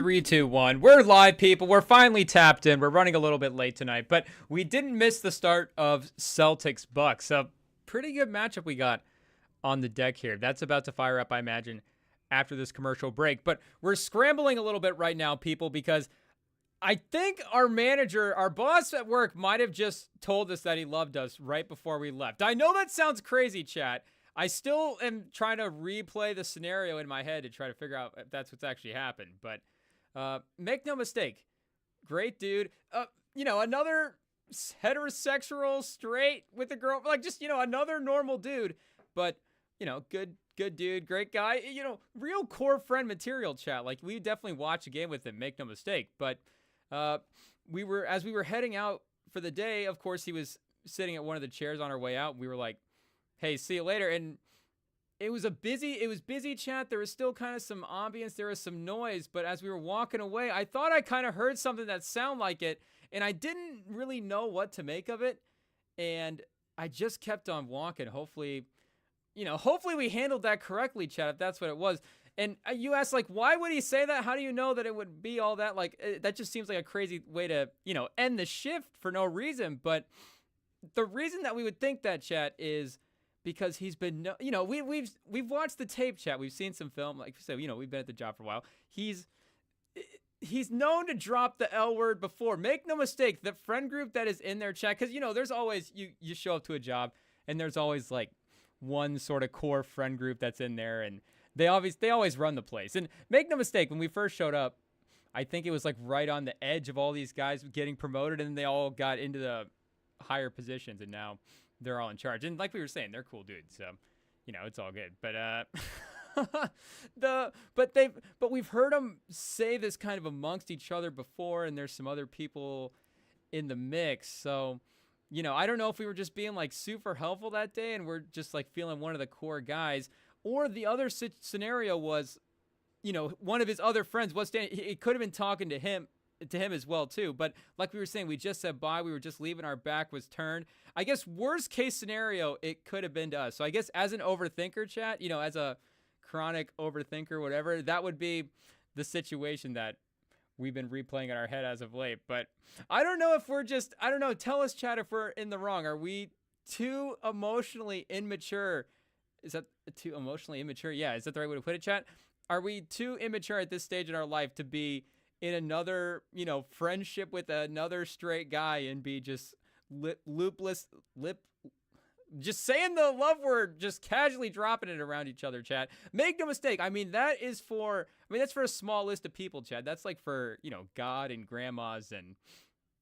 Three, two, one. We're live, people. We're finally tapped in. We're running a little bit late tonight, but we didn't miss the start of Celtics Bucks. A pretty good matchup we got on the deck here. That's about to fire up, I imagine, after this commercial break. But we're scrambling a little bit right now, people, because I think our manager, our boss at work, might have just told us that he loved us right before we left. I know that sounds crazy, chat. I still am trying to replay the scenario in my head to try to figure out if that's what's actually happened. But make no mistake, great dude. Another heterosexual, straight with a girl, like just, another normal dude. But, good dude, great guy. Real core friend material, chat. Like, we definitely watch a game with him, make no mistake. But as we were heading out for the day, of course, he was sitting at one of the chairs on our way out. We were like, hey, see you later. And it was busy, chat. There was still kind of some ambience. There was some noise. But as we were walking away, I thought I kind of heard something that sounded like it. And I didn't really know what to make of it. And I just kept on walking. Hopefully we handled that correctly, chat, if that's what it was. And you asked, like, why would he say that? How do you know that it would be all that? Like, that just seems like a crazy way to, end the shift for no reason. But the reason that we would think that, chat, is because he's been, we've watched the tape, chat. We've seen some film, like so, we've been at the job for a while. He's known to drop the L word before. Make no mistake, the friend group that is in their chat, because there's always you show up to a job and there's always like one sort of core friend group that's in there, and they always run the place. And make no mistake, when we first showed up, I think it was like right on the edge of all these guys getting promoted, and they all got into the higher positions, and now they're all in charge. And like we were saying, they're cool dudes, so it's all good. But but we've heard them say this kind of amongst each other before, and there's some other people in the mix. So I don't know if we were just being like super helpful that day, and we're just like feeling one of the core guys, or the other scenario was, one of his other friends was standing. He could have been talking to him as well too. But like we were saying, we just said bye. We were just leaving. Our back was turned. I guess worst case scenario, it could have been to us. So I guess as an overthinker, chat, as a chronic overthinker, whatever, that would be the situation that we've been replaying in our head as of late. But I don't know if we're just, I don't know. Tell us, chat, if we're in the wrong. Are we too emotionally immature? Is that too emotionally immature? Yeah. Is that the right way to put it, chat? Are we too immature at this stage in our life to be in another, friendship with another straight guy and be just just saying the love word, just casually dropping it around each other, chat? Make no mistake. I mean, that's for a small list of people, chat. That's like for, God and grandmas, and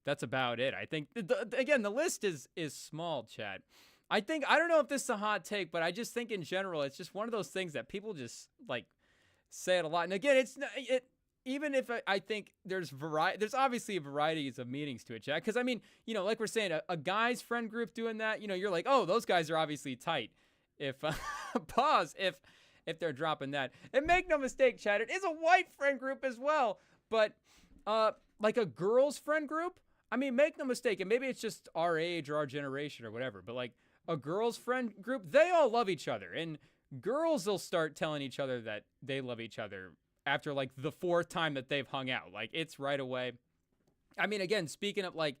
that's about it. I think, again, the list is small, chat. I don't know if this is a hot take, but I just think in general, it's just one of those things that people just like say it a lot. And again, even if I think there's obviously varieties of meanings to it, chat. Because like we're saying, a guy's friend group doing that, you're like, oh, those guys are obviously tight. If if they're dropping that, and make no mistake, chat, it is a white friend group as well. But like a girl's friend group, make no mistake, and maybe it's just our age or our generation or whatever. But like a girl's friend group, they all love each other, and girls will start telling each other that they love each other after like the fourth time that they've hung out. Like, it's right away. Again, speaking of like,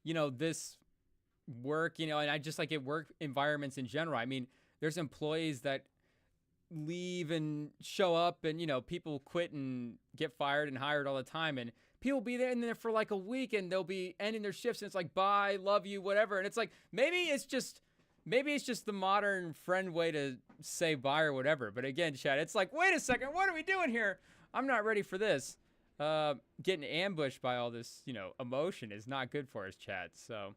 this work, and I just like at work environments in general. There's employees that leave and show up, and, people quit and get fired and hired all the time. And people be there in there for like a week, and they'll be ending their shifts, and it's like, bye, love you, whatever. And it's like, maybe it's just the modern friend way to say bye or whatever. But again, chat, it's like, wait a second, what are we doing here? I'm not ready for this. Getting ambushed by all this, emotion is not good for us, chat. So,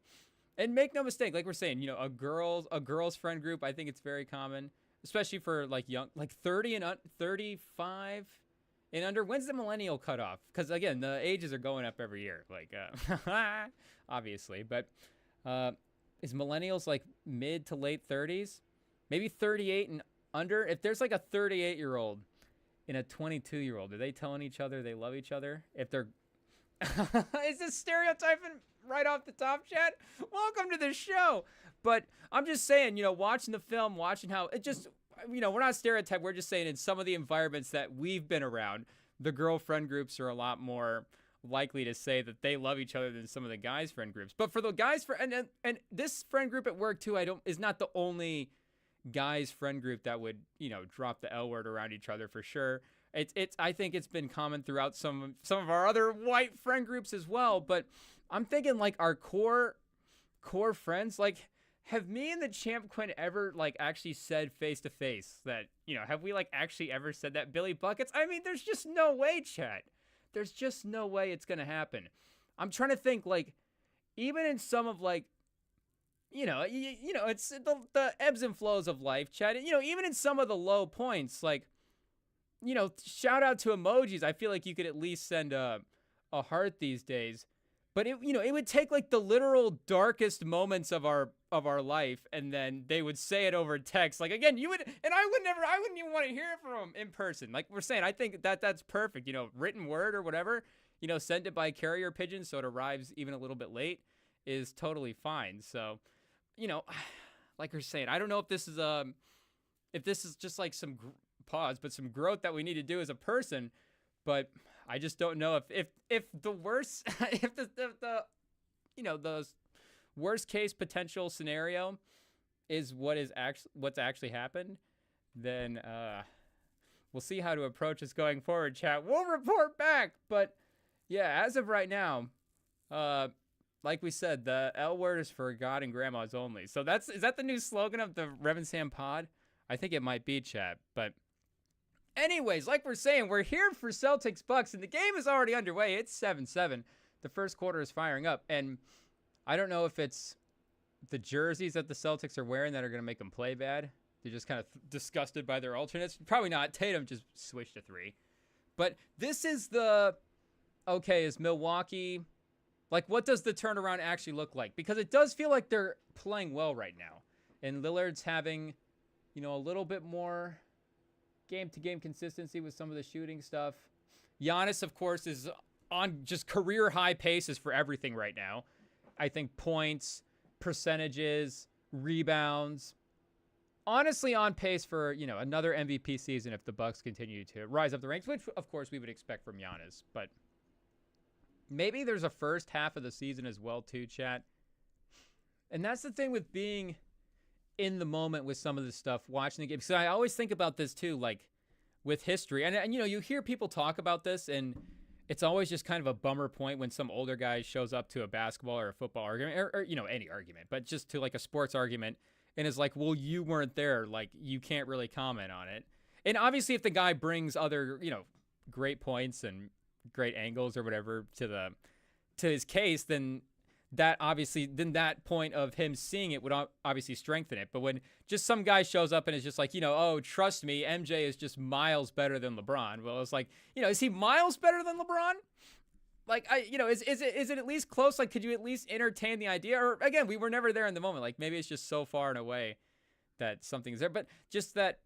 and make no mistake, like we're saying, a girl's friend group, I think it's very common, especially for like young, like 30 and 35 and under. When's the millennial cutoff? Because again, the ages are going up every year, like, obviously. But is millennials like mid to late 30s? Maybe 38 and under? If there's like a 38-year-old and a 22-year-old, are they telling each other they love each other? If they're... Is this stereotyping right off the top, chat? Welcome to the show. But I'm just saying, watching the film, watching how it just... we're not stereotyping. We're just saying in some of the environments that we've been around, the girlfriend groups are a lot more likely to say that they love each other than some of the guys' friend groups. But for the guys, and this friend group at work too, is not the only guys' friend group that would, drop the L word around each other for sure. I think it's been common throughout some of our other white friend groups as well. But I'm thinking like our core friends, like, have me and the Champ Quinn ever like actually said face to face that, have we like actually ever said that? Billy Buckets? I mean, there's just no way, chat. There's just no way it's gonna happen. I'm trying to think, like, even in some of like, it's the ebbs and flows of life, chat. Even in some of the low points, like, shout out to emojis. I feel like you could at least send a heart these days. But it would take like the literal darkest moments of our life, and then they would say it over text. Like, again, I wouldn't even want to hear it from them in person. Like we're saying, I think that's perfect. Written word or whatever, send it by carrier pigeon so it arrives even a little bit late is totally fine. So, like we're saying, I don't know if this is just like some some growth that we need to do as a person, but I just don't know if the worst if the worst case potential scenario is what's actually happened, then we'll see how to approach this going forward, chat. We'll report back. But yeah, as of right now, like we said, the L word is for God and grandmas only. So is that the new slogan of the Rev and Sam pod? I think it might be, chat. But anyways, like we're saying, we're here for Celtics Bucks, and the game is already underway. It's 7-7. The first quarter is firing up, and I don't know if it's the jerseys that the Celtics are wearing that are going to make them play bad. They're just kind of disgusted by their alternates. Probably not. Tatum just switched to 3. But this is is Milwaukee, like, what does the turnaround actually look like? Because it does feel like they're playing well right now, and Lillard's having, a little bit more game-to-game consistency with some of the shooting stuff. Giannis, of course, is on just career-high paces for everything right now. I think points, percentages, rebounds. Honestly, on pace for, another MVP season if the Bucks continue to rise up the ranks, which, of course, we would expect from Giannis. But maybe there's a first half of the season as well, too, chat. And that's the thing with being in the moment with some of this stuff, watching the game. Because I always think about this too, like with history. And you hear people talk about this, and it's always just kind of a bummer point when some older guy shows up to a basketball or a football argument, or any argument, but just to like a sports argument, and is like, well, you weren't there. Like, you can't really comment on it. And obviously, if the guy brings other, great points and great angles or whatever to his case, then that point of him seeing it would obviously strengthen it. But when just some guy shows up and is just like, oh, trust me, MJ is just miles better than LeBron. Well, it's like, is he miles better than LeBron? Like, is it at least close? Like, could you at least entertain the idea? Or again, we were never there in the moment. Like, maybe it's just so far and away that something's there. But just that,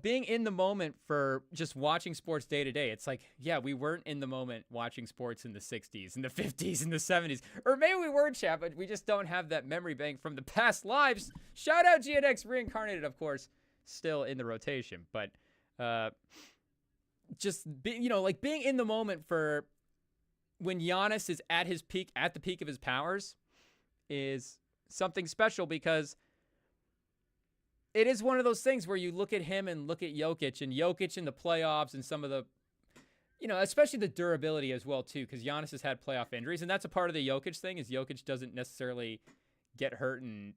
being in the moment for just watching sports day to day, it's like, yeah, we weren't in the moment watching sports in the 60s and the 50s and the 70s. Or maybe we were, chat, but we just don't have that memory bank from the past lives. Shout out GNX Reincarnated, of course, still in the rotation. But being in the moment for when Giannis is at the peak of his powers is something special, because it is one of those things where you look at him and look at Jokic in the playoffs and some of the, especially the durability as well, too, because Giannis has had playoff injuries. And that's a part of the Jokic thing, is Jokic doesn't necessarily get hurt in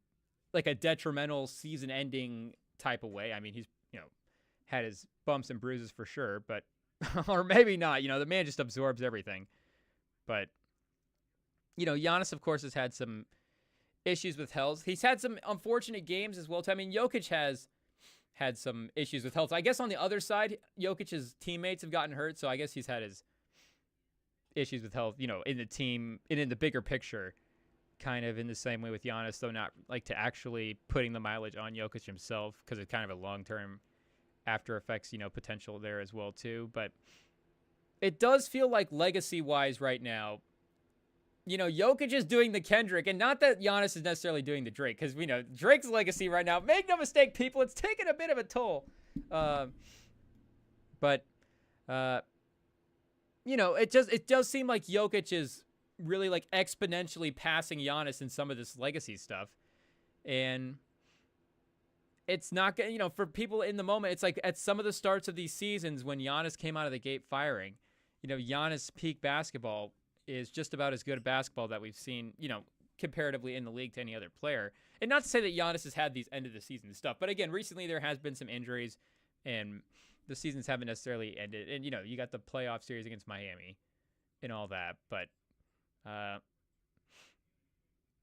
like a detrimental season-ending type of way. I mean, he's, had his bumps and bruises for sure, but, or maybe not. The man just absorbs everything. But, Giannis, of course, has had some issues with health. He's had some unfortunate games as well, too. I mean, Jokic has had some issues with health. I guess on the other side, Jokic's teammates have gotten hurt, so I guess he's had his issues with health, in the team and in the bigger picture, kind of in the same way with Giannis, though not like to actually putting the mileage on Jokic himself, because it's kind of a long-term after effects, potential there as well, too. But it does feel like legacy-wise right now, Jokic is doing the Kendrick, and not that Giannis is necessarily doing the Drake, because we know Drake's legacy right now, make no mistake, people, it's taking a bit of a toll. But it does seem like Jokic is really like exponentially passing Giannis in some of this legacy stuff. And it's not going to, for people in the moment, it's like at some of the starts of these seasons when Giannis came out of the gate firing, Giannis' peak basketball is just about as good a basketball that we've seen, comparatively in the league to any other player. And not to say that Giannis has had these end of the season stuff, but again, recently there has been some injuries and the seasons haven't necessarily ended. And, you got the playoff series against Miami and all that. But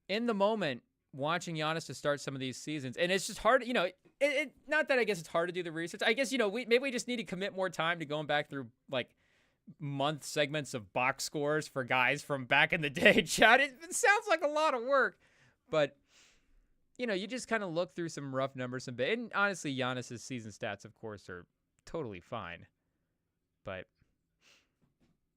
in the moment, watching Giannis to start some of these seasons, and it's just hard, not that I guess it's hard to do the research. I guess, maybe we just need to commit more time to going back through like month segments of box scores for guys from back in the day. Chad, it sounds like a lot of work, but you just kind of look through some rough numbers and honestly, Giannis's season stats, of course, are totally fine. But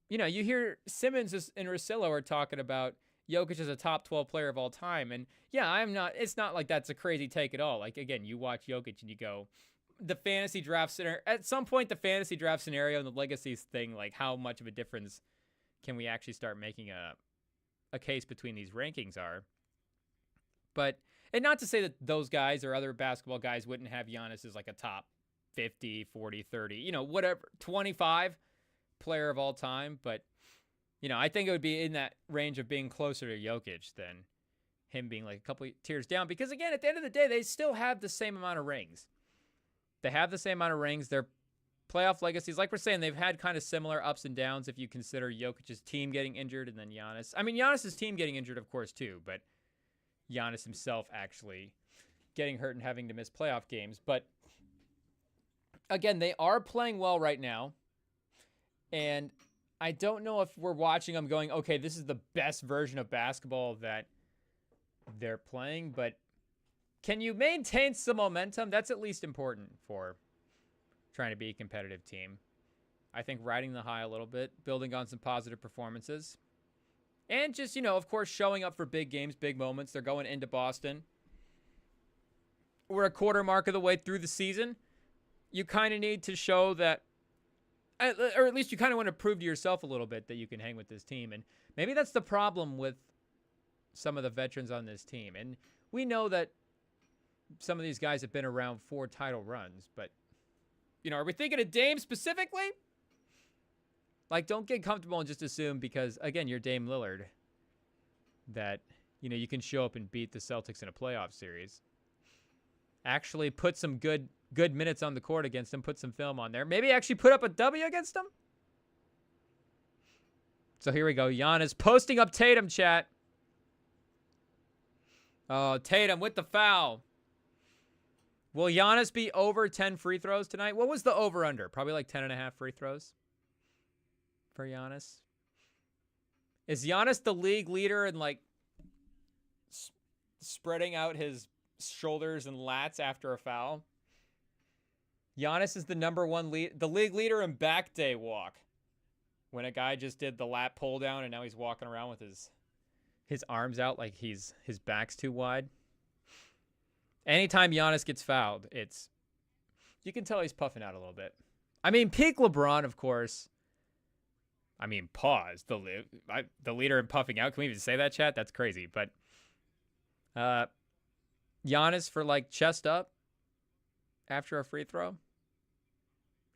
you hear Simmons and Russillo are talking about Jokic is a top 12 player of all time. And yeah, it's not like that's a crazy take at all. Like, again, you watch Jokic and you go, the fantasy draft scenario, at some point, the fantasy draft scenario and the legacies thing, like how much of a difference can we actually start making a case between these rankings are. But, and not to say that those guys or other basketball guys wouldn't have Giannis as like a top 50, 40, 30, whatever, 25 player of all time. But, I think it would be in that range of being closer to Jokic than him being like a couple tiers down. Because, again, at the end of the day, they still have the same amount of rings. They have the same amount of rings. Their playoff legacies, like we're saying, they've had kind of similar ups and downs if you consider Jokic's team getting injured and then Giannis. I mean, Giannis's team getting injured, of course, too, but Giannis himself actually getting hurt and having to miss playoff games. But, again, they are playing well right now. And I don't know if we're watching them going, okay, this is the best version of basketball that they're playing, but can you maintain some momentum? That's at least important for trying to be a competitive team. I think riding the high a little bit, building on some positive performances, and just, of course, showing up for big games, big moments. They're going into Boston. We're a quarter mark of the way through the season. You kind of need to show that, or at least you kind of want to prove to yourself a little bit that you can hang with this team. And maybe that's the problem with some of the veterans on this team. And we know that some of these guys have been around 4 title runs, but, are we thinking of Dame specifically? Like, don't get comfortable and just assume because, again, you're Dame Lillard that, you can show up and beat the Celtics in a playoff series. Actually put some good minutes on the court against them, put some film on there. Maybe actually put up a W against them. So here we go. Giannis posting up Tatum, chat. Oh, Tatum with the foul. Will Giannis be over 10 free throws tonight? What was the over-under? Probably like 10.5 free throws for Giannis. Is Giannis the league leader in like spreading out his shoulders and lats after a foul? Giannis is the the league leader in back day walk. When a guy just did the lat pull down and now he's walking around with his arms out like his back's too wide. Anytime Giannis gets fouled, you can tell he's puffing out a little bit. I mean, peak LeBron, of course. I mean, pause. The leader in puffing out. Can we even say that, chat? That's crazy. But Giannis for like chest up after a free throw.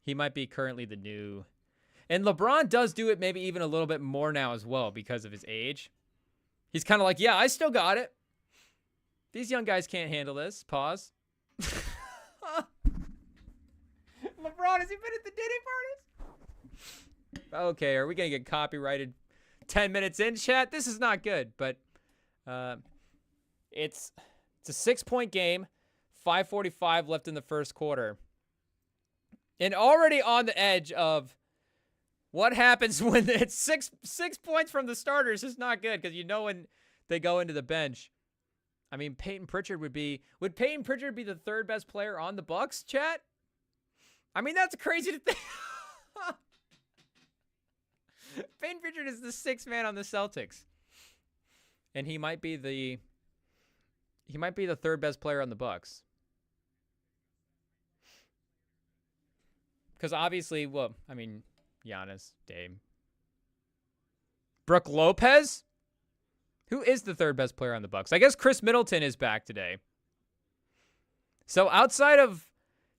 He might be currently the new. And LeBron does do it maybe even a little bit more now as well because of his age. He's kind of like, yeah, I still got it. These young guys can't handle this. Pause. LeBron, has he been at the Diddy parties? Okay, are we going to get copyrighted 10 minutes in, chat? This is not good, but it's a 6-point game, 5:45 left in the first quarter. And already on the edge of what happens when it's six points from the starters is not good because when they go into the bench. I mean, Peyton Pritchard would Peyton Pritchard be the 3rd best player on the Bucks, chat? I mean, that's crazy to think. Peyton Pritchard is the 6th man on the Celtics. And he might be the 3rd best player on the Bucks. Because obviously, well, I mean, Giannis, Dame, Brooke Lopez? Who is the third best player on the Bucks? I guess Chris Middleton is back today. So outside of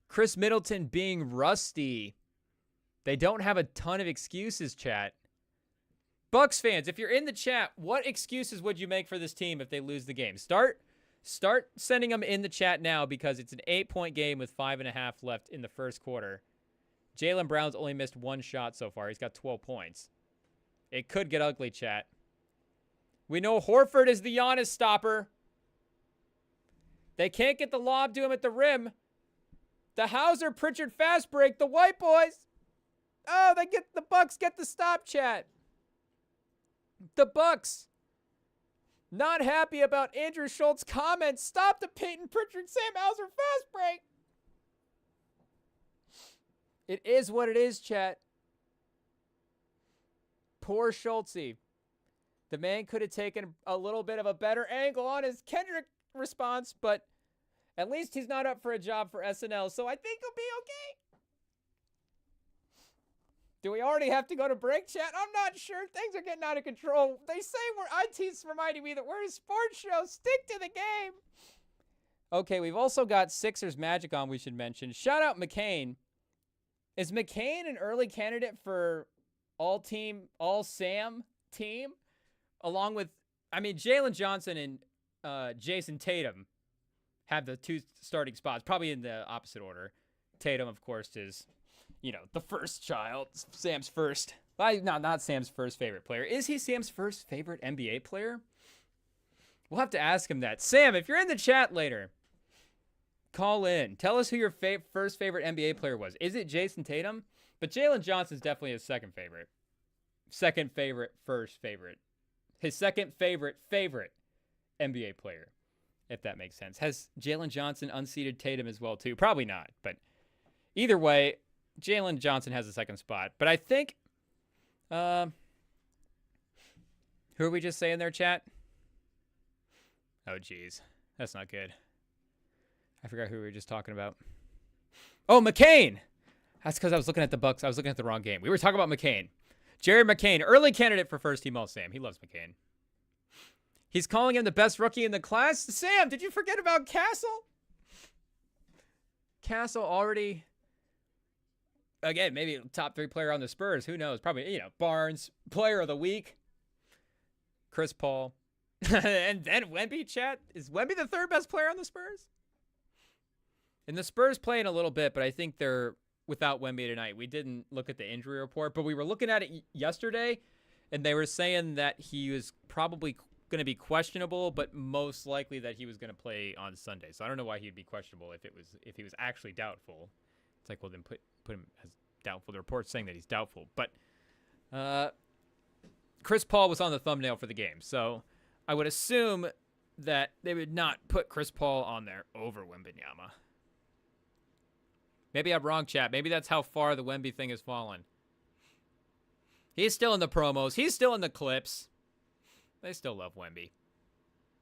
Chris Middleton being rusty, they don't have a ton of excuses, chat. Bucks fans, if you're in the chat, what excuses would you make for this team if they lose the game? Start sending them in the chat now, because it's an 8-point game with 5.5 left in the first quarter. Jaylen Brown's only missed 1 shot so far. He's got 12 points. It could get ugly, chat. We know Horford is the Giannis stopper. They can't get the lob to him at the rim. The Hauser Pritchard fast break. The white boys. Oh, the Bucks get the stop, chat. The Bucks. Not happy about Andrew Schultz's comments. Stop the Peyton Pritchard Sam Hauser fast break. It is what it is, chat. Poor Schultzy. The man could have taken a little bit of a better angle on his Kendrick response, but at least he's not up for a job for SNL, so I think he'll be okay. Do we already have to go to break, chat? I'm not sure. Things are getting out of control. They say IT's reminding me that we're a sports show. Stick to the game. Okay, we've also got Sixers Magic on, we should mention. Shout out McCain. Is McCain an early candidate for all-Sam team? Along with, Jalen Johnson and Jason Tatum have the 2 starting spots, probably in the opposite order. Tatum, of course, is, the first child, Sam's first. Not Sam's first favorite player. Is he Sam's first favorite NBA player? We'll have to ask him that. Sam, if you're in the chat later, call in. Tell us who your first favorite NBA player was. Is it Jason Tatum? But Jalen Johnson's definitely his second favorite. Second favorite, first favorite. His second favorite NBA player, if that makes sense. Has Jalen Johnson unseated Tatum as well, too? Probably not, but either way, Jalen Johnson has the second spot. But I think, who are we just saying there, chat? Oh, geez. That's not good. I forgot who we were just talking about. Oh, McCain! That's because I was looking at the Bucks. I was looking at the wrong game. We were talking about McCain. Jared McCain, early candidate for first team All-Sam. He loves McCain. He's calling him the best rookie in the class. Sam, did you forget about Castle? Castle already, again, maybe top 3 player on the Spurs. Who knows? Probably, Barnes, player of the week. Chris Paul. And then Wemby, chat. Is Wemby the third best player on the Spurs? And the Spurs playing a little bit, but I think they're without Wemby tonight. We didn't look at the injury report, but we were looking at it yesterday, and they were saying that he was probably going to be questionable, but most likely that he was going to play on Sunday. So I don't know why he'd be questionable if he was actually doubtful. It's like, well, then put him as doubtful. The report's saying that he's doubtful, but Chris Paul was on the thumbnail for the game, so I would assume that they would not put Chris Paul on there over Wembanyama. Maybe I'm wrong, chat. Maybe that's how far the Wemby thing has fallen. He's still in the promos. He's still in the clips. They still love Wemby.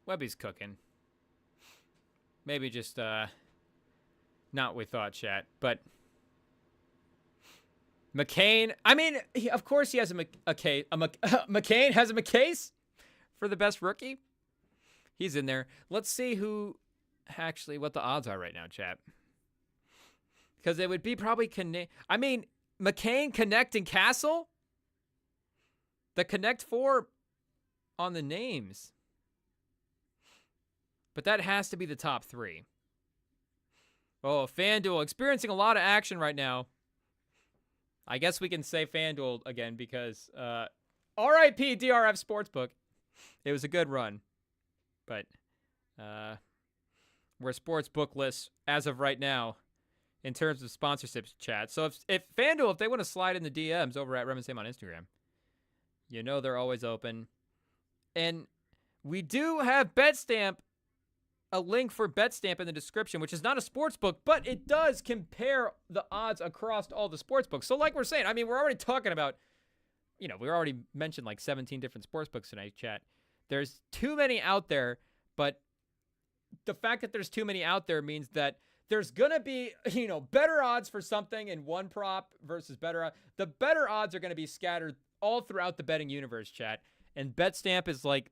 Wemby's cooking. Maybe just not what we thought, chat. But McCain, of course he has McCain has a McCase for the best rookie. He's in there. Let's see what the odds are right now, chat. Because it would be probably McCain, Connect, and Castle. The Connect 4 on the names. But that has to be the top 3. Oh, FanDuel experiencing a lot of action right now. I guess we can say FanDuel again because RIP DRF Sportsbook. It was a good run. But we're sportsbookless as of right now in terms of sponsorships, chat. So if FanDuel, if they want to slide in the DMs over at REMINGTOM on Instagram, they're always open. And we do have BETSTAMP, a link for BETSTAMP in the description, which is not a sports book, but it does compare the odds across all the sports books. So like we're saying, we're already talking about, we already mentioned like 17 different sports books tonight, chat. There's too many out there, but the fact that there's too many out there means that there's going to be, better odds for something in one prop versus better odds. The better odds are going to be scattered all throughout the betting universe, chat. And BetStamp is like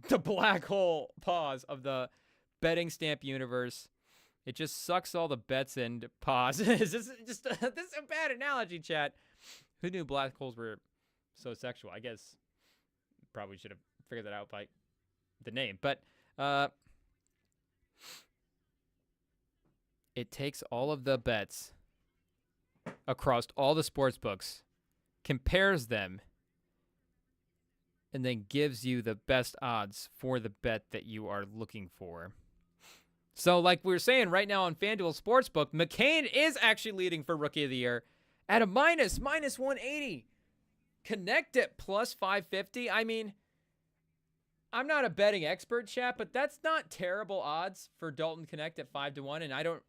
the black hole pause of the betting stamp universe. It just sucks all the bets in. Pause. This is a bad analogy, chat. Who knew black holes were so sexual? I guess probably should have figured that out by the name. But it takes all of the bets across all the sports books, compares them, and then gives you the best odds for the bet that you are looking for. So like we were saying right now on FanDuel Sportsbook, McCain is actually leading for Rookie of the Year at a minus 180. Connect at plus 550. I mean, I'm not a betting expert, chat, but that's not terrible odds for Dalton Connect at 5-1. And I don't,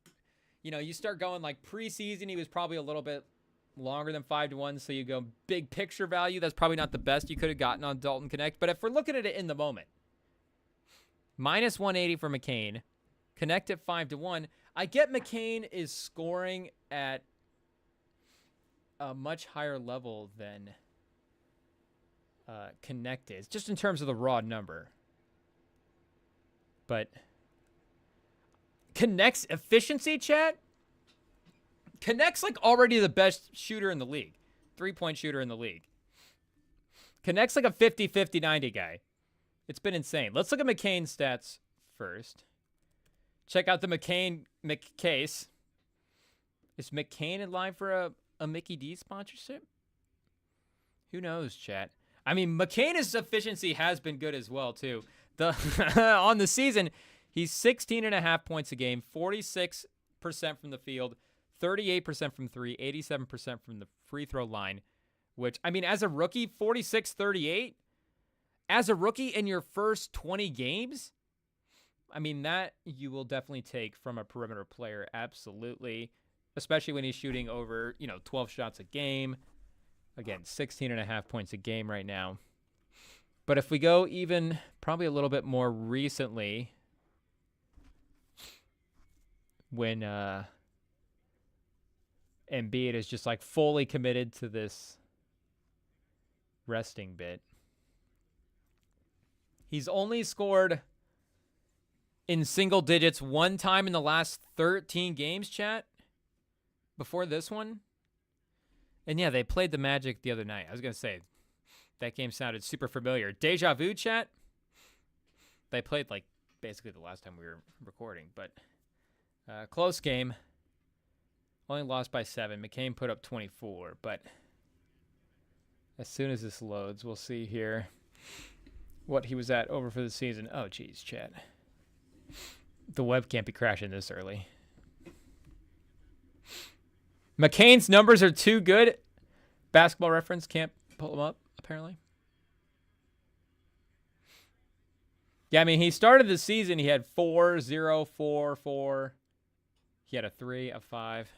you start going like preseason, he was probably a little bit longer than 5-1. So you go big picture value. That's probably not the best you could have gotten on Dalton Connect. But if we're looking at it in the moment, minus 180 for McCain. Connect at 5-1. I get McCain is scoring at a much higher level than Connect is, just in terms of the raw number. But Connect's efficiency, chat? Connect's like already the best shooter in the league. 3-point shooter in the league. Connect's like a 50-50-90 guy. It's been insane. Let's look at McCain's stats first. Check out the McCain McCase. Is McCain in line for a Mickey D sponsorship? Who knows, chat? I mean, McCain's efficiency has been good as well, too. On the season, he's 16.5 points a game, 46% from the field, 38% from three, 87% from the free throw line, which, I mean, as a rookie, 46-38? As a rookie in your first 20 games? I mean, that you will definitely take from a perimeter player, absolutely, especially when he's shooting over, 12 shots a game. Again, 16.5 points a game right now. But if we go even probably a little bit more recently, when Embiid is just like fully committed to this resting bit, he's only scored in single digits one time in the last 13 games, chat, before this one. And yeah, they played the Magic the other night. I was going to say, that game sounded super familiar. Deja vu, chat? They played like basically the last time we were recording, but close game. Only lost by 7. McCain put up 24, but as soon as this loads, we'll see here what he was at over for the season. Oh, geez, chat. The web can't be crashing this early. McCain's numbers are too good. Basketball Reference can't pull them up, apparently. Yeah, I mean, he started the season. He had 4, 0, 4, 4. He had a 3, a 5.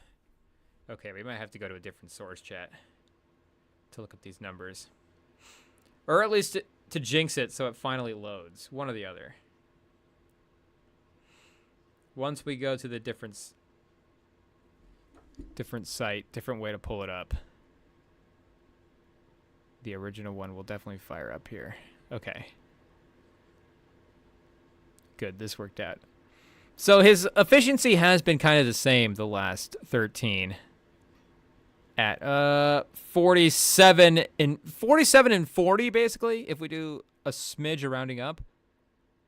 Okay, we might have to go to a different source, chat, to look up these numbers. Or at least to jinx it so it finally loads. One or the other. Once we go to the different site, different way to pull it up. The original one will definitely fire up here. Okay. Good, this worked out. So his efficiency has been kind of the same the last 13. At 47 and 40 basically, if we do a smidge of rounding up.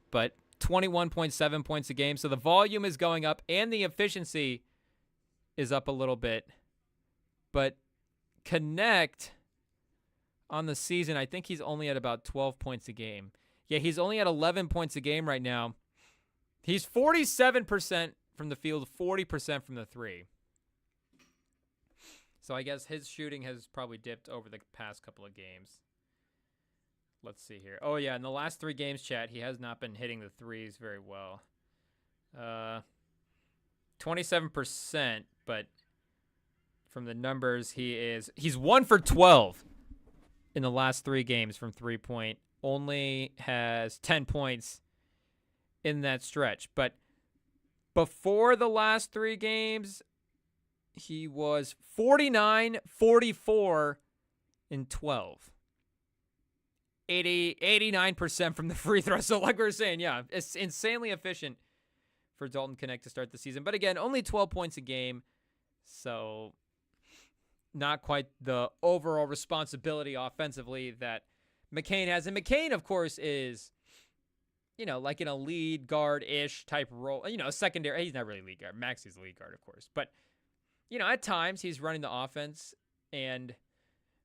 But 21.7 points a game. So the volume is going up and the efficiency is up a little bit. But Connect on the season, I think he's only at about 12 points a game. Yeah, he's only at 11 points a game right now. He's 47% from the field, 40% from the three. So I guess his shooting has probably dipped over the past couple of games. Let's see here. Oh, yeah, in the last 3 games, chat, he has not been hitting the threes very well. 27%, but from the numbers, he's 1 for 12 in the last 3 games from 3-point. Only has 10 points in that stretch. But before the last 3 games, he was 49, 44, and 12 89% from the free throw. So like we were saying, yeah, it's insanely efficient for Dalton Knecht to start the season. But again, only 12 points a game. So not quite the overall responsibility offensively that McCain has. And McCain, of course, is, like in a lead guard-ish type role. A secondary. He's not really lead guard. Max is lead guard, of course. But, at times he's running the offense and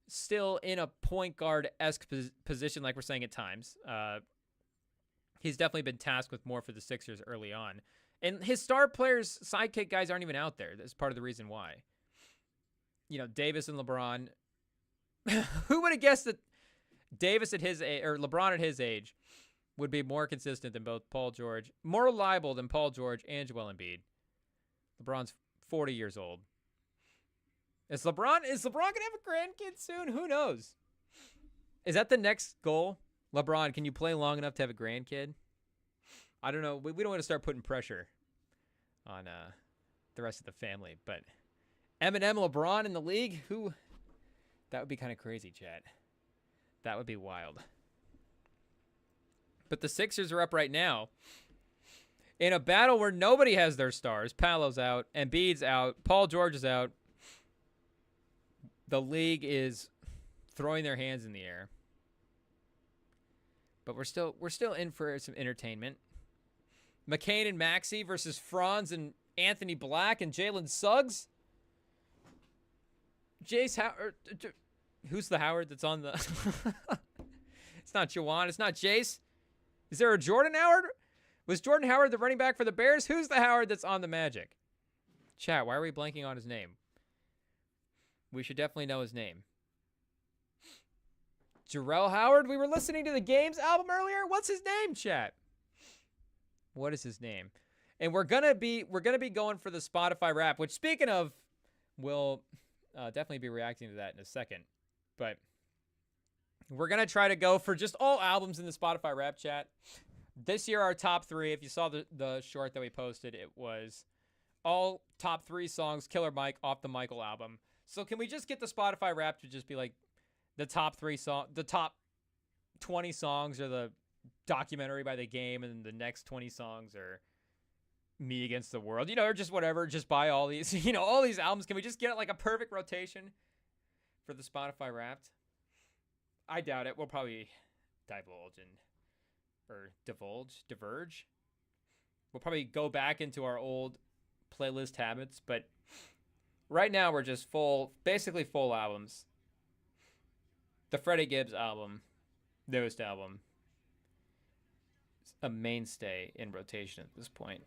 still in a point guard-esque position, like we're saying at times. He's definitely been tasked with more for the Sixers early on. And his star players, sidekick guys aren't even out there. That's part of the reason why. Davis and LeBron. Who would have guessed that Davis at his age, or LeBron at his age, would be more consistent than both Paul George, more reliable than Paul George and Joel Embiid? LeBron's 40 years old. Is LeBron gonna have a grandkid soon? Who knows? Is that the next goal? LeBron, can you play long enough to have a grandkid? I don't know. We don't want to start putting pressure on the rest of the family, but Eminem, LeBron in the league? That would be kind of crazy, Chad. That would be wild. But the Sixers are up right now in a battle where nobody has their stars. Paolo's out, Embiid's out, Paul George is out. The league is throwing their hands in the air. But we're still in for some entertainment. McCain and Maxey versus Franz and Anthony Black and Jalen Suggs. Jace Howard. Who's the Howard that's on the... It's not Jawan. It's not Jace. Is there a Jordan Howard? Was Jordan Howard the running back for the Bears? Who's the Howard that's on the Magic? Chat, why are we blanking on his name? We should definitely know his name. Jarrell Howard? We were listening to the Games album earlier. What's his name, chat? What is his name? And we're gonna be going for the Spotify rap, which, speaking of, we'll definitely be reacting to that in a second. But we're gonna try to go for just all albums in the Spotify rap, chat. This year, our top 3. If you saw the short that we posted, it was all top 3 songs, Killer Mike off the Michael album. So can we just get the Spotify rap to just be like the top 3 the top 20 songs are the documentary by the Game, and the next 20 songs are Me Against the World, or just whatever. Just buy all these, all these albums. Can we just get it like a perfect rotation for the Spotify Wrapped? I doubt it. We'll probably diverge. We'll probably go back into our old playlist habits, but right now we're just basically full albums. The Freddie Gibbs album, newest album, a mainstay in rotation at this point.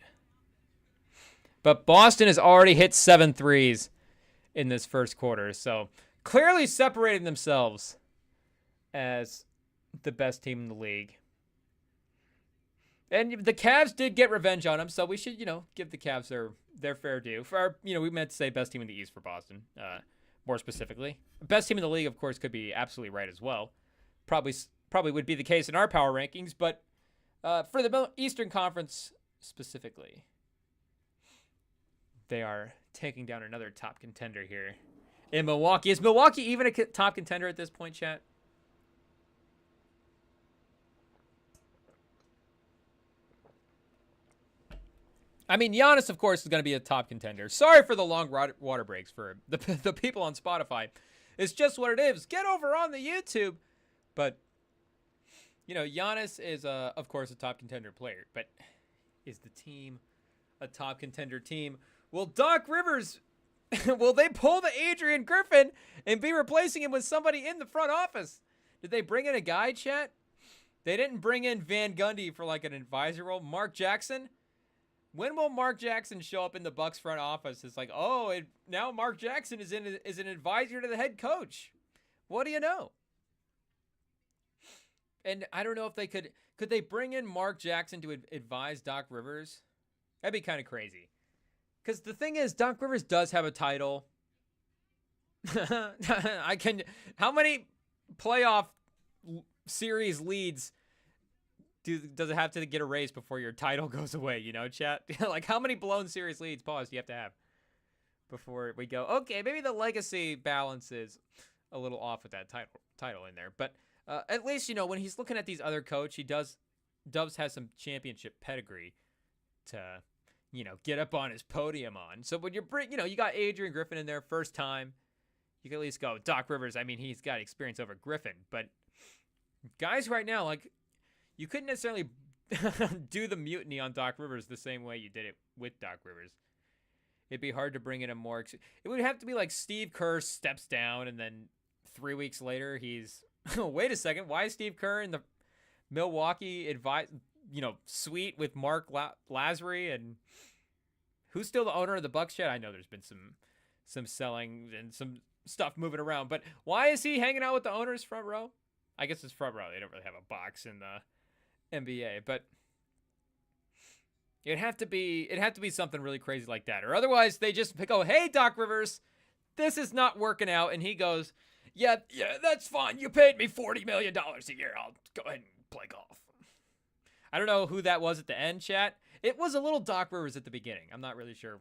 But Boston has already hit 7 threes in this first quarter, so clearly separating themselves as the best team in the league. And the Cavs did get revenge on them, so we should, give the Cavs their fair due. For our, we meant to say best team in the East for Boston, more specifically. Best team in the league, of course, could be absolutely right as well. Probably would be the case in our power rankings, but for the Eastern Conference specifically, they are taking down another top contender here in Milwaukee. Is Milwaukee even a top contender at this point, chat? I mean, Giannis, of course, is going to be a top contender. Sorry for the long water breaks for the people on Spotify. It's just what it is. Get over on the YouTube. But, Giannis is, of course, a top contender player. But is the team a top contender team? Will Doc Rivers, will they pull the Adrian Griffin and be replacing him with somebody in the front office? Did they bring in a guy, chat? They didn't bring in Van Gundy for like an advisor role. Mark Jackson? When will Mark Jackson show up in the Bucks front office? It's like, now Mark Jackson is an advisor to the head coach. What do you know? And I don't know if they could they bring in Mark Jackson to advise Doc Rivers? That'd be kind of crazy. Because the thing is, Doc Rivers does have a title. How many playoff series leads does it have to get erased before your title goes away, chat? Like, how many blown series leads, do you have to have before we go, okay, maybe the legacy balance is a little off with that title in there. But At least, when he's looking at these other coach, Dubs has some championship pedigree to, get up on his podium on. So when you got Adrian Griffin in there first time, you can at least go Doc Rivers. I mean, he's got experience over Griffin, but guys right now, like, you couldn't necessarily do the mutiny on Doc Rivers the same way you did it with Doc Rivers. It'd be hard to bring in a more... It would have to be like Steve Kerr steps down and then 3 weeks later he's... Wait a second. Why is Steve Kerr in the Milwaukee suite with Mark Lazary? And who's still the owner of the Bucks yet? I know there's been some selling and some stuff moving around, but why is he hanging out with the owners front row? I guess it's front row. They don't really have a box in the NBA, but it'd have to be something really crazy like that, or otherwise they just go, "Hey, Doc Rivers, this is not working out," and he goes, "Yeah, that's fine. You paid me $40 million a year. I'll go ahead and play golf." I don't know who that was at the end, chat. It was a little Doc Rivers at the beginning. I'm not really sure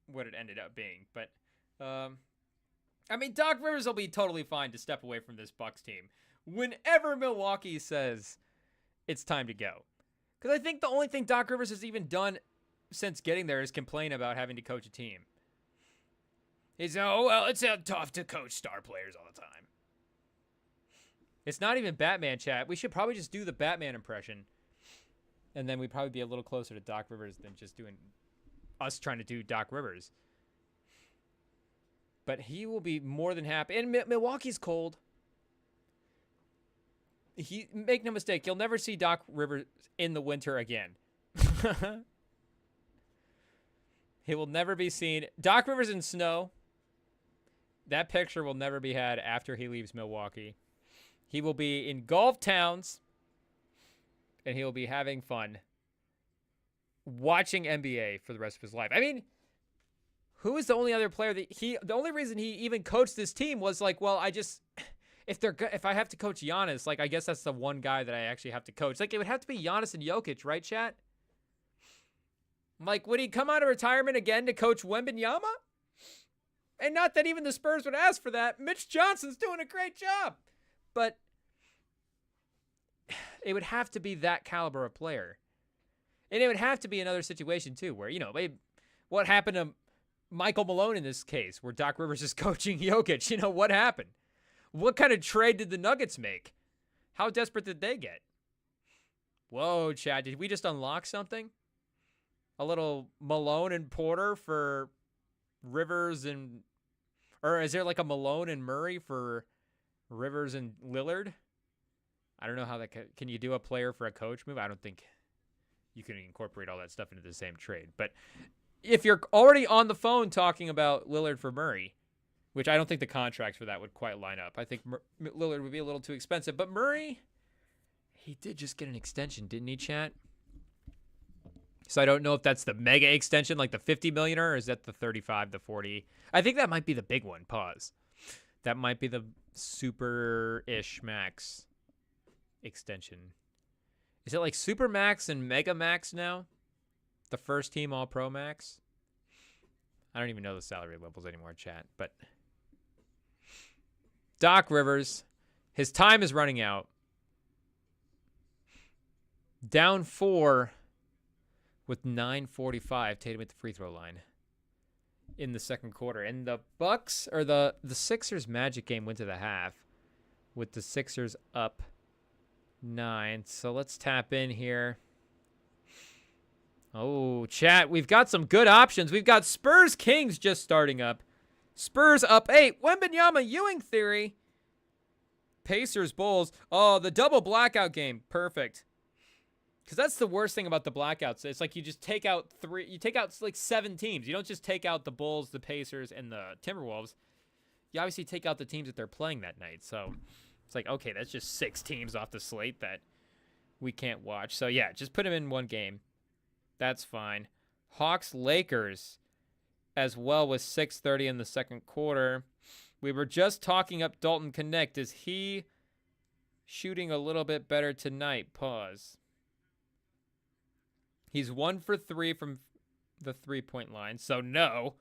what it ended up being, but I mean, Doc Rivers will be totally fine to step away from this Bucks team whenever Milwaukee says it's time to go. Because I think the only thing Doc Rivers has even done since getting there is complain about having to coach a team. He's, it's tough to coach star players all the time. It's not even Batman, chat. We should probably just do the Batman impression. And then we'd probably be a little closer to Doc Rivers than just doing us trying to do Doc Rivers. But he will be more than happy. And Milwaukee's cold. Make no mistake, you'll never see Doc Rivers in the winter again. He will never be seen. Doc Rivers in snow. That picture will never be had after he leaves Milwaukee. He will be in golf towns, and he will be having fun watching NBA for the rest of his life. I mean, who is the only other player the only reason he even coached this team was like, well, if I have to coach Giannis, like, I guess that's the one guy that I actually have to coach. Like, it would have to be Giannis and Jokic, right, chat? Like, would he come out of retirement again to coach Wembanyama? And not that even the Spurs would ask for that. Mitch Johnson's doing a great job. But it would have to be that caliber of player. And it would have to be another situation, too, where, what happened to Michael Malone in this case, where Doc Rivers is coaching Jokic? What happened? What kind of trade did the Nuggets make? How desperate did they get? Whoa, Chad, did we just unlock something? A little Malone and Porter for Rivers and... Or is there like a Malone and Murray for Rivers and Lillard? I don't know how that... Can you do a player for a coach move? I don't think you can incorporate all that stuff into the same trade. But if you're already on the phone talking about Lillard for Murray... Which I don't think the contracts for that would quite line up. I think Lillard would be a little too expensive. But Murray, he did just get an extension, didn't he, chat? So I don't know if that's the mega extension, like the $50 million, or is that the 35, the 40? I think that might be the big one. Pause. That might be the super-ish max extension. Is it like super max and mega max now? The first team all-pro max? I don't even know the salary levels anymore, chat, but... Doc Rivers, his time is running out. Down 4 with 9:45. Tatum at the free throw line in the second quarter. And the Bucks, or the Sixers Magic game went to the half with the Sixers up 9. So let's tap in here. Oh, chat, we've got some good options. We've got Spurs Kings just starting up. Spurs up 8. Wembanyama Ewing theory. Pacers Bulls. Oh, the double blackout game. Perfect. Because that's the worst thing about the blackouts. It's like you just take out 3. You take out like 7 teams. You don't just take out the Bulls, the Pacers, and the Timberwolves. You obviously take out the teams that they're playing that night. So it's like, okay, that's just 6 teams off the slate that we can't watch. So yeah, just put them in one game. That's fine. Hawks Lakers as well with 6:30 in the second quarter. We were just talking up Dalton Connect. Is he shooting a little bit better tonight? Pause. He's 1 for 3 from the 3-point line, so no.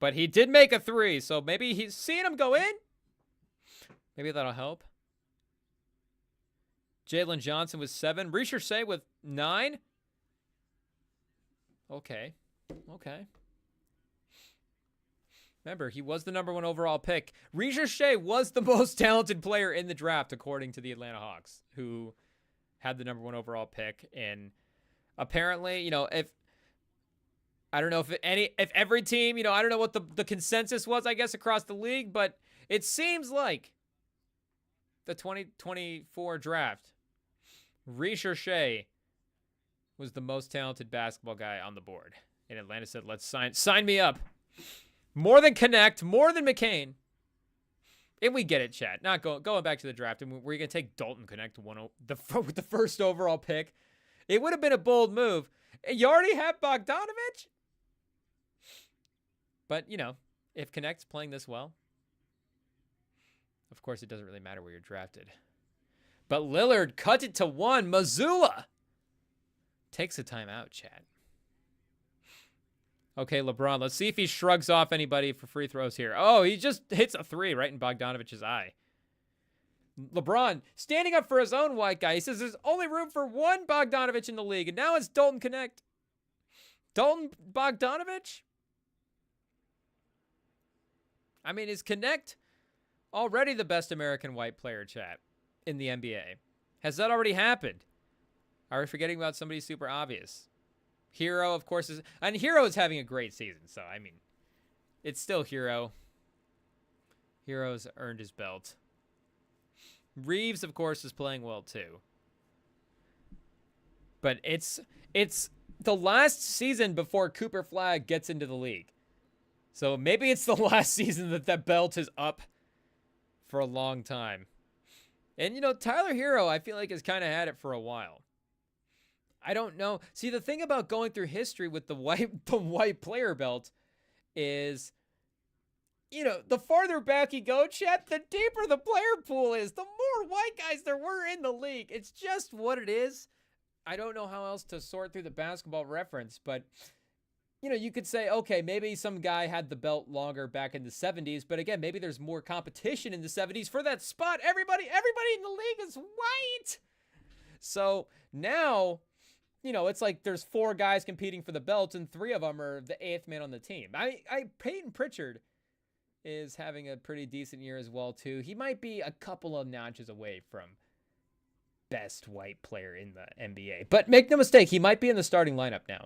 But he did make a 3, so maybe he's seeing him go in. Maybe that'll help. Jalen Johnson with 7. Reese with 9. Okay. Remember, he was the number 1 overall pick. Reese was the most talented player in the draft, according to the Atlanta Hawks, who had the number 1 overall pick. And apparently, if I don't know if every team, I don't know what the consensus was, I guess, across the league, but it seems like the 2024 draft, Reese was the most talented basketball guy on the board. And Atlanta said, let's sign me up. More than Connect, more than McCain. And we get it, chat. Not going back to the draft. And we're going to take Dalton Connect with the first overall pick. It would have been a bold move. You already have Bogdanovich? But, if Connect's playing this well, of course it doesn't really matter where you're drafted. But Lillard cut it to 1. Mazzulla takes a timeout, chat. Okay, LeBron, let's see if he shrugs off anybody for free throws here. Oh, he just hits a 3 right in Bogdanovich's eye. LeBron standing up for his own white guy. He says there's only room for 1 Bogdanovich in the league, and now it's Dalton Connect. Dalton Bogdanovich? I mean, is Connect already the best American white player, chat, in the NBA? Has that already happened? Are we forgetting about somebody super obvious? Hero, of course, Hero is having a great season, so, I mean, it's still Hero. Hero's earned his belt. Reeves, of course, is playing well, too. But it's the last season before Cooper Flagg gets into the league. So maybe it's the last season that belt is up for a long time. And, Tyler Hero, I feel like, has kind of had it for a while. I don't know. See, the thing about going through history with the white player belt is, the farther back you go, chat, the deeper the player pool is. The more white guys there were in the league. It's just what it is. I don't know how else to sort through the basketball reference, but, you could say, okay, maybe some guy had the belt longer back in the 70s, but again, maybe there's more competition in the 70s for that spot. Everybody in the league is white. So now, it's like there's 4 guys competing for the belt, and 3 of them are the 8th man on the team. Peyton Pritchard is having a pretty decent year as well, too. He might be a couple of notches away from best white player in the NBA. But make no mistake, he might be in the starting lineup now.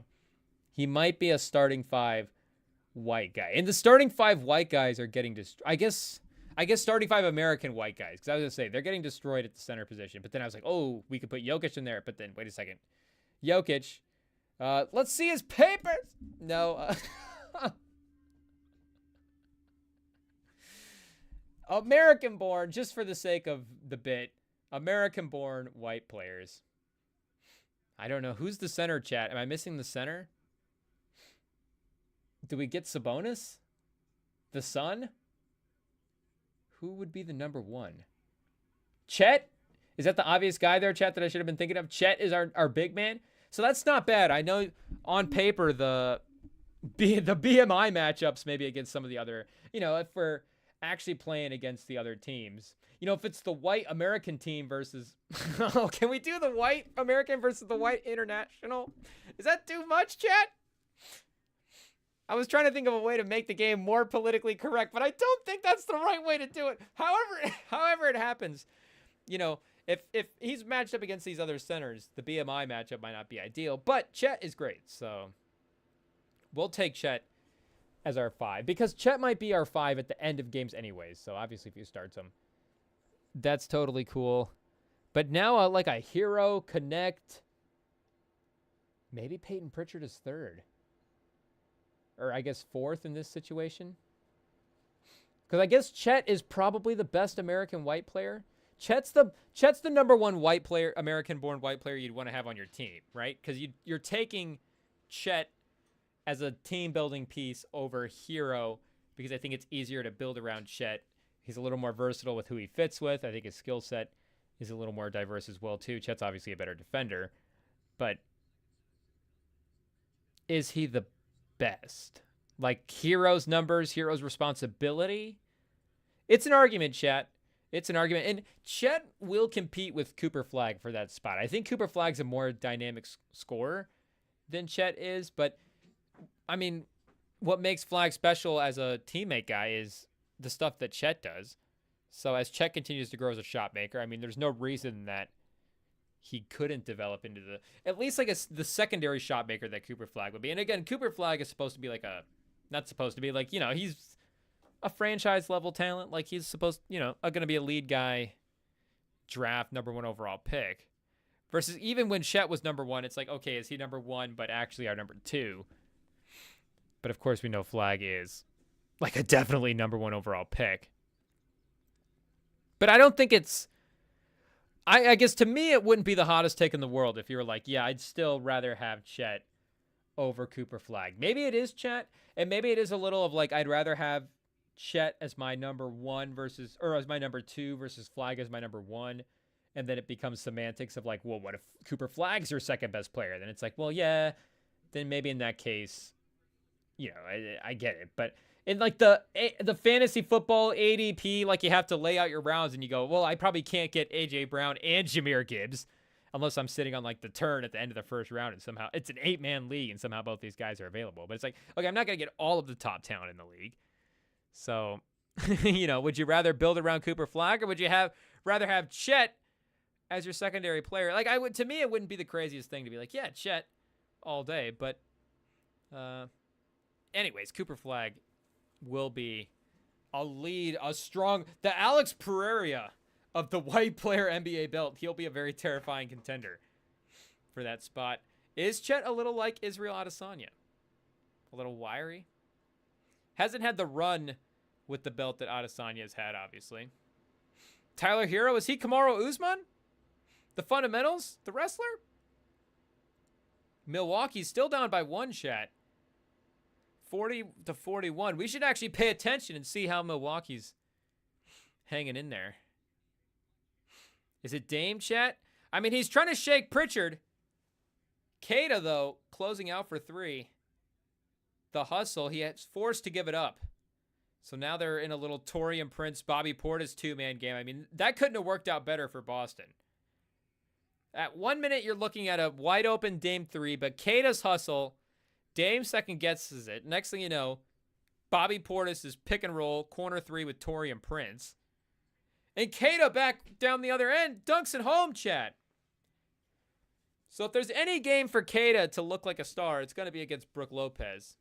He might be a starting 5 white guy. And the starting 5 white guys are getting destroyed. I guess starting 5 American white guys, because I was going to say, they're getting destroyed at the center position. But then I was like, oh, we could put Jokic in there. But then, wait a second. Jokic. Let's see his papers. No. American-born, just for the sake of the bit, American-born white players. I don't know. Who's the center, chat? Am I missing the center? Do we get Sabonis? The Sun? Who would be the number 1? Chet? Is that the obvious guy there, chat, that I should have been thinking of? Chet is our big man. So that's not bad. I know on paper the BMI matchups maybe against some of the other, if we're actually playing against the other teams. If it's the white American team versus... Oh, can we do the white American versus the white international? Is that too much, chat? I was trying to think of a way to make the game more politically correct, but I don't think that's the right way to do it. However it happens, if he's matched up against these other centers, the BMI matchup might not be ideal, but Chet is great. So we'll take Chet as our 5 because Chet might be our 5 at the end of games anyways. So obviously if you start him, that's totally cool. But now like a Hero, Connect, maybe Peyton Pritchard is 3rd. Or I guess 4th in this situation. Because I guess Chet is probably the best American white player. Chet's the number 1 white player, American-born white player you'd want to have on your team, right? Because you're taking Chet as a team-building piece over Hero because I think it's easier to build around Chet. He's a little more versatile with who he fits with. I think his skill set is a little more diverse as well, too. Chet's obviously a better defender. But is he the best? Like Hero's numbers, Hero's responsibility? It's an argument, chat. It's an argument. And Chet will compete with Cooper Flagg for that spot. I think Cooper Flagg's a more dynamic scorer than Chet is. But, I mean, what makes Flagg special as a teammate guy is the stuff that Chet does. So as Chet continues to grow as a shot maker, I mean, there's no reason that he couldn't develop into at least like the secondary shot maker that Cooper Flagg would be. And again, Cooper Flagg is supposed to be like not supposed to be like, he's a franchise level talent. Like he's supposed, going to be a lead guy, draft number 1 overall pick. Versus even when Chet was number 1, it's like, okay, is he number 1, but actually our number 2? But of course we know Flagg is like a definitely number 1 overall pick. But I don't think it's, I guess to me it wouldn't be the hottest take in the world if you were like, yeah, I'd still rather have Chet over Cooper Flagg. Maybe it is Chet, and maybe it is a little of like, I'd rather have Chet as my number 1 or as my number 2 versus Flagg as my number 1. And then it becomes semantics of like, well, what if Cooper Flagg's your second best player? Then it's like, well, yeah, then maybe in that case, I get it. But in like the fantasy football ADP, like you have to lay out your rounds and you go, well, I probably can't get AJ Brown and Jahmyr Gibbs unless I'm sitting on like the turn at the end of the first round and somehow it's an 8-man league and somehow both these guys are available. But it's like, okay, I'm not going to get all of the top talent in the league. So, would you rather build around Cooper Flagg or would you rather have Chet as your secondary player? Like to me, it wouldn't be the craziest thing to be like, yeah, Chet all day. But anyways, Cooper Flagg will be the Alex Pereira of the white player NBA belt. He'll be a very terrifying contender for that spot. Is Chet a little like Israel Adesanya? A little wiry? Hasn't had the run with the belt that Adesanya's had, obviously. Tyler Hero, is he Kamaru Usman? The fundamentals? The wrestler? Milwaukee's still down by 1, chat. 40-41. We should actually pay attention and see how Milwaukee's hanging in there. Is it Dame, chat? I mean, he's trying to shake Pritchard. Keita, though, closing out for 3. The hustle, he is forced to give it up. So now they're in a little Torian Prince, Bobby Portis 2-man game. I mean, that couldn't have worked out better for Boston. At 1 minute, you're looking at a wide open Dame 3, but Keita's hustle, Dame second guesses it. Next thing you know, Bobby Portis is pick and roll, corner 3 with Torian Prince. And Keita back down the other end, dunks it home, chat. So if there's any game for Keita to look like a star, it's going to be against Brook Lopez.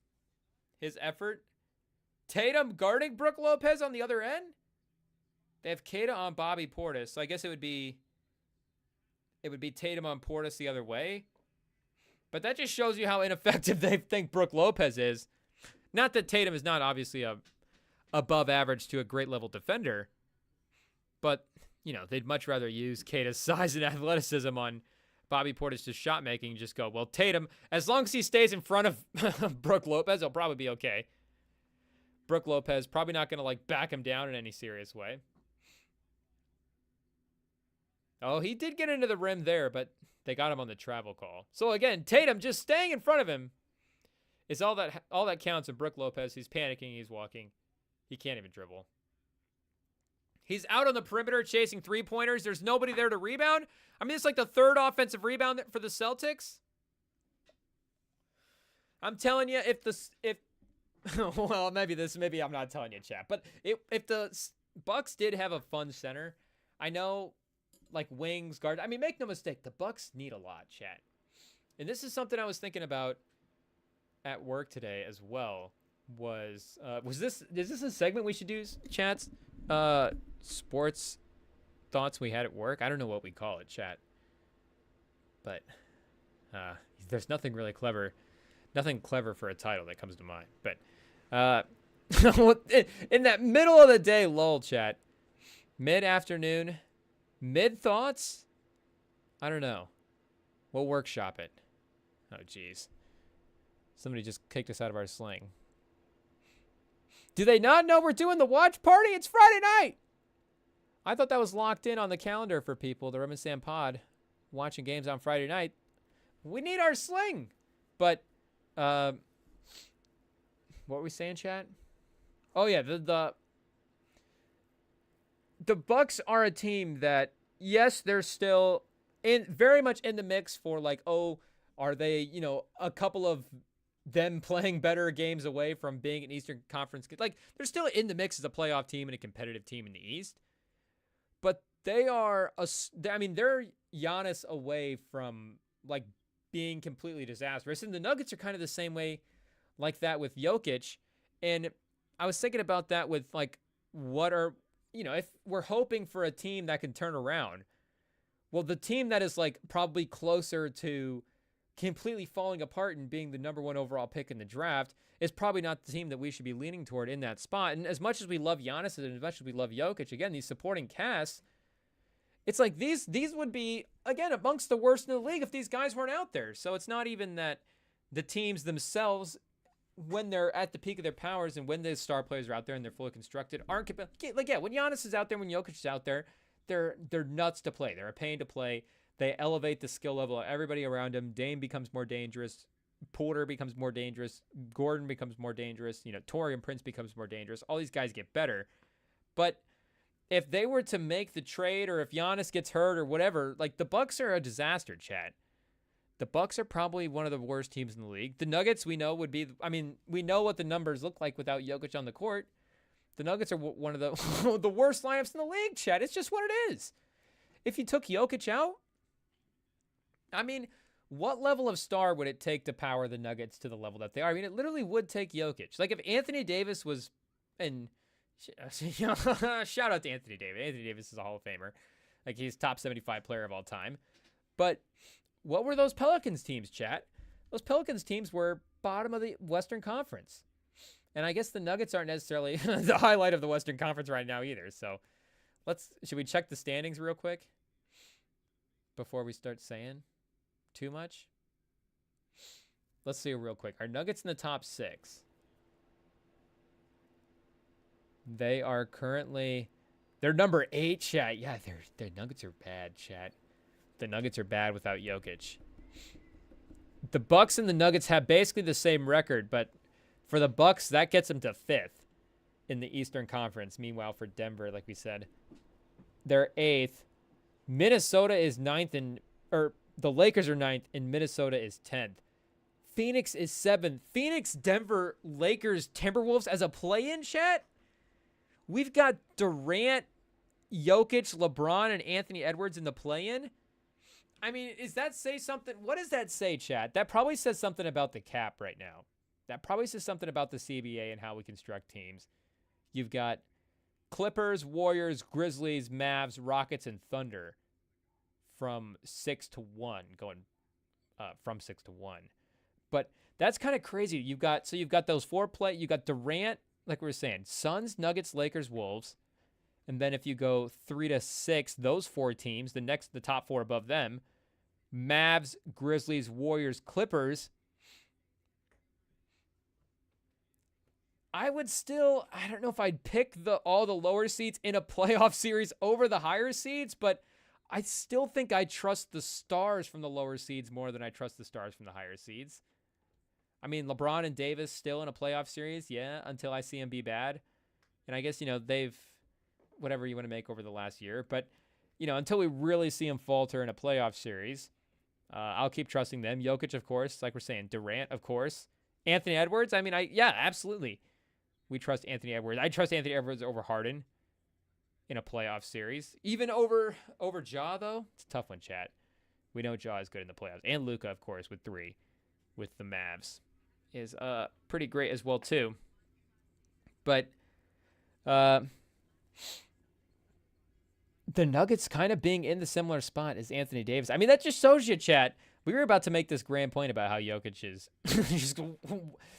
His effort. Tatum guarding Brook Lopez on the other end. They have Keita on Bobby Portis. So I guess it would be Tatum on Portis the other way. But that just shows you how ineffective they think Brook Lopez is. Not that Tatum is not obviously above average to a great level defender. But, they'd much rather use Keita's size and athleticism on Bobby Portis' shot making. Just go, well, Tatum, as long as he stays in front of Brook Lopez, he'll probably be okay. Brook Lopez probably not going to back him down in any serious way. Oh, he did get into the rim there, but they got him on the travel call. So again, Tatum just staying in front of him is all that counts. And Brook Lopez, he's panicking, he's walking. He can't even dribble. He's out on the perimeter chasing 3-pointers. There's nobody there to rebound. I mean, it's like the 3rd offensive rebound for the Celtics. I'm telling you, well, maybe I'm not telling you, chat. But if the Bucks did have a fun center, I know, wings, guard. I mean, make no mistake, the Bucks need a lot, chat. And this is something I was thinking about at work today as well. Is this a segment we should do, chats? Sports thoughts we had at work. I don't know what we call it, chat. But there's nothing really clever. Nothing clever for a title that comes to mind. But in that middle of the day lull, chat, mid-afternoon, mid-thoughts, I don't know. We'll workshop it. Oh, jeez. Somebody just kicked us out of our sling. Do they not know we're doing the watch party? It's Friday night. I thought that was locked in on the calendar for people, the REMINGTOM pod, watching games on Friday night. We need our sling. But what were we saying, chat? Oh, yeah, the the Bucks are a team that, yes, they're still very much in the mix for like, oh, are they, a couple of them playing better games away from being an Eastern Conference. Like, they're still in the mix as a playoff team and a competitive team in the East. But they are, they're Giannis away from, like, being completely disastrous. And the Nuggets are kind of the same way like that with Jokic. And I was thinking about that with, like, if we're hoping for a team that can turn around, well, the team that is, like, probably closer to completely falling apart and being the number 1 overall pick in the draft is probably not the team that we should be leaning toward in that spot. And as much as we love Giannis and as much as we love Jokic, again, these supporting casts, it's like these would be, again, amongst the worst in the league if these guys weren't out there. So it's not even that the teams themselves, when they're at the peak of their powers and when the star players are out there and they're fully constructed, aren't like, yeah, when Giannis is out there, when Jokic is out there, they're nuts to play. They're a pain to play. They elevate the skill level of everybody around him. Dame becomes more dangerous. Porter becomes more dangerous. Gordon becomes more dangerous. Taurean Prince becomes more dangerous. All these guys get better. But if they were to make the trade, or if Giannis gets hurt or whatever, like, the Bucks are a disaster, chat. The Bucks are probably one of the worst teams in the league. The Nuggets, we know, we know what the numbers look like without Jokic on the court. The Nuggets are one of the the worst lineups in the league, chat. It's just what it is. If you took Jokic out, what level of star would it take to power the Nuggets to the level that they are? It literally would take Jokic. Like, if Anthony Davis was, and shout out to Anthony Davis. Anthony Davis is a Hall of Famer. Like, he's top 75 player of all time. But what were those Pelicans teams, chat? Those Pelicans teams were bottom of the Western Conference. And I guess the Nuggets aren't necessarily the highlight of the Western Conference right now either. So should we check the standings real quick before we start saying too much? Let's see real quick. Our Nuggets in the top 6. They are currently, they're number 8, chat. Yeah, their Nuggets are bad, chat. The Nuggets are bad without Jokic. The Bucks and the Nuggets have basically the same record, but for the Bucks, that gets them to 5th in the Eastern Conference. Meanwhile, for Denver, like we said, they're 8th. Minnesota is 9th, the Lakers are 9th, and Minnesota is 10th. Phoenix is 7th. Phoenix, Denver, Lakers, Timberwolves as a play-in, chat? We've got Durant, Jokic, LeBron, and Anthony Edwards in the play-in. Does that say something? What does that say, chat? That probably says something about the cap right now. That probably says something about the CBA and how we construct teams. You've got Clippers, Warriors, Grizzlies, Mavs, Rockets, and Thunder from 6 to 1, going from 6 to 1. But that's kind of crazy. You've got those 4 you got Durant, like we were saying, Suns, Nuggets, Lakers, Wolves. And then if you go 3 to 6, those 4 teams, the top 4 above them, Mavs, Grizzlies, Warriors, Clippers. I don't know if I'd pick all the lower seeds in a playoff series over the higher seeds, but I still think I trust the stars from the lower seeds more than I trust the stars from the higher seeds. LeBron and Davis still in a playoff series, yeah, until I see them be bad. And I guess, they've, whatever you want to make over the last year. But, until we really see them falter in a playoff series, I'll keep trusting them. Jokic, of course, like we're saying. Durant, of course. Anthony Edwards, yeah, absolutely. We trust Anthony Edwards. I trust Anthony Edwards over Harden in a playoff series. Even over Ja, though. It's a tough one, chat. We know Ja is good in the playoffs. And Luka, of course, with 3 with the Mavs is pretty great as well, too. But the Nuggets kind of being in the similar spot as Anthony Davis. That just shows you, chat. We were about to make this grand point about how Jokic is just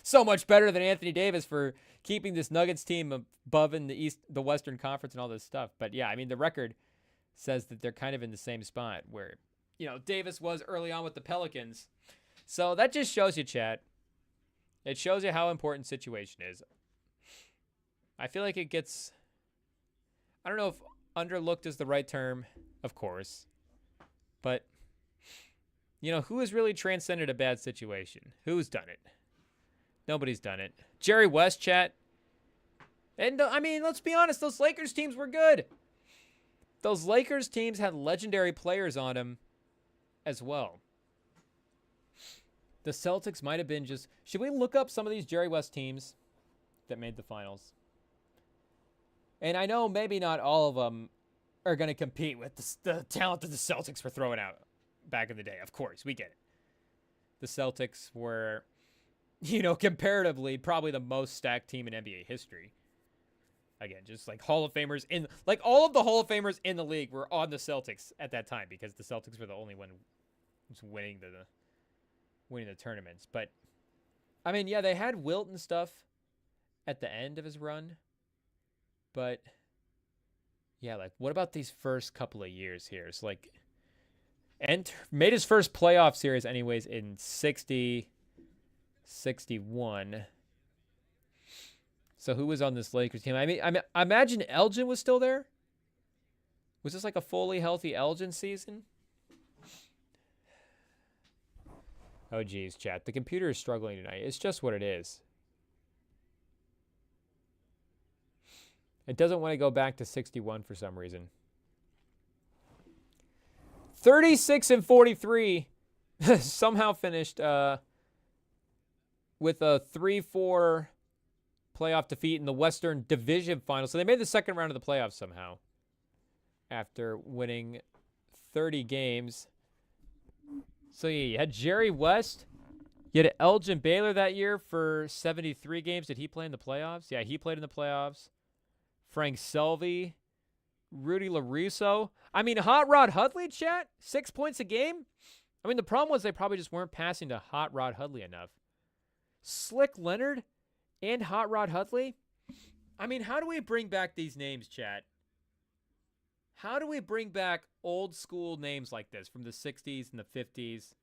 so much better than Anthony Davis for keeping this Nuggets team above in the Western Conference and all this stuff. But yeah, the record says that they're kind of in the same spot where, Davis was early on with the Pelicans. So that just shows you, chat. It shows you how important situation is. I feel like it gets, I don't know if underlooked is the right term, of course, but who has really transcended a bad situation? Who's done it? Nobody's done it. Jerry West, chat. And let's be honest, those Lakers teams were good. those Lakers teams had legendary players on them as well. The Celtics might have been just... Should we look up some of these Jerry West teams that made the finals? And I know maybe not all of them are going to compete with the talent that the Celtics were throwing out back in the day. Of course, we get it. The Celtics were, comparatively probably the most stacked team in NBA history. Again, just like Hall of Famers all of the Hall of Famers in the league were on the Celtics at that time because the Celtics were the only one winning the tournaments. But I mean, yeah, they had Wilt and stuff at the end of his run. But yeah, like what about these first couple of years here? It's like made his first playoff series anyways in 60, 61. So who was on this Lakers team? I mean, I imagine Elgin was still there. Was this like a fully healthy Elgin season? Oh, geez, chat. The computer is struggling tonight. It's just what it is. It doesn't want to go back to 61 for some reason. 36-43 somehow finished with a 3-4 playoff defeat in the Western Division Final. So they made the second round of the playoffs somehow after winning 30 games. So yeah, you had Jerry West. You had Elgin Baylor that year for 73 games. Did he play in the playoffs? Yeah, he played in the playoffs. Frank Selvey. Rudy LaRusso. I mean, Hot Rod Hudley, chat? 6 points a game? I mean, the problem was they probably just weren't passing to Hot Rod Hudley enough. Slick Leonard and Hot Rod Hudley? I mean, how do we bring back these names, chat? How do we bring back old school names like this from the 60s and the 50s?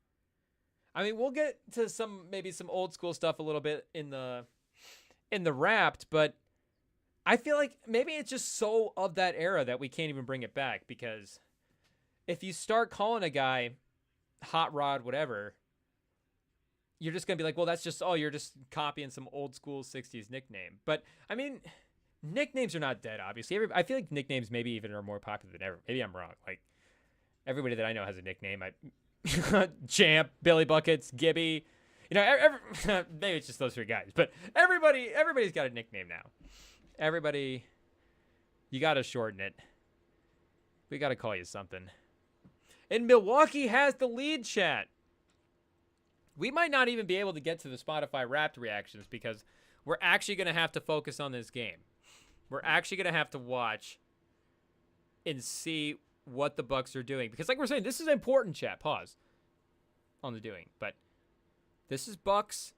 I mean, we'll get to maybe some old school stuff a little bit in the Wrapped, but I feel like maybe it's just so of that era that we can't even bring it back, because if you start calling a guy Hot Rod whatever, you're just going to be like, well, that's just, you're just copying some old school 60s nickname. But, I mean, nicknames are not dead, obviously. I feel like nicknames maybe even are more popular than ever. Maybe I'm wrong. Like, everybody that I know has a nickname. Champ, Billy Buckets, Gibby. Maybe it's just those three guys. But everybody's got a nickname now. Everybody, you got to shorten it. We got to call you something. And Milwaukee has the lead, chat. We might not even be able to get to the Spotify Wrapped reactions because we're actually going to have to focus on this game. We're actually going to have to watch and see what the Bucks are doing. Because like we're saying, this is important, chat. Pause on the doing. But this is Bucks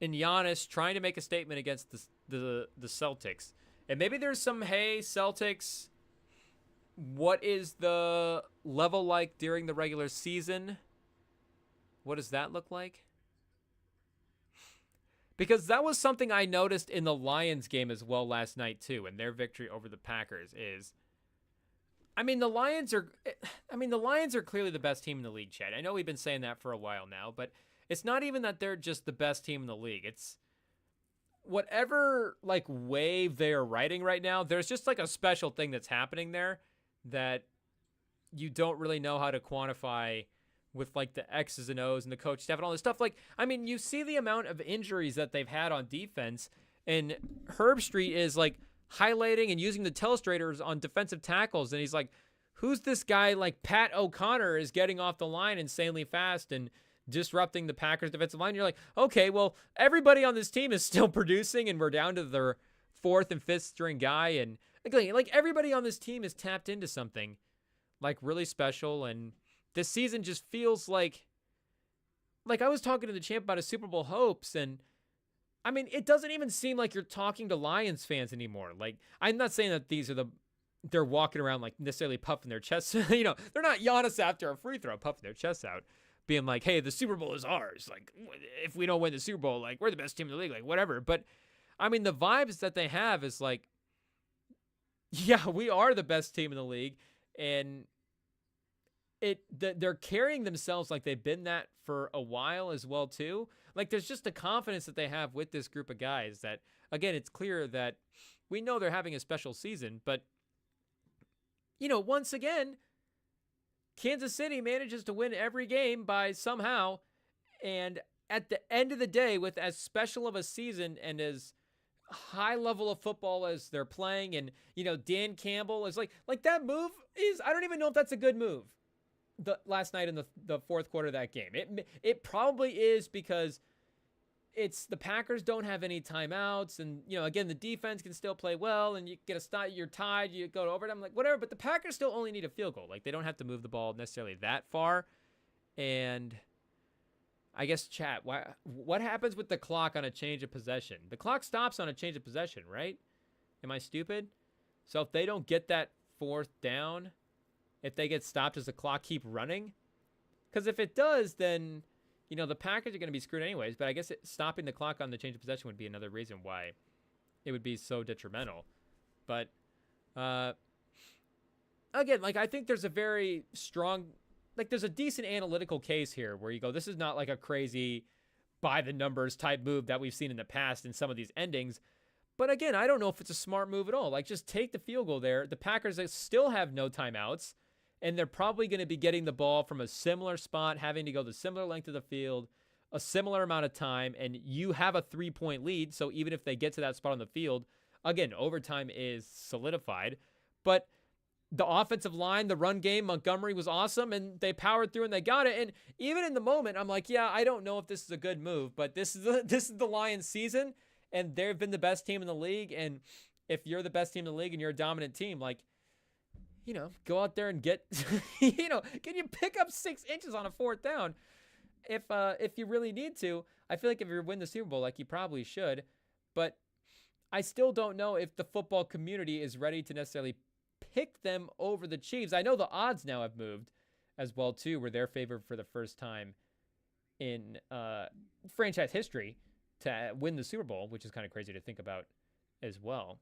and Giannis trying to make a statement against the Celtics. And maybe there's some, hey, Celtics, what is the level like during the regular season? What does that look like? Because that was something I noticed in the Lions game as well last night too, and their victory over the Packers is, the Lions are clearly the best team in the league, Chad. I know we've been saying that for a while now, but it's not even that they're just the best team in the league. It's whatever wave they are riding right now, there's just a special thing that's happening there that you don't really know how to quantify with the X's and O's and the coach staff and all this stuff. You see the amount of injuries that they've had on defense, and Herb Street is highlighting and using the telestrators on defensive tackles. And he's like, who's this guy Pat O'Connor is getting off the line insanely fast and disrupting the Packers defensive line. You're like, okay, well, everybody on this team is still producing and we're down to their fourth and fifth string guy. And everybody on this team is tapped into something really special. And this season just feels like I was talking to the champ about his Super Bowl hopes, and it doesn't even seem like you're talking to Lions fans anymore. I'm not saying that they're walking around necessarily puffing their chests. They're not Giannis after a free throw puffing their chests out, being like, hey, the Super Bowl is ours. If we don't win the Super Bowl, we're the best team in the league, whatever. But the vibes that they have is yeah, we are the best team in the league, and they're carrying themselves like they've been that for a while as well too. There's just a confidence that they have with this group of guys that, again, it's clear that we know they're having a special season, but once again, Kansas City manages to win every game by somehow. And at the end of the day, with as special of a season and as high level of football as they're playing, and Dan Campbell is like that move is, I don't even know if that's a good move. The last night in the fourth quarter of that game, it probably is, because it's the Packers don't have any timeouts, and again, the defense can still play well, and you get a stop, you're tied, you go to overtime, like whatever, but the Packers still only need a field goal. Like, they don't have to move the ball necessarily that far. And I guess, chat, what happens with the clock on a change of possession? The clock stops on a change of possession, right? Am I stupid? So if they don't get that fourth down, if they get stopped, does the clock keep running? Because if it does, then the Packers are going to be screwed anyways. But I guess stopping the clock on the change of possession would be another reason why it would be so detrimental. But again, like, I think there's a very strong, like, there's a decent analytical case here where you go, this is not like a crazy by the numbers type move that we've seen in the past in some of these endings. But again, I don't know if it's a smart move at all. Like, just take the field goal there. The Packers still have no timeouts, and they're probably going to be getting the ball from a similar spot, having to go the similar length of the field, a similar amount of time, and you have a 3-point lead. So even if they get to that spot on the field, again, overtime is solidified. But the offensive line, the run game, Montgomery was awesome, and they powered through and they got it. And even in the moment, I'm like, yeah, I don't know if this is a good move, but this is the Lions season, and they've been the best team in the league. And if you're the best team in the league and you're a dominant team, like, go out there and get, can you pick up 6 inches on a fourth down? If you really need to. I feel like if you win the Super Bowl, like, you probably should. But I still don't know if the football community is ready to necessarily pick them over the Chiefs. I know the odds now have moved as well, too, where they're favored for the first time in franchise history to win the Super Bowl, which is kind of crazy to think about as well.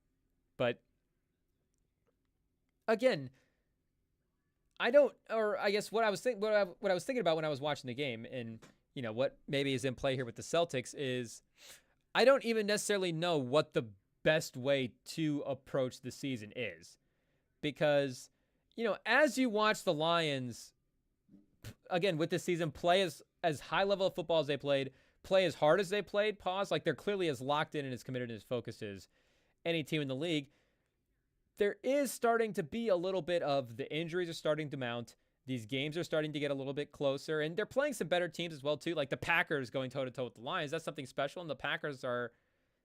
But again, I guess what I was thinking about when I was watching the game, and what maybe is in play here with the Celtics, is I don't even necessarily know what the best way to approach the season is, because as you watch the Lions again with this season play as high level of football as they played, play as hard as they played, like, they're clearly as locked in and as committed and as focused as any team in the league. There is starting to be a little bit of the injuries are starting to mount. These games are starting to get a little bit closer, and they're playing some better teams as well, too. Like the Packers going toe-to-toe with the Lions. That's something special, and the Packers are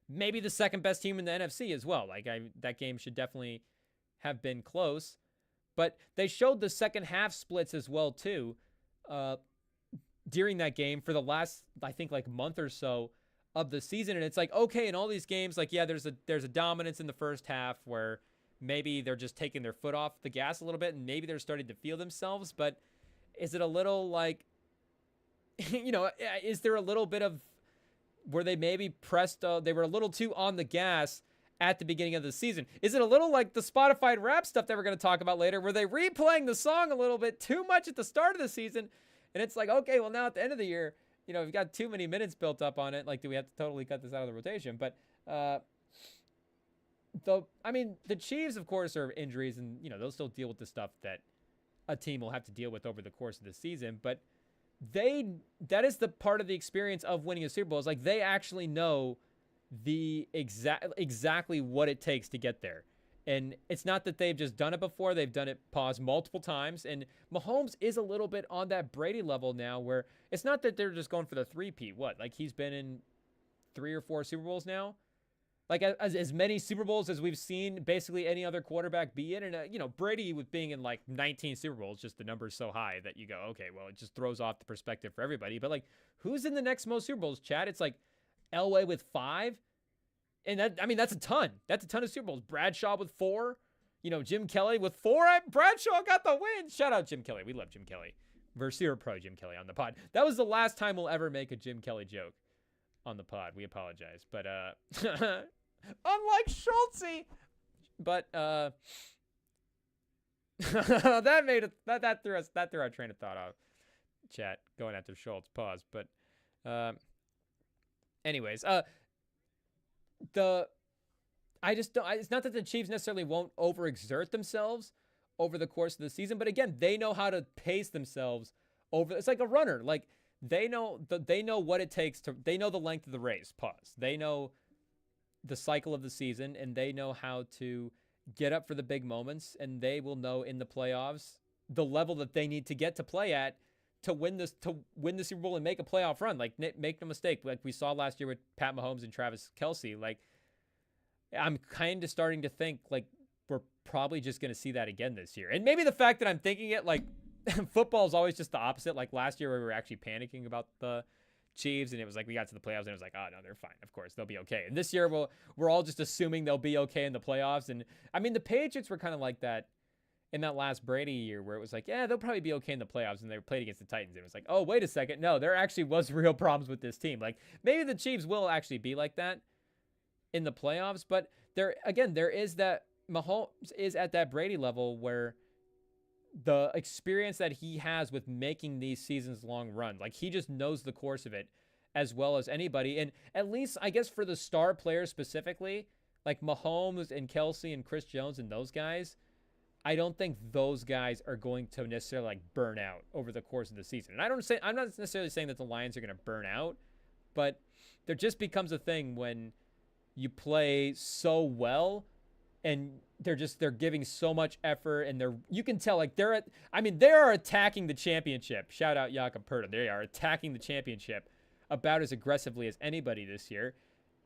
maybe the second best team in the NFC as well. Like, that game should definitely have been close. But they showed the second half splits as well, too, during that game for the last, I think, like, month or so of the season. And it's like, okay, in all these games, like, yeah, there's a dominance in the first half where maybe they're just taking their foot off the gas a little bit, and maybe they're starting to feel themselves. But is it a little like, is there a little bit of where they maybe pressed, they were a little too on the gas at the beginning of the season? Is it a little like the Spotify rap stuff that we're going to talk about later? Were they replaying the song a little bit too much at the start of the season? And it's like, okay, well, now at the end of the year, we've got too many minutes built up on it. Like, do we have to totally cut this out of the rotation? But, the Chiefs, of course, are injuries, and, they'll still deal with the stuff that a team will have to deal with over the course of the season. But that is the part of the experience of winning a Super Bowl, is like they actually know the exactly what it takes to get there. And it's not that they've just done it before. They've done it multiple times. And Mahomes is a little bit on that Brady level now, where it's not that they're just going for the three-peat. Like, he's been in 3 or 4 Super Bowls now. Like, as many Super Bowls as we've seen basically any other quarterback be in. And, Brady with being in, like, 19 Super Bowls, just the number's so high that you go, okay, well, it just throws off the perspective for everybody. But, like, who's in the next most Super Bowls, Chad? It's like Elway with 5. And that's a ton. That's a ton of Super Bowls. Bradshaw with 4. Jim Kelly with 4. Bradshaw got the win. Shout out Jim Kelly. We love Jim Kelly. Versier Pro Jim Kelly on the pod. That was the last time we'll ever make a Jim Kelly joke on the pod. We apologize. But, unlike Schultzy. But, that threw our train of thought off. Chat, going after Schultz. Pause. But, anyways, it's not that the Chiefs necessarily won't overexert themselves over the course of the season. But again, they know how to pace themselves over. It's like a runner. Like they know what it takes to. They know the length of the race. Pause. They know the cycle of the season, and they know how to get up for the big moments, and they will know in the playoffs the level that they need to get to play at to win the Super Bowl and make a playoff run. Like, make no mistake, like we saw last year with Pat Mahomes and Travis Kelce. Like, I'm kind of starting to think like we're probably just going to see that again this year. And maybe the fact that I'm thinking it, like, football is always just the opposite. Like last year, we were actually panicking about the Chiefs, and it was like we got to the playoffs, and it was like, oh no, they're fine. Of course, they'll be okay. And this year, we're all just assuming they'll be okay in the playoffs. And I mean, the Patriots were kind of like that in that last Brady year, where it was like, yeah, they'll probably be okay in the playoffs, and they played against the Titans. And it was like, oh, wait a second, no, there actually was real problems with this team. Like maybe the Chiefs will actually be like that in the playoffs, but there is that Mahomes is at that Brady level where the experience that he has with making these seasons long runs, like he just knows the course of it as well as anybody. And at least I guess for the star players specifically, like Mahomes and Kelce and Chris Jones and those guys, I don't think those guys are going to necessarily like burn out over the course of the season. And I'm not necessarily saying that the Lions are going to burn out, but there just becomes a thing when you play so well and they're giving so much effort, and you can tell like they are attacking the championship. Shout out Jakob Pertl. They are attacking the championship about as aggressively as anybody this year.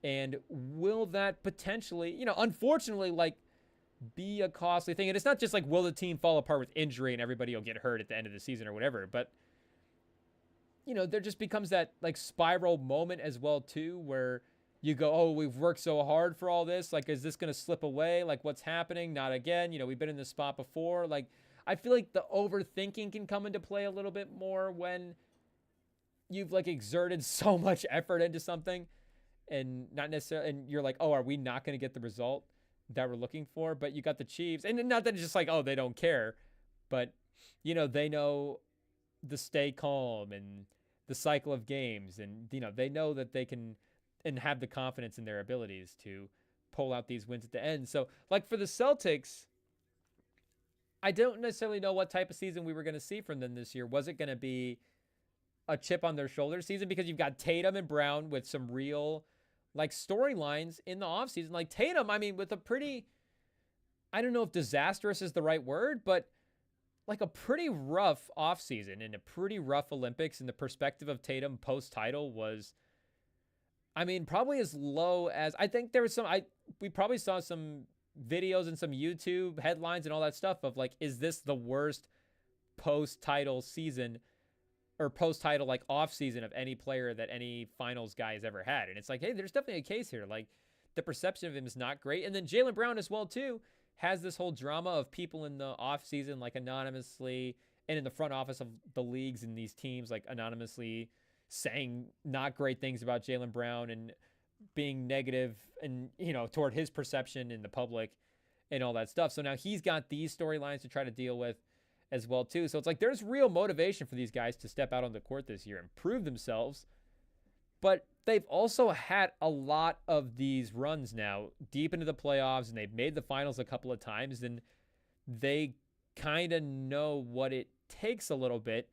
And will that potentially, unfortunately, like be a costly thing? And it's not just like, will the team fall apart with injury and everybody will get hurt at the end of the season or whatever, but there just becomes that like spiral moment as well too, where you go, oh, we've worked so hard for all this. Like, is this going to slip away? Like, what's happening? Not again. We've been in this spot before. Like, I feel like the overthinking can come into play a little bit more when you've like exerted so much effort into something and not necessarily, and you're like, oh, are we not going to get the result that we're looking for? But you got the Chiefs, and not that it's just like, oh, they don't care, but they know the stay calm and the cycle of games, and they know that they can and have the confidence in their abilities to pull out these wins at the end. So like for the Celtics, I don't necessarily know what type of season we were going to see from them this year. Was it going to be a chip on their shoulder season? Because you've got Tatum and Brown with some real like storylines in the offseason. Like Tatum, I mean, with a pretty, I don't know if disastrous is the right word, but like a pretty rough offseason and a pretty rough Olympics, and the perspective of Tatum post-title was, I mean, probably as low as, I think there was we probably saw some videos and some YouTube headlines and all that stuff of like, is this the worst post-title season or post-title like off season of any player that any finals guy has ever had? And it's like, hey, there's definitely a case here. Like the perception of him is not great. And then Jaylen Brown as well too has this whole drama of people in the off season, like anonymously, and in the front office of the leagues and these teams, like anonymously saying not great things about Jaylen Brown and being negative and, toward his perception in the public and all that stuff. So now he's got these storylines to try to deal with as well too. So it's like, there's real motivation for these guys to step out on the court this year and prove themselves. But they've also had a lot of these runs now deep into the playoffs, and they've made the finals a couple of times, and they kind of know what it takes a little bit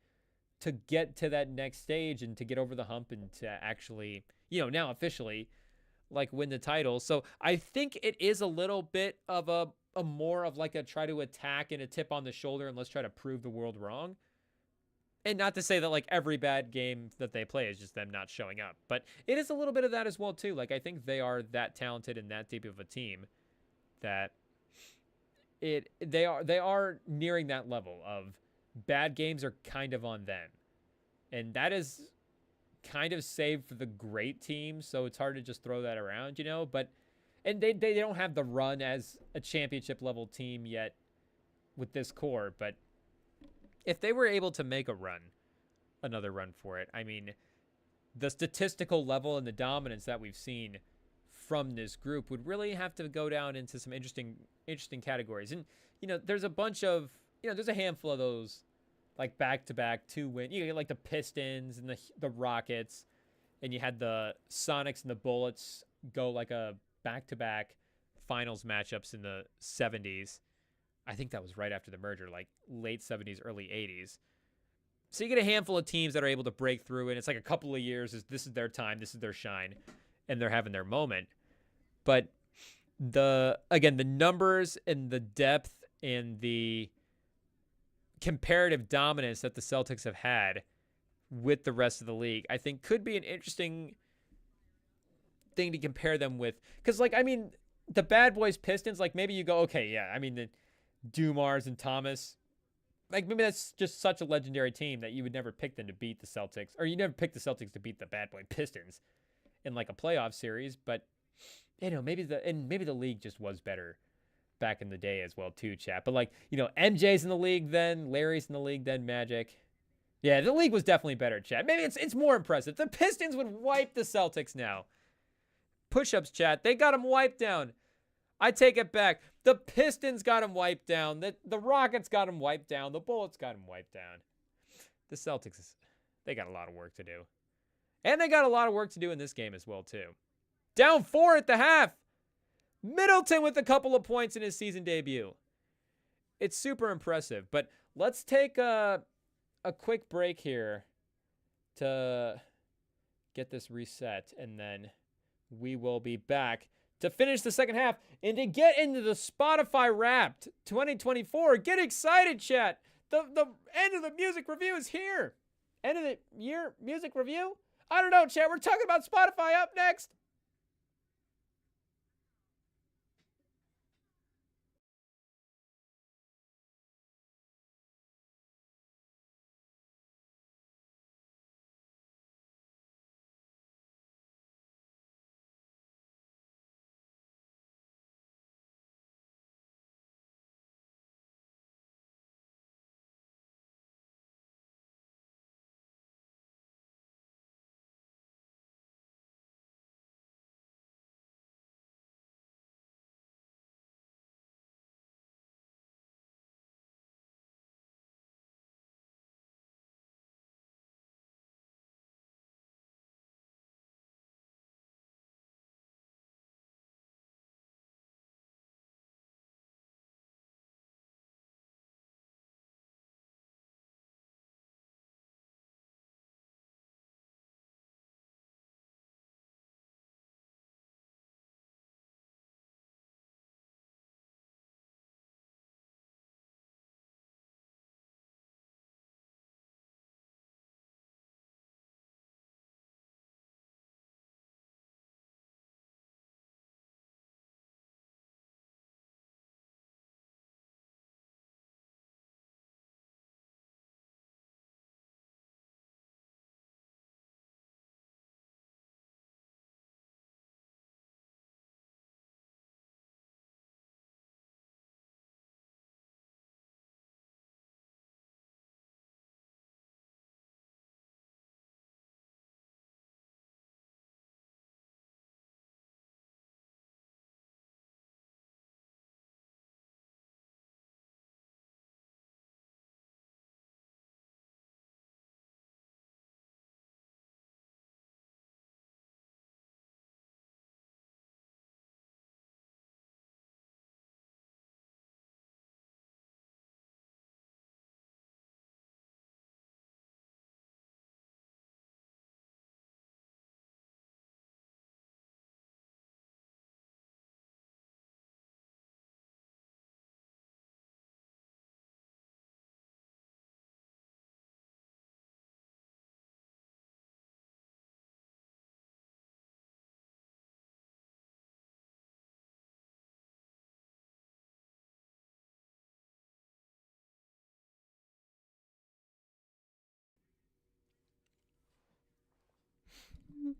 to get to that next stage and to get over the hump and to actually, now officially like win the title. So I think it is a little bit of a more of like a try to attack and a tip on the shoulder and let's try to prove the world wrong. And not to say that like every bad game that they play is just them not showing up, but it is a little bit of that as well too. Like I think they are that talented and that deep of a team that they are nearing that level of bad games are kind of on them. And that is kind of saved for the great teams, so it's hard to just throw that around, but and they don't have the run as a championship level team yet with this core, but if they were able to make another run for it, I mean, the statistical level and the dominance that we've seen from this group would really have to go down into some interesting categories. And there's a bunch of there's a handful of those like back-to-back 2-win. You get like the Pistons and the Rockets, and you had the Sonics and the Bullets go like a back-to-back finals matchups in the 70s. I think that was right after the merger, like late 70s, early 80s. So you get a handful of teams that are able to break through, and it's like a couple of years. This is their time, this is their shine, and they're having their moment. But the numbers and the depth and the comparative dominance that the Celtics have had with the rest of the league, I think could be an interesting thing to compare them with. Because, like, I mean, the Bad Boys Pistons, like, maybe you go, okay, yeah, I mean, the Dumars and Thomas, like, maybe that's just such a legendary team that you would never pick them to beat the Celtics, or you never pick the Celtics to beat the Bad Boy Pistons in, like, a playoff series. But, you know, maybe the league just was better back in the day as well, too, chat. But, like, you know, MJ's in the league then, Larry's in the league then, Magic. Yeah, the league was definitely better, chat. Maybe it's more impressive. The Pistons would wipe the Celtics now. Push-ups, chat. They got them wiped down. I take it back. The Pistons got them wiped down. The Rockets got them wiped down. The Bullets got them wiped down. The Celtics, they got a lot of work to do. And they got a lot of work to do in this game as well, too. Down 4 at the half. Middleton with a couple of points in his season debut. It's super impressive. But let's take a quick break here to get this reset, and then we will be back to finish the second half and to get into the Spotify Wrapped 2024. Get excited, chat. The end of the music review is here. End of the year music review? I don't know, chat. We're talking about Spotify up next.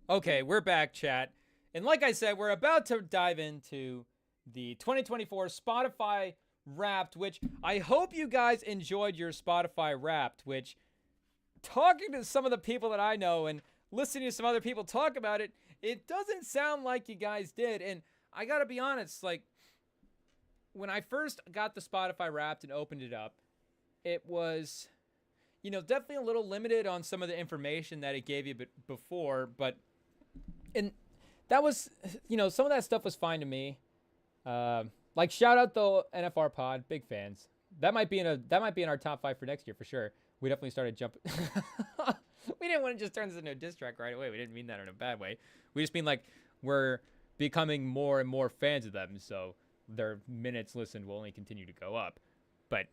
Okay, we're back, chat. And like I said, we're about to dive into the 2024 Spotify Wrapped, which I hope you guys enjoyed your Spotify Wrapped, which, talking to some of the people that I know and listening to some other people talk about it, it doesn't sound like you guys did. And I gotta be honest, like, when I first got the Spotify Wrapped and opened it up, it was, you know, definitely a little limited on some of the information that it gave you before, but and that was, you know, some of that stuff was fine to me. Like shout out the NFR pod, big fans. That might be in our top 5 for next year for sure. We definitely started jumping. We didn't want to just turn this into a diss track right away. We didn't mean that in a bad way. We just mean like we're becoming more and more fans of them, so their minutes listened will only continue to go up. But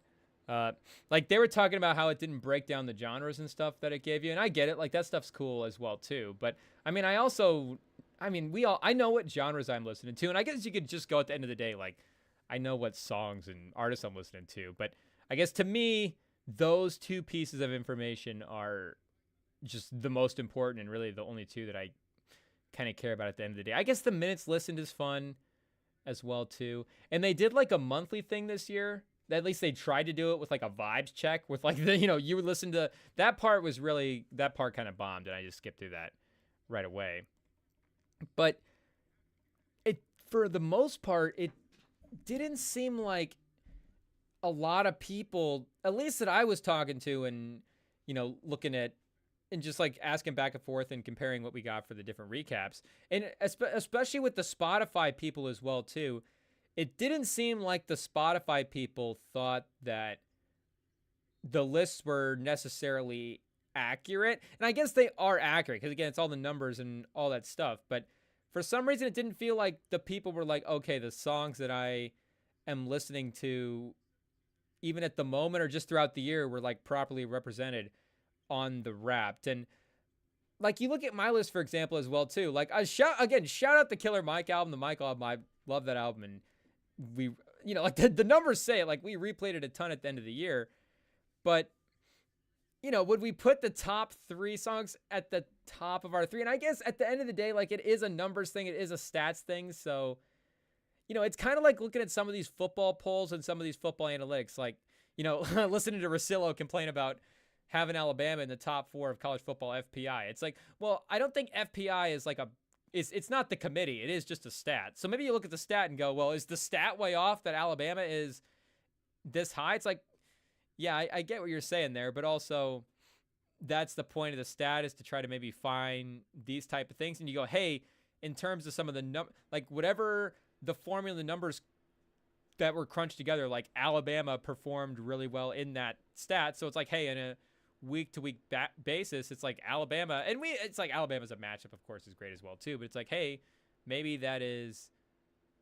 like they were talking about how it didn't break down the genres and stuff that it gave you, and I get it. Like that stuff's cool as well too. But I mean, I know what genres I'm listening to, and I guess you could just go at the end of the day like I know what songs and artists I'm listening to. But I guess to me, those two pieces of information are just the most important and really the only two that I kind of care about at the end of the day. I guess the minutes listened is fun as well too. And they did like a monthly thing this year. At least they tried to do it with like a vibes check with like the, you would listen to that part kind of bombed and I just skipped through that right away. But it, for the most part, it didn't seem like a lot of people, at least that I was talking to and, looking at and just like asking back and forth and comparing what we got for the different recaps. And especially with the Spotify people as well, too, it didn't seem like the Spotify people thought that the lists were necessarily accurate. And I guess they are accurate because, again, it's all the numbers and all that stuff. But for some reason, it didn't feel like the people were like, okay, the songs that I am listening to, even at the moment or just throughout the year, were like properly represented on the Wrapped. And like you look at my list, for example, as well too. Like shout out the Killer Mike album, the Mike album. I love that album, and we, like the numbers say it. Like we replayed it a ton at the end of the year, but would we put the top 3 songs at the top of our 3? And I guess at the end of the day, like it is a numbers thing, it is a stats thing. So, it's kind of like looking at some of these football polls and some of these football analytics. Like, listening to Rosillo complain about having Alabama in the top 4 of college football FPI. It's like, well, I don't think FPI is like it's not the committee. It is just a stat. So maybe you look at the stat and go, well, is the stat way off that Alabama is this high? It's like, yeah, I get what you're saying there, but also that's the point of the stat, is to try to maybe find these type of things. And you go, hey, in terms of some of the like whatever the formula, the numbers that were crunched together, like Alabama performed really well in that stat. So it's like, hey, in a week-to-week basis, it's like Alabama, and it's like Alabama's a matchup, of course, is great as well too. But it's like, hey, maybe that is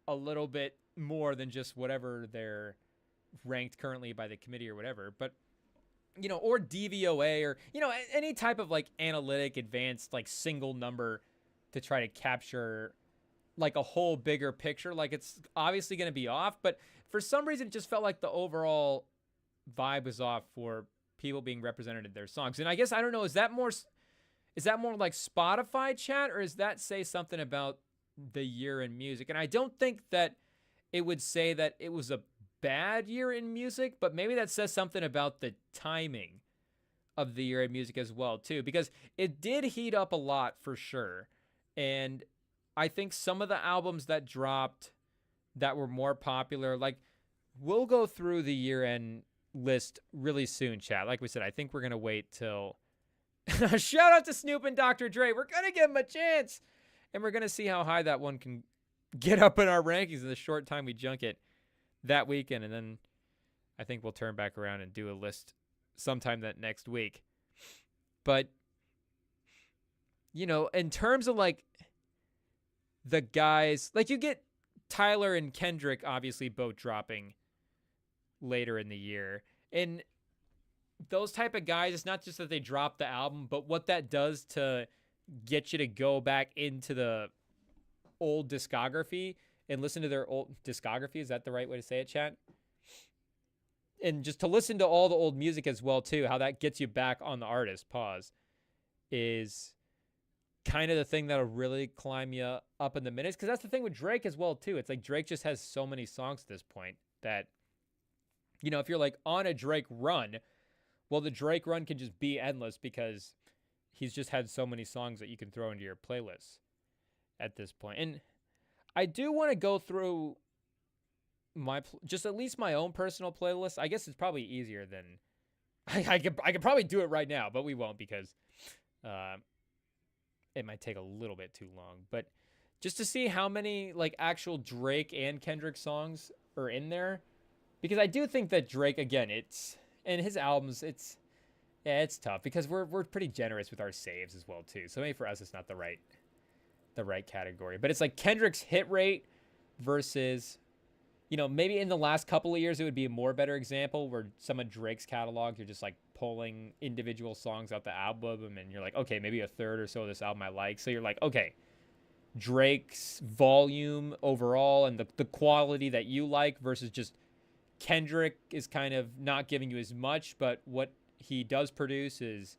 a little bit more than just whatever they're ranked currently by the committee or whatever. But or DVOA or any type of like analytic advanced like single number to try to capture like a whole bigger picture. Like it's obviously going to be off, but for some reason it just felt like the overall vibe was off for people being represented in their songs. And I guess, I don't know, is that more like Spotify chat, or does that say something about the year in music? And I don't think that it would say that it was a bad year in music, but maybe that says something about the timing of the year in music as well too, because it did heat up a lot for sure. And I think some of the albums that dropped that were more popular, like we'll go through the year-end list really soon, chat. Like we said, I think we're going to wait till shout out to Snoop and Dr. Dre. We're going to give him a chance, and we're going to see how high that one can get up in our rankings in the short time we junk it that weekend. And then I think we'll turn back around and do a list sometime that next week. But, in terms of like the guys, like you get Tyler and Kendrick obviously both dropping later in the year. And those type of guys, it's not just that they drop the album, but what that does to get you to go back into the old discography and listen to their old discography. Is that the right way to say it, chat? And just to listen to all the old music as well too, how that gets you back on the artist, is kind of the thing that'll really climb you up in the minutes. Because that's the thing with Drake as well too. It's like Drake just has so many songs at this point that, if you're like on a Drake run, well, the Drake run can just be endless because he's just had so many songs that you can throw into your playlists at this point. And I do want to go through just at least my own personal playlist. I guess it's probably easier than I could probably do it right now, but we won't because it might take a little bit too long. But just to see how many like actual Drake and Kendrick songs are in there, because I do think that Drake, again, it's and his albums, it's tough because we're pretty generous with our saves as well too. So maybe for us it's not the right category, but it's like Kendrick's hit rate versus, maybe in the last couple of years it would be a more better example where some of Drake's catalog, you're just like pulling individual songs out the album and you're like, okay, maybe a third or so of this album I like. So you're like, okay, Drake's volume overall and the quality that you like versus just Kendrick is kind of not giving you as much, but what he does produce is,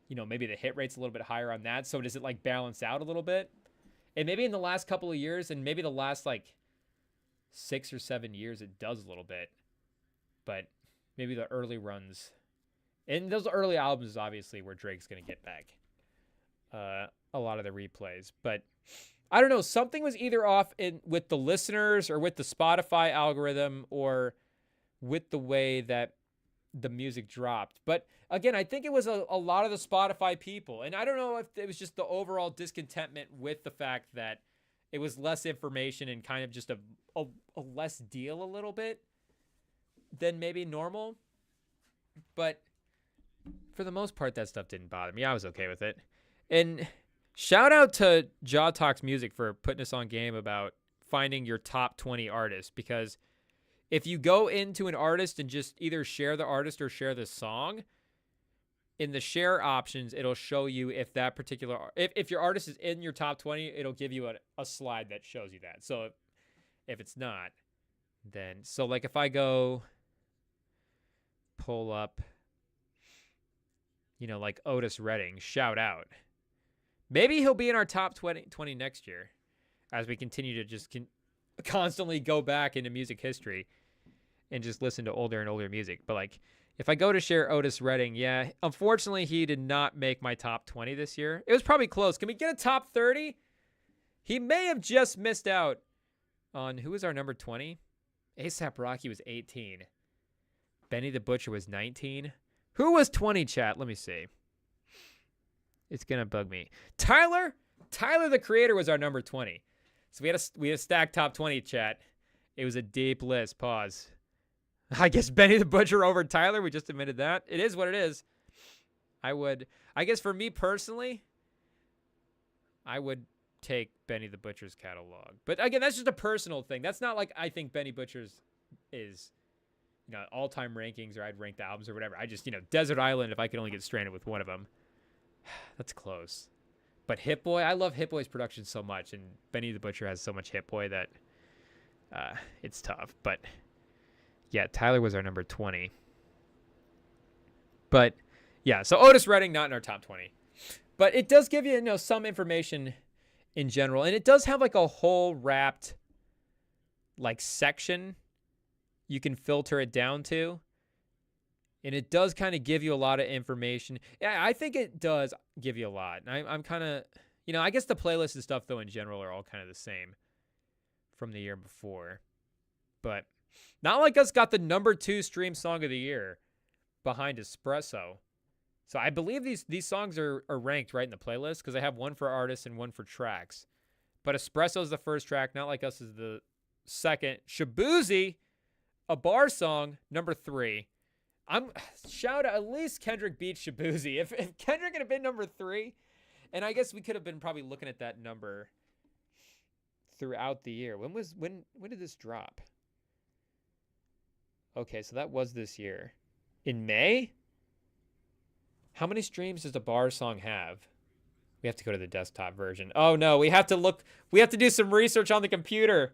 maybe the hit rate's a little bit higher on that. So does it like balance out a little bit? And maybe in the last couple of years and maybe the last like 6 or 7 years, it does a little bit, but maybe the early runs and those early albums is obviously where Drake's going to get back a lot of the replays. But I don't know, something was either off with the listeners or with the Spotify algorithm or with the way that the music dropped. But again, I think it was a lot of the Spotify people. And I don't know if it was just the overall discontentment with the fact that it was less information and kind of just a less deal a little bit than maybe normal. But for the most part, that stuff didn't bother me. I was okay with it. And shout out to Jaw Talks Music for putting us on game about finding your top 20 artists, because if you go into an artist and just either share the artist or share the song, in the share options, it'll show you if that particular, if your artist is in your top 20, it'll give you a slide that shows you that. So if it's not, then, so like if I go pull up, like Otis Redding, shout out. Maybe he'll be in our top 20 next year as we continue to just constantly go back into music history and just listen to older and older music. But like, if I go to share Otis Redding, yeah, unfortunately, he did not make my top 20 this year. It was probably close. Can we get a top 30? He may have just missed out on, who was our number 20? A$AP Rocky was 18. Benny the Butcher was 19. Who was 20, chat? Let me see. It's going to bug me. Tyler the Creator was our number 20. So we had a stacked top 20, chat. It was a deep list. Pause. I guess Benny the Butcher over Tyler. We just admitted that. It is what it is. I guess for me personally, I would take Benny the Butcher's catalog. But again, that's just a personal thing. That's not like I think Benny Butcher's is, all-time rankings or I'd rank the albums or whatever. I just, Desert Island, if I could only get stranded with one of them. That's close. But Hit Boy, I love Hit Boy's production so much, and Benny the Butcher has so much Hit Boy that it's tough. But yeah, Tyler was our number 20. But yeah, so Otis Redding not in our top 20. But it does give you, some information in general, and it does have like a whole wrapped like section you can filter it down to. And it does kind of give you a lot of information. Yeah, I think it does give you a lot. And I'm kind of, I guess the playlist and stuff, though, in general are all kind of the same from the year before. But Not Like Us got the number 2 stream song of the year behind Espresso. So I believe these songs are ranked right in the playlist because I have one for artists and one for tracks. But Espresso is the first track. Not Like Us is the second. Shabuzi, a bar song, number 3. Shout out, at least Kendrick beat Shabuzi. If Kendrick had been number 3, and I guess we could have been probably looking at that number throughout the year. When did this drop? Okay, so that was this year. In May? How many streams does a bar song have? We have to go to the desktop version. Oh no, we have to do some research on the computer.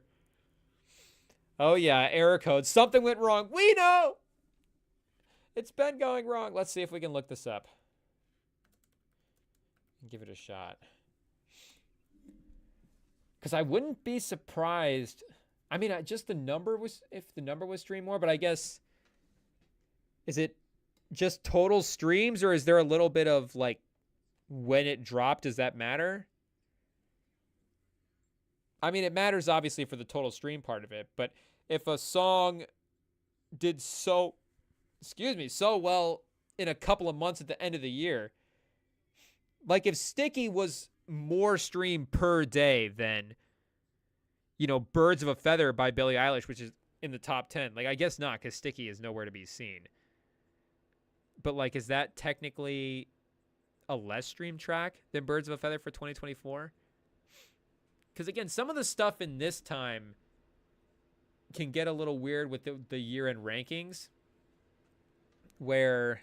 Oh yeah, error code. Something went wrong. We know! It's been going wrong. Let's see if we can look this up. Give it a shot. Because I wouldn't be surprised. I mean, just the number was, if the number was streamed more, but I guess, is it just total streams, or is there a little bit of like when it dropped? Does that matter? I mean, it matters obviously for the total stream part of it, but if a song did so well in a couple of months at the end of the year, like if Sticky was more stream per day than, you know, Birds of a Feather by Billie Eilish, which is in the top 10. Like, I guess not, because Sticky is nowhere to be seen. But, like, is that technically a less streamed track than Birds of a Feather for 2024? Because, again, some of the stuff in this time can get a little weird with the year-end rankings where,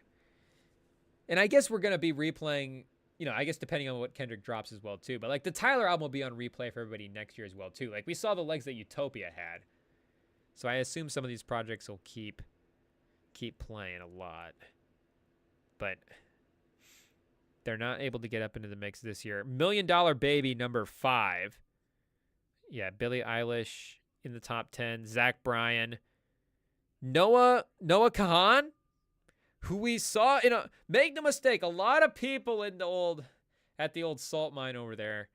and I guess we're going to be replaying, you know, I guess depending on what Kendrick drops as well, too. But, like, the Tyler album will be on replay for everybody next year as well, too. Like, we saw the legs that Utopia had. So I assume some of these projects will keep playing a lot. But they're not able to get up into the mix this year. $1 Million Baby, number 5. Yeah, Billie Eilish in the top 10. Zach Bryan. Noah Kahan, who we saw in a, make no mistake, a lot of people at the old salt mine over there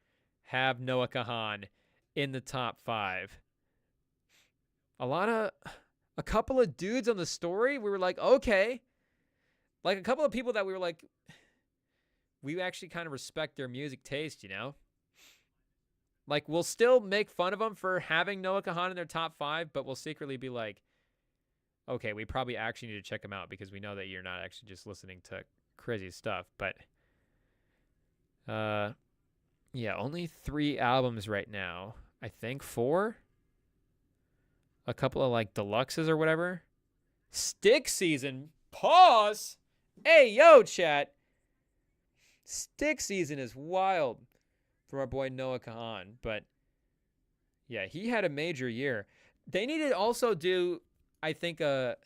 have Noah Kahan in the top 5. A couple of dudes on the story, we were like, okay. Like a couple of people that we were like, we actually kind of respect their music taste, you know? Like, we'll still make fun of them for having Noah Kahan in their top 5, but we'll secretly be like, okay, we probably actually need to check them out because we know that you're not actually just listening to crazy stuff. But, yeah, only 3 albums right now. I think 4? A couple of, like, deluxes or whatever. Stick Season. Pause. Hey, yo, chat. Stick Season is wild from our boy Noah Kahan. But, yeah, he had a major year. They need to also do, I think, a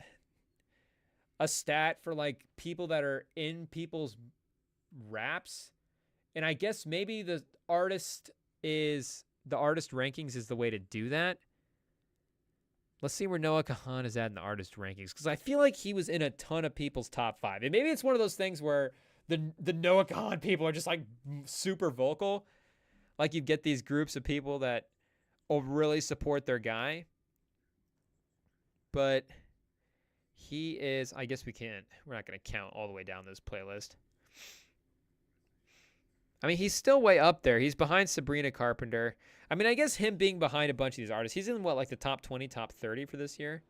stat for, like, people that are in people's raps. And I guess maybe the artist rankings is the way to do that. Let's see where Noah Kahan is at in the artist rankings, because I feel like he was in a ton of people's top 5. And maybe it's one of those things where the Noah Kahan people are just like super vocal. Like you get these groups of people that will really support their guy. But he is, I guess we're not going to count all the way down this playlist. I mean, he's still way up there. He's behind Sabrina Carpenter. I mean, I guess him being behind a bunch of these artists, he's in, what, like the top 20, top 30 for this year?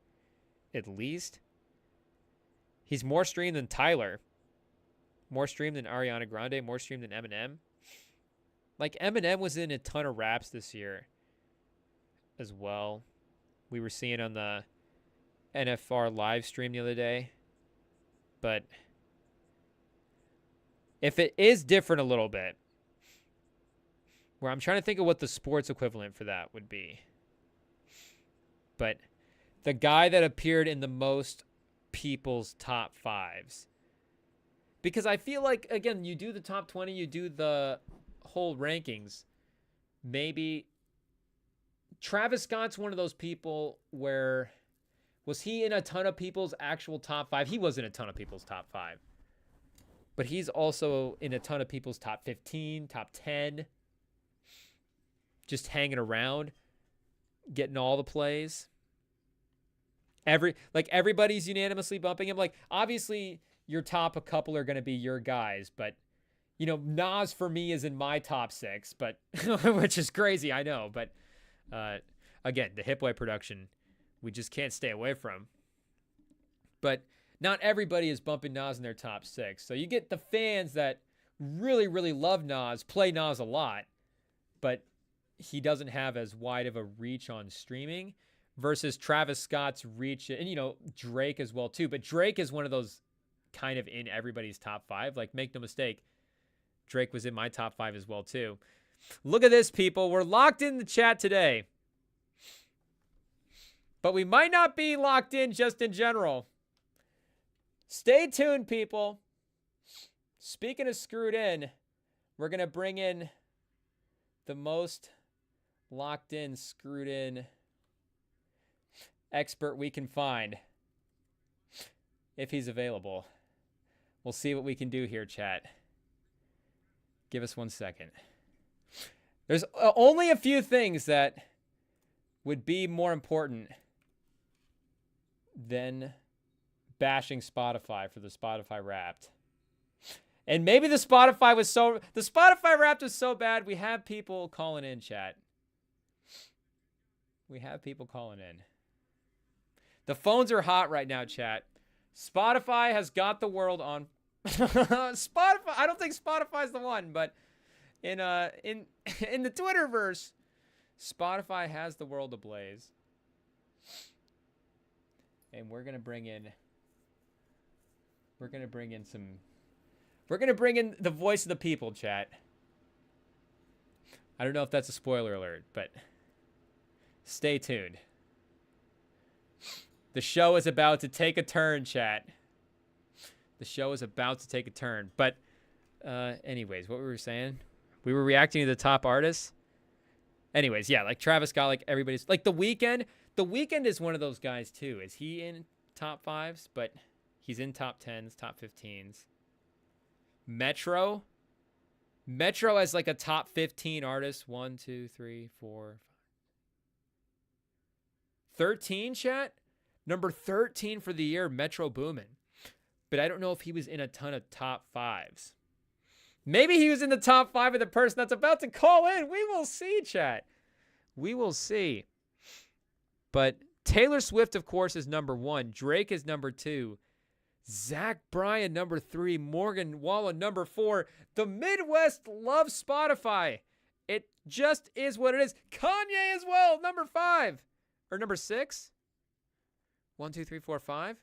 At least. He's more streamed than Tyler. More streamed than Ariana Grande. More streamed than Eminem. Like, Eminem was in a ton of raps this year as well. We were seeing on the NFR live stream the other day. But if it is different a little bit, where I'm trying to think of what the sports equivalent for that would be. But the guy that appeared in the most people's top 5s. Because I feel like, again, you do the top 20, you do the whole rankings. Maybe Travis Scott's one of those people where, was he in a ton of people's actual top 5? He was in a ton of people's top 5. But he's also in a ton of people's top 15, top 10. Just hanging around, getting all the plays. Everybody's unanimously bumping him. Like, obviously, your top a couple are going to be your guys, but, you know, Nas for me is in my top 6, but which is crazy, I know. But, again, the Hit Boy production, we just can't stay away from. But not everybody is bumping Nas in their top 6. So you get the fans that really, really love Nas, play Nas a lot, but he doesn't have as wide of a reach on streaming versus Travis Scott's reach, and, you know, Drake as well too. But Drake is one of those kind of in everybody's top 5. Like, make no mistake, Drake was in my top 5 as well too. Look at this, people. We're locked in the chat today. But we might not be locked in just in general. Stay tuned, people. Speaking of screwed in, we're going to bring in the most locked in, screwed in expert we can find, if he's available. We'll see what we can do here, chat. Give us 1 second. There's only a few things that would be more important than bashing Spotify for the Spotify Wrapped. And maybe the Spotify Wrapped was so bad, we have people calling in, chat. We have people calling in. The phones are hot right now, chat. Spotify has got the world on. Spotify. I don't think Spotify's the one, but in the Twitterverse, Spotify has the world ablaze. And we're gonna bring in the voice of the people, chat. I don't know if that's a spoiler alert, but stay tuned. The show is about to take a turn, chat. The show is about to take a turn. But anyways, what we were saying? We were reacting to the top artists. Anyways, yeah, like Travis Scott, like everybody's like The Weeknd. The Weeknd is one of those guys too. Is he in top 5s? But he's in top 10s, top 15s. Metro as like a top 15 artist. 1, 2, 3, 4, 13, chat. Number 13 for the year, Metro Boomin. But I don't know if he was in a ton of top 5s. Maybe he was in the top 5 of the person that's about to call in. We will see, chat. We will see. But Taylor Swift, of course, is number 1. Drake is number 2. Zach Bryan, number 3. Morgan Wallen, number 4. The Midwest loves Spotify. It just is what it is. Kanye as well, number 5. Or number 6. 1, 2, 3, 4, 5.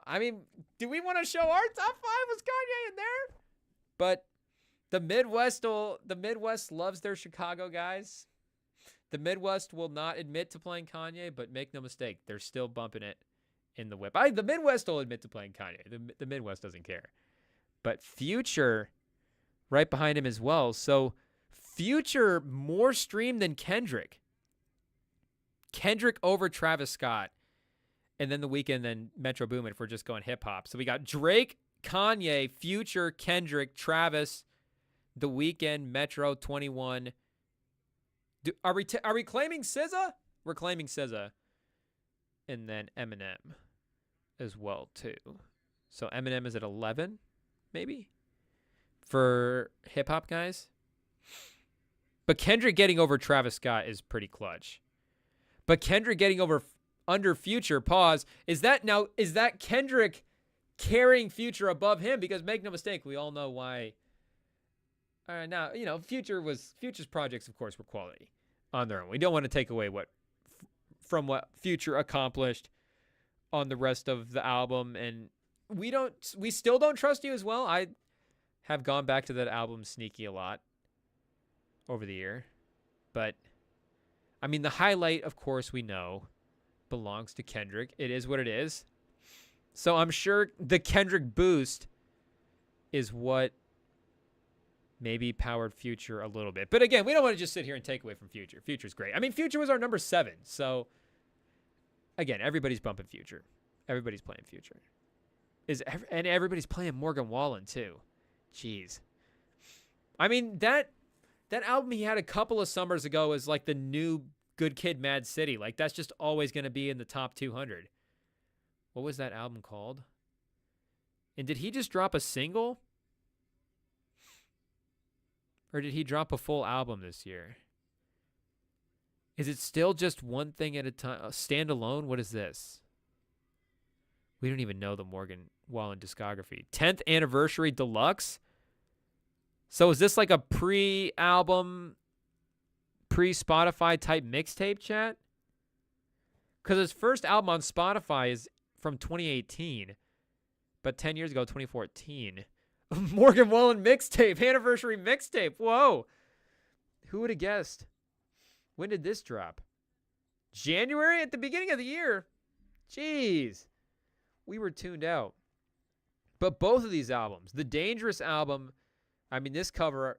I mean, do we want to show our top 5? Was Kanye in there? But the Midwest loves their Chicago guys. The Midwest will not admit to playing Kanye, but make no mistake, they're still bumping it in the whip. The Midwest will admit to playing Kanye. The Midwest doesn't care. But Future right behind him as well. So Future more streamed than Kendrick. Kendrick over Travis Scott. And then The Weeknd, then Metro Boomin if we're just going hip-hop. So we got Drake, Kanye, Future, Kendrick, Travis, The Weeknd, Metro, 21. Are we claiming SZA? We're claiming SZA. And then Eminem as well, too. So Eminem is at 11, maybe, for hip-hop guys. But Kendrick getting over Travis Scott is pretty clutch. But Kendrick getting over under Future, pause. Is that Kendrick carrying Future above him? Because make no mistake, we all know why. Now, Future's projects, of course, were quality on their own. We don't want to take away from what Future accomplished on the rest of the album. And we still don't trust you as well. I have gone back to that album Sneaky a lot over the year. But, I mean, the highlight, of course, we know belongs to Kendrick. It is what it is. So I'm sure the Kendrick boost is what maybe powered Future a little bit. But again, we don't want to just sit here and take away from Future. Future's great. I mean, Future was our number 7. So again, everybody's bumping Future. Everybody's playing Future. And everybody's playing Morgan Wallen too. Jeez. I mean, that album he had a couple of summers ago is like the new Good Kid, Mad City. Like, that's just always going to be in the top 200. What was that album called? And did he just drop a single? Or did he drop a full album this year? Is it still just one thing at a time? Standalone? What is this? We don't even know the Morgan Wallen discography. 10th Anniversary Deluxe? So is this like a pre-album, pre-Spotify type mixtape, chat? Because his first album on Spotify is from 2018. But 10 years ago, 2014. Morgan Wallen mixtape, anniversary mixtape. Whoa. Who would have guessed? When did this drop? January, at the beginning of the year? Jeez. We were tuned out. But both of these albums, the Dangerous album, I mean, this cover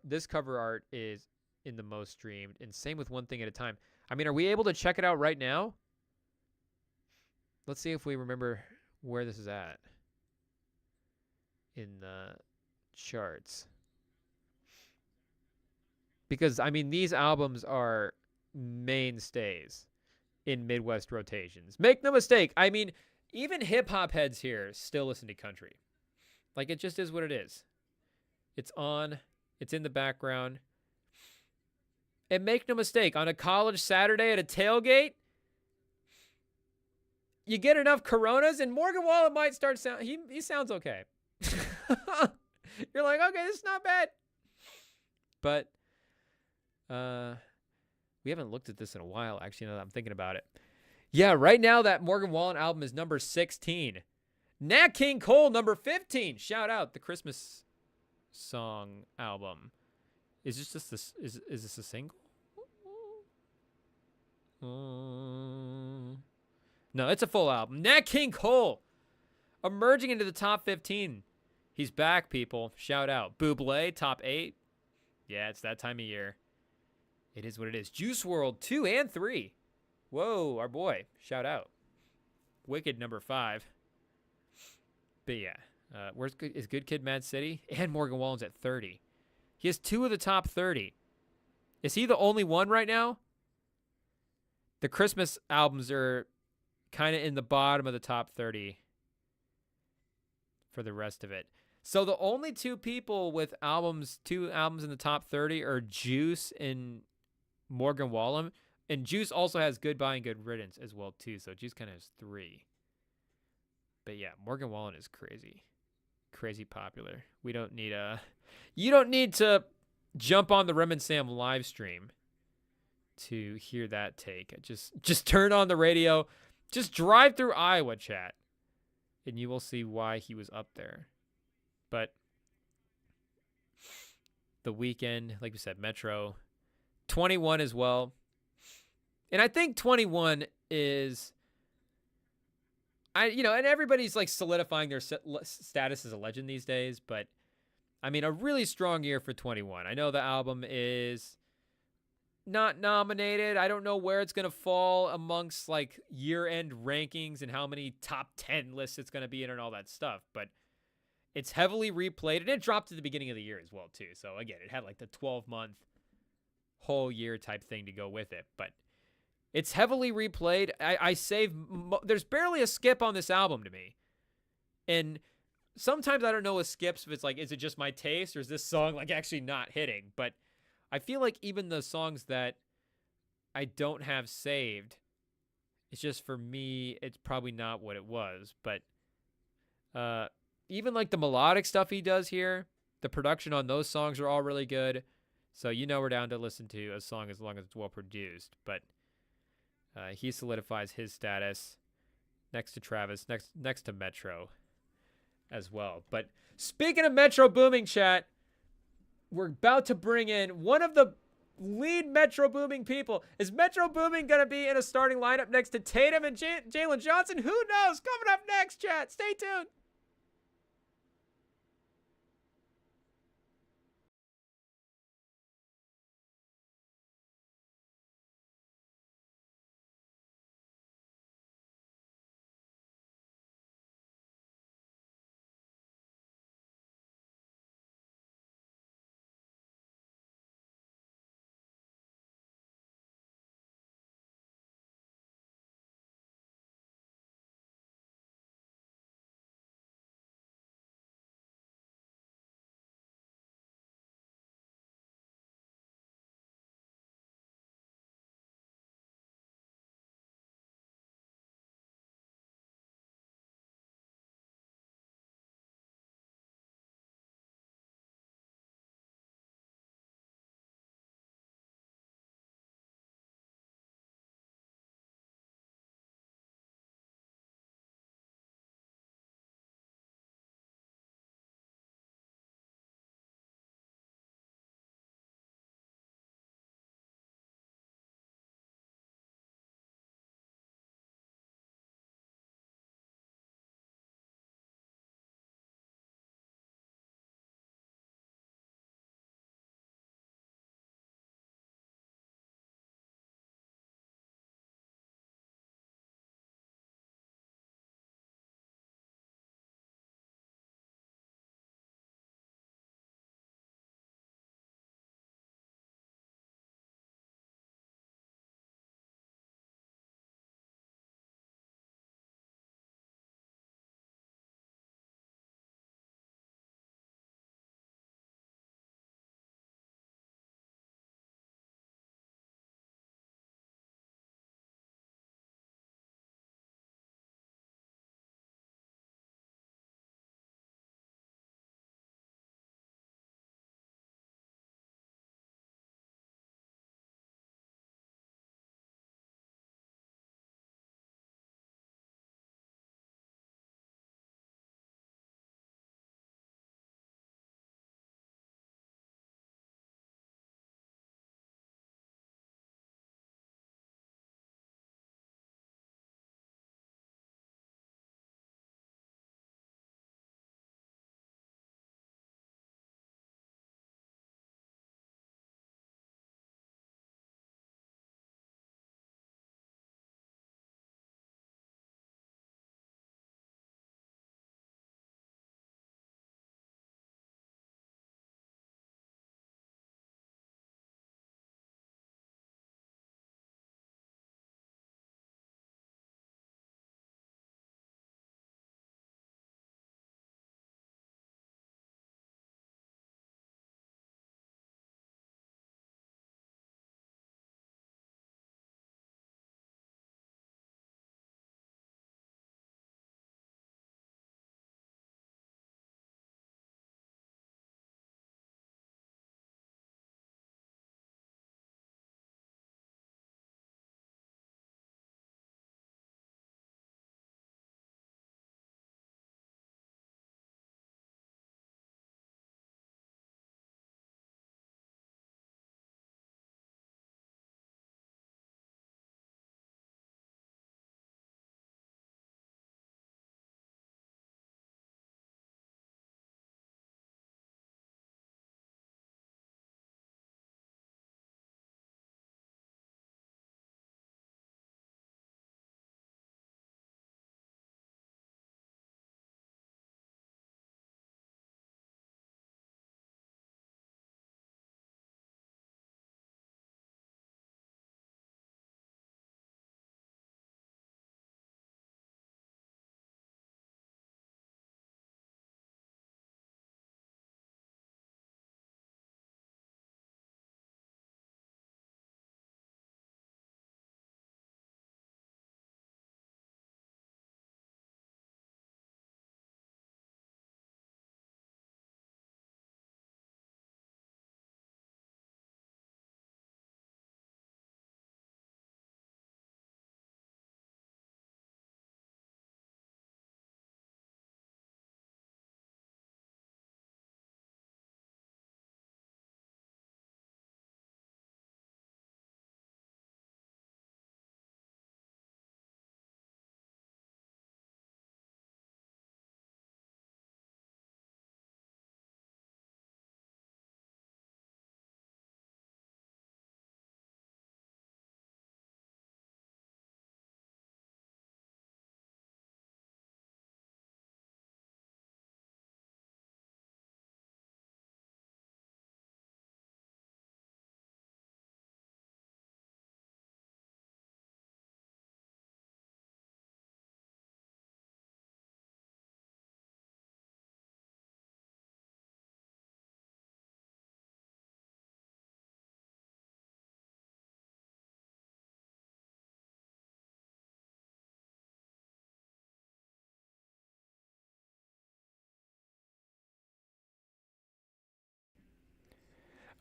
art is in the most streamed, and same with One Thing at a Time. I mean, are we able to check it out right now? Let's see if we remember where this is at in the charts. Because, I mean, these albums are mainstays in Midwest rotations. Make no mistake. I mean, even hip-hop heads here still listen to country. Like, it just is what it is. It's on. It's in the background. And make no mistake, on a college Saturday at a tailgate, you get enough Coronas, and Morgan Wallen might start sound. He sounds okay. You're like, okay, this is not bad. But we haven't looked at this in a while, actually, now that I'm thinking about it. Yeah, right now that Morgan Wallen album is number 16. Nat King Cole, number 15. Shout out the Christmas song album. Is this is this a single? No, it's a full album. Nat King Cole emerging into the top 15. He's back, people. Shout out. Bublé, top 8. Yeah, it's that time of year. It is what it is. Juice WRLD 2 and 3. Whoa, our boy. Shout out. Wicked, number 5. But yeah, is Good Kid, Mad City? And Morgan Wallen's at 30. He has 2 of the top 30. Is he the only one right now? The Christmas albums are kind of in the bottom of the top 30 for the rest of it. So the only 2 people with 2 albums in the top 30 are Juice and Morgan Wallen. And Juice also has Goodbye and Good Riddance as well, too. So Juice kind of has 3. But yeah, Morgan Wallen is crazy. Crazy popular. You don't need to jump on the Rem and Sam live stream to hear that take. Just turn on the radio. Just drive through Iowa, chat. And you will see why he was up there. But The Weeknd, like we said, Metro. 21 as well. And I think 21 is, and everybody's like solidifying their status as a legend these days, but I mean, a really strong year for 21. I know the album is not nominated. I don't know where it's going to fall amongst like year-end rankings and how many top 10 lists it's going to be in and all that stuff, but it's heavily replayed, and it dropped at the beginning of the year as well, too. So again, it had like the 12-month whole year type thing to go with it, but it's heavily replayed. There's barely a skip on this album to me. And sometimes I don't know with skips if it's like, is it just my taste or is this song like actually not hitting? But I feel like even the songs that I don't have saved, it's just for me, it's probably not what it was. But even like the melodic stuff he does here, the production on those songs are all really good. So we're down to listen to a song as long as it's well produced. But he solidifies his status next to Travis, next to Metro as well. But speaking of Metro Booming, chat, we're about to bring in one of the lead Metro Booming people. Is Metro Booming going to be in a starting lineup next to Tatum and Jalen Johnson? Who knows? Coming up next, chat. Stay tuned.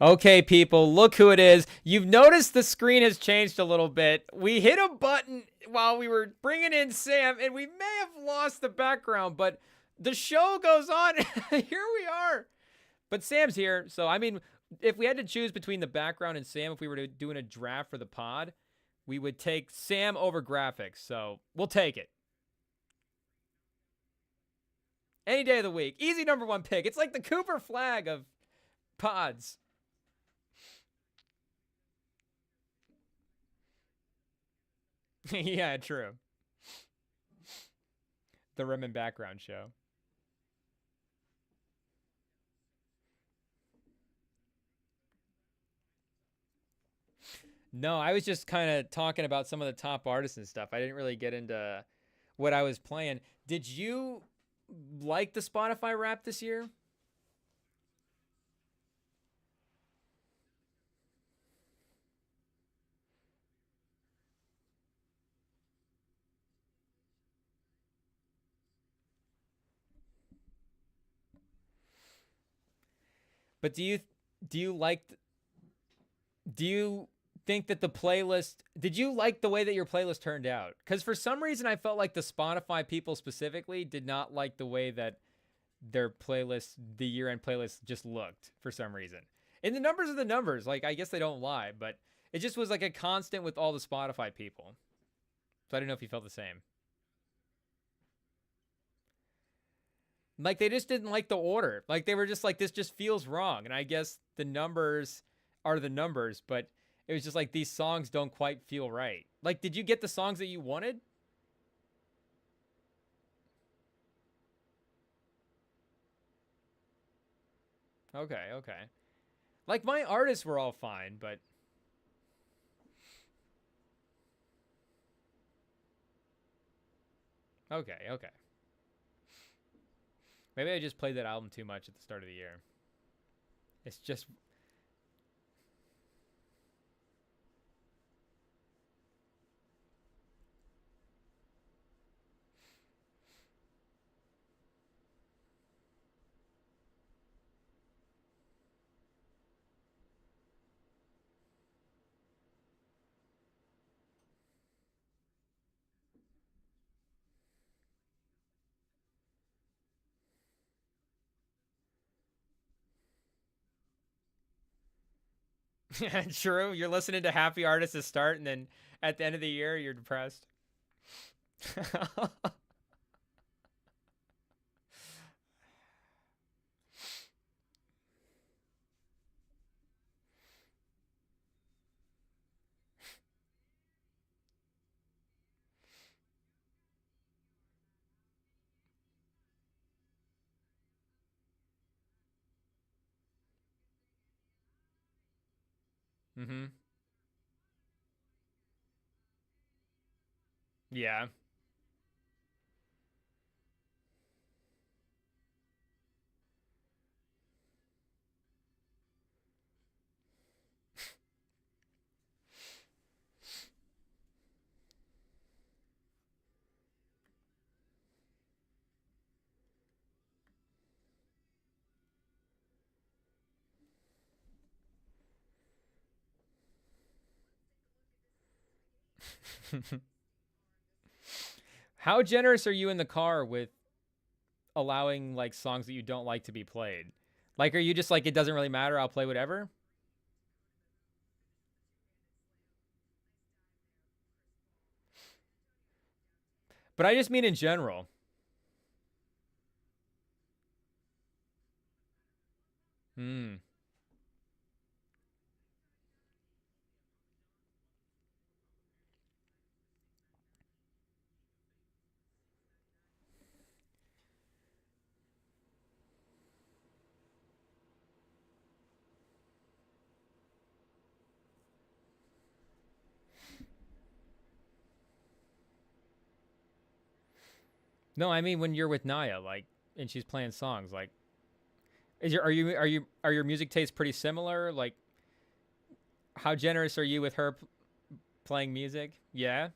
Okay, people, look who it is. You've noticed the screen has changed a little bit. We hit a button while we were bringing in Sam, and we may have lost the background, but the show goes on. Here we are. But Sam's here, so I mean, if we had to choose between the background and Sam, if we were doing a draft for the pod, we would take Sam over graphics. So we'll take it. Any day of the week. Easy number one pick. It's like the Cooper flag of pods. Yeah, true. The Rim and Background Show. No, I was just kind of talking about some of the top artists and stuff. I didn't really get into what I was playing. Did you like the Spotify Wrap this year? But do you like do you think that the playlist did you like the way that your playlist turned out? Because for some reason I felt like the Spotify people specifically did not like the way that their playlist, the year-end playlist, just looked for some reason. And the numbers are the numbers. Like, I guess they don't lie, but it just was like a constant with all the Spotify people. So I don't know if you felt the same. Like, they just didn't like the order. Like, they were just like, this just feels wrong. And I guess the numbers are the numbers, but it was just like, these songs don't quite feel right. Like, did you get the songs that you wanted? Okay, okay. Like, my artists were all fine, but okay, okay. Maybe I just played that album too much at the start of the year. It's just. True. You're listening to happy artists to start, and then at the end of the year, you're depressed. Mm-hmm. Yeah. How generous are you in the car with allowing like songs that you don't like to be played? Like, are you just like, it doesn't really matter, I'll play whatever? But I just mean in general. Hmm. No, I mean when you're with Naya, like, and she's playing songs, like, are your music tastes pretty similar? Like, how generous are you with her playing music? Yeah.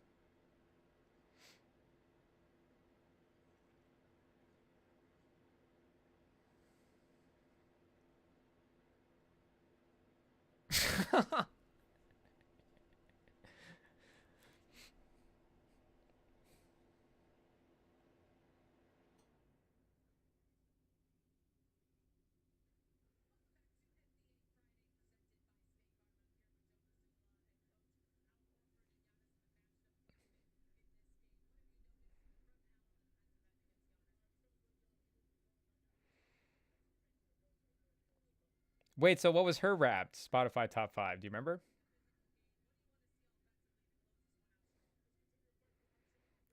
Wait, so what was her Wrapped Spotify top 5? Do you remember?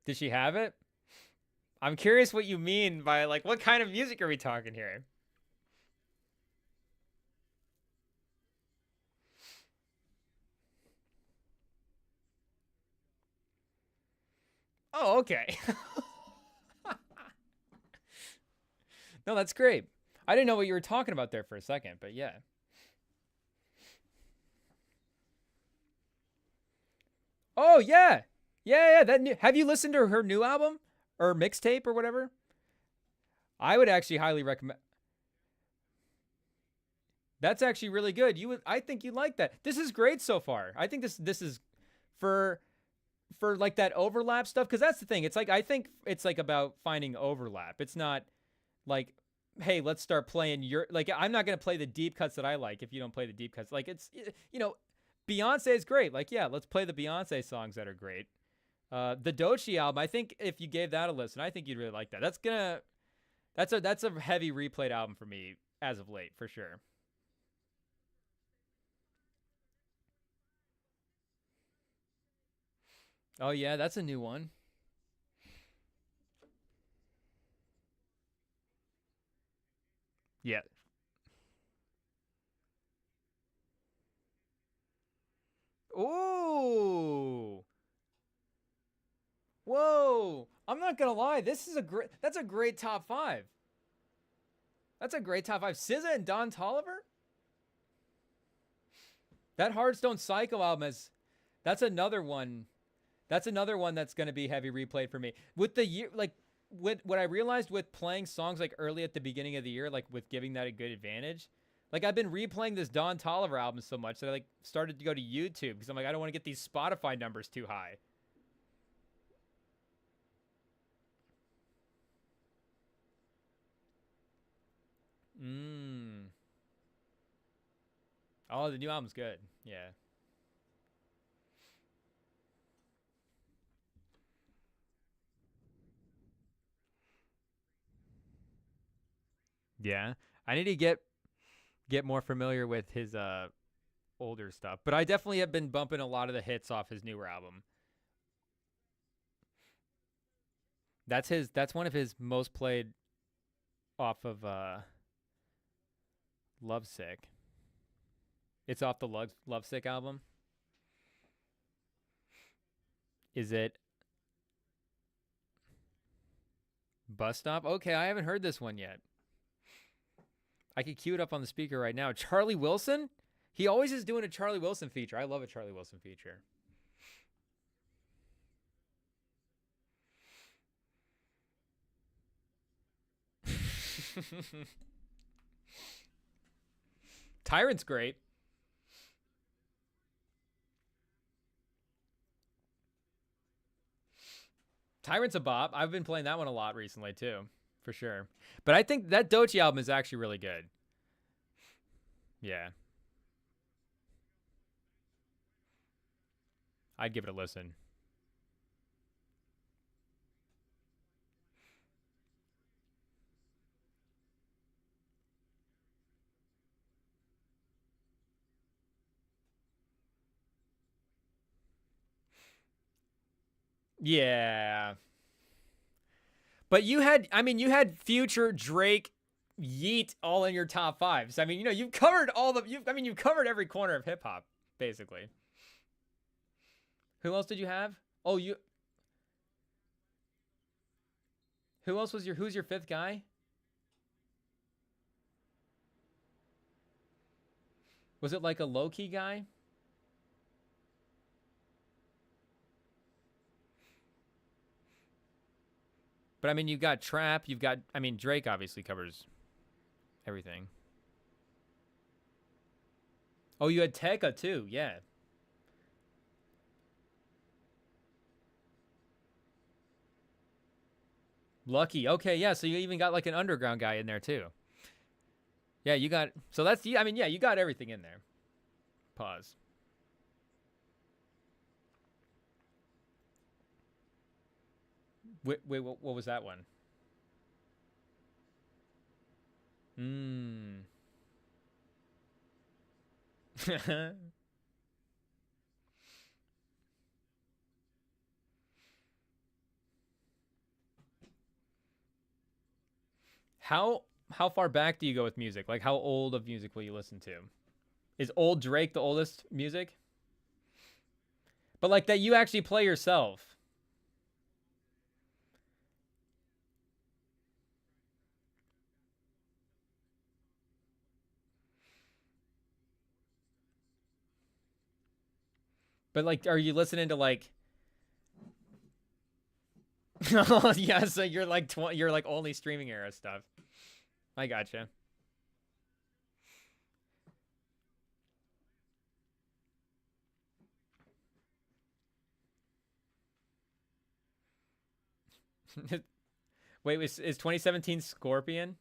Did she have it? I'm curious what you mean by like what kind of music are we talking here? Oh, okay. No, that's great. I didn't know what you were talking about there for a second, but yeah. Oh yeah, yeah. That new. Have you listened to her new album or mixtape or whatever? I would actually highly recommend. That's actually really good. You would. I think you like that. This is great so far. I think this is for like that overlap stuff because that's the thing. It's like I think it's like about finding overlap. It's not like hey, let's start playing your like I'm not gonna play the deep cuts that I like if you don't play the deep cuts. Like it's you know, Beyonce is great. Like yeah, let's play the Beyonce songs that are great. The Doechii album, I think if you gave that a listen, I think you'd really like that. That's a heavy replayed album for me as of late for sure. Oh yeah, that's a new one. Yeah. Ooh. Whoa. I'm not gonna lie. This is a great. That's a great top five. That's a great top five. SZA and Don Tolliver. That Hearthstone Psycho album is. That's another one. That's another one that's gonna be heavy replayed for me. With the year, like with what I realized with playing songs like early at the beginning of the year, like with giving that a good advantage. Like I've been replaying this Don Tolliver album so much that I like started to go to YouTube because I'm like I don't want to get these Spotify numbers too high. Mmm. Oh, the new album's good. Yeah. Yeah. I need to get more familiar with his older stuff, but I definitely have been bumping a lot of the hits off his newer album. That's one of his most played off of Lovesick. It's off the Lovesick album. Is it Bus Stop? Okay, I haven't heard this one yet. I could cue it up on the speaker right now. Charlie Wilson? He always is doing a Charlie Wilson feature. I love a Charlie Wilson feature. Tyrant's great. Tyrant's a bop. I've been playing that one a lot recently too, for sure. But I think that Doechii album is actually really good. Yeah, I'd give it a listen. Yeah. But I mean, you had Future, Drake, Yeet all in your top fives. I mean, you've covered you've covered every corner of hip hop, basically. Who else did you have? Oh, who else who's your fifth guy? Was it like a low key guy? But I mean, you've got Trap, I mean, Drake obviously covers everything. Oh, you had Tekka too. Yeah. Lucky. Okay, yeah. So you even got like an underground guy in there too. Yeah, you got. So that's. I mean, yeah, you got everything in there. Pause. Wait, what was that one? Hmm. how how far back do you go with music? Like, how old of music will you listen to? Is old Drake the oldest music? But like that you actually play yourself. But like, are you listening to like? Oh yeah, so you're like you're like only streaming era stuff. I gotcha. Wait, is 2017 Scorpion?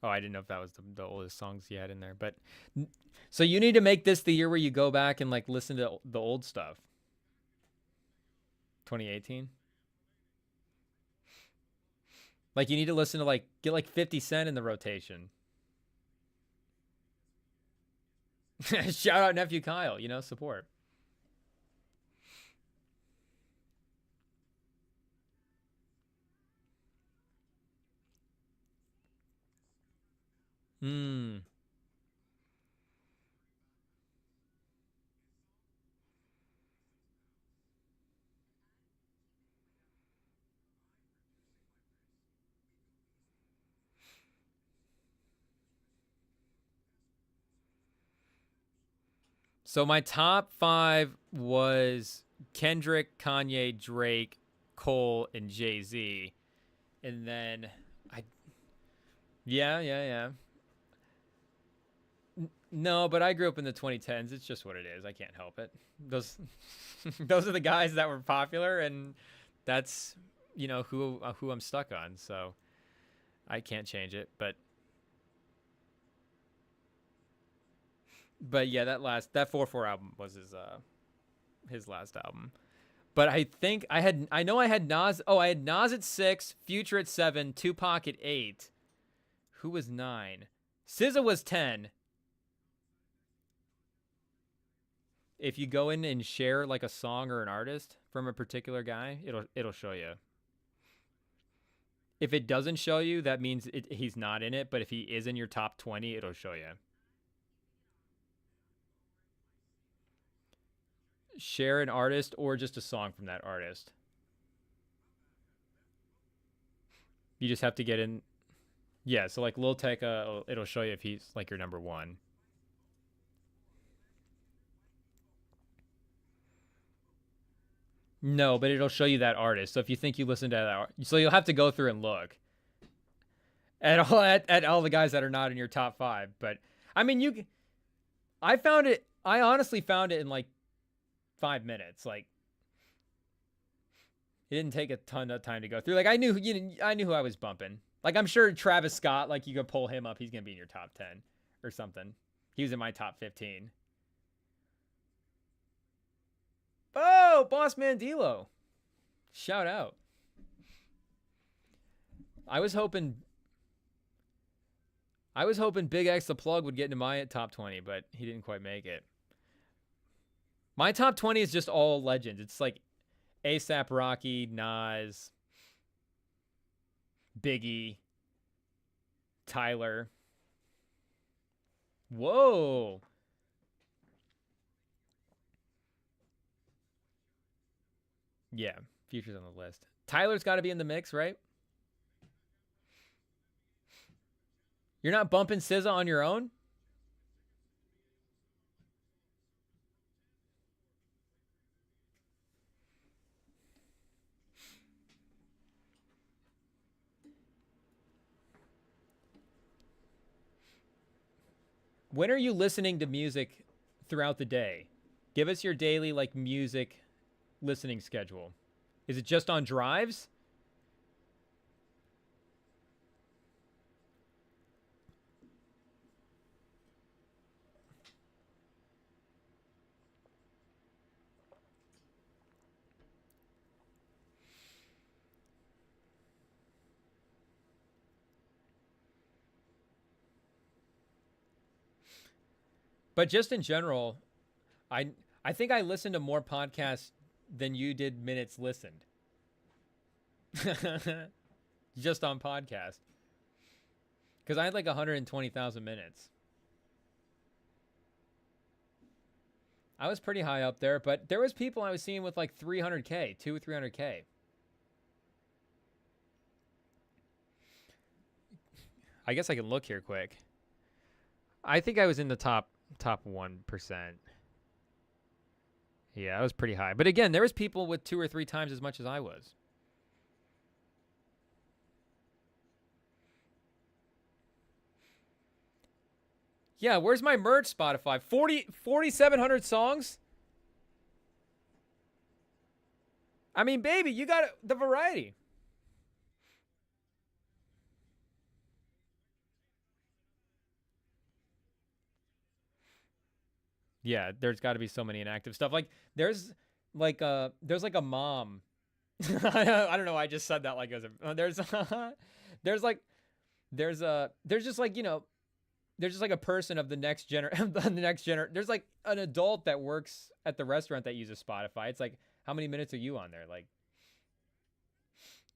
Oh, I didn't know if that was the oldest songs he had in there. But so you need to make this the year where you go back and like listen to the old stuff. 2018. Like you need to listen to like get like 50 Cent in the rotation. Shout out nephew Kyle, you know, support. Hmm. So my top 5 was Kendrick, Kanye, Drake, Cole, and Jay-Z. And then I yeah, yeah, yeah. No, but I grew up in the 2010s. It's just what it is. I can't help it. Those those are the guys that were popular, and that's who I'm stuck on. So I can't change it. But yeah, that 4/4 album was his last album. But I think I know I had Nas. Oh, I had Nas at 6, Future at 7, Tupac at 8. Who was 9? SZA was 10. If you go in and share like a song or an artist from a particular guy, it'll show you. If it doesn't show you, that means he's not in it. But if he is in your top 20, it'll show you. Share an artist or just a song from that artist. You just have to get in. Yeah, so like Lil Tecca, it'll show you if he's like your number one. No, but it'll show you that artist. So if you think you listen to that, so you'll have to go through and look at all the guys that are not in your top 5. But I mean, I found it. I honestly found it in like 5 minutes. Like it didn't take a ton of time to go through. Like I knew who I was bumping. Like I'm sure Travis Scott, like you could pull him up, he's gonna be in your top 10 or something. He was in my top 15. Oh, Boss Mandilo. Shout out. I was hoping Big X the Plug would get into my top 20, but he didn't quite make it. My top 20 is just all legends. It's like ASAP Rocky, Nas, Biggie, Tyler. Whoa. Yeah, Future's on the list. Tyler's got to be in the mix, right? You're not bumping SZA on your own? When are you listening to music throughout the day? Give us your daily like music listening schedule. Is it just on drives? But just in general, I I think I listened to more podcasts than you did minutes listened. Just on podcast. Because I had like 120,000 minutes. I was pretty high up there, but there was people I was seeing with like 300K, 300K. I guess I can look here quick. I think I was in the top 1%. Yeah, I was pretty high. But again, there was people with 2 or 3 times as much as I was. Yeah, where's my merch Spotify? 4,700 songs? I mean, baby, you got the variety. Yeah, there's got to be so many inactive stuff. Like there's like a mom. I don't know. I just said that like as a there's there's like there's just like there's just like a person of the next There's like an adult that works at the restaurant that uses Spotify. It's like how many minutes are you on there? Like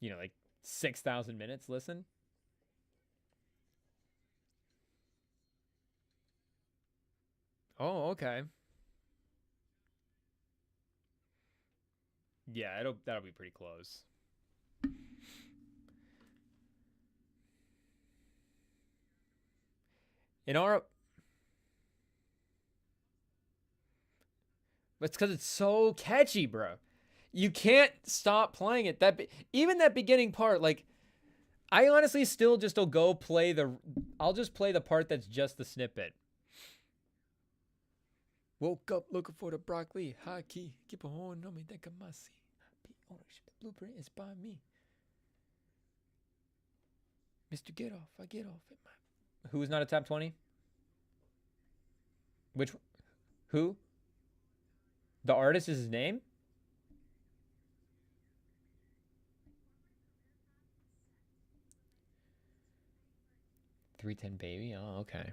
like 6,000 minutes. Listen. Oh, okay. Yeah, that'll be pretty close. In our It's because it's so catchy, bro. You can't stop playing it. Even that beginning part, like I honestly still just will go play I'll just play the part that's just the snippet. Woke up looking for the broccoli, high key, keep a horn on me, think I must see. Ownership, the blueprint is by me. Mr. Get Off, I get off at my. Who's not a top 20? Which? Who? The artist is his name? 310 Baby? Oh, okay.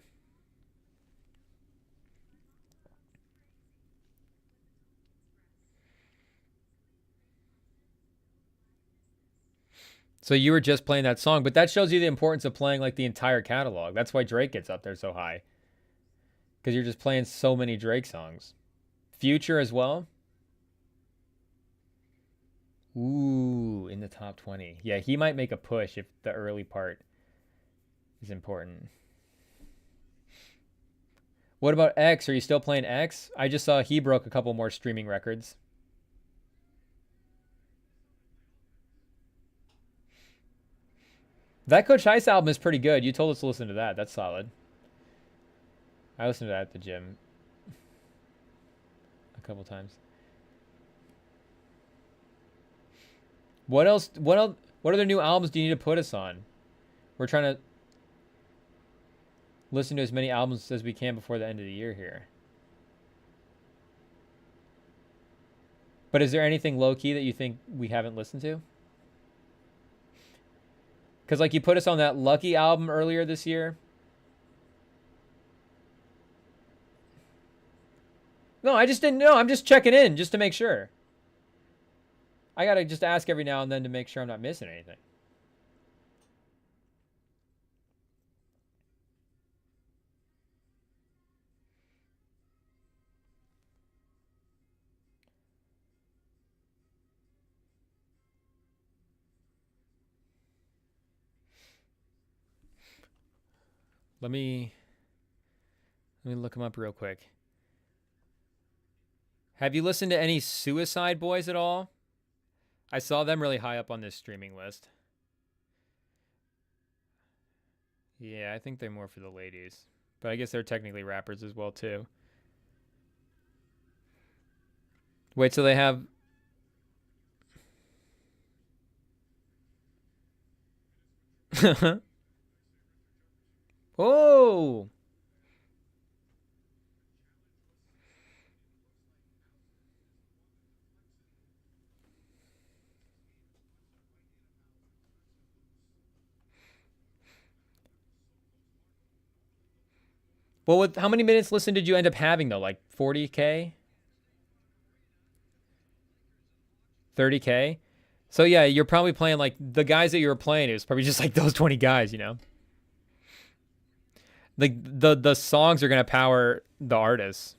So you were just playing that song, but that shows you the importance of playing like the entire catalog. That's why Drake gets up there so high. Because you're just playing so many Drake songs. Future as well. Ooh, in the top 20. Yeah, he might make a push if the early part is important. What about X? Are you still playing X? I just saw he broke a couple more streaming records. That Coach Ice album is pretty good. You told us to listen to that. That's solid. I listened to that at the gym a couple times. What else? What other new albums do you need to put us on? We're trying to listen to as many albums as we can before the end of the year here. But is there anything low-key that you think we haven't listened to? Because, like, you put us on that Lucky album earlier this year. No, I just didn't know. I'm just checking in just to make sure. I got to just ask every now and then to make sure I'm not missing anything. Let me look them up real quick. Have you listened to any Suicide Boys at all? I saw them really high up on this streaming list. Yeah, I think they're more for the ladies. But I guess they're technically rappers as well too. Wait, so they have Oh. Well, how many minutes listen did you end up having though? Like 40K? 30K? So yeah, you're probably playing like the guys that you were playing. It was probably just like those 20 guys, you know. Like the songs are gonna power the artists.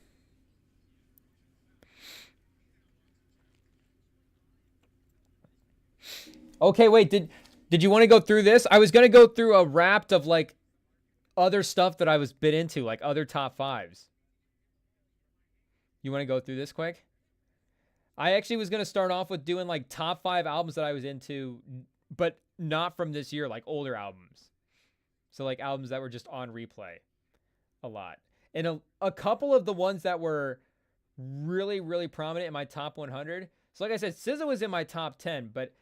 Okay, wait. Did you want to go through this? I was gonna go through a raft of like other stuff that I was bit into, like other top fives. You want to go through this quick? I actually was gonna start off with doing like top 5 albums that I was into, but not from this year, like older albums. So like albums that were just on replay a lot. And a couple of the ones that were really, really prominent in my top 100. So like I said, SZA was in my top 10, but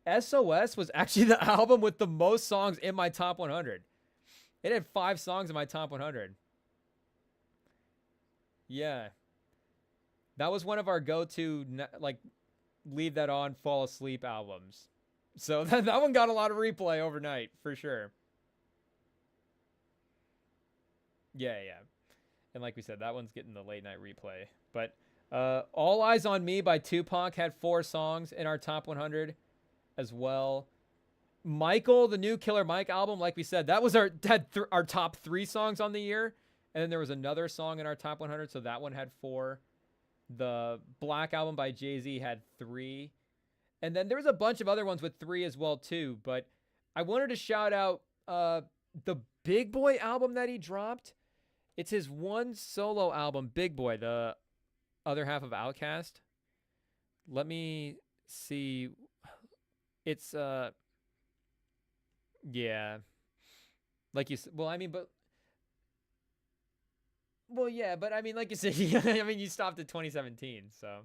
SOS was actually the album with the most songs in my top 100. It had 5 songs in my top 100. Yeah. That was one of our go-to, like, leave that on, fall asleep albums. So that one got a lot of replay overnight, for sure. Yeah, yeah. And like we said, that one's getting the late night replay. But All Eyes on Me by Tupac had 4 songs in our top 100 as well. Michael, the new Killer Mike album, like we said, that was our top 3 songs on the year. And then there was another song in our top 100, so that one had 4. The Black album by Jay-Z had 3. And then there was a bunch of other ones with 3 as well too. But I wanted to shout out the Big Boy album that he dropped. It's his one solo album, Big Boy, the other half of Outkast. Let me see. It's yeah. Like you said, well, I mean, but well, yeah, but I mean, like you said, I mean, you stopped at 2017, so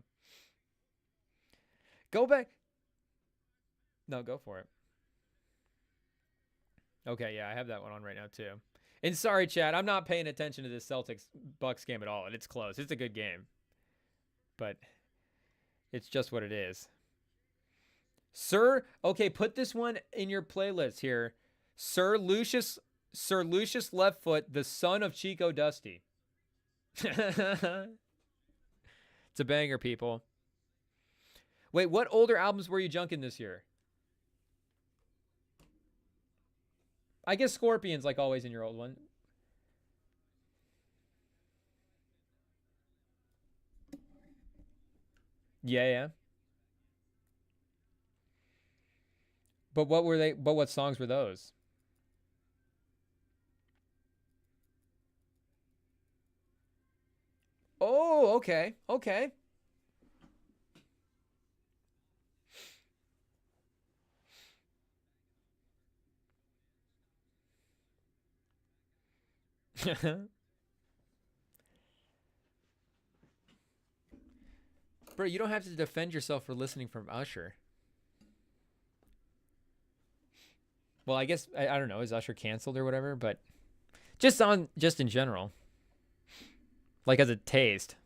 go back. No, go for it. Okay, yeah, I have that one on right now too. And sorry, Chad, I'm not paying attention to this Celtics Bucks game at all, and it's close. It's a good game, but it's just what it is. Sir, okay, put this one in your playlist here. Sir Lucius Left Foot, the son of Chico Dusty. It's a banger, people. Wait, what older albums were you junking this year? I guess Scorpions, like always, in your old one. Yeah, yeah. But what were they? But what songs were those? Oh, okay, okay. Bro, you don't have to defend yourself for listening from Usher. Well, I guess I don't know. Is Usher canceled or whatever? But just in general, like as a taste.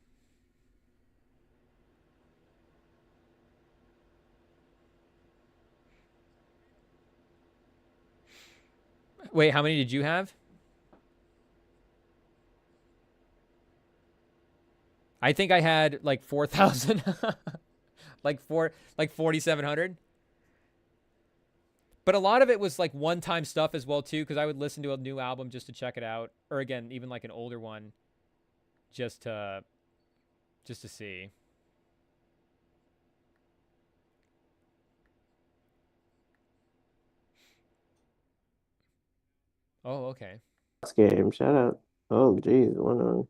Wait, how many did you have? I think I had like 4,000, like 4,700. But a lot of it was like one-time stuff as well too, because I would listen to a new album just to check it out, or again, even like an older one, just to see. Oh, okay. Game. Shout out. Oh, geez. One on.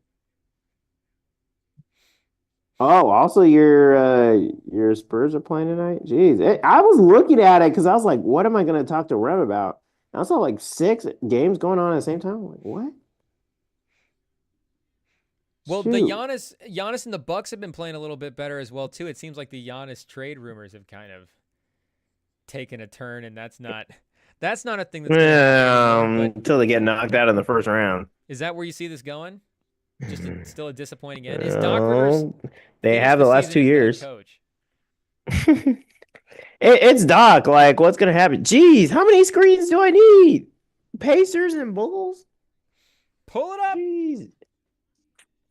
Oh, also your Spurs are playing tonight. Jeez, I was looking at it because I was like, what am I going to talk to Rem about? And I saw like 6 games going on at the same time. I'm like, what? Well, the Shoot. Giannis and the Bucks have been playing a little bit better as well too. It seems like the Giannis trade rumors have kind of taken a turn, and that's not a thing that's going to happen anymore. But Until they get knocked out in the first round. is that where you see this going? Still a disappointing end. Is Doc Rivers Uh, they finish have the the last season 2 as the head years. coach? It's Doc. Like, what's gonna happen? Jeez, how many screens do I need? Pacers and Bulls? Pull it up. Jeez.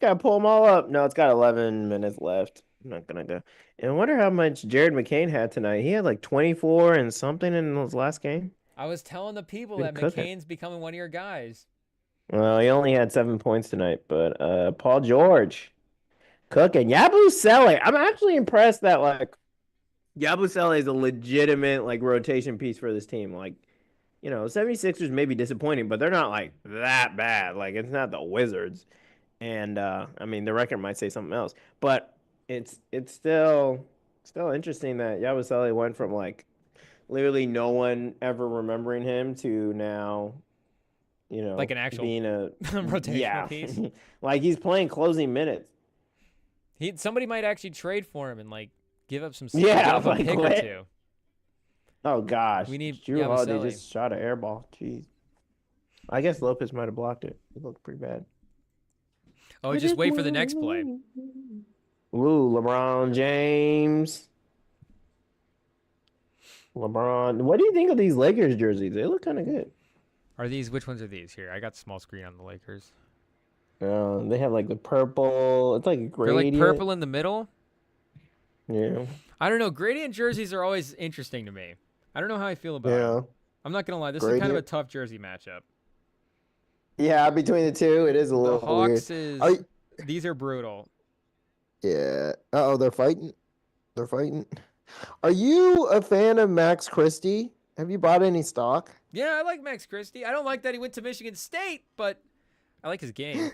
Gotta pull them all up. No, it's got 11 minutes left. I'm not gonna go. And I wonder how much Jared McCain had tonight. He had like 24 and something in his last game. I was telling the people Been that cooking. McCain's becoming one of your guys. Well, he only had 7 points tonight, but Paul George cooking. Yabusele. I'm actually impressed that like Yabusele is a legitimate like rotation piece for this team. Like, 76ers may be disappointing, but they're not like that bad. Like, it's not the Wizards. And I mean, the record might say something else, but it's still interesting that Yabusele went from like literally no one ever remembering him to now, Like an actual being a rotational piece. like he's playing closing minutes. Somebody might actually trade for him and like give up some Yeah, give up a like, pick or what? two. Oh gosh, We need Drew Holiday Yabusele. just shot an air ball. Jeez, I guess Lopez might have blocked it. It looked pretty bad. Oh, just wait for the next play. Ooh, LeBron James. LeBron. What do you think of these Lakers jerseys? They look kind of good. Which ones are these here? I got small screen on the Lakers. They have like the purple. It's like a They're gradient. like purple in the middle. Yeah. I don't know. Gradient jerseys are always interesting to me. I don't know how I feel about Yeah. them. I'm not going to lie. This is kind of a Gradient. tough jersey matchup. Yeah, between the two, it is a The little Hawks weird. these are brutal. Yeah. Uh-oh, they're fighting. They're fighting. Are you a fan of Max Christie? Have you bought any stock? Yeah, I like Max Christie. I don't like that he went to Michigan State, but I like his game.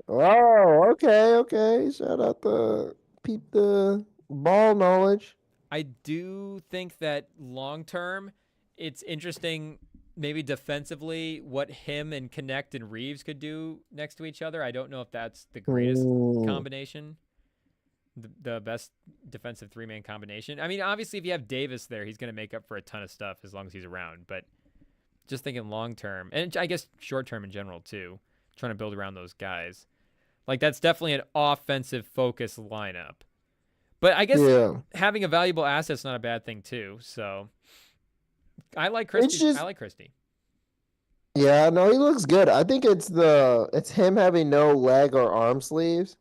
Oh, okay. Shout out the peep the ball knowledge. I do think that long term, it's interesting, maybe defensively, what him and Connect and Reeves could do next to each other. I don't know if that's the greatest combination, the best defensive three-man combination. I mean, obviously, if you have Davis there, he's going to make up for a ton of stuff as long as he's around. But just thinking long term, and I guess short term in general too, trying to build around those guys. Like, that's definitely an offensive focused lineup. But I guess having a valuable asset's not a bad thing too. So I like Christie. I like Christie. Yeah, no, he looks good. I think it's him having no leg or arm sleeves.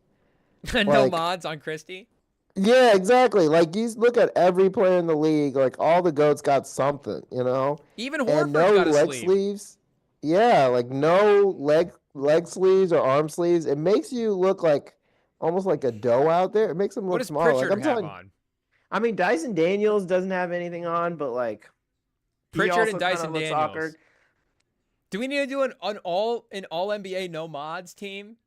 No mods on Christie. Yeah, exactly. Like, you look at every player in the league, like all the goats got something, Even and Horford's no got a leg sleeve. sleeves. Yeah, like no leg sleeves or arm sleeves. It makes you look like almost like a dough out there. It makes them What look does small. Pritchard Like, I'm have telling on? I mean, Dyson Daniels doesn't have anything on, but like Pritchard and Dyson looks Daniels. awkward. Do we need to do an all NBA no mods team?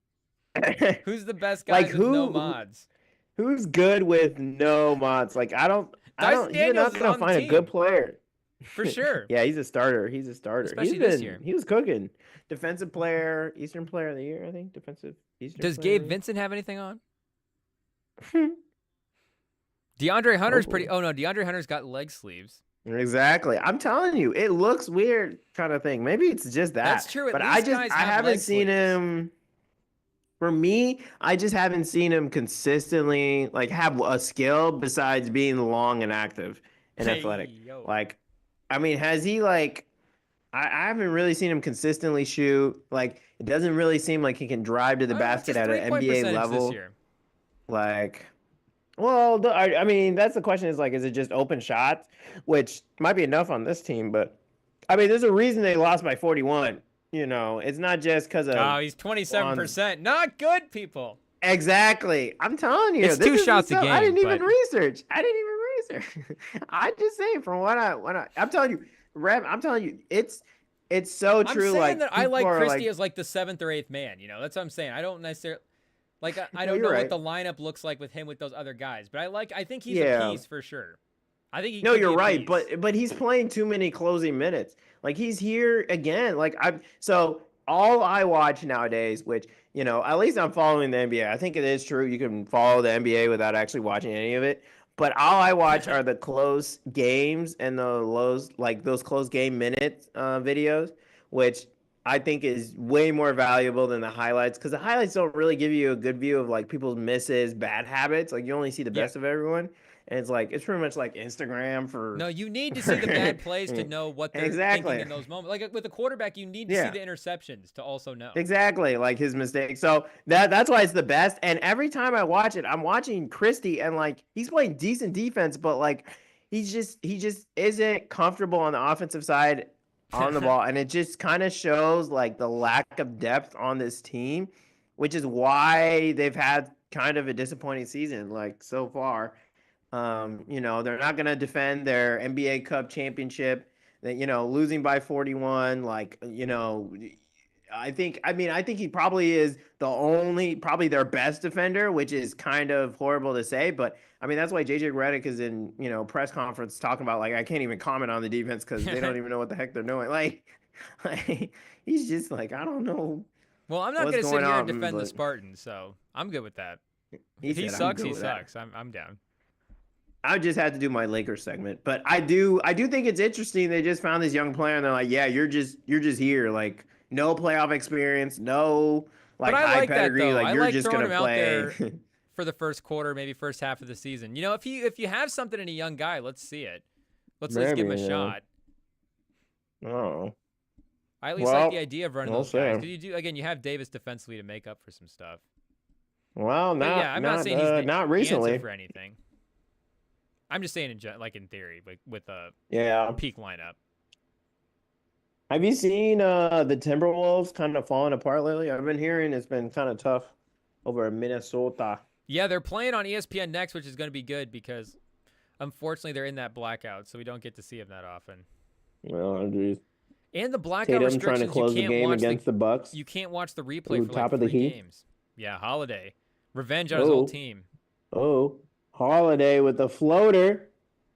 Who's the best guys with no mods? Who's good with no mods? Like, Dyson you're Daniels not is gonna on the find a team. good player. For sure. Yeah, he's a starter. Especially this year. He was cooking. Defensive player, Eastern Player of the Year, I think. Defensive Eastern. Does Player Gabe Vincent have anything on? DeAndre Hunter's pretty. Oh no, DeAndre Hunter's got leg sleeves. Exactly. I'm telling you, it looks weird, kind of thing. Maybe it's just that. That's true. But I haven't seen him. For me, I just haven't seen him consistently like have a skill besides being long and active and athletic. Yo. Like, I mean, has he like? I haven't really seen him consistently shoot. Like, it doesn't really seem like he can drive to the basket at an NBA level. This year? Like, well, I mean, that's the question. Is like, is it just open shots, which might be enough on this team? But I mean, there's a reason they lost by 41. It's not just because of. Oh, he's 27%. Not good, people. Exactly. I'm telling you, it's this 2 shots a game. I didn't even research. I just say from what I'm telling you, Rev. I'm telling you, it's so true. I'm saying like that I like Christie like, as like the 7th or 8th man. That's what I'm saying. I don't necessarily. Like, I No, don't know right. what the lineup looks like with him with those other guys, but I think he's a piece for sure. I think he. No, could you're be a right, piece. but he's playing too many closing minutes. Like, he's here again. Like, so all I watch nowadays, which at least I'm following the NBA. I think it is true you can follow the NBA without actually watching any of it. But all I watch are the close games and the lows, like those close game minutes videos, which I think is way more valuable than the highlights because the highlights don't really give you a good view of like people's misses, bad habits. Like you only see the Yeah. best of everyone, and it's pretty much like Instagram No, for. you need to see the bad plays to know what they're thinking Exactly. in those moments. Like with a quarterback, you need to see Yeah. the interceptions to also know. Exactly, like his mistake. So that's why it's the best. And every time I watch it, I'm watching Christie and like he's playing decent defense, but like he just isn't comfortable on the offensive side on the ball. And it just kind of shows like the lack of depth on this team, which is why they've had kind of a disappointing season like so far. They're not gonna defend their NBA Cup championship. That losing by 41, I think he probably is probably their best defender, which is kind of horrible to say, but I mean that's why JJ Redick is in press conference talking about like I can't even comment on the defense because they don't even know what the heck they're doing. Like he's just like I don't know Well, I'm not what's going to sit going here and on. defend the But Spartans, so I'm good with that. he If he said I'm sucks, good he with that. sucks. I'm down. I just had to do my Lakers segment, but I do think it's interesting. They just found this young player, and they're like, "Yeah, you're just here, like no playoff experience, no But like I high like that pedigree, though. like I you're like just throwing gonna him out play." there for the first quarter, maybe first half of the season. If you have something in a young guy, let's see it. Let's at least give him a Maybe, yeah. shot. Oh, I at least like the well, idea of running we'll those guys see. because you have Davis defensively to make up for some stuff. Well, But yeah, I'm not saying he's not the answer recently. for anything. I'm just saying like in theory, like with a Yeah. peak lineup. Have you seen the Timberwolves kind of falling apart lately? I've been hearing it's been kind of tough over in Minnesota. Yeah, they're playing on ESPN next, which is going to be good because unfortunately they're in that blackout, so we don't get to see them that often. Well, geez. And the blackout Tatum trying to restrictions, close the game against the Bucks. you can't watch the replay Ooh, for like top of the 3 Heat. games. Yeah, Holiday. Revenge on his old Oh, team. oh, Holiday with the floater.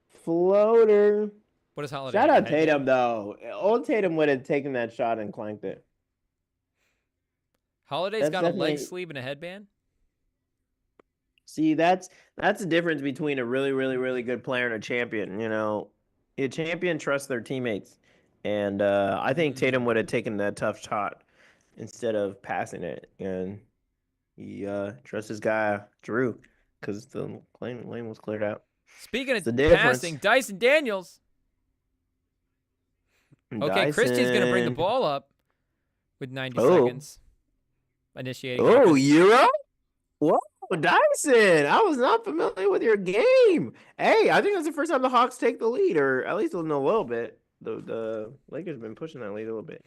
Floater. What does Holiday Shout have, a out Tatum headband? though. Old Tatum would have taken that shot and clanked it. Holiday's That's got a leg definitely sleeve and a headband? see that's the difference between a really, really, really good player and a champion. A champion trusts their teammates. And I think Tatum would have taken that tough shot instead of passing it. And he trusts his guy Drew because the lane was cleared out. Speaking It's the of passing, difference. Dyson Daniels. Okay, Christie's going to bring the Dyson. ball up with 90 Oh. seconds. Initiating Oh, offense. Euro? Whoa, Dyson. I was not familiar with your game. Hey, I think that's the first time the Hawks take the lead, or at least in a little bit. The Lakers have been pushing that lead a little bit.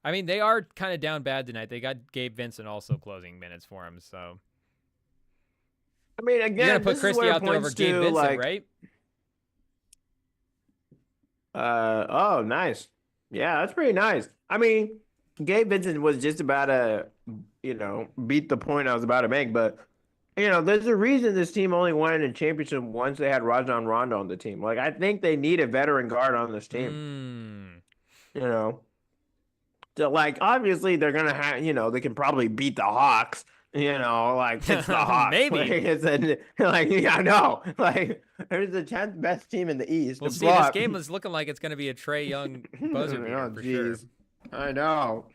I mean, they are kind of down bad tonight. They got Gabe Vincent also closing minutes for him, so. I mean, You're again, going to put this is Christie where it out there over points Gabe to, Vincent, like, right? oh, nice. Yeah, that's pretty nice. I mean, Gabe Vincent was just about to, beat the point I was about to make, but there's a reason this team only won a championship once they had Rajon Rondo on the team. Like, I think they need a veteran guard on this team. You know, so like obviously they're gonna have, they can probably beat the Hawks. Like it's the Hawks. Maybe. Yeah, I know. Like there's the 10th best team in the East. We'll see. This game is looking like it's going to be a Trae Young buzzer beater for sure. I know,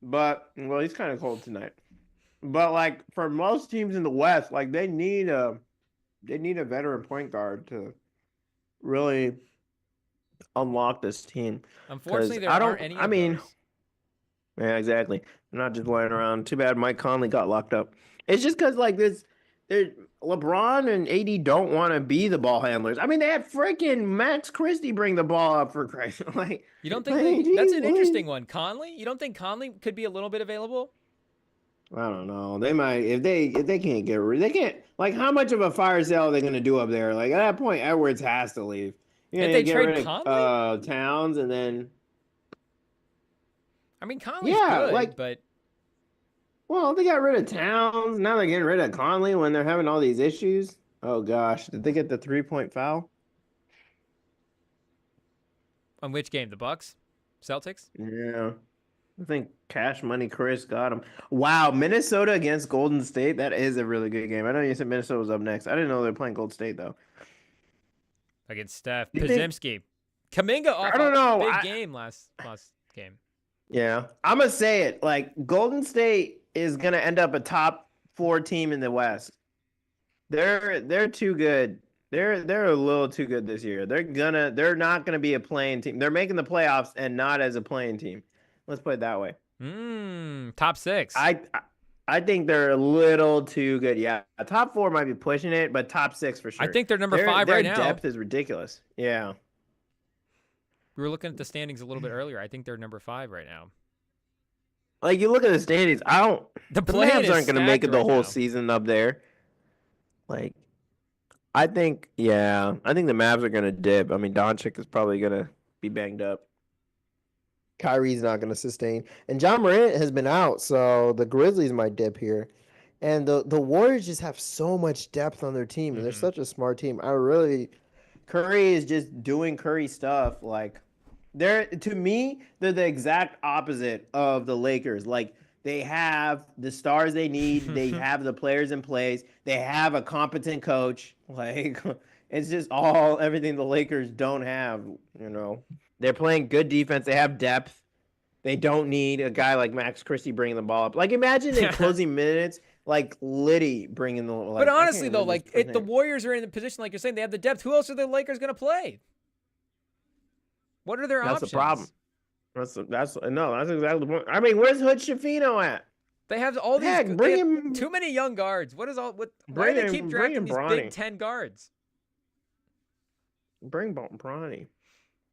but well, he's kind of cold tonight. But like for most teams in the West, like they need a veteran point guard to really unlock this team. Unfortunately, there aren't any of those. Yeah, exactly. They're not just playing around. Too bad Mike Conley got locked up. It's just because like LeBron and AD don't want to be the ball handlers. I mean, they had freaking Max Christie bring the ball up for Christ. Like you don't think that's an interesting one, Conley? You don't think Conley could be a little bit available? I don't know. They might if they can't get rid. They can't like how much of a fire sale are they going to do up there? Like at that point, Edwards has to leave. If they get trade rid Conley, of Towns and then. I mean, Conley's good, but well, they got rid of Towns. Now they're getting rid of Conley when they're having all these issues. Oh gosh, did they get the 3-point foul? On which game? The Bucks, Celtics. Yeah. I think Cash Money Chris got him. Wow, Minnesota against Golden State. That is a really good game. I know you said Minnesota was up next. I didn't know they were playing Golden State though. Against Steph. Do you think? Pazimski. Kaminga off I don't a know. big game last game. Yeah, I'm gonna say it. Like Golden State is gonna end up a top 4 team in the West. They're too good. They're a little too good this year. They're not gonna be a playing team. They're making the playoffs and not as a playing team. Let's put it that way. Top 6. I think they're a little too good. Yeah, top 4 might be pushing it, but top 6 for sure. I think they're number 5 right now. Their depth is ridiculous. Yeah. We were looking at the standings a little bit earlier. I think they're number 5 right now. Like you look at the standings, the Mavs aren't going to make it the whole season up there. Like, I think the Mavs are going to dip. I mean, Doncic is probably going to be banged up. Kyrie's not going to sustain. And John Morant has been out, so the Grizzlies might dip here. And the Warriors just have so much depth on their team. And they're such a smart team. Curry is just doing Curry stuff. Like, to me, they're the exact opposite of the Lakers. Like, they have the stars they need. They have the players in place. They have a competent coach. Like, it's just everything the Lakers don't have, you know. They're playing good defense. They have depth. They don't need a guy like Max Christie bringing the ball up. Like, imagine in closing minutes, like Liddy bringing the. Like, but honestly, though, like if the Warriors are in the position, like you're saying, they have the depth. Who else are the Lakers going to play? What are their options? That's the problem. That's exactly the point. I mean, where's Hood Shafino at? They have all these. Too many young guards. Why do they keep drafting these Big Ten guards? Bring Bronny.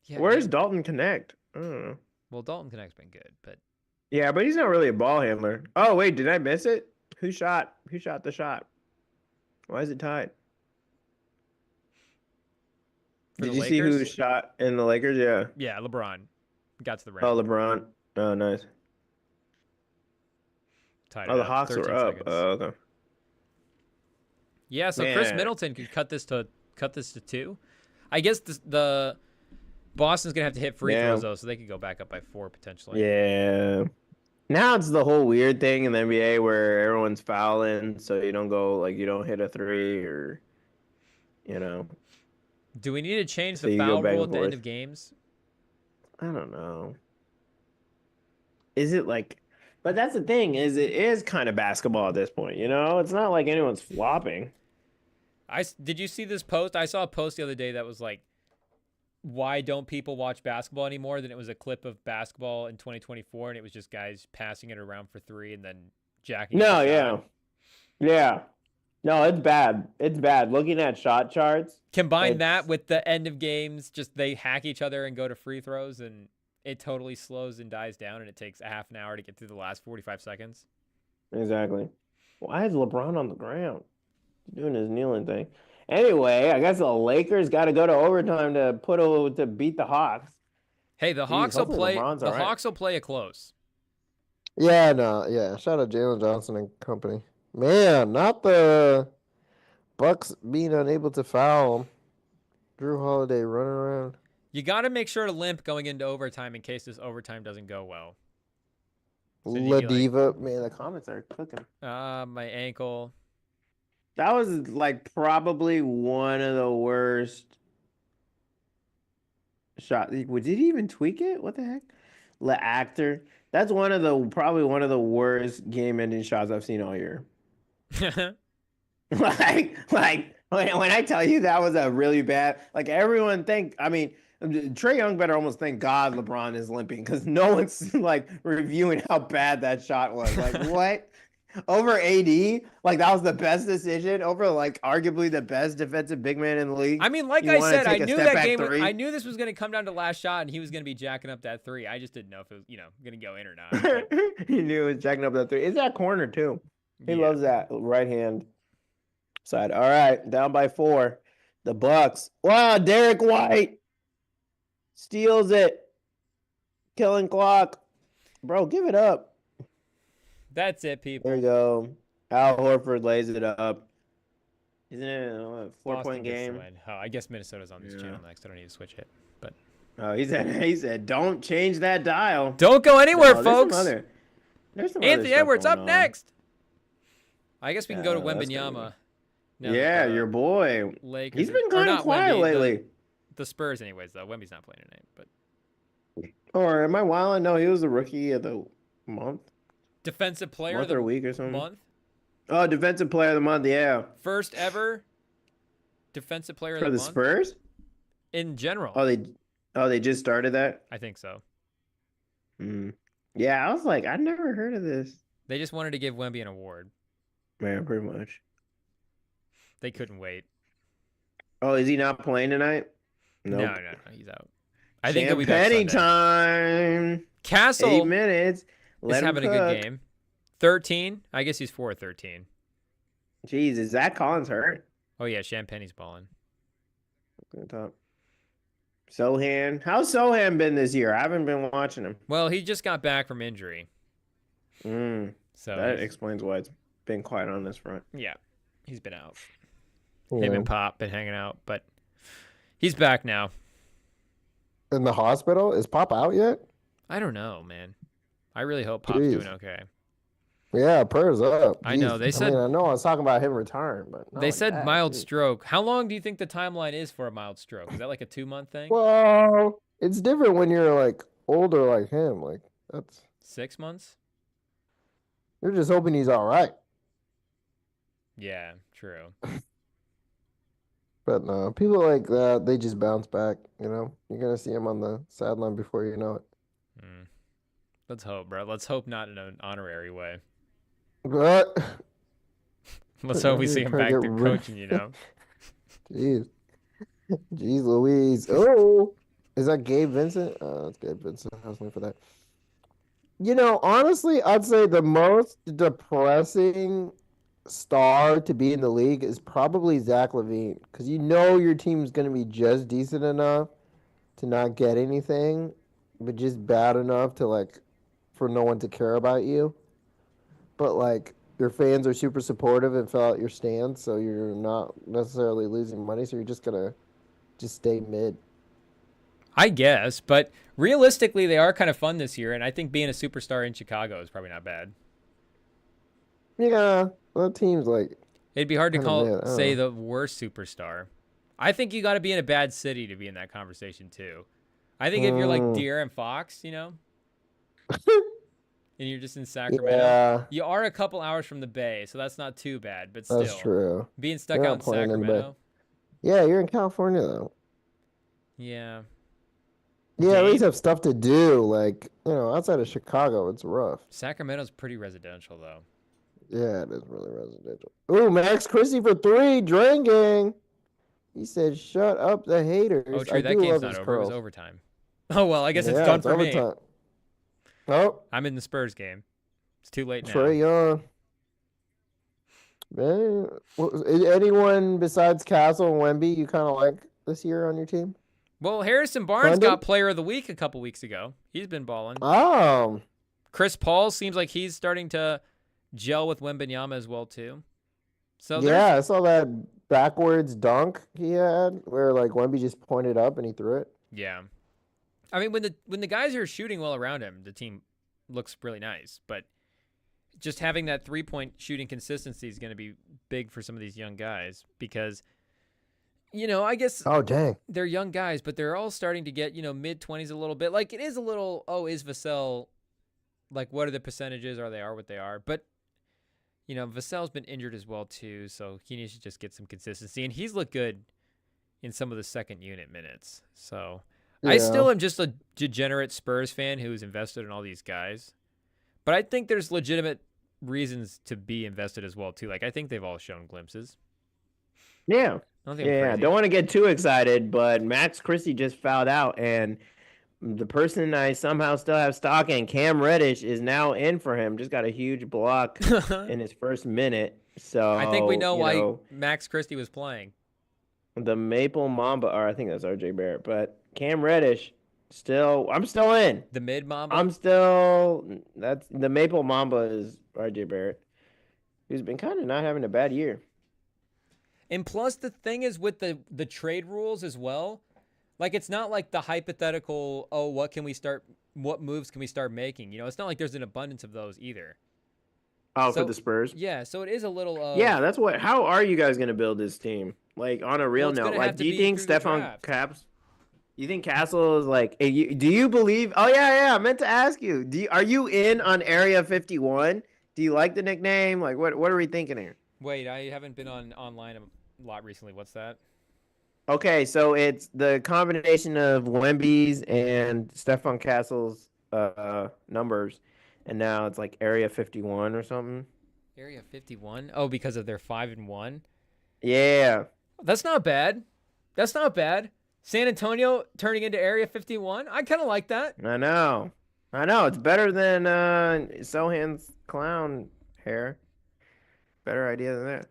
Yeah, where's Dalton Connect? I don't know. Well, Dalton Connect's been good, but yeah, but he's not really a ball handler. Oh wait, did I miss it? Who shot the shot? Why is it tied? Did you see who shot in the Lakers? Yeah. Yeah, LeBron got to the rim. Oh, LeBron. Oh, nice. Tied the Hawks were up. Oh, okay. Yeah, so Chris Middleton could cut this to 2. I guess the Boston's gonna have to hit free throws though, so they could go back up by 4 potentially. Yeah. Now it's the whole weird thing in the NBA where everyone's fouling, so you don't hit a 3 or, you know. Do we need to change the foul rule at the end of games? I don't know. Is it like? But that's the thing it is kind of basketball at this point. You know, it's not like anyone's flopping. Did you see this post? I saw a post the other day that was like, why don't people watch basketball anymore? Then it was a clip of basketball in 2024, and it was just guys passing it around for 3 and then jacking. No, yeah. No, it's bad. It's bad. Looking at shot charts. Combine that with the end of games, just they hack each other and go to free throws, and it totally slows and dies down, and it takes a half an hour to get through the last 45 seconds. Exactly. Why is LeBron on the ground? He's doing his kneeling thing. Anyway, I guess the Lakers got to go to overtime to beat the Hawks. Hey, the Hawks will play. The Hawks will play it close. Yeah, no, yeah. Shout out Jalen Johnson and company. Man, not the Bucks being unable to foul. Drew Holiday running around. You got to make sure to limp going into overtime in case this overtime doesn't go well. So Ladiva, man, the comments are cooking. My ankle. That was like probably one of the worst shots. Did he even tweak it? What the heck? Actor. That's probably one of the worst game-ending shots I've seen all year. like when I tell you that was a really bad. Like everyone Trae Young better almost thank God LeBron is limping because no one's like reviewing how bad that shot was. Like what? Over AD, like that was the best decision over like arguably the best defensive big man in the league. I mean, like I said, I knew that game. I knew this was going to come down to last shot, and he was going to be jacking up that 3. I just didn't know if it was, going to go in or not. He knew he was jacking up that 3. Is that corner too? He loves that right hand side. All right, down by 4. The Bucks. Wow, Derek White steals it, killing clock. Bro, give it up. That's it, people. There you go. Al Horford lays it up. Isn't it a 4-point game? Oh, I guess Minnesota's on this channel next. I don't need to switch it. But Oh, he said, don't change that dial. Don't go anywhere, No, folks. There's some other Anthony stuff Edwards going up on. next. I guess we can go to That's gonna Wembanyama. be... Now that Yeah, the your boy. Lakers He's been or kind of not quiet Wemby, lately. the Spurs, anyways. Though Wemby's not playing tonight, but Or am I wilding? No, he was the rookie of the month. defensive player of Month the or week or something. month, Oh, defensive player of the month, yeah. first ever defensive player For of the the month Spurs? in general. They just started that? I think so. Yeah, I was like, I never heard of this. They just wanted to give Wemby an award. Man, pretty much. They couldn't wait. Oh, is he not playing tonight? No, Nope. he's out. I think he'll be back Champagne Sunday. time. Castle 8 minutes. is having a good game. 13. I guess he's 4 of 13. Jeez, is Zach Collins hurt? Oh yeah, Champagne's balling. Top. Sohan. How's Sohan been this year? I haven't been watching him. Well, he just got back from injury. So that explains why it's been quiet on this front. Yeah, he's been out. Yeah. Him and Pop been hanging out, but he's back now. In the hospital? Is Pop out yet? I don't know, man. I really hope Pop's doing okay. Yeah, prayers up. I know. They said. I know I was talking about him retiring, but They said mild stroke. How long do you think the timeline is for a mild stroke? Is that like a 2-month thing? Well, it's different when you're like older like him. Like that's 6 months? you're just hoping he's all right. Yeah, true. But no, people like that, they just bounce back. You know, you're gonna see him on the sideline before you know it. Let's hope, bro. Let's hope not in an honorary way. But Let's hope we see him back to coaching, you know? Jeez. Jeez Louise. Oh, is that Gabe Vincent? That's Gabe Vincent. I was looking for that. You know, honestly, I'd say the most depressing star to be in the league is probably Zach LaVine, because you know your team's going to be just decent enough to not get anything, but just bad enough to, like, for no one to care about you. But, like, your fans are super supportive and fill out your stands, so you're not necessarily losing money, so you're just going to just stay mid. I guess, but realistically, they are kind of fun this year, and I think being a superstar in Chicago is probably not bad. Yeah, that team's like... It'd be hard to say the worst superstar. I think you got to be in a bad city to be in that conversation, too. I think if you're like De'Aaron Fox, you know, and you're just in Sacramento, you are a couple hours from the Bay, so that's not too bad, but still. That's true. Being stuck out in Sacramento. Yeah, you're in California, though. Yeah. Yeah, at least have stuff to do. Like, you know, outside of Chicago, it's rough. Sacramento's pretty residential, though. Yeah, it is really residential. Ooh, Max Christie for 3, Drain Gang. He said, shut up the haters. Oh, true, that game's not over. It was overtime. Oh, well, I guess it's done for overtime. Me. Oh. I'm in the Spurs game. It's too late now. Trae Young. Man, anyone besides Castle and Wemby you kind of like this year on your team? Well, Harrison Barnes got Player of the Week a couple weeks ago. He's been balling. Oh. Chris Paul seems like he's starting to gel with Wembanyama as well, too. So yeah, I saw that backwards dunk he had where, like, Wemby just pointed up and he threw it. Yeah. I mean, when the guys are shooting well around him, the team looks really nice. But just having that three-point shooting consistency is going to be big for some of these young guys because, you know, I guess they're young guys, but they're all starting to get, you know, mid-20s a little bit. Like, it is a little, is Vassell, like, what are the percentages? Are they what they are? But, you know, Vassell's been injured as well, too, so he needs to just get some consistency. And he's looked good in some of the second unit minutes. So yeah. I still am just a degenerate Spurs fan who's invested in all these guys. But I think there's legitimate reasons to be invested as well, too. Like, I think they've all shown glimpses. Yeah. I don't want to get too excited, but Max Christie just fouled out, and the person I somehow still have stock in, Cam Reddish, is now in for him. Just got a huge block in his first minute. So I think we know why Max Christie was playing. The Maple Mamba, or I think that's RJ Barrett, but Cam Reddish, I'm still in. The mid Mamba? That's the Maple Mamba is RJ Barrett, who's been kind of not having a bad year. And plus, the thing is with the trade rules as well, Like, it's not like the hypothetical, oh, what moves can we start making? It's not like there's an abundance of those either. Oh, for So, the Spurs. yeah, so it is a little of, Yeah, that's what. How are you guys gonna build this team? Like on a well, real it's going note, to have like, to do you be think through the Stefan draft. Caps? You think Castle is like? Do you believe? Oh yeah. I meant to ask you. Are you in on Area 51? Do you like the nickname? Like, what are we thinking here? Wait, I haven't been online a lot recently. What's that? Okay, so it's the combination of Wemby's and Stefan Castle's numbers, and now it's like Area 51 or something. Area 51? Oh, because of their 5-1? Yeah, That's not bad. That's not bad. San Antonio turning into Area 51? I kind of like that. I know. I know. It's better than Sohan's clown hair. Better idea than that.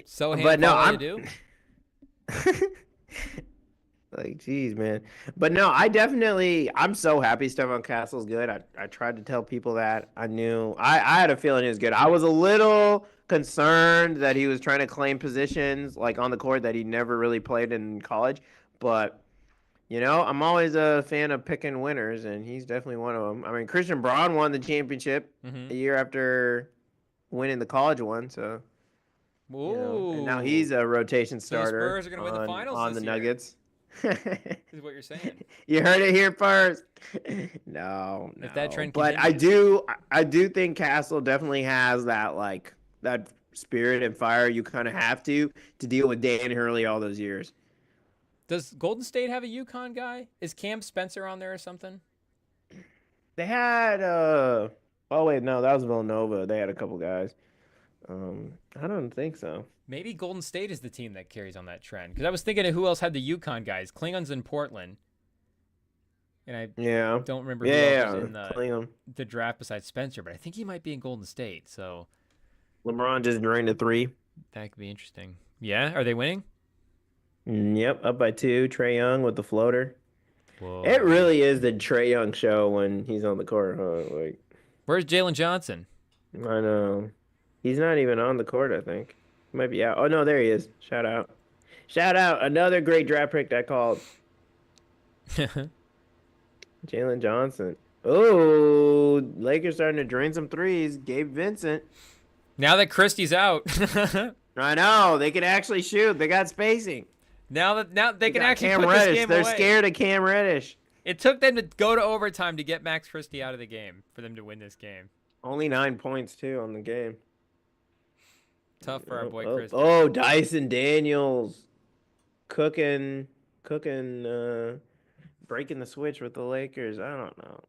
So But no, All you I'm do? like, geez, man. But no, I'm so happy Stefan Castle's good. I tried to tell people that. I had a feeling he was good. I was a little concerned that he was trying to claim positions like on the court that he never really played in college. But, I'm always a fan of picking winners, and he's definitely one of them. I mean, Christian Braun won the championship a year after winning the college one, so. And now he's a rotation So the starter Spurs are going to win the finals on this the year. Nuggets. Is what you're saying. You heard it here first. No. If that trend but continues. I do think Castle definitely has that spirit and fire you kind of have to deal with Dan Hurley all those years. Does Golden State have a UConn guy? Is Cam Spencer on there or something? They had oh wait, no, that was Villanova. They had a couple guys. I don't think so. Maybe Golden State is the team that carries on that trend. Because I was thinking of who else had the UConn guys. Klingons in Portland. And I don't remember who else was in the draft besides Spencer, but I think he might be in Golden State. So LeBron just drained a 3. That could be interesting. Yeah? Are they winning? Yep, up by 2. Trae Young with the floater. Whoa. It really is the Trae Young show when he's on the court, huh? Like, where's Jalen Johnson? I know. He's not even on the court, I think. He might be out. Oh, no, there he is. Shout out. Another great draft pick I called. Jalen Johnson. Oh, Lakers starting to drain some threes. Gabe Vincent. Now that Christie's out. I know. They can actually shoot. They got spacing. Now they can actually Cam put Reddish. this game They're away. scared of Cam Reddish. It took them to go to overtime to get Max Christie out of the game for them to win this game. Only 9 points, too, on the game. Tough for our boy Christie. Oh, Dyson Daniels. Cooking, breaking the switch with the Lakers. I don't know.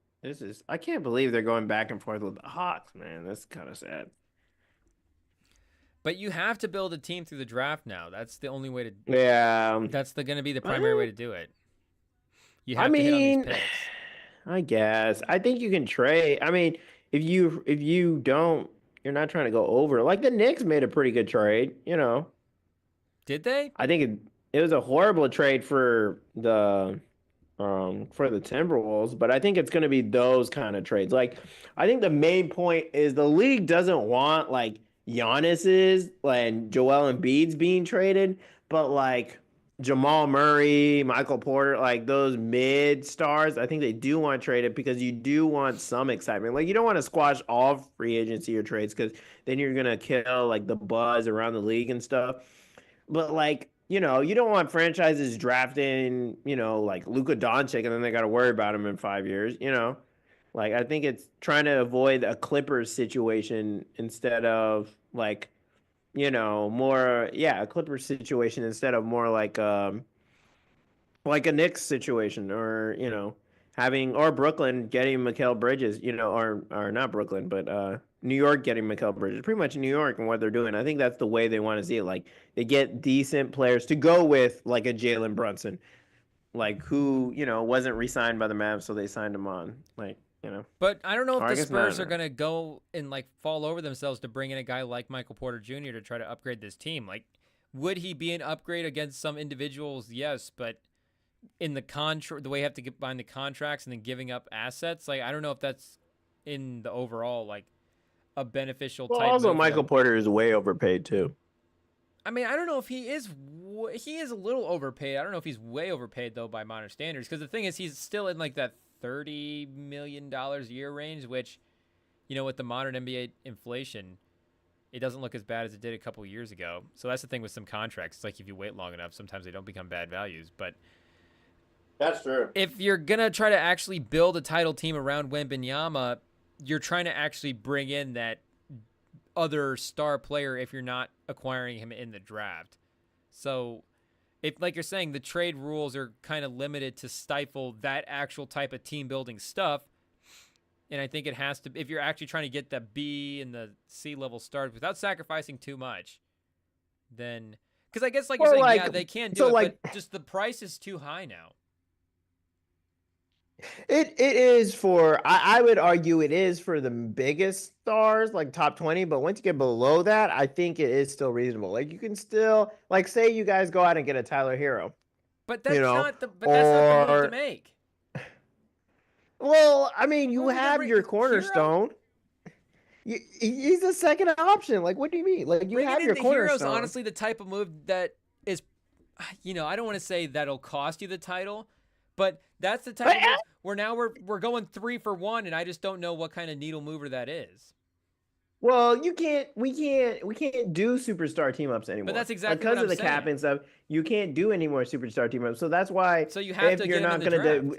I can't believe they're going back and forth with the Hawks, man. That's kind of sad. But you have to build a team through the draft now. That's the only way to. Yeah. That's going to be the primary way to do it. You have to hit on these picks. I guess. I think you can trade. I mean, if you don't, you're not trying to go over. Like the Knicks made a pretty good trade, Did they? I think it was a horrible trade for the Timberwolves, but I think it's going to be those kind of trades. Like, I think the main point is the league doesn't want like Giannis's and Joel Embiid's being traded, but like Jamal Murray, Michael Porter, like those mid stars, I think they do want to trade it because you do want some excitement. Like, you don't want to squash all free agency or trades because then you're going to kill like the buzz around the league and stuff. But like, you don't want franchises drafting, like Luka Doncic and then they got to worry about him in 5 years, Like, I think it's trying to avoid a Clippers situation instead of like, a Clippers situation instead of more like a Knicks situation or, or Brooklyn getting Mikal Bridges, or not Brooklyn, but New York getting Mikal Bridges. Pretty much New York and what they're doing. I think that's the way they want to see it. Like, they get decent players to go with like a Jalen Brunson, like who, wasn't re-signed by the Mavs, so they signed him on. Like, But I don't know if the Spurs are going to go and like fall over themselves to bring in a guy like Michael Porter Jr. to try to upgrade this team. Like, would he be an upgrade against some individuals? Yes, but in the contract, the way you have to get behind the contracts and then giving up assets, like I don't know if that's in the overall like a beneficial. Well, type also move Michael Porter is way overpaid too. I mean, I don't know if he is he is a little overpaid. I don't know if he's way overpaid though by modern standards, because the thing is he's still in like that $30 million a year range, which, with the modern NBA inflation, it doesn't look as bad as it did a couple of years ago. So that's the thing with some contracts. It's like if you wait long enough, sometimes they don't become bad values. But that's true. If you're going to try to actually build a title team around Wembanyama, you're trying to actually bring in that other star player if you're not acquiring him in the draft. So if, like you're saying, the trade rules are kind of limited to stifle that actual type of team building stuff. And I think it has to, if you're actually trying to get the B and the C level stars without sacrificing too much, then, because I guess, like you're saying, yeah, they can do it, but just the price is too high now. It is for, I would argue it is for the biggest stars, like top 20, but once you get below that, I think it is still reasonable. Like you can still, like say you guys go out and get a Tyler Hero. But that's not the move to make. Well, I mean, you have your cornerstone. He's a second option. Like, what do you mean? Like, you have your cornerstone. Hero's honestly the type of move that is, I don't want to say that'll cost you the title, but that's the type of move where now we're going 3 for 1, and I just don't know what kind of needle mover that is. Well, we can't do superstar team ups anymore. But that's exactly because of the cap and stuff. You can't do any more superstar team ups. So that's why. So you have to. You're not going to do,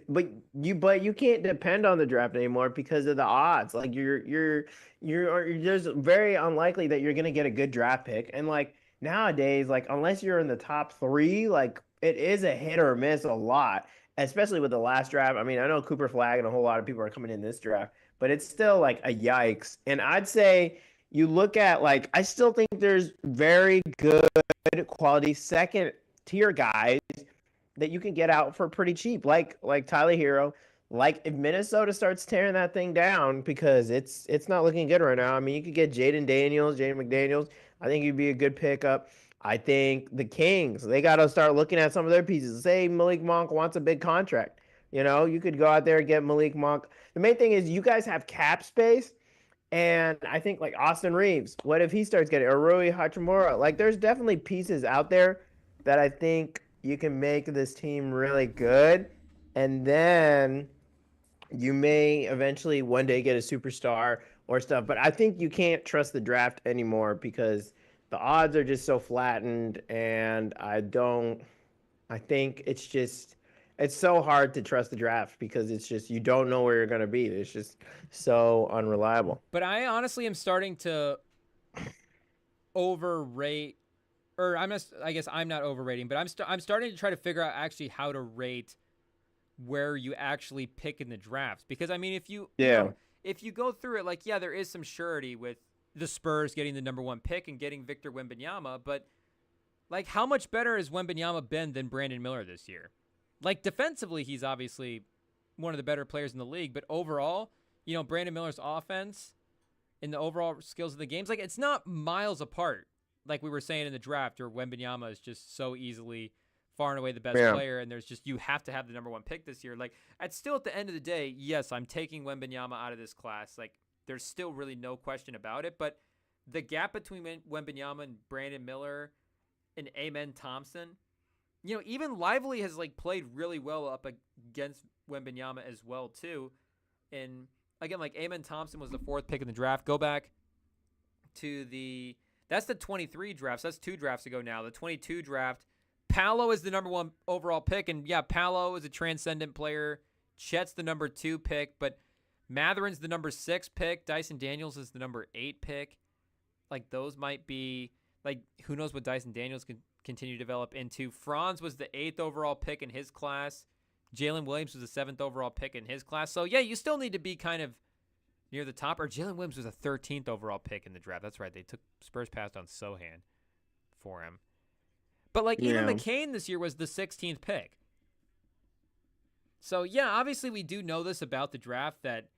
but you can't depend on the draft anymore because of the odds. Like you're just very unlikely that you're going to get a good draft pick. And like nowadays, like unless you're in the top 3, like it is a hit or miss a lot. Especially with the last draft. I mean, I know Cooper Flag and a whole lot of people are coming in this draft, but it's still like a yikes. And I'd say you look at like, I still think there's very good quality second tier guys that you can get out for pretty cheap, like Tyler Hero. Like if Minnesota starts tearing that thing down, because it's not looking good right now. I mean, you could get Jaden McDaniels. I think he'd be a good pickup. I think the Kings, they got to start looking at some of their pieces. Say Malik Monk wants a big contract. You could go out there and get Malik Monk. The main thing is you guys have cap space. And I think like Austin Reeves, what if he starts getting, or Rui Hachimura? Like there's definitely pieces out there that I think you can make this team really good. And then you may eventually one day get a superstar or stuff. But I think you can't trust the draft anymore because the odds are just so flattened, and I think it's so hard to trust the draft because it's just, you don't know where you're going to be. It's just so unreliable. But I honestly am starting to overrate, or I guess I'm not overrating, but I'm starting to try to figure out actually how to rate where you actually pick in the drafts. Because I mean, if you go through it, like, yeah, there is some surety with the Spurs getting the number 1 pick and getting Victor Wembanyama, but like how much better has Wembanyama been than Brandon Miller this year? Like defensively, he's obviously one of the better players in the league, but overall, Brandon Miller's offense and the overall skills of the games, like it's not miles apart. Like we were saying in the draft, where Wembanyama is just so easily far and away the best player, and there's just, you have to have the number 1 pick this year. Like at the end of the day, yes, I'm taking Wembanyama out of this class. Like there's still really no question about it, but the gap between Wembanyama and Brandon Miller and Amen Thompson, even Lively has like played really well up against Wembanyama as well too. And again, like Amen Thompson was the 4th pick in the draft. Go back to that's the 23 draft. So that's 2 drafts ago now. The 22 draft, Paolo is the number 1 overall pick. And yeah, Paolo is a transcendent player. Chet's the number 2 pick, but Matherin's the number 6 pick. Dyson Daniels is the number 8 pick. Like those might be, like, who knows what Dyson Daniels can continue to develop into. Franz was the 8th overall pick in his class. Jalen Williams was the 7th overall pick in his class. So yeah, you still need to be kind of near the top. Or Jalen Williams was a 13th overall pick in the draft. That's right. Spurs passed on Sohan for him. But like even McCain this year was the 16th pick. So yeah, obviously we do know this about the draft, that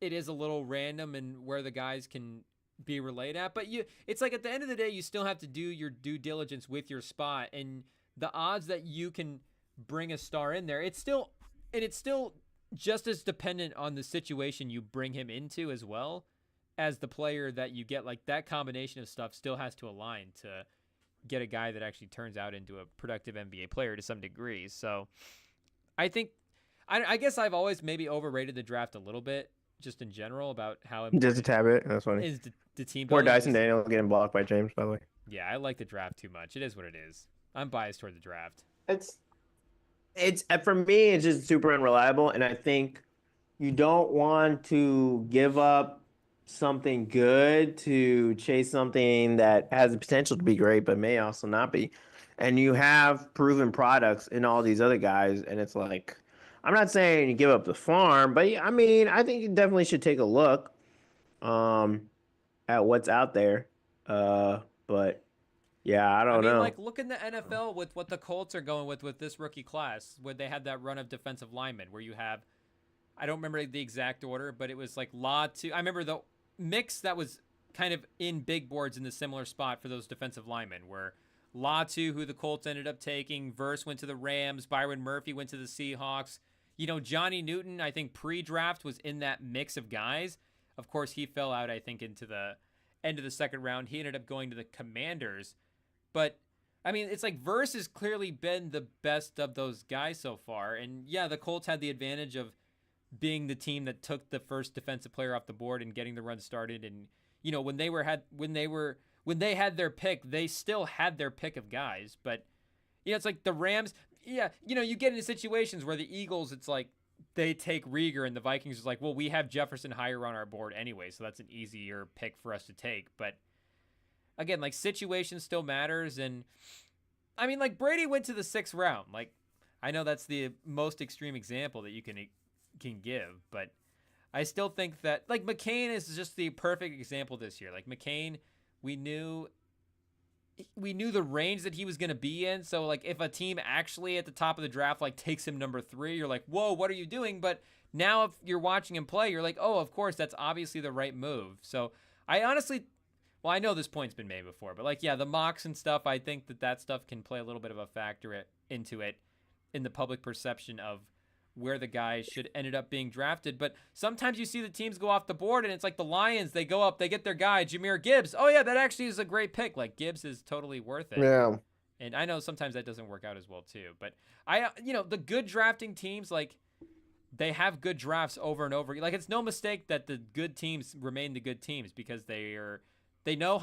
it is a little random and where the guys can be relayed at. But it's like at the end of the day, you still have to do your due diligence with your spot, and the odds that you can bring a star in there, it's still just as dependent on the situation you bring him into as well as the player that you get. Like that combination of stuff still has to align to get a guy that actually turns out into a productive NBA player to some degree. So I think, I guess I've always maybe overrated the draft a little bit, just in general, about how Just a important tad bit. That's funny. is the team Poor building. Dyson Daniel getting blocked by James, by the way. Yeah, I like the draft too much. It is what it is. I'm biased toward the draft. It's for me, it's just super unreliable, and I think you don't want to give up something good to chase something that has the potential to be great, but may also not be. And you have proven products in all these other guys, and it's like, I'm not saying you give up the farm, but I mean, I think you definitely should take a look um, at what's out there. But yeah, I I don't mean, know. like, look in the NFL with what the Colts are going with this rookie class, where they had that run of defensive linemen, where you have, I don't remember the exact order, but it was like I remember the mix that was kind of in big boards in the similar spot for those defensive linemen, where Latu, who the Colts ended up taking, Verse went to the Rams, Byron Murphy went to the Seahawks. Johnny Newton, I think pre-draft was in that mix of guys. Of course, he fell out, I think, into the end of the second round. He ended up going to the Commanders. But, I mean, it's like Verse has clearly been the best of those guys so far. And, yeah, the Colts had the advantage of being the team that took the first defensive player off the board and getting the run started. And, when they had their pick, they still had their pick of guys. But, it's like the Rams, yeah, you get into situations where the Eagles, it's like they take Rieger, and the Vikings is like, well, we have Jefferson higher on our board anyway, so that's an easier pick for us to take. But again, like, situation still matters. And I mean, like, Brady went to the 6th round. Like, I know that's the most extreme example that you can give, but I still think that, like, McCain is just the perfect example this year. Like, McCain, we knew the range that he was going to be in. So, like, if a team actually at the top of the draft, like, takes him number 3, you're like, whoa, what are you doing? But now if you're watching him play, you're like, oh, of course, that's obviously the right move. So I honestly, well, I know this point's been made before, but, like, yeah, the mocks and stuff, I think that stuff can play a little bit of a factor into it in the public perception of where the guy should ended up being drafted. But sometimes you see the teams go off the board, and it's like the Lions, they go up, they get their guy, Jahmyr Gibbs. Oh, yeah, that actually is a great pick. Like, Gibbs is totally worth it. Yeah. And I know sometimes that doesn't work out as well, too. But the good drafting teams, like, they have good drafts over and over. Like, it's no mistake that the good teams remain the good teams, because they know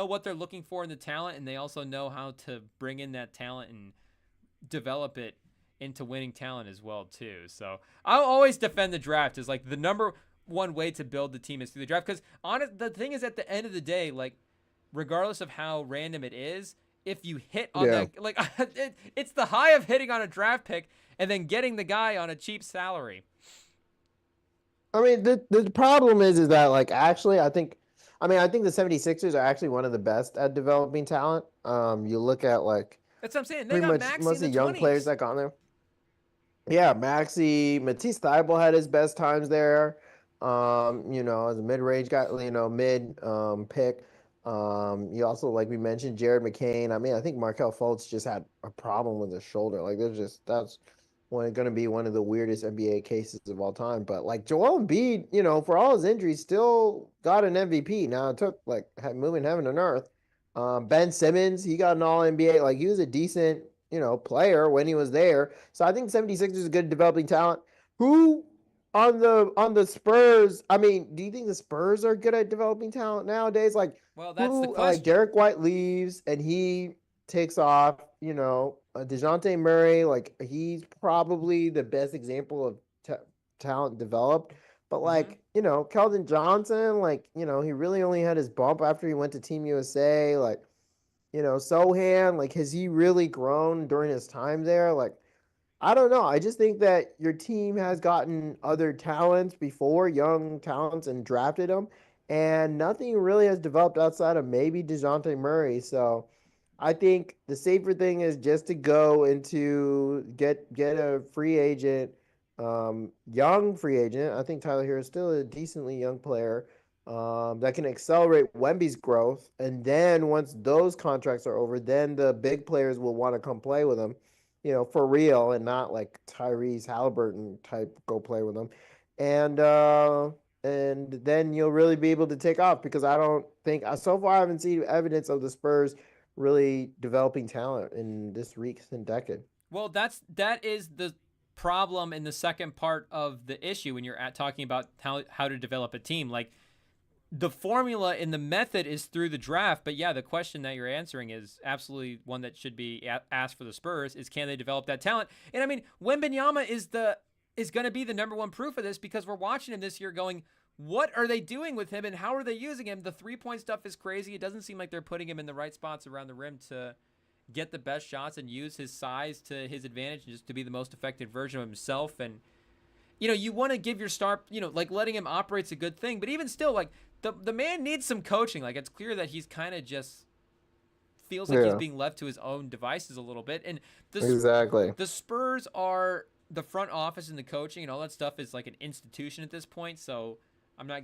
what they're looking for in the talent, and they also know how to bring in that talent and develop it into winning talent as well, too. So I'll always defend the draft as, like, the number one way to build the team is through the draft. Because the thing is, at the end of the day, like, regardless of how random it is, if you hit on that, like, it's the high of hitting on a draft pick and then getting the guy on a cheap salary. I mean, the problem is that, like, actually, I think the 76ers are actually one of the best at developing talent. You look at, like, That's what I'm saying. They pretty got much Maxey most in the of the young 20s. players that got there. Yeah, Matisse Thybulle had his best times there. As a mid-range guy, mid pick. You also, like we mentioned, Jared McCain. I mean, I think Markelle Fultz just had a problem with his shoulder. Like, that's going to be one of the weirdest NBA cases of all time. But, like, Joel Embiid, for all his injuries, still got an MVP. Now, it took, like, moving heaven and earth. Ben Simmons, he got an All NBA. Like, he was a decent player when he was there. So I think 76ers is a good developing talent. Who on the Spurs, I mean, do you think the Spurs are good at developing talent nowadays? Like, well, that's the question. Like, Derek White leaves and he takes off, DeJounte Murray, like, he's probably the best example of talent developed. But, like, Keldon Johnson, like, he really only had his bump after he went to Team USA. Like, Sohan, like, has he really grown during his time there? Like, I don't know. I just think that your team has gotten other talents before, young talents, and drafted them, and nothing really has developed outside of maybe DeJounte Murray. So I think the safer thing is just to go into get a free agent, young free agent. I think Tyler Hero is still a decently young player. That can accelerate Wemby's growth. And then once those contracts are over, then the big players will want to come play with him, for real, and not like Tyrese Halliburton type go play with him. And then you'll really be able to take off, because I don't think so far I haven't seen evidence of the Spurs really developing talent in this recent decade. Well, that is the problem in the second part of the issue when you're talking about how to develop a team. Like the formula and the method is through the draft, but yeah, the question that you're answering is absolutely one that should be asked for the Spurs: is can they develop that talent? And I mean, Wembanyama is going to be the number one proof of this, because we're watching him this year, going, what are they doing with him and how are they using him? The 3-point stuff is crazy. It doesn't seem like they're putting him in the right spots around the rim to get the best shots and use his size to his advantage, just to be the most effective version of himself. And you want to give your star, like letting him operate's a good thing, but even still, like the man needs some coaching. Like it's clear that he's kind of just feels like he's being left to his own devices a little bit. And the Spurs are, the front office and the coaching and all that stuff is like an institution at this point. So I'm not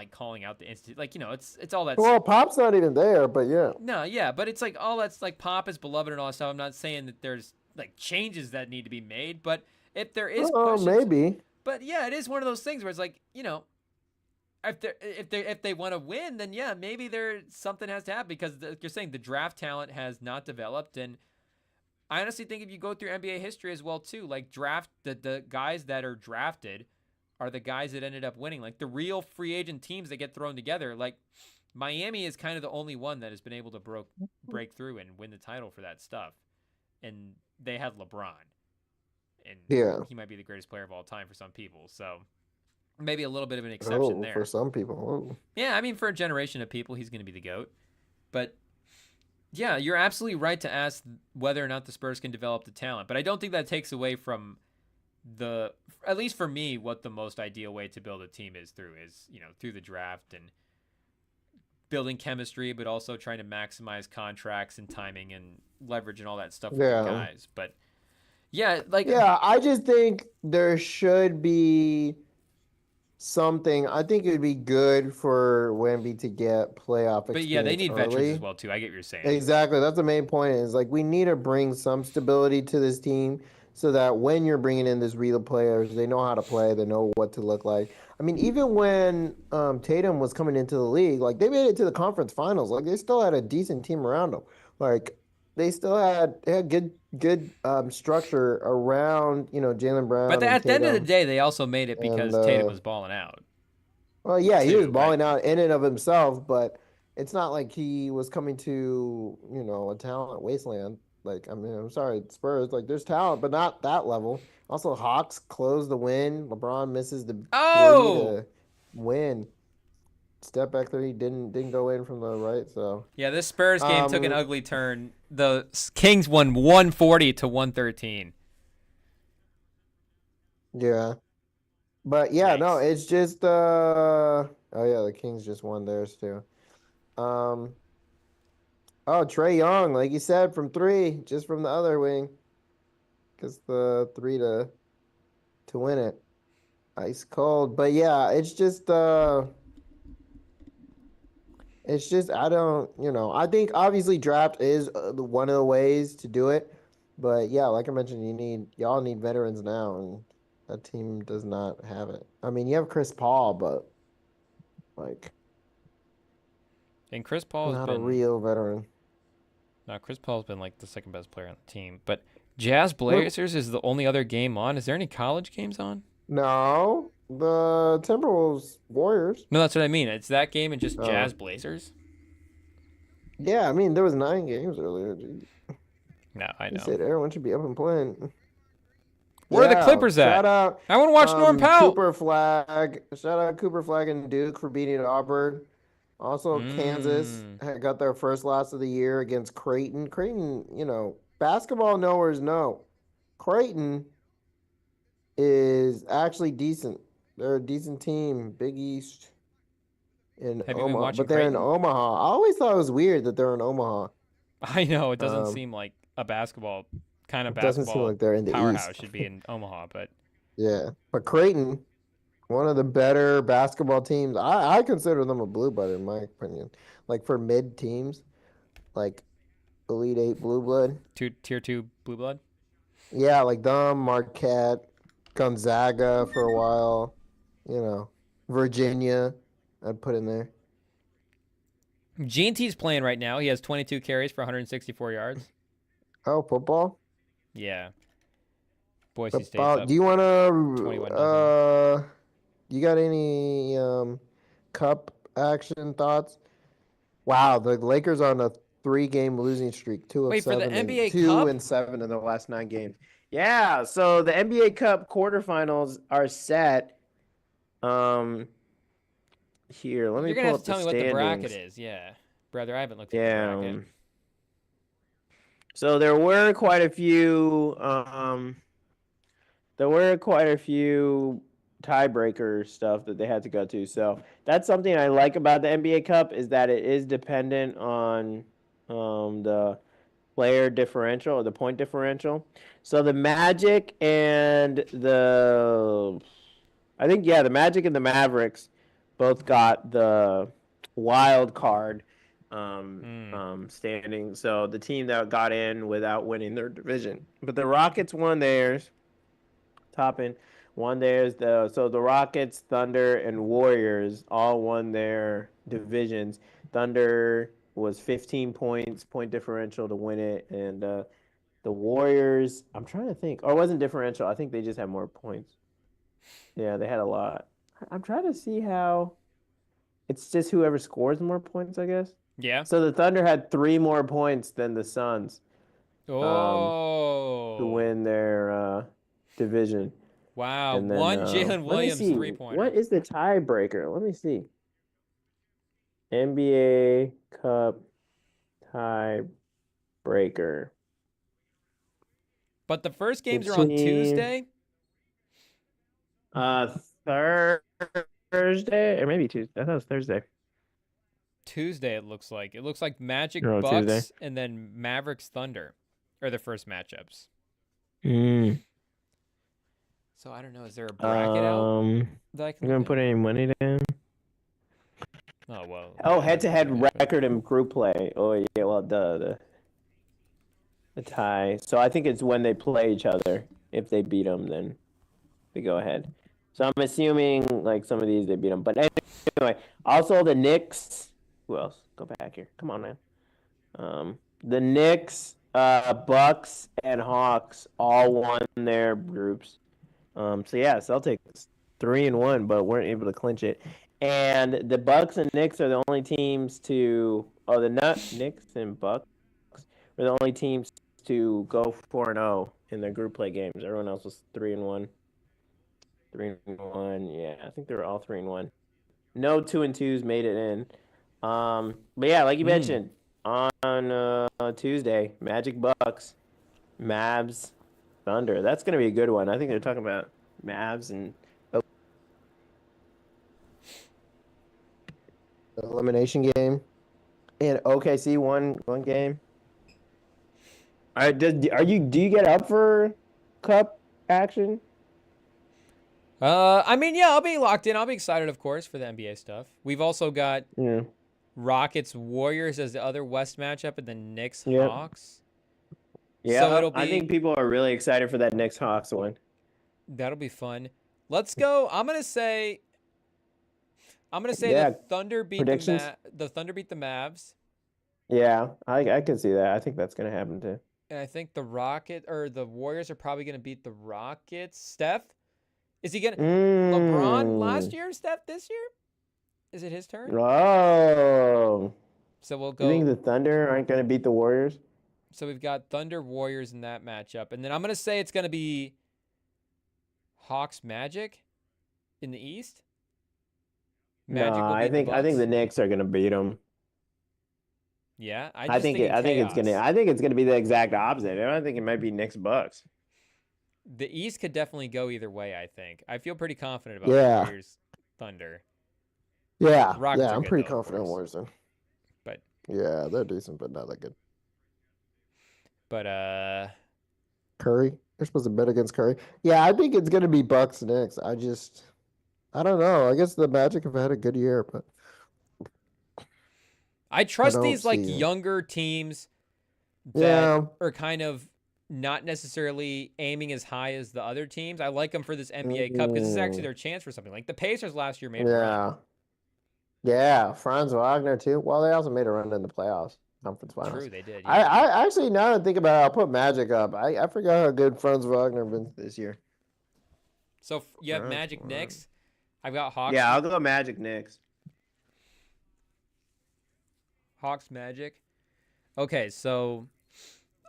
calling out the institute. Like, it's all that. Well, Pop's not even there, but yeah. No, yeah, but it's like all that's like Pop is beloved and all that stuff. I'm not saying that there's like changes that need to be made, but if there is questions, maybe. But yeah, it is one of those things where it's like, if they want to win, then yeah, maybe something has to happen, because you're saying the draft talent has not developed. And I honestly think if you go through NBA history as well too, like the guys that are drafted are the guys that ended up winning. Like the real free agent teams that get thrown together, like Miami is kind of the only one that has been able to break through and win the title for that stuff. And they had LeBron. And he might be the greatest player of all time for some people. So maybe a little bit of an exception there. For some people. Yeah, I mean, for a generation of people, he's going to be the GOAT. But yeah, you're absolutely right to ask whether or not the Spurs can develop the talent. But I don't think that takes away from at least for me, what the most ideal way to build a team is through the draft and building chemistry, but also trying to maximize contracts and timing and leverage and all that stuff with the guys. But yeah, I just think there should be something. I think it would be good for Wemby to get playoff experience. But yeah, they need early. Veterans as well too. I get what you're saying. Exactly. That's the main point. Is like we need to bring some stability to this team, so that when you're bringing in these real players, they know how to play, they know what to look like. I mean, even when Tatum was coming into the league, like they made it to the conference finals. Like they still had a decent team around them. Like they still had good structure around Jaylen Brown. But at the end of the day, they also made it because Tatum was balling out. Well, yeah, he was balling out in and of himself, but it's not like he was coming to a talent wasteland. Like, I mean, I'm sorry, Spurs. Like, there's talent, but not that level. Also, Hawks close the win. LeBron misses the three to win. Step back three didn't go in from the right. So yeah, this Spurs game took an ugly turn. The Kings won 140 to 113. Yeah, but yeah, Nice. no, it's just oh yeah, the Kings just won theirs too. Oh, Trae Young, like you said, from three, just from the other wing. Gets the three to win it. Ice cold. But yeah, it's just I don't, I think obviously draft is one of the ways to do it. But yeah, like I mentioned, y'all need veterans now, and that team does not have it. I mean, you have Chris Paul, but like, and Chris Paul has not been a real veteran. No, Chris Paul's been like the second best player on the team. But Jazz Blazers is the only other game on. Is there any college games on? No, the Timberwolves Warriors. No, that's what I mean. It's that game and just Jazz Blazers. Yeah, I mean there was 9 games earlier. Dude. No, I know. You said everyone should be up and playing. Where are the Clippers at? Shout out, I want to watch Norm Powell. Cooper Flag. Shout out Cooper Flag and Duke for beating Auburn. Also, Kansas had got their first loss of the year against Creighton. Creighton, basketball knowers know. Creighton is actually decent. They're a decent team. Big East in Omaha. But they're in Omaha. I always thought it was weird that they're in Omaha. I know. It doesn't seem like a basketball doesn't seem like they're in the powerhouse East. Should be in Omaha, but yeah. But Creighton, one of the better basketball teams. I consider them a blue blood in my opinion. Like for mid teams, like Elite 8 blue blood. Tier 2 blue blood? Yeah, like them, Marquette, Gonzaga for a while. Virginia, I'd put in there. Gene T's playing right now. He has 22 carries for 164 yards. Oh, football. Yeah. Boise State's Football. up Do you want 21 to? nothing. You got any cup action thoughts? Wow, the Lakers on a 3-game losing streak, two of Wait, for the seven, and NBA 2 Cup? and 7 in the last 9 games. Yeah, so the NBA Cup quarterfinals are set. Here, let me You're going to pull have to up the tell me what the bracket standings. is. Yeah. Brother, I haven't looked at the Yeah. bracket. So there were quite a few tiebreaker stuff that they had to go to. So that's something I like about the NBA Cup is that it is dependent on the player differential or the point differential. So the Magic and the Magic and the Mavericks both got the wild card standing. So the team that got in without winning their division. But the Rockets won theirs. Topping won theirs. The Rockets, Thunder, and Warriors all won their divisions. Thunder was 15 points, point differential to win it, and the Warriors, I'm trying to think. Or it wasn't differential. I think they just had more points. Yeah, they had a lot. I'm trying to see how it's just whoever scores more points, I guess. Yeah. So the Thunder had 3 more points than the Suns Oh. to win their division. Wow. And then One Jalen let me Williams see. 3-pointer. What is the tiebreaker? Let me see. NBA Cup tiebreaker. But the first games are on Tuesday? Thursday or maybe Tuesday. I thought it was Thursday. Tuesday, it looks like. It looks like Magic Oh, Bucks Tuesday. and then Mavericks Thunder are the first matchups. So I don't know. Is there a bracket out that I can You gonna look put at? any money down? Oh, well. Oh, yeah, head-to-head that's good. record in group play. Oh yeah, well the tie. So I think it's when they play each other. If they beat them, then they go ahead. So I'm assuming like some of these they beat them. But anyway, also the Knicks. Who else? Go back here. Come on, man. The Knicks, Bucks, and Hawks all won their groups. So yeah, Celtics 3-1, but weren't able to clinch it. And the Bucks and Knicks are the only teams to. Oh, the Knicks and Bucks were the only teams to go 4-0 in their group play games. Everyone else was 3-1. 3-1. Yeah, I think they were all 3-1. No 2-2s made it in. But yeah, like you mentioned, on Tuesday, Magic Bucks, Mavs, Thunder. That's gonna be a good one. I think they're talking about Mavs and Elimination game. and OKC one game. Do you get up for cup action? I mean, yeah, I'll be locked in. I'll be excited, of course, for the NBA stuff. We've also got Rockets Warriors as the other West matchup, and then Knicks Hawks. Yeah, so it'll be. I think people are really excited for that Knicks Hawks one. That'll be fun. Let's go. I'm gonna say the Thunder beat the Thunder beat the Mavs. Yeah, I can see that. I think that's gonna happen too. And I think the Warriors are probably gonna beat the Rockets. Steph, is he gonna LeBron last year? Steph this year? Is it his turn? Oh. So we'll go. You think the Thunder aren't gonna beat the Warriors? So we've got Thunder Warriors in that matchup, and then I'm gonna say it's gonna be Hawks Magic in the East. Magic I think the Knicks are gonna beat them. Yeah, I think it's gonna be the exact opposite. I don't think it might be Knicks Bucks. The East could definitely go either way. I think I feel pretty confident about Warriors Thunder. Yeah, Rockets I'm good, pretty though, confident in Warriors. But yeah, they're decent, but not that good. But Curry, they're supposed to bet against Curry. Yeah, I think it's gonna be Bucks Knicks. I don't know. I guess the Magic have had a good year, but I trust these like younger teams that are kind of not necessarily aiming as high as the other teams. I like them for this NBA Cup because this is actually their chance for something. Like the Pacers last year made a run. Yeah, Franz Wagner too. Well, they also made a run in the playoffs, conference finals. True, they did. I, Yeah. I actually now that I think about it, I'll put Magic up. I forgot how good Franz Wagner been this year. So you have Franz Magic Wagner. next. I've got Hawks. Yeah, I'll go Magic next. Hawks Magic. Okay, so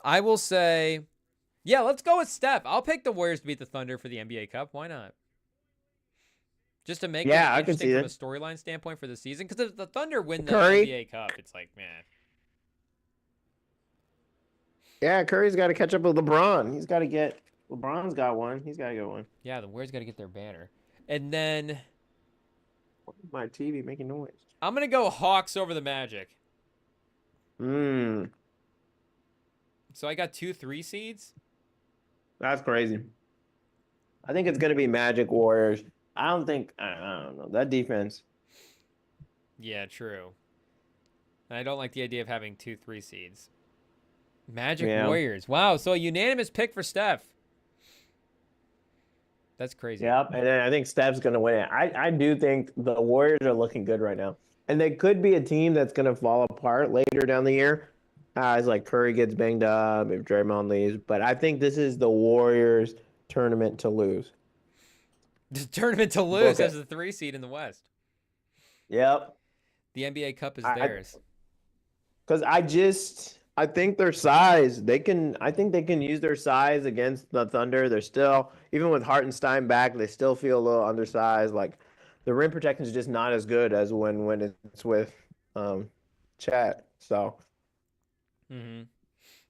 I will say, yeah, let's go with Steph. I'll pick the Warriors to beat the Thunder for the NBA Cup. Why not? Just to make it Yeah, I can interesting see from a that. storyline standpoint for the season. Because if the Thunder win the Curry? NBA Cup, it's like, man. Yeah, Curry's got to catch up with LeBron. He's got to get. LeBron's got one. He's got to get one. Yeah, the Warriors got to get their banner. And then My TV making noise. I'm going to go Hawks over the Magic. So I got 2 3 seeds. That's crazy. I think it's gonna be Magic Warriors. I don't know that defense. Yeah, true. And I don't like the idea of having 2 3 seeds. Magic Yeah. Warriors. Wow, so a unanimous pick for Steph. That's crazy. Yep, and then I think Steph's gonna win it. I do think the Warriors are looking good right now, and they could be a team that's gonna fall apart later down the year, as like Curry gets banged up, if Draymond leaves. But I think this is the Warriors' tournament to lose. The tournament to lose Book it. as the 3 seed in the West. Yep, The NBA Cup is I- theirs. because I think their size. I think they can use their size against the Thunder. They're still, even with Hartenstein back, they still feel a little undersized. Like the rim protection is just not as good as when it's with Chat. So Mm-hmm.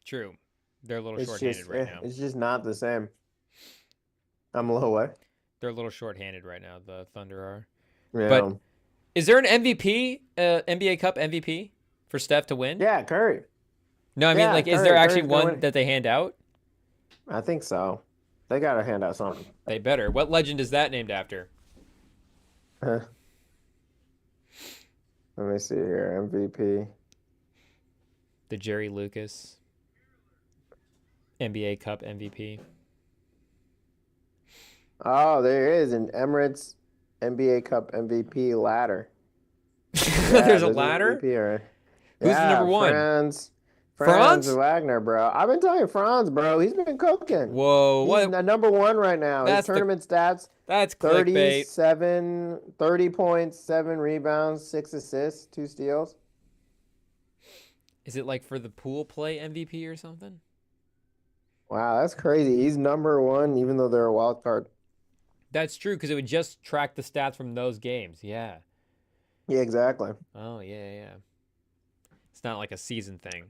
True. They're a little it's shorthanded just right now. it's just not the same. I'm a little away. They're a little shorthanded right now, the Thunder are. Yeah. But is there an MVP, NBA Cup MVP for Steph to win? Yeah, Curry. No, I mean, Yeah, like, is Curry- there actually Curry's gonna one win. that they hand out? I think so. They gotta hand out something. They better. What legend is that named after? Let me see here. MVP. The Jerry Lucas NBA Cup MVP. Oh, there is an Emirates NBA Cup MVP ladder. There's a an ladder? MVP, right? Who's the number one? Franz Franz? Wagner, bro. I've been telling you, Franz, bro. He's been cooking. Whoa, He's what? the number one right now. That's His tournament stats: That's clickbait. 30 points, 7 rebounds, 6 assists, 2 steals. Is it like for the pool play MVP or something? Wow, that's crazy. He's number one, even though they're a wild card. That's true because it would just track the stats from those games. Yeah. Yeah, exactly. Oh, yeah. It's not like a season thing.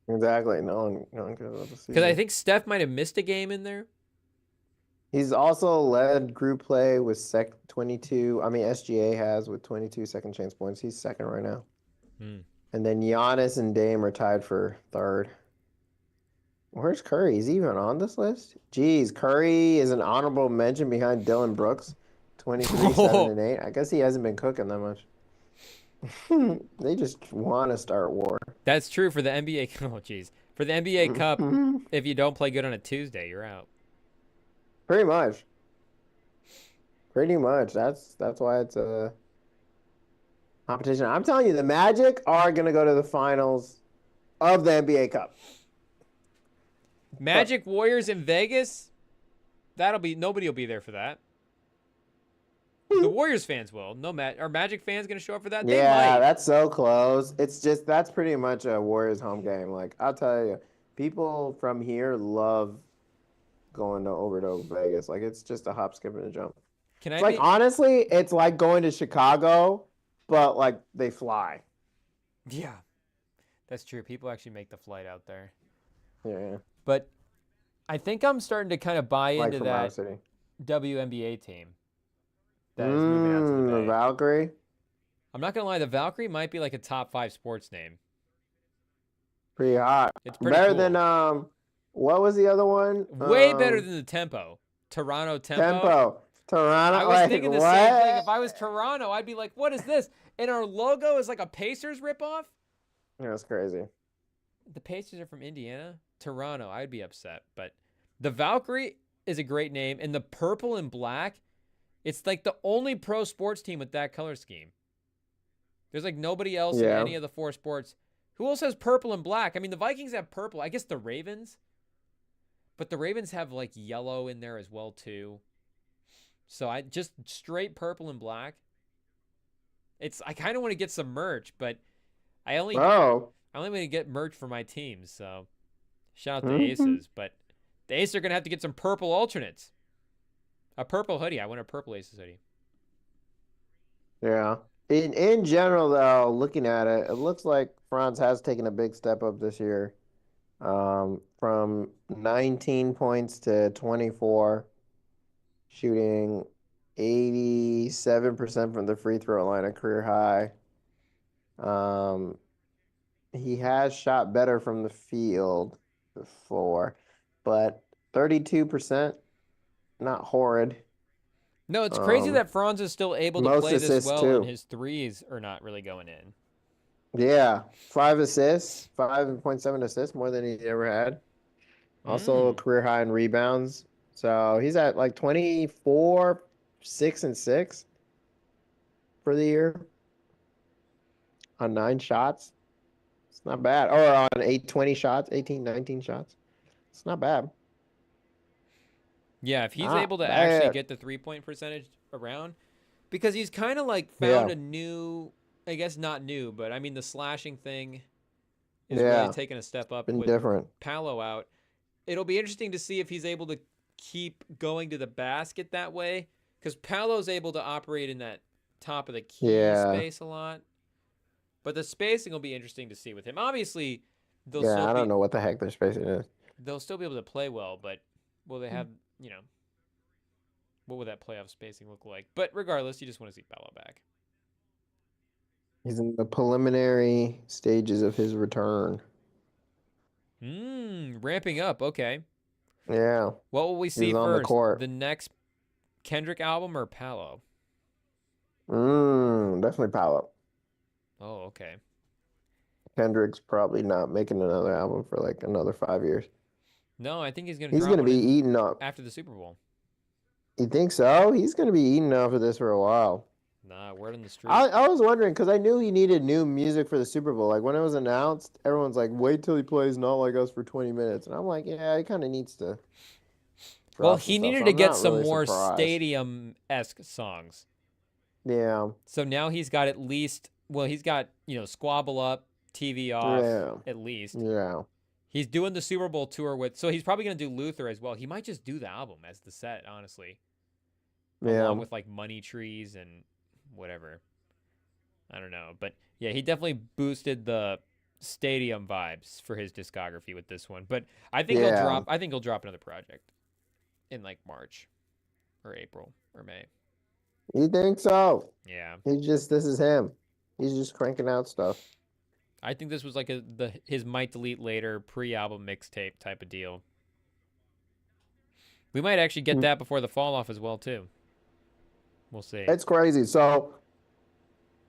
Exactly. No one cares about the season. Because I think Steph might have missed a game in there. He's also led group play with 22. I mean, SGA has with 22 second chance points. He's second right now. And then Giannis and Dame are tied for third. Where's Curry? Is he even on this list? Jeez, Curry is an honorable mention behind Dylan Brooks, 23, 7, and 8. I guess he hasn't been cooking that much. They just want to start war. That's true for the NBA. Oh, jeez. For the NBA Cup, if you don't play good on a Tuesday, you're out. Pretty much. That's why it's a competition. I'm telling you, the Magic are going to go to the finals of the NBA Cup. Magic Warriors in Vegas? Nobody will be there for that. The Warriors fans will. Are Magic fans going to show up for that? They Yeah, might. that's so close. It's just that's pretty much a Warriors home game. Like I'll tell you, people from here love going over to Vegas. Like it's just a hop, skip, and a jump. It's like honestly, it's like going to Chicago, but like they fly. Yeah, that's true. People actually make the flight out there. Yeah, But I think I'm starting to kind of buy like into from our that city. WNBA team that is moving out to the The Bay. Valkyrie. I'm not gonna lie, the Valkyrie might be like a top 5 sports name. Pretty hot. It's pretty Better cool. than what was the other one? Way better than the Tempo. Toronto Tempo. Toronto. I was like, thinking the what? same thing. If I was Toronto, I'd be like, what is this? And our logo is like a Pacers ripoff? That's crazy. The Pacers are from Indiana? Toronto, I'd be upset. But the Valkyrie is a great name. And the purple and black, it's like the only pro sports team with that color scheme. There's like nobody else in Yeah. any of the 4 sports. Who else has purple and black? I mean, the Vikings have purple. I guess the Ravens. But the Ravens have like yellow in there as well too. So I just straight purple and black. I kind of want to get some merch, but I only Oh. want to get merch for my teams. So shout out to Mhm. Aces, but the Aces are gonna have to get some purple alternates. A purple hoodie. I want a purple Aces hoodie. Yeah. In general, though, looking at it, it looks like Franz has taken a big step up this year. From 19 points to 24, shooting 87% from the free throw line, a career high. Um, he has shot better from the field before, but 32%, not horrid. No, it's crazy Um, that Franz is still able to most play this assists well, and too. his threes are not really going in. Yeah, 5 assists, 5.7 assists, more than he ever had. Also a Mm. career high in rebounds. So he's at like 24, 6 and 6 for the year on 9 shots. It's not bad. Or on 20 shots, 18, 19 shots. It's not bad. Yeah, if he's Not able to actually bad. get the 3-point percentage around, because he's kind of like found Yeah. a new, I guess not new, but I mean the slashing thing is really Yeah. taking a step up Been with different. Palo out. It'll be interesting to see if he's able to keep going to the basket that way, because Palo's able to operate in that top of the key Yeah. space a lot. But the spacing will be interesting to see with him. Obviously, Yeah, I don't know what the heck their spacing is. they'll still be able to play well, but will they have, you know, what would that playoff spacing look like? But regardless, you just want to see Palo back. He's in the preliminary stages of his return. Ramping up. Okay. Yeah. What will we see He's on the first? court. The next Kendrick album or Palo? Definitely Palo. Oh, okay. Kendrick's probably not making another album for like another 5 years. No, I think he's going to He's drop gonna one be in eating up. after the Super Bowl. You think so? He's gonna be eating off of this for a while. Nah, word on the street. I was wondering because I knew he needed new music for the Super Bowl. Like when it was announced, everyone's like, "Wait till he plays Not Like Us for 20 minutes," and I'm like, "Yeah, he kind of needs to Well, drop some he stuff." needed So to I'm get not some really more surprised. stadium-esque songs. Yeah, So now he's got at least, well, he's got, Squabble Up, TV Off, yeah, at least. yeah, He's doing the Super Bowl tour with, so he's probably going to do Luther as well. He might just do the album as the set, honestly, yeah. along with like Money Trees and whatever. I don't know. But yeah, he definitely boosted the stadium vibes for his discography with this one. But I think Yeah. he'll drop another project in like March or April or May. You think so? Yeah. This is him. He's just cranking out stuff. I think this was like his Might Delete Later pre-album mixtape type of deal. We might actually get that before the fall off as well too. We'll see. It's crazy. So,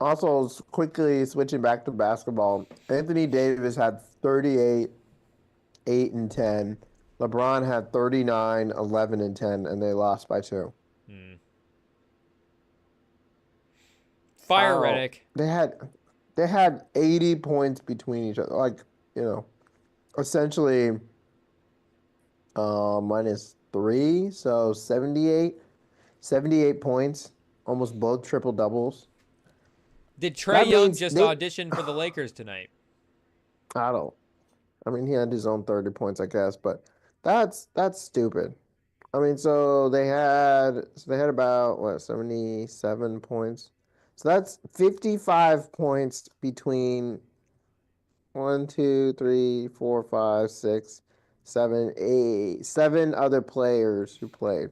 also quickly switching back to basketball, Anthony Davis had 38, 8 and 10. LeBron had 39, 11 and 10, and they lost by 2. Fire Wow. Reddick. They had 80 points between each other. Like, essentially -3, so 78 points, almost both triple doubles. Did Trae That Young means just they- audition for the Lakers tonight? I mean, he had his own 30 points, I guess, but that's stupid. I mean, they had about what, 77 points. So that's 55 points between 1, 2, 3, 4, 5, 6, 7, 8, 7 other players who played.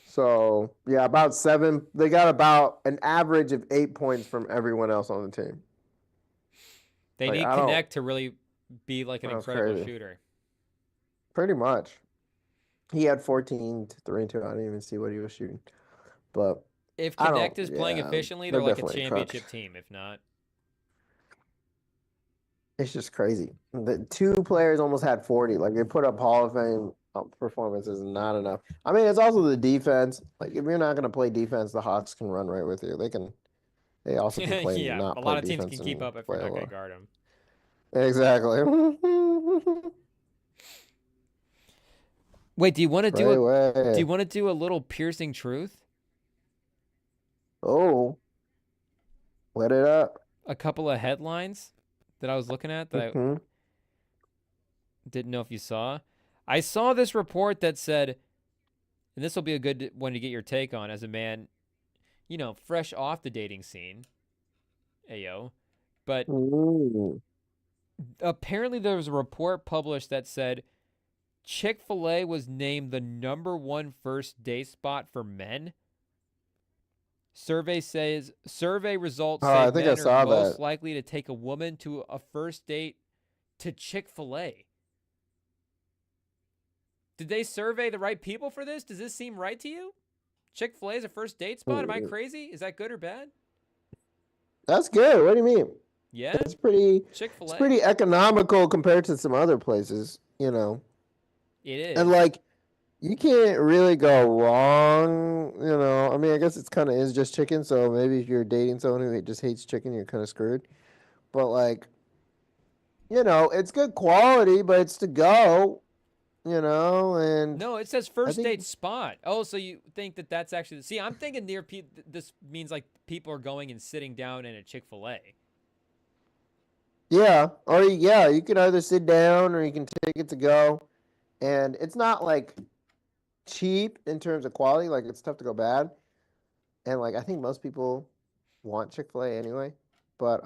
So yeah, about 7. They got about an average of 8 points from everyone else on the team. They Like, need I don't- Connect to really be like an That's incredible crazy. shooter. Pretty much. He had 14 to 3 and 2. I didn't even see what he was shooting. But If I don't- Connect is playing yeah, efficiently, they're they're like a definitely championship cooked. team. If not, it's just crazy. The 2 players almost had 40. Like they put up Hall of Fame performances, not enough. I mean, it's also the defense. Like if you're not going to play defense, the Hawks can run right with you. They They also can play Yeah, not a play lot of teams defense can keep and up if you're play not a going to lot. guard him. Exactly. Wait, do you want to Right away. do a little piercing truth? Oh, let it up. A couple of headlines that I was looking at that I Hmm. didn't know if you saw. I saw this report that said, and this will be a good one to get your take on as a man, fresh off the dating scene. Ayo. But Ooh. apparently there was a report published that said Chick-fil-A was named the #1 first date spot for men. Survey results say I think I men are saw most that. likely to take a woman to a first date to Chick-fil-A. Did they survey the right people for this? Does this seem right to you? Chick-fil-A is a first date spot? Am I crazy? Is that good or bad? That's good. What do you mean? Yeah? It's pretty Chick-fil-A? economical compared to some other places, you know. It And is. like you can't really go wrong, you know. I mean, I guess it's kind of is just chicken, so maybe if you're dating someone who just hates chicken, you're kind of screwed. But like, it's good quality, but it's to go, and No, it says I first think date spot. Oh, so you think that's actually... See, I'm thinking this means like people are going and sitting down in a Chick-fil-A. yeah, or yeah, you can either sit down or you can take it to go. And it's not like cheap in terms of quality, like it's tough to go bad. And like I think most people want Chick-fil-A anyway. But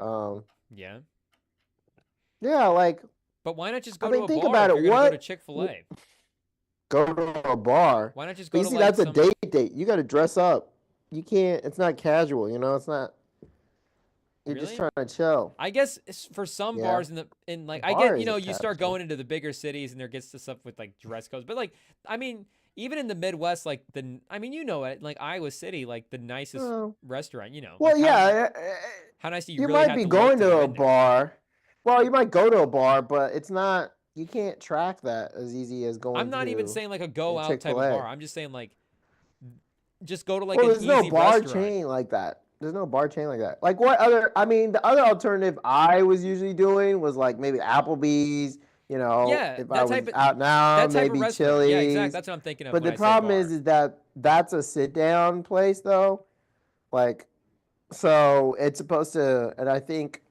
Yeah. yeah, like But why not just I go to mean a think bar about if it. you're going to go to What Chick-fil-A? go to a bar? Why not just But go you to see, like that's a some... date. You got to dress up. You can't. It's not casual. It's not. You're just Really? trying to chill. I guess for some Yeah. bars in like I Bar get, isn't you start casual. going into the bigger cities and there gets to stuff with like dress codes. But like I mean, even in the Midwest, like it, like Iowa City, like the nicest Oh. restaurant, Well, like yeah. how nice do you You really might have be to look going to to go a in there? bar. Well, you might go to a bar, but it's not. You can't track that as easy as going I'm not even to saying like a go a out type of Chick-fil-A. bar. I'm just saying like just go to like Well, an there's no easy bar restaurant. chain like that. There's no bar chain like that. Like what other? I mean, the other alternative I was usually doing was like maybe Applebee's. Yeah, If I was out now, that type of maybe restaurant. Yeah, exactly. Chili's. That's what I'm thinking of But when the I say problem bar. is that that's a sit down place though. Like, so it's supposed to, and I think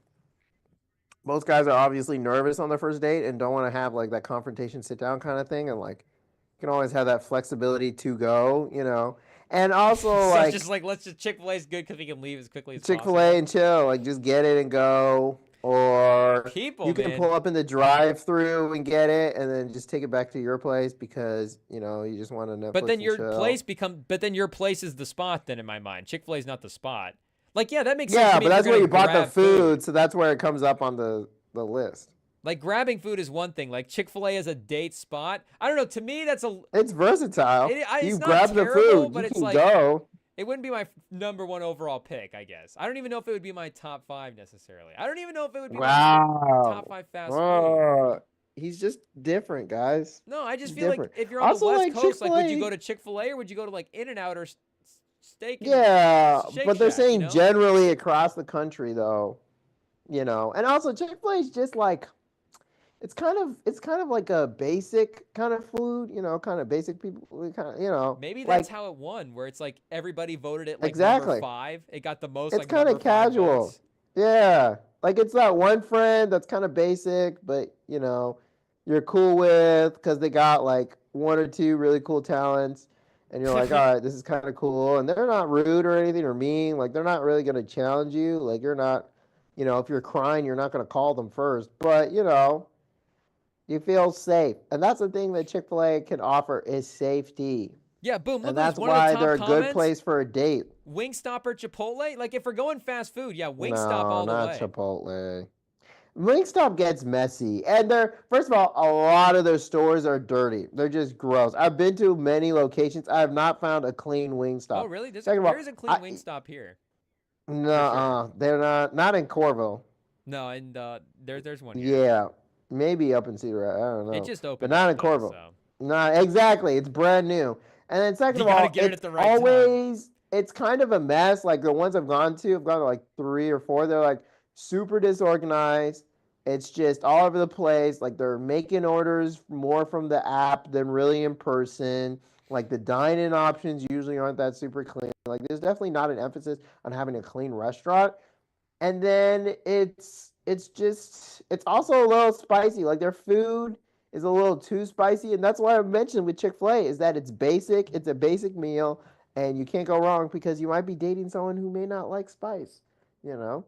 most guys are obviously nervous on their first date and don't want to have like that confrontation sit down kind of thing. And like, you can always have that flexibility to go. And also So it's just like like let's just Chick-fil-A's good because we can leave as quickly as Chick-fil-A possible. and chill, like just get it and go. Or People, you can man. pull up in the drive-through and get it, and then just take it back to your place because you just want to Netflix But then and your chill. place is the spot then in my mind. Chick-fil-A is not the spot. Like, yeah, that makes sense Yeah, to me but if you're that's where gonna you bought the grab food. so that's where it comes up on the list. Like grabbing food is one thing. Like Chick-fil-A is a date spot. I don't know. To me, that's It's versatile. it's You not grab the terrible, food, but you it's can like go. it wouldn't be my #1 overall pick. I guess I don't even know if it would be my top 5 necessarily. I don't even know if it would be my top Wow. 5 fast food. Oh, he's just different, guys. No, I just He's feel like different. if you're on the Also, West like Coast, like would you Chick-fil-A. go to Chick-fil-A or would you go to like In-N-Out or Steak and Yeah, Shake but they're Shack, saying generally across the country, though. And also Chick-fil-A is just like it's kind of like a basic kind of food, kind of basic people kind of, Maybe like that's how it won, where it's like everybody voted it like exactly. #5. It got the most It's like kind of #5 casual. votes. Yeah. Like it's that one friend that's kind of basic, but you're cool with because they got like one or two really cool talents. And you're like, all right, this is kind of cool. And they're not rude or anything or mean. Like they're not really going to challenge you. Like you're not, if you're crying, you're not going to call them first. But, you feel safe. And that's the thing that Chick-fil-A can offer is safety. Yeah, boom. Look And at this. that's One of the why top they're a good comments. place for a date. Wingstop or Chipotle? Like if we're going fast food, yeah, Wingstop No, all the not way. Chipotle. Wingstop gets messy. And first of all, a lot of their stores are dirty. They're just gross. I've been to many locations. I have not found a clean Wingstop. Oh, really? There Second of all, is a clean Wingstop here. No, they're not in Corville. No, and there's one here. Yeah, maybe up in Cedar Rapids. I don't know. It just opened, but not up, in though, Corville. so. Not exactly. It's brand new. And then second You of all, gotta get it at it's the right time. always it's kind of a mess. Like the ones I've gone to like 3 or 4. They're like super disorganized. It's just all over the place. Like they're making orders more from the app than really in person. Like the dine-in options usually aren't that super clean. Like there's definitely not an emphasis on having a clean restaurant. And then it's also a little spicy. Like their food is a little too spicy, and that's why I mentioned with Chick-fil-A is that it's basic. It's a basic meal, and you can't go wrong because you might be dating someone who may not like spice. You know,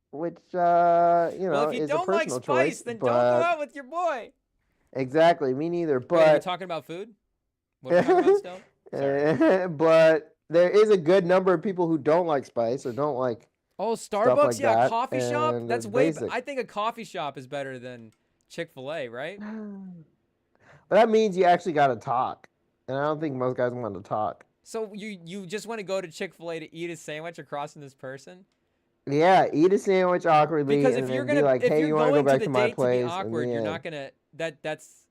which Well, if you is a don't like personal spice, choice. then don't go But out with your boy. exactly, me neither. Wait, are we But talking about food? What are we talking about, Stone? Sorry. but there is a good number of people who don't like spice or don't like Oh, stuff Starbucks, like yeah, that, coffee shop. and That's it's way. basic. I think a coffee shop is better than Chick-fil-A, right? But that means you actually got to talk, and I don't think most guys want to talk. So you just want to go to Chick-fil-A to eat a sandwich across from this person? Yeah, eat a sandwich awkwardly, Because and then be like, if "Hey, you're you want to go going to back the to my date to be place?" In awkward, the you're end. not gonna. That's.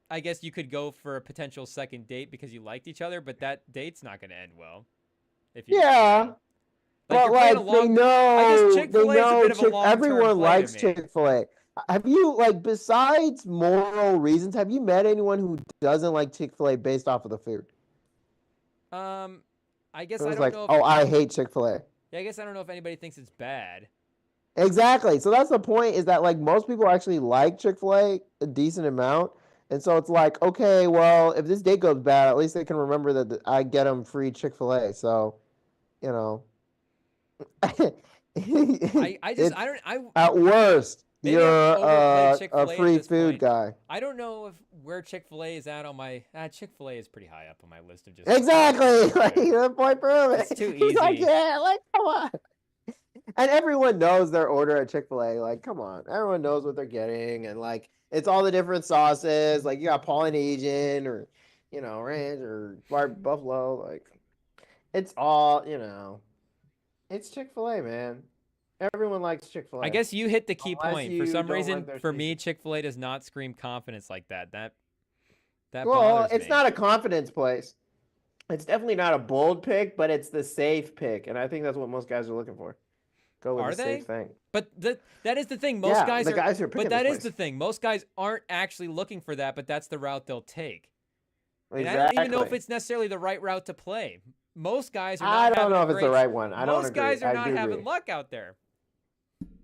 I guess you could go for a potential second date because you liked each other, but that date's not gonna end well. If you, Yeah, like but you're playing a like they long. know, I guess they Chick-fil-A is a know bit of a long-term everyone play to likes me. Chick-fil-A. Have you like besides moral reasons? Have you met anyone who doesn't like Chick-fil-A based off of the food? I guess It I was don't like, know if. "Oh, I hate Chick-fil-A." Yeah, I guess I don't know if anybody thinks it's bad. Exactly. So that's the point is that like most people actually like Chick-fil-A a decent amount. And so it's like, okay, well, if this date goes bad, at least they can remember that I get them free Chick-fil-A. So, you know, I just it's I don't I at worst, maybe I've you're overplayed a Chick-fil-A at free this food point. guy. I don't know if where Chick-fil-A is at on my Chick-fil-A is pretty high up on my list of just Exactly. food. Like the point prove it. It's too He's like, easy. yeah, like come on. And everyone knows their order at Chick-fil-A. Like, come on. Everyone knows what they're getting. And like it's all the different sauces. Like you got Polynesian or ranch or buffalo. Like it's all, it's Chick-fil-A, man. Everyone likes Chick-fil-A. I guess you hit the key Unless point. For you some don't reason, like their for me, seasoning. Chick-fil-A does not scream confidence like that. That Well, bothers it's me. not a confidence place. It's definitely not a bold pick, but it's the safe pick. And I think that's what most guys are looking for. Go with Are the they? safe thing. But that is the thing. Most Yeah, guys the are. guys who are picking But that this is the place. thing. Most guys aren't actually looking for that, but that's the route they'll take. And Exactly. I don't even know if it's necessarily the right route to play. Most guys are not I don't having know a if it's the great. right one. I don't Most agree. guys are I not do having agree. luck out there.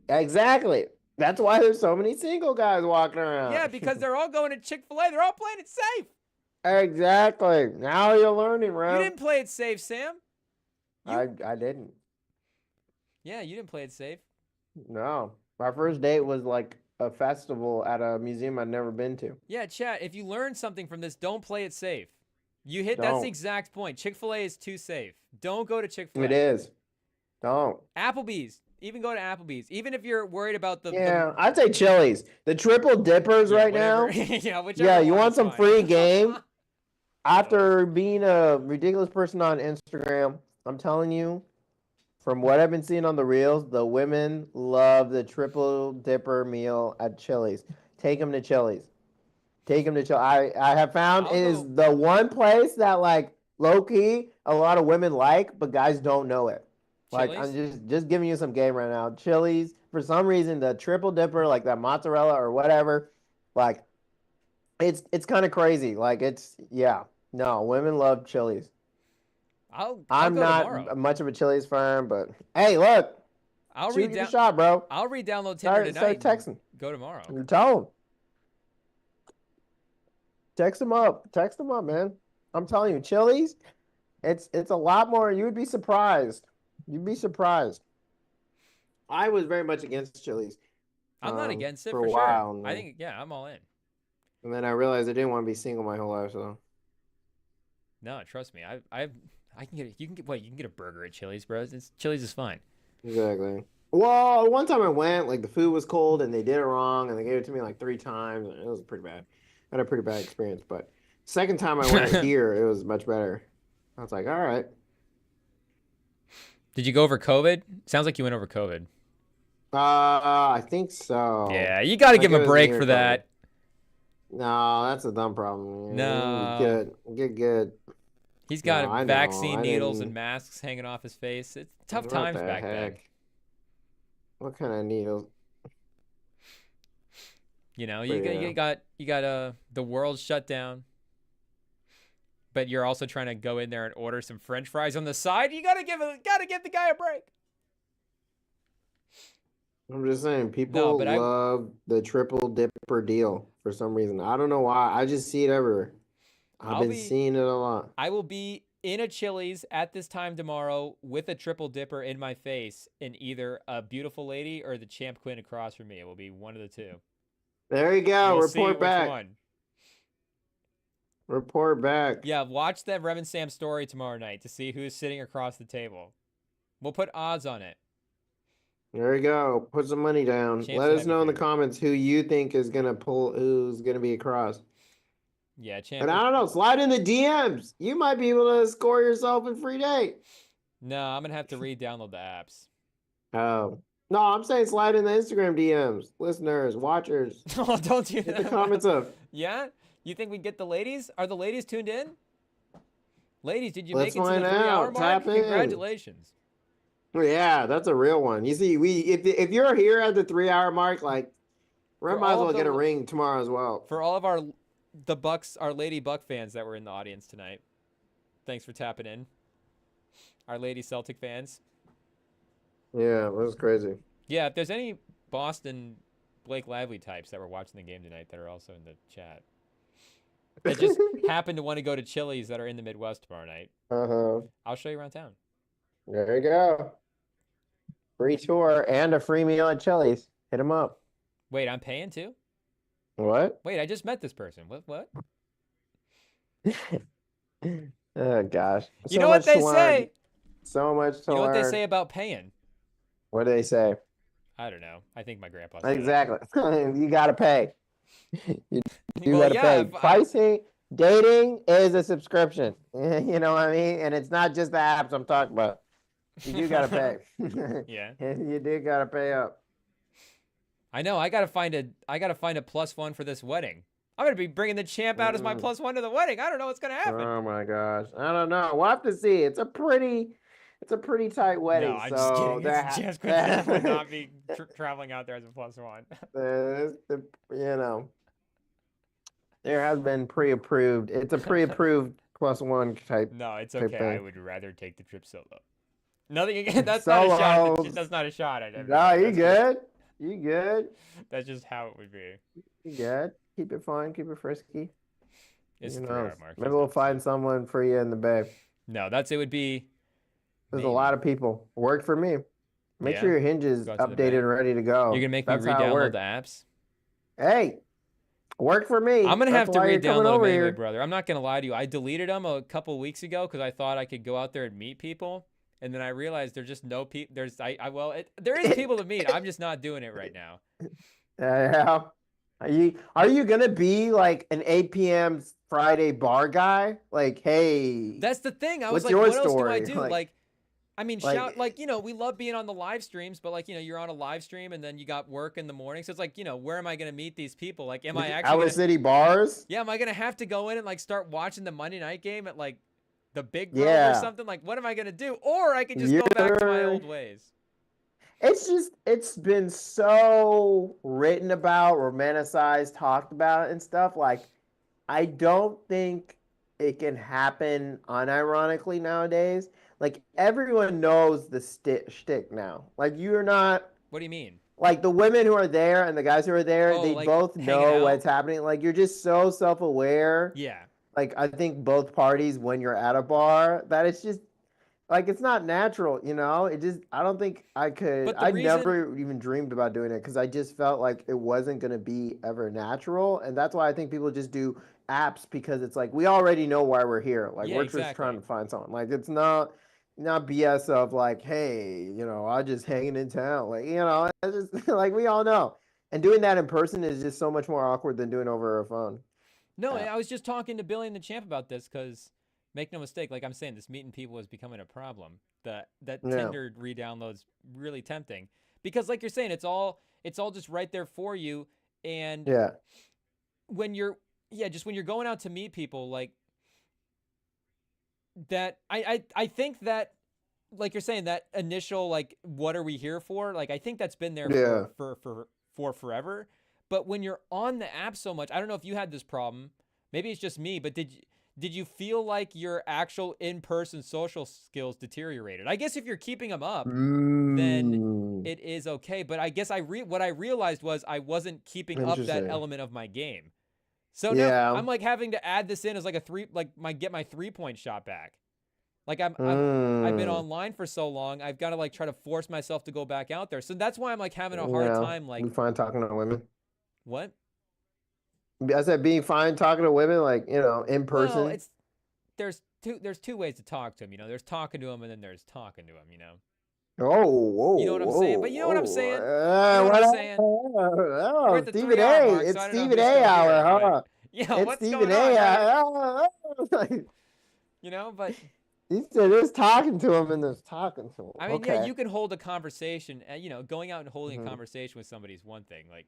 Exactly. That's why there's so many single guys walking around. Yeah, because they're all going to Chick-fil-A. They're all playing it safe. Exactly. Now you're learning, You bro. didn't play it safe, Sam. I didn't. Yeah, you didn't play it safe. No. My first date was like a festival at a museum I'd never been to. Yeah, chat, if you learn something from this, don't play it safe. That's Don't. the exact point. Chick-fil-A is too safe. Don't go to Chick-fil-A. It is. Don't. Applebee's. Even go to Applebee's. Even if you're worried about the Yeah, I'd say Chili's. The triple dippers yeah, right whatever. now. Yeah, whichever Yeah, you one want is some fine. free game? After being a ridiculous person on Instagram, I'm telling you, from what I've been seeing on the reels, the women love the triple dipper meal at Chili's. Take them to Chili's. Take them to Chili's. I have found I'll it is go- the one place that like low key a lot of women like, but guys don't know it. Like I'm Chili's? just giving you some game right now. Chili's, for some reason, the triple dipper, like that mozzarella or whatever, like it's kind of crazy. Like no, women love Chili's. I'll I'm go not tomorrow. much of a Chili's fan, but hey, look, I'll shoot your redown shot, bro. I'll re-download Tinder Start tonight and texting. go tomorrow. Tell him. Text him up. Text him up, man. I'm telling you, Chili's, it's a lot more. You would be surprised. You'd be surprised. I was very much against Chili's. I'm not against it for for a sure. while, I think I'm all in. And then I realized I didn't want to be single my whole life, so. No, trust me. I can get you can get a burger at Chili's, bro. Chili's is fine. Exactly. Well, one time I went, like the food was cold and they did it wrong and they gave it to me like 3 times. And it was pretty bad. I had a pretty bad experience, but second time I went here, it was much better. I was like, all right. Did you go over COVID? Sounds like you went over COVID. I think so. Yeah, you got to give him a it was break near for COVID. that. No, that's a dumb problem. No. Get good. He's No, got I know. vaccine I needles didn't. and masks hanging off his face. It's tough What times the back then. heck? What kind of needles? You know, But yeah. you got the world shut down, but you're also trying to go in there and order some French fries on the side. You gotta give the guy a break. I'm just saying, No, people but love the triple dipper deal for some reason. I don't know why. I just see it everywhere. I've been seeing it a lot. I will be in a Chili's at this time tomorrow with a triple dipper in my face in either a beautiful lady or the champ queen across from me. It will be one of the two. There you go. We'll see Report which back. one. Report back. Yeah, watch that Rem and Sam story tomorrow night to see who's sitting across the table. We'll put odds on it. There you go. Put some money down. Champ's Let a us heavy know in the favorite. comments who you think is gonna who's gonna be across. Yeah, champ. And I don't know, slide in the DMs. You might be able to score yourself a free date. No, I'm gonna have to re-download the apps. Oh. No, I'm saying slide in the Instagram DMs. Listeners, watchers. Oh, don't do Get that. the comments up. Yeah? You think we get the ladies? Are the ladies tuned in? Ladies, did you Let's make it to the find 3-hour out. mark? Tap in. Congratulations. Yeah, that's a real one. You see, if you're here at the 3-hour mark, like, we For might as all well of get a the- ring tomorrow as well. For all of our Lady Buck fans that were in the audience tonight, thanks for tapping in. Our Lady Celtic fans. Yeah, that was crazy. Yeah, if there's any Boston Blake Lively types that were watching the game tonight that are also in the chat, that just happen to want to go to Chili's that are in the Midwest tomorrow night, I'll show you around town. There you go. Free tour and a free meal at Chili's. Hit them up. Wait, I'm paying too? What? Wait, I just met this person. What? Oh gosh. You know what they say? So much to You know learn. what they say about paying? What do they say? I don't know. I think my grandpa said it. Exactly. You gotta pay. You Well, gotta yeah, pay. Pricing, dating is a subscription. You know what I mean? And it's not just the apps I'm talking about. You do gotta pay. Yeah. You do gotta pay up. I know. I gotta find a +1 for this wedding. I'm gonna be bringing the champ out as my +1 to the wedding. I don't know what's gonna happen. Oh my gosh. I don't know. We'll have to see. It's a pretty tight wedding. No, I'm just kidding. It's Champ's Queen would not be traveling out there as a +1. You know, there has been pre-approved. It's a pre-approved +1 type. No, it's type okay. thing. I would rather take the trip solo. Nothing again. That's not a shot. Solos. That's not a shot. No, you good? You good? That's just how it would be. You good? Keep it fun. Keep it frisky. It's You 3 know, hour mark. maybe we'll find someone for you in the Bay. No, it would be. There's a lot of people. Worked for me. Make sure your Hinge is Go to the Bay. updated and ready to go. You're gonna make me That's how it re-download worked. the apps. Hey, work for me. I'm gonna That's have to why you're coming re-download over them anyway, here. brother. I'm not gonna lie to you. I deleted them a couple weeks ago because I thought I could go out there and meet people, and then I realized there's just no people. There is people to meet. I'm just not doing it right now. Yeah. Are you gonna be like an 8 p.m. Friday bar guy? Like, hey, That's the thing. I was what's like, your what else do I story? do? Like, I mean, like- we love being on the live streams, but like, you're on a live stream and then you got work in the morning. So it's like, where am I going to meet these people? Like, am I actually Alice City bars? am I going to have to go in and like start watching the Monday night game at like the Big Grove Yeah. or something? Like, what am I going to do? Or I could just go back to my You're- old ways. It's been so written about, romanticized, talked about and stuff. Like, I don't think it can happen unironically nowadays. Like, everyone knows the shtick now. Like, you're not What do you mean? like the women who are there and the guys who are there, Oh, they like both hanging know out? what's happening. Like, you're just so self-aware. Yeah. Like, I think both parties, when you're at a bar, that it's just like, it's not natural, I don't think I could. But the I reason- never even dreamed about doing it because I just felt like it wasn't going to be ever natural. And that's why I think people just do apps, because it's like, we already know why we're here. Like, Yeah, we're just exactly. trying to find someone. Like, it's not BS of like, hey, I just hanging in town. Like, it's just like, we all know. And doing that in person is just so much more awkward than doing over a phone. No, Yeah. I was just talking to Billy and the Champ about this because, make no mistake, like I'm saying, this meeting people is becoming a problem. That Yeah. Tinder re-download's really tempting because, like you're saying, it's all just right there for you. And Yeah. when you're going out to meet people, like that I think that, like you're saying, that initial like what are we here for? Like I think that's been there Yeah. for forever. But when you're on the app so much, I don't know if you had this problem. Maybe it's just me, but did you feel like your actual in-person social skills deteriorated? I guess if you're keeping them up, then Mm, it is okay. But I guess what I realized was I wasn't keeping up that interesting. element of my game. So now Yeah. I'm like having to add this in as like get my 3-point shot back. Like I've been Mm, online for so long, I've got to like try to force myself to go back out there. So that's why I'm like having a hard yeah. time. Like Be fine talking to women. what? I said being fine talking to women, like, in Well, person. there's two ways to talk to them. There's talking to them and then there's talking to them. Oh, whoa, You know what I'm saying? whoa, But you know what I'm whoa. saying? You know what I'm What? saying? We're Oh, at the Stephen 3 hour A. mark, so It's I don't know Stephen who's A. still here, hour, but huh? It's what's Stephen going A. on, right? hour. But He said there's talking to him and there's talking to him. I mean, yeah, Okay. you can hold a conversation. Going out and holding a Mhm. conversation with somebody is one thing. Like,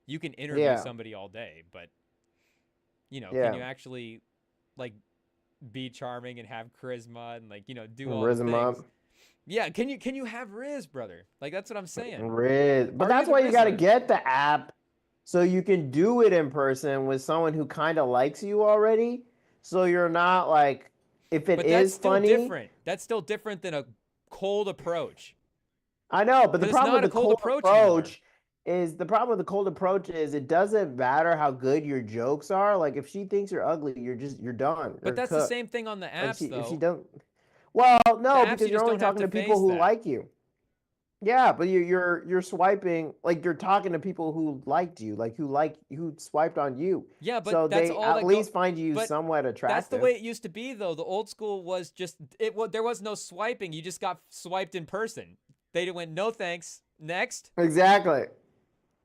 you can interview Yeah. somebody all day, but can Yeah. you actually like be charming and have charisma and like do all the Riz him up. things? Yeah, can you have Riz, brother? Like that's what I'm saying. Riz. But Are you that's the why you got to Rizzler? get the app so you can do it in person with someone who kind of likes you already. So you're not like, if it But that's is still funny, different. That's still different than a cold approach. I know, but the Because it's problem not with a the cold cold approach anymore. approach is it doesn't matter how good your jokes are. Like if she thinks you're ugly, you're done. But You're that's the cooked. same thing on the Like apps, if she though. don't, well, The no, apps, because you you're just only don't have talking to to people face who that. like you. Yeah, but you're swiping, like you're talking to people who liked you, like who swiped on you. Yeah, So but that's they all at that go. least find you But somewhat that's the attractive. way it used to be, though. The old school was just there was no swiping. You just got swiped in person. They went, no thanks. Next. Exactly.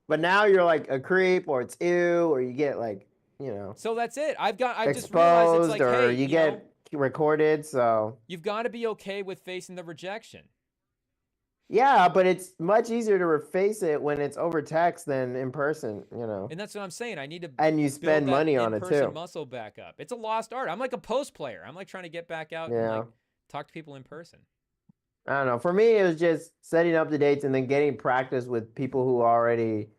But now you're like a creep or it's ew or you get like, you know, So that's it. I've just realized it's exposed like, or hey, you get recorded. So you've got to be okay with facing the rejection. yeah, but it's much easier to face it when it's over text than in person, And that's what I'm saying. I need to and you build spend that money on it in-person too. muscle back up. It's a lost art. I'm like a post player. I'm like trying to get back out and Yeah. like talk to people in person. I don't know. For me, it was just setting up the dates and then getting practice with people who already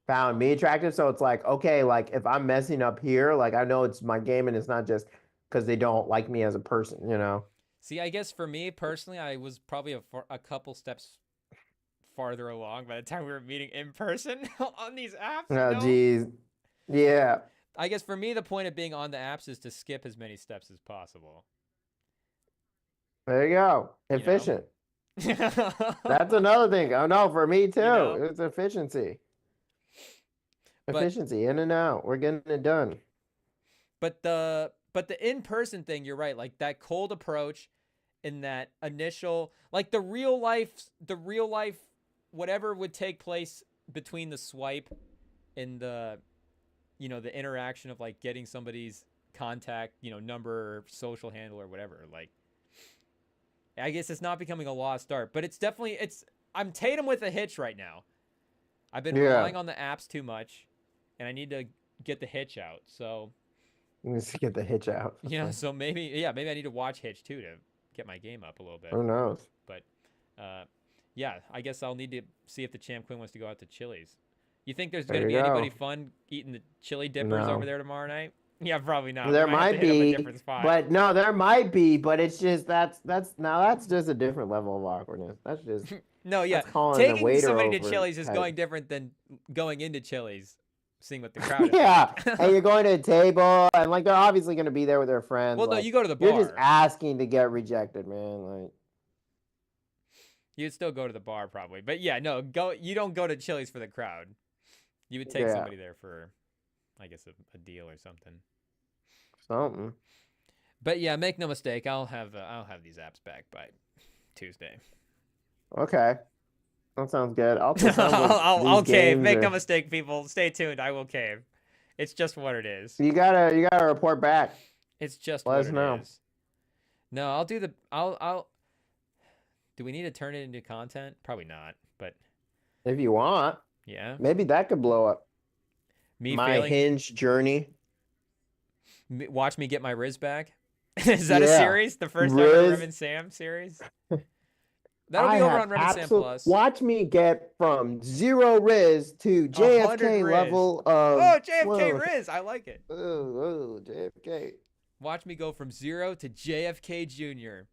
found me attractive. So it's like, okay, like if I'm messing up here, like I know it's my game and it's not just because they don't like me as a person. See, I guess for me personally, I was probably a couple steps farther along by the time we were meeting in person on these apps. Oh, geez. Yeah. I guess for me, the point of being on the apps is to skip as many steps as possible. There you go. You know? Efficient. That's another thing. Oh no, for me too. It's efficiency. Efficiency, in and out. We're getting it done. But the in-person thing, you're right. Like that cold approach and that initial, like the real life, whatever would take place between the swipe and the interaction of like getting somebody's contact, number, or social handle or whatever. Like, I guess it's not becoming a lost art, but it's definitely, I'm Tatum with a hitch right now. I've been relying on the apps too much, and I need to get the hitch out. So, let's get the hitch out. so maybe I need to watch Hitch too to get my game up a little bit. Who knows? But, yeah, I guess I'll need to see if the Champ Queen wants to go out to Chili's. You think there's going to be anybody fun eating the chili dippers over there tomorrow night? Yeah, probably not. There might be, but no, there might be, but it's just that's just a different level of awkwardness. That's just no, yeah. Taking somebody to Chili's is going different than going into Chili's, seeing what the crowd is. Yeah, and you're going to a table, and like they're obviously going to be there with their friends. Well, like, no, you go to the bar. You're just asking to get rejected, man. Like you'd still go to the bar probably, but yeah, no, you don't go to Chili's for the crowd. You would take somebody there for, I guess, a deal or something. But yeah, make no mistake, I'll have these apps back by Tuesday. Okay, that sounds good. I'll cave. Make no mistake, people. Stay tuned. I will cave. It's just what it is. You gotta report back. It's just Let what us know. It is. No, I'll do the. I'll. Do we need to turn it into content? Probably not. But if you want, yeah, maybe that could blow up. My Hinge journey. Watch me get my Riz back. Is that a Yeah. series? The first ever Rem Riz. and Sam series? That'll I be over have on Rem and Sam absolute. Plus. Watch me get from zero Riz to 100 JFK Riz. level of. Oh, JFK Whoa. Riz. I like it. Oh, JFK. Watch me go from 0 to JFK Jr.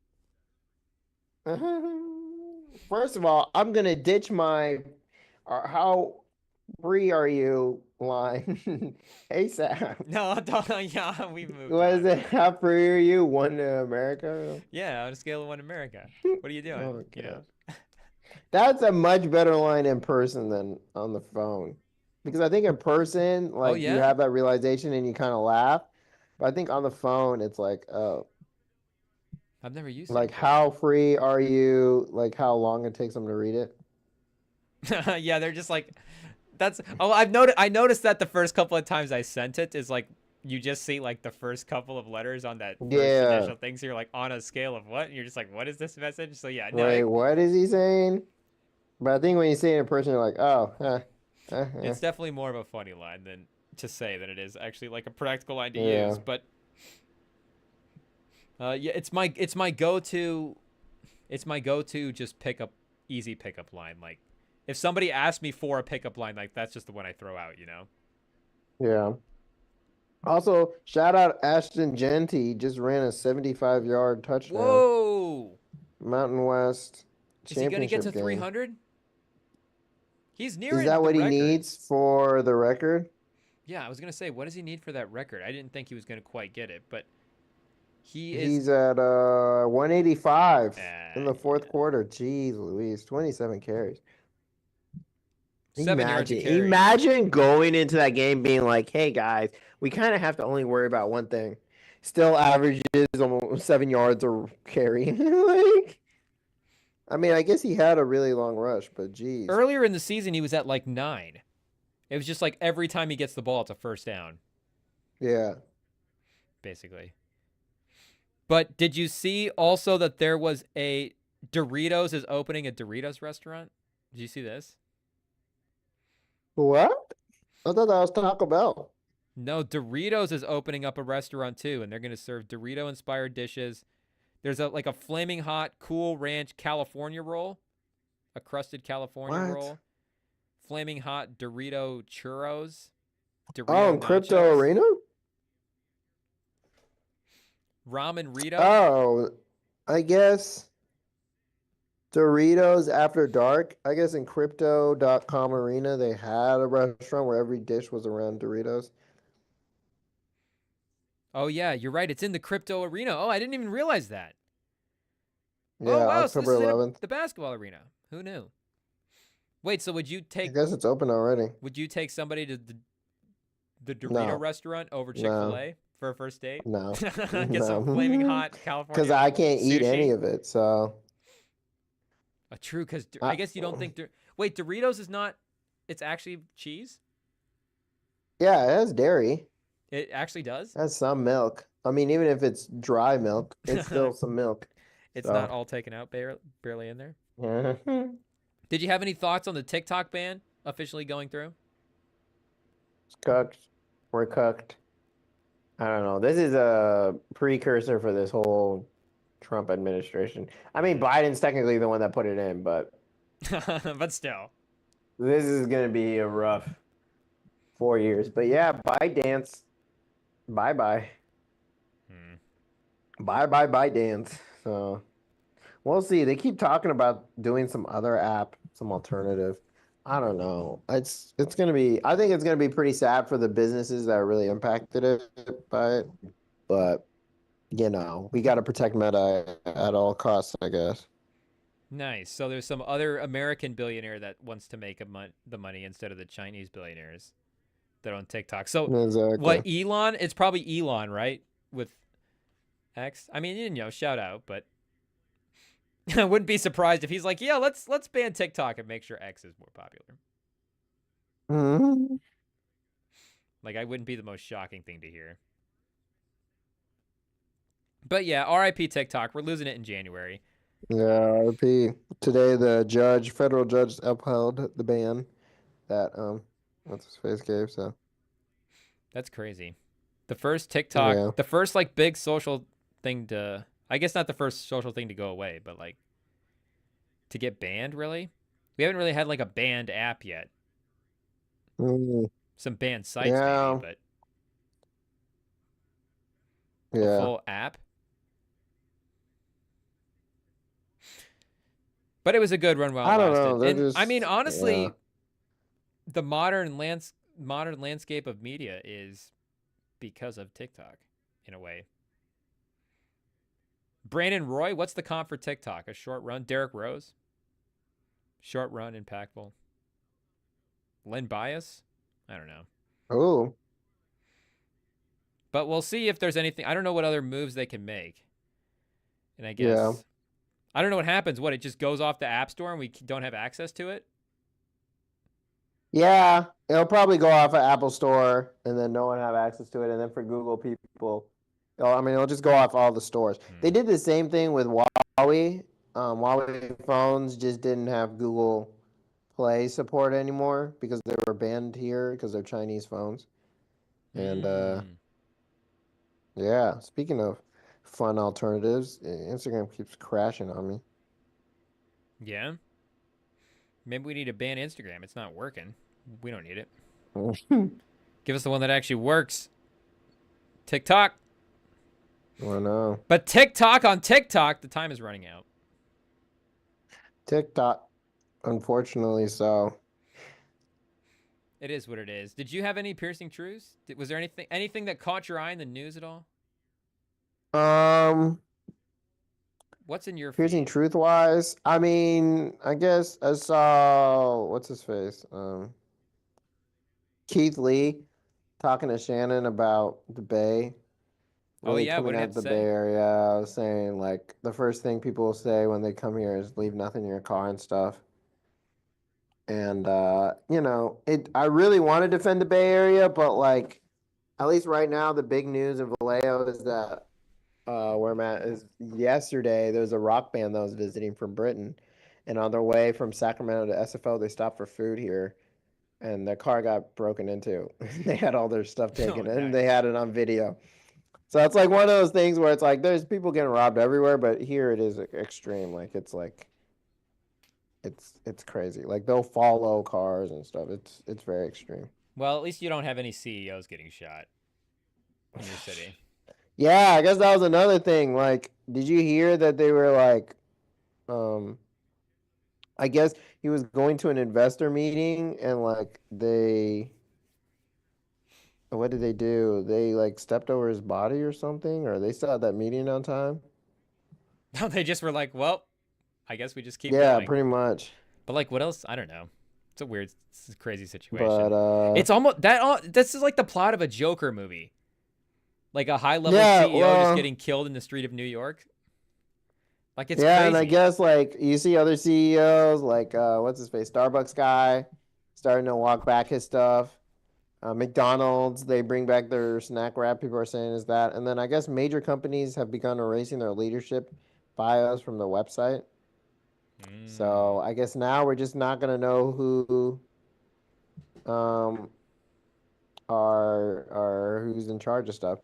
First of all, I'm gonna ditch my how free are you line ASAP. No, don't. Yeah, we moved What is on. it? How free are you? One to America? Yeah, on a scale of 1 America. What are you doing? Oh, You know? God. That's a much better line in person than on the phone. Because I think in person, Oh, like you yeah? have that realization and you kind of laugh. But I think on the phone, it's like, oh, I've never used it in like person. how free are you? Like how long it takes them to read it? Yeah, they're just like, that's. Oh, I noticed that the first couple of times I sent it is like, you just see like the first couple of letters on that first Yeah. initial thing. So you're like on a scale of what? And you're just like, what is this message? So yeah, no, Wait, what is he saying? But I think when you say it in person, you're like, oh, it's definitely more of a funny line than to say than it is actually like a practical line to Yeah. use. But yeah, it's my go-to. It's my go-to just easy pickup line. Like if somebody asks me for a pickup line, like that's just the one I throw out. You know. Yeah. Also, shout out Ashton Genty. Just ran a 75-yard touchdown. Whoa! Mountain West Is he gonna get championship to game. 300? He's Is nearing that the what he record. needs for the record? Yeah, I was gonna say, what does he need for that record? I didn't think he was gonna quite get it, but He's at 185 in the fourth yeah. quarter. Jeez Louise, 27 carries. 7 yards a carry. Imagine going into that game being like, hey guys, we kind of have to only worry about one thing. Still averages almost 7 yards a carry. Like, I mean, I guess he had a really long rush, but geez. Earlier in the season, he was at like 9. It was just like every time he gets the ball, it's a first down, Yeah. basically. But did you see also that there was a Doritos is opening a Doritos restaurant? Did you see this? What? I thought that was Taco Bell. No, Doritos is opening up a restaurant too, and they're going to serve Dorito-inspired dishes. There's like a flaming hot Cool Ranch California roll, a crusted California What? roll, flaming hot Dorito churros, Dorito Oh, in Crypto nachos, Arena? ramen Rito. Oh, I guess Doritos After Dark. I guess in Crypto.com Arena, they had a restaurant where every dish was around Doritos. Oh yeah, you're right. It's in the crypto arena. Oh, I didn't even realize that. Yeah, Oh wow, so this October is in 11th. the basketball arena. Who knew? Wait, so would you I take guess it's open already. somebody to the Dorito No. restaurant over No. Chick-fil-A for a first date? No. Get some No. flaming hot California. Because I can't eat sushi? any of it, so. True, because I guess you don't think. Wait, Doritos is not. It's actually cheese. Yeah, it has dairy. It actually does. It has some milk. I mean, even if it's dry milk, it's still some milk. It's So. not all taken out, barely in there. Mhm. Did you have any thoughts on the TikTok ban officially going through? It's cooked. We're cooked. I don't know. This is a precursor for this whole Trump administration. I mean, Biden's technically the one that put it in, but But still. this is going to be a rough 4 years. But yeah, ByteDance. Bye-bye. Bye-bye-ByteDance. So we'll see. They keep talking about doing some other app, some alternative. I don't know. It's gonna be. I think it's gonna be pretty sad for the businesses that are really impacted by it. But you know, we got to protect Meta at all costs, I guess. Nice. So there's some other American billionaire that wants to make the money instead of the Chinese billionaires that are on TikTok. So Exactly. what Elon? It's probably Elon, right? With X. I mean, you know, shout out, but I wouldn't be surprised if he's like, yeah, let's ban TikTok and make sure X is more popular. Mhm. Like, I wouldn't be the most shocking thing to hear. But yeah, RIP TikTok. We're losing it in January. Yeah, RP. Today, the federal judge, upheld the ban that what's his face gave. So That's crazy. The first TikTok, Yeah. the first like big social thing to. I guess not the first social thing to go away, but like to get banned. Really, we haven't really had like a banned app yet. Mm, Some banned sites maybe, yeah, but a yeah. full app. But it was a good run while it I don't know. lasted. They're And I mean, just yeah. honestly, the modern landscape of media is because of TikTok in a way. Brandon Roy, what's the comp for TikTok? A short run. Derrick Rose, short run, impactful. Len Bias, I don't know. Oh, But we'll see if there's anything. I don't know what other moves they can make. And I yeah. guess I don't know what happens. What, it just goes off the App Store and we don't have access to it? Yeah, it'll probably go off of Apple Store, and then no one have access to it. And then for Google people, I mean, it'll just go off all the stores. They Hmm. did the same thing with Huawei. Huawei phones just didn't have Google Play support anymore because they were banned here because they're Chinese phones. And Hmm. yeah, speaking of fun alternatives, Instagram keeps crashing on me. Yeah. Maybe we need to ban Instagram. It's not working. We don't need it. Give us the one that actually works. TikTok. I know. But TikTok on TikTok, the time is running out. TikTok, unfortunately, so. It is what it is. Did you have any piercing truths? Was there anything that caught your eye in the news at all? Um, What's in your Piercing feed? truth wise, I mean, I guess I saw what's his face? Keith Lee talking to Shannon about the Bay, Oh really yeah, what coming did he out have of to the Bay say? Area, saying like the first thing people say when they come here is leave nothing in your car and stuff. And I really want to defend the Bay Area, but like at least right now the big news in Vallejo is that where I'm at is yesterday there was a rock band that was visiting from Britain, and on their way from Sacramento to SFO, they stopped for food here, and their car got broken into. They had all their stuff Oh, taken, and they nice. had it on video. So it's like one of those things where it's like there's people getting robbed everywhere, but here it is extreme. Like it's crazy. Like they'll follow cars and stuff. It's very extreme. Well, at least you don't have any CEOs getting shot in your city. Yeah, I guess that was another thing. Like, did you hear that they were like, um, I guess he was going to an investor meeting and like what did they do? They like stepped over his body or something, or they still had that meeting on time? No, they just were like, well, I guess we just keep Yeah, going. pretty much. But like, what else? I don't know. It's a crazy But situation. It's almost that. This is like the plot of a Joker movie. Like a high level yeah, CEO just well, getting killed in the street of New York. Like it's yeah, and I crazy. guess like you see other CEOs like what's his face, Starbucks guy, starting to walk back his stuff. McDonald's, they bring back their snack wrap. People are saying is that, and then I guess major companies have begun erasing their leadership bios from their website. So Mm. I guess now we're just not gonna know who um are who's in charge of stuff.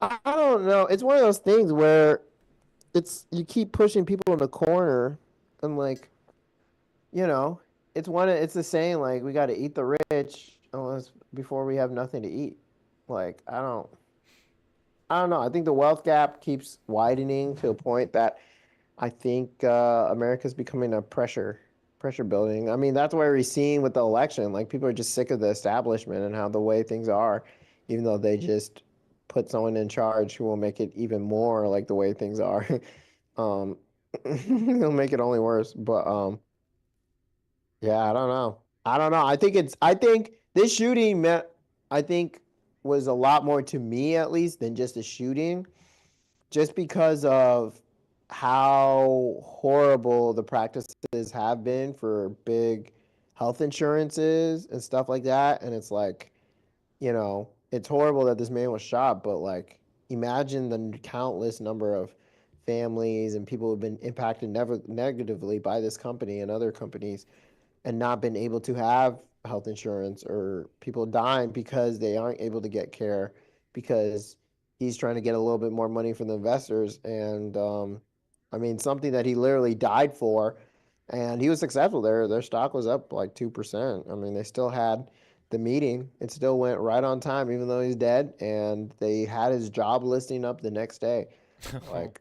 I don't know. It's one of those things where it's you keep pushing people in the corner, and like you know, it's the saying like we got to eat the rich unless before we have nothing to eat. Like I don't know. I think the wealth gap keeps widening to a point that I think America's becoming a pressure building. I mean, that's why we're seeing with the election. Like people are just sick of the establishment and how the way things are, even though they just put someone in charge who will make it even more like the way things are. um, He'll make it only worse. But yeah, I don't know. I don't know. I think this shooting meant I think was a lot more to me at least than just a shooting just because of how horrible the practices have been for big health insurances and stuff like that. And it's like, it's horrible that this man was shot, but like, imagine the countless number of families and people who have been impacted negatively by this company and other companies and not been able to have health insurance or people dying because they aren't able to get care because he's trying to get a little bit more money from the investors. And I mean, something that he literally died for, and he was successful. Their stock was up like 2%. I mean, they still had the meeting. It still went right on time, even though he's dead. And they had his job listing up the next day, like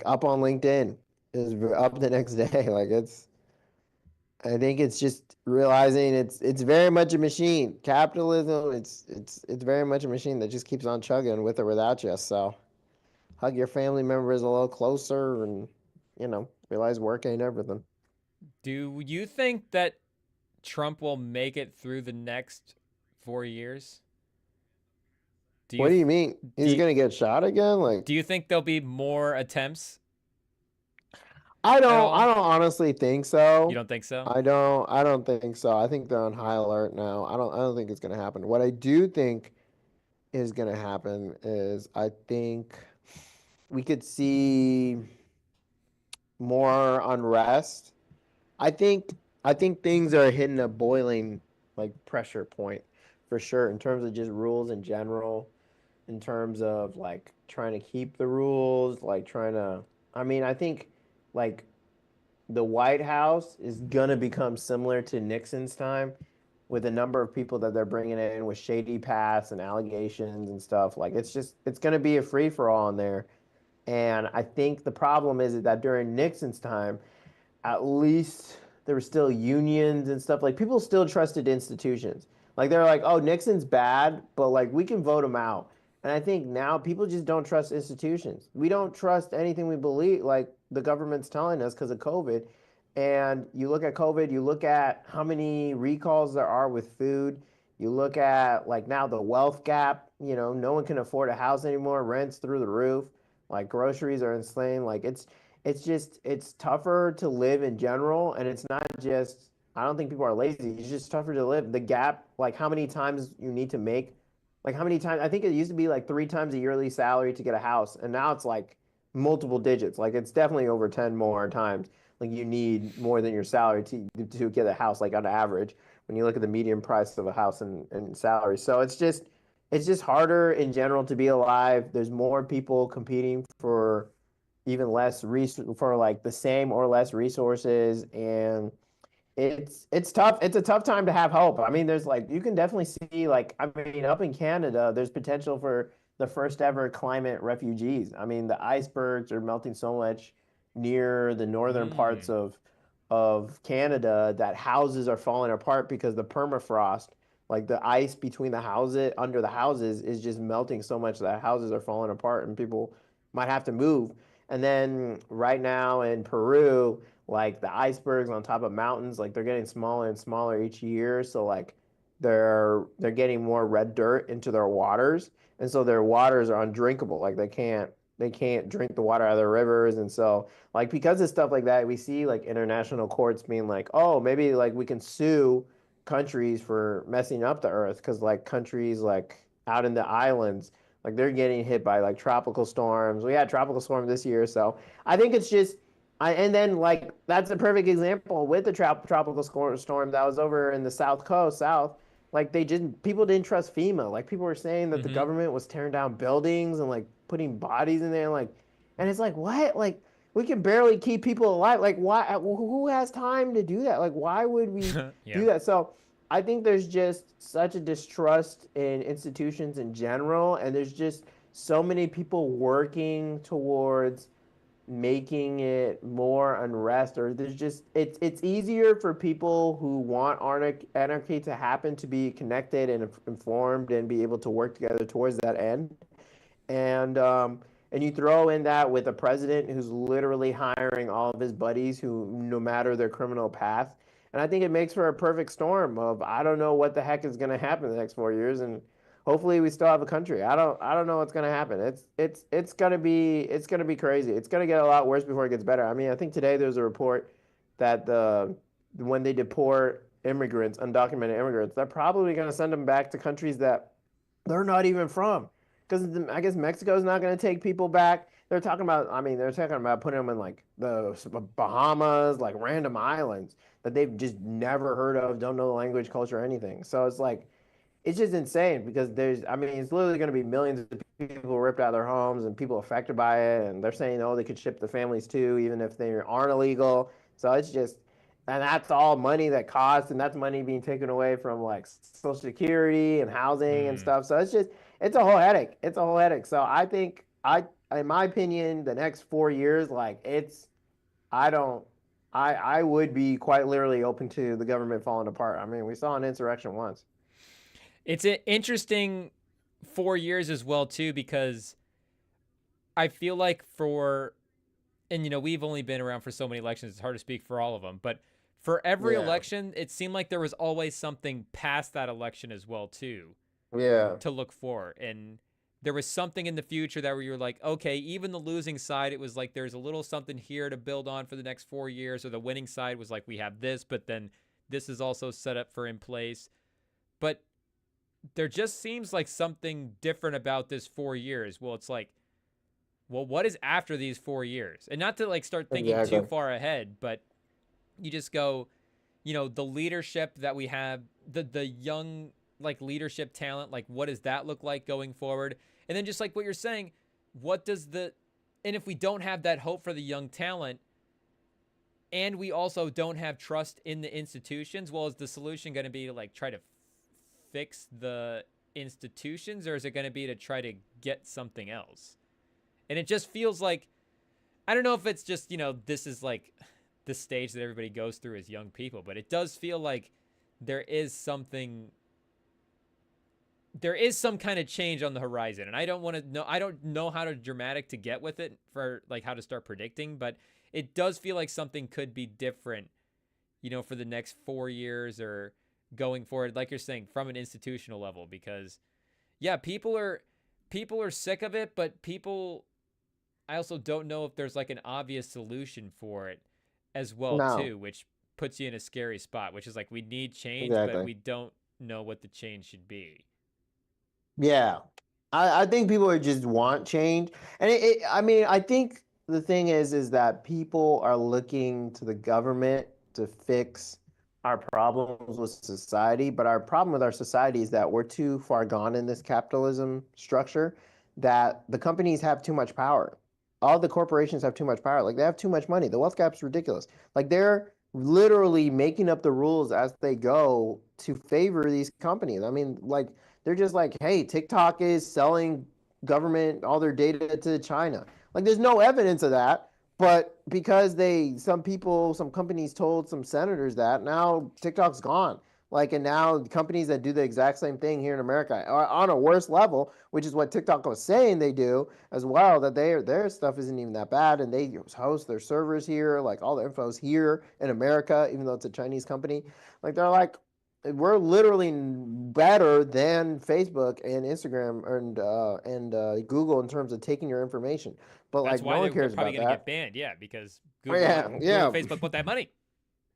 up on LinkedIn. It was up the next day. Like it's I think it's just realizing it's very much a machine. Capitalism, it's very much a machine that just keeps on chugging with or without you. So hug your family members a little closer and realize work ain't everything. Do you think that Trump will make it through the next 4 years? Do you What do th- you mean? do He's you, gonna get shot again? Like do you think there'll be more attempts I at don't I all? don't honestly think You so. don't think so? I don't think so. I think they're on high alert now. I don't think it's gonna happen. What I do think is gonna happen is I think we could see more unrest. I think I think things are hitting a boiling like pressure point for sure in terms of just rules in general, in terms of like trying to keep the rules, like trying to I mean, I think like the White House is gonna become similar to Nixon's time with the number of people that they're bringing in with shady past and allegations and stuff. Like it's gonna be a free for all in there. And I think the problem is that during Nixon's time, at least there were still unions and stuff. Like people still trusted institutions. Like they're like, oh, Nixon's bad, but like we can vote him out. And I think now people just don't trust institutions. We don't trust anything we believe, like the government's telling us because of COVID. And you look at COVID, you look at how many recalls there are with food. You look at like now the wealth gap, no one can afford a house anymore, rents through the roof, like groceries are insane. Like it's tougher to live in general, and it's not just I don't think people are lazy. It's just tougher to live. The gap, like how many times you need to make, like how many times I think it used to be like 3 times a yearly salary to get a house, and now it's like multiple digits. Like it's definitely over 10 more times. Like you need more than your salary to get a house, like on average, when you look at the median price of a house and salary. So it's just harder in general to be alive. There's more people competing for even less for like the same or less resources, and it's tough. It's a tough time to have hope. I mean, there's like you can definitely see like I mean, up in Canada, there's potential for the first ever climate refugees. I mean, the icebergs are melting so much near the northern parts Mm. of Canada that houses are falling apart because the permafrost, like the ice between the houses under the houses, is just melting so much that houses are falling apart and people might have to move. And then right now in Peru, like the icebergs on top of mountains, like they're getting smaller and smaller each year. So like they're getting more red dirt into their waters, and so their waters are undrinkable. Like they can't drink the water out of the rivers, and so like because of stuff like that, we see like international courts being like, oh, maybe like we can sue countries for messing up the earth because like countries like out in the islands, like they're getting hit by like tropical storms. We had tropical storm this year, so I think it's just and then like that's a perfect example with the tropical storm that was over in the south coast, south. Like people didn't trust FEMA. Like people were saying that the Mm-hmm. government was tearing down buildings and like putting bodies in there, and it's like what? Like we can barely keep people alive. Like why? Who has time to do that? Like why would we Yeah. do that? So I think there's just such a distrust in institutions in general, and there's just so many people working towards making it more unrest, or there's just it's easier for people who want anarchy to happen to be connected and informed and be able to work together towards that end. And you throw in that with a president who's literally hiring all of his buddies who no matter their criminal path, and I think it makes for a perfect storm of I don't know what the heck is going to happen in the next 4 years, and hopefully we still have a country. I don't know what's going to happen. It's going to be crazy. It's going to get a lot worse before it gets better. I mean, I think today there's a report that when they deport immigrants, undocumented immigrants, they're probably going to send them back to countries that they're not even from, because I guess Mexico's not going to take people back. They're talking about putting them in like the Bahamas, like random islands that they've just never heard of, don't know the language, culture, or anything. So it's like, it's just insane because it's literally going to be millions of people ripped out of their homes and people affected by it, and they're saying, oh, they could ship the families too, even if they aren't illegal. So it's just, and that's all money that costs, and that's money being taken away from like Social Security and housing and Mm. stuff. So it's just, it's a whole headache. It's a whole headache. So I think in my opinion, the next 4 years, like I don't, I would be quite literally open to the government falling apart. I mean, we saw an insurrection once. It's an interesting 4 years as well too, because I feel like and we've only been around for so many elections, it's hard to speak for all of them, but for every Yeah. election, it seemed like there was always something past that election as well too Yeah. to look for. And there was something in the future that where you were like, okay, even the losing side, it was like there's a little something here to build on for the next 4 years, or the winning side was like, we have this, but then this is also set up for in place. But there just seems like something different about this 4 years. Well, it's like, well, what is after these 4 years? And not to like start thinking too Exactly. far ahead, but you just go, the leadership that we have, the young like leadership talent, like what does that look like going forward? And then just like what you're saying, and if we don't have that hope for the young talent, and we also don't have trust in the institutions, well, is the solution going to be to like try to fix the institutions, or is it going to be to try to get something else? And it just feels like, I don't know if it's just, this is like the stage that everybody goes through as young people, but it does feel like there is some kind of change on the horizon. And I don't know how to dramatic to get with it for like how to start predicting, but it does feel like something could be different, for the next 4 years or going forward, like you're saying, from an institutional level, because yeah, people are sick of it, but I also don't know if there's like an obvious solution for it as well No. too, which puts you in a scary spot, which is like we need change, but Exactly. we don't know what the change should be. Yeah. I think people just want change. And I mean, I think the thing is that people are looking to the government to fix our problems with society. But our problem with our society is that we're too far gone in this capitalism structure, that the companies have too much power. All the corporations have too much power. Like they have too much money. The wealth gap's ridiculous. Like they're literally making up the rules as they go to favor these companies. I mean, like they're just like, hey, TikTok is selling government all their data to China. Like there's no evidence of that, but because some companies told some senators that, now TikTok's gone. Like, and now companies that do the exact same thing here in America are on a worse level, which is what TikTok was saying they do as well, that their stuff isn't even that bad, and they host their servers here, like all the info's here in America, even though it's a Chinese company. Like they're like, we're literally better than Facebook and Instagram and Google in terms of taking your information. But That's like no why one they're cares probably about going to get that. banned. Yeah, because Yeah, Google yeah, and Facebook want that money.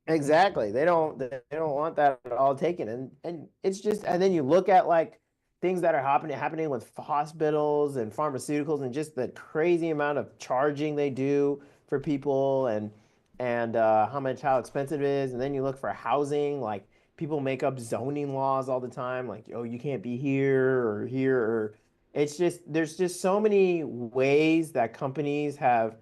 exactly. They don't want that at all taken. And it's just, and then you look at like things that are happening with hospitals and pharmaceuticals, and just the crazy amount of charging they do for people, and how expensive it is. And then you look for housing, like people make up zoning laws all the time, like, oh, you can't be here or it's just, there's just so many ways that companies have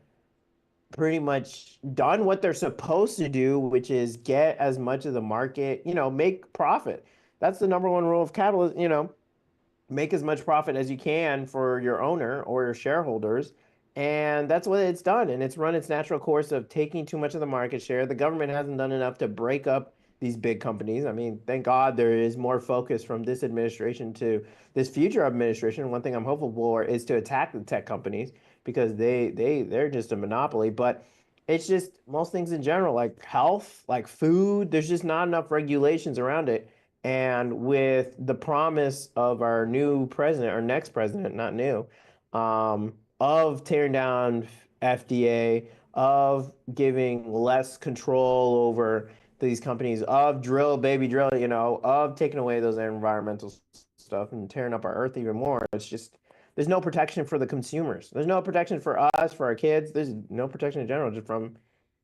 pretty much done what they're supposed to do, which is get as much of the market, make profit. That's the number one rule of capitalism, make as much profit as you can for your owner or your shareholders. And that's what it's done. And it's run its natural course of taking too much of the market share. The government hasn't done enough to break up these big companies. I mean, thank God there is more focus from this administration to this future administration. One thing I'm hopeful for is to attack the tech companies, because they're just a monopoly. But it's just most things in general, like health, like food, there's just not enough regulations around it. And with the promise of our new president, our next president, not new, of tearing down FDA, of giving less control over these companies, of drill, baby drill, of taking away those environmental stuff and tearing up our earth even more. It's just, there's no protection for the consumers. There's no protection for us, for our kids. There's no protection in general, just from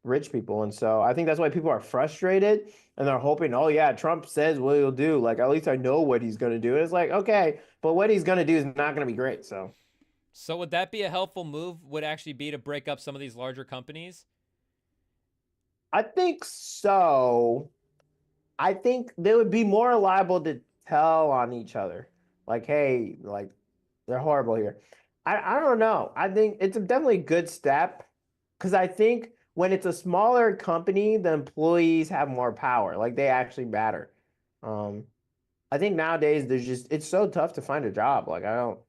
rich people. And so I think that's why people are frustrated, and they're hoping, oh yeah, Trump says what he'll do. Like, at least I know what he's going to do. And it's like, okay, but what he's going to do is not going to be great. So So would that be a helpful move? Would actually be to break up some of these larger companies? I think so. I think they would be more liable to tell on each other. Like, hey, like they're horrible here. I don't know. I think it's a definitely a good step because I think when it's a smaller company, the employees have more power. Like they actually matter. Um, I think nowadays there's just it's so tough to find a job. Like I don't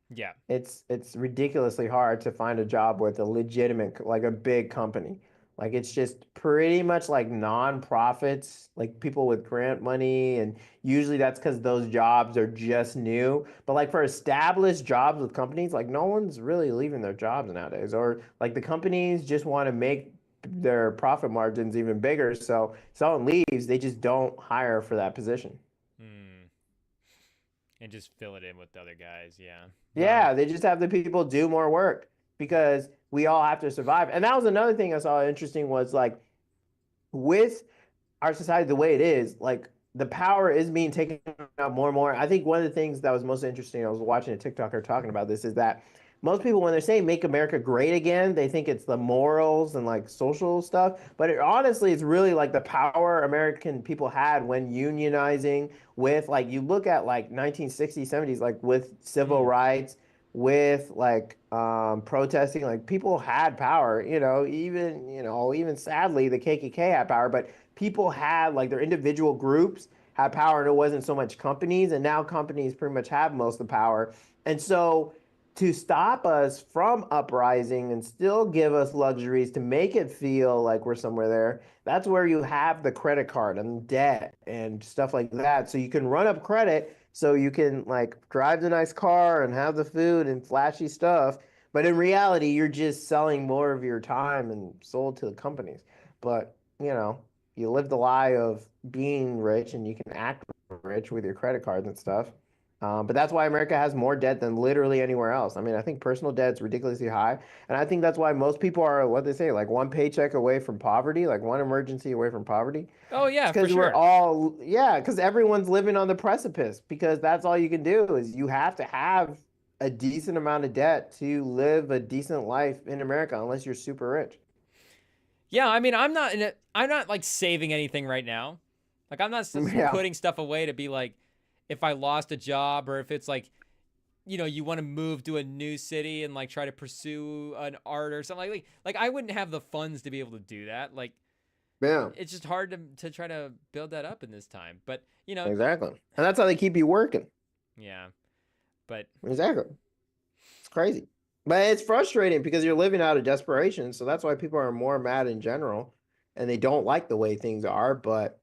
Yeah. it's ridiculously hard to find a job with a legitimate like a big company. Like it's just pretty much like nonprofits, like people with grant money, and usually that's because those jobs are just new. But like for established jobs with companies, like no one's really leaving their jobs nowadays, or like the companies just want to make their profit margins even bigger. So if someone leaves, they just don't hire for that position. Hmm. And just fill it in with the other guys. Yeah. Yeah, they just have the people do more work because we all have to survive. And that was another thing I saw interesting was like with our society the way it is, like the power is being taken out more and more. I think one of the things that was most interesting, I was watching a TikToker talking about this, is that most people, when they're saying make America great again, they think it's the morals and like social stuff. But it, honestly, it's really like the power American people had when unionizing with like you look at like 1960s, 70s, like with civil Mm. rights, with like protesting, like people had power, even sadly the KKK had power, but people had like their individual groups had power and it wasn't so much companies, and now companies pretty much have most of the power. And so to stop us from uprising and still give us luxuries to make it feel like we're somewhere there, that's where you have the credit card and debt and stuff like that. So you can run up credit so you can like drive the nice car and have the food and flashy stuff. But in reality, you're just selling more of your time and sold to the companies. But, you live the lie of being rich and you can act rich with your credit cards and stuff. But that's why America has more debt than literally anywhere else. I mean, I think personal debt's ridiculously high. And I think that's why most people are what they say, like one paycheck away from poverty, like one emergency away from poverty. Oh It's yeah, for because we're sure. all, yeah, because everyone's living on the precipice because that's all you can do is you have to have a decent amount of debt to live a decent life in America unless you're super rich. Yeah, I mean, I'm not like saving anything right now. Like I'm not Yeah. putting stuff away to be like if I lost a job or if it's like you want to move to a new city and like try to pursue an art or something like I wouldn't have the funds to be able to do that. Like Yeah. it's just hard to try to build that up in this time. But, Exactly. And that's how they keep you working. yeah. But Exactly. It's crazy. But it's frustrating because you're living out of desperation. So that's why people are more mad in general and they don't like the way things are. But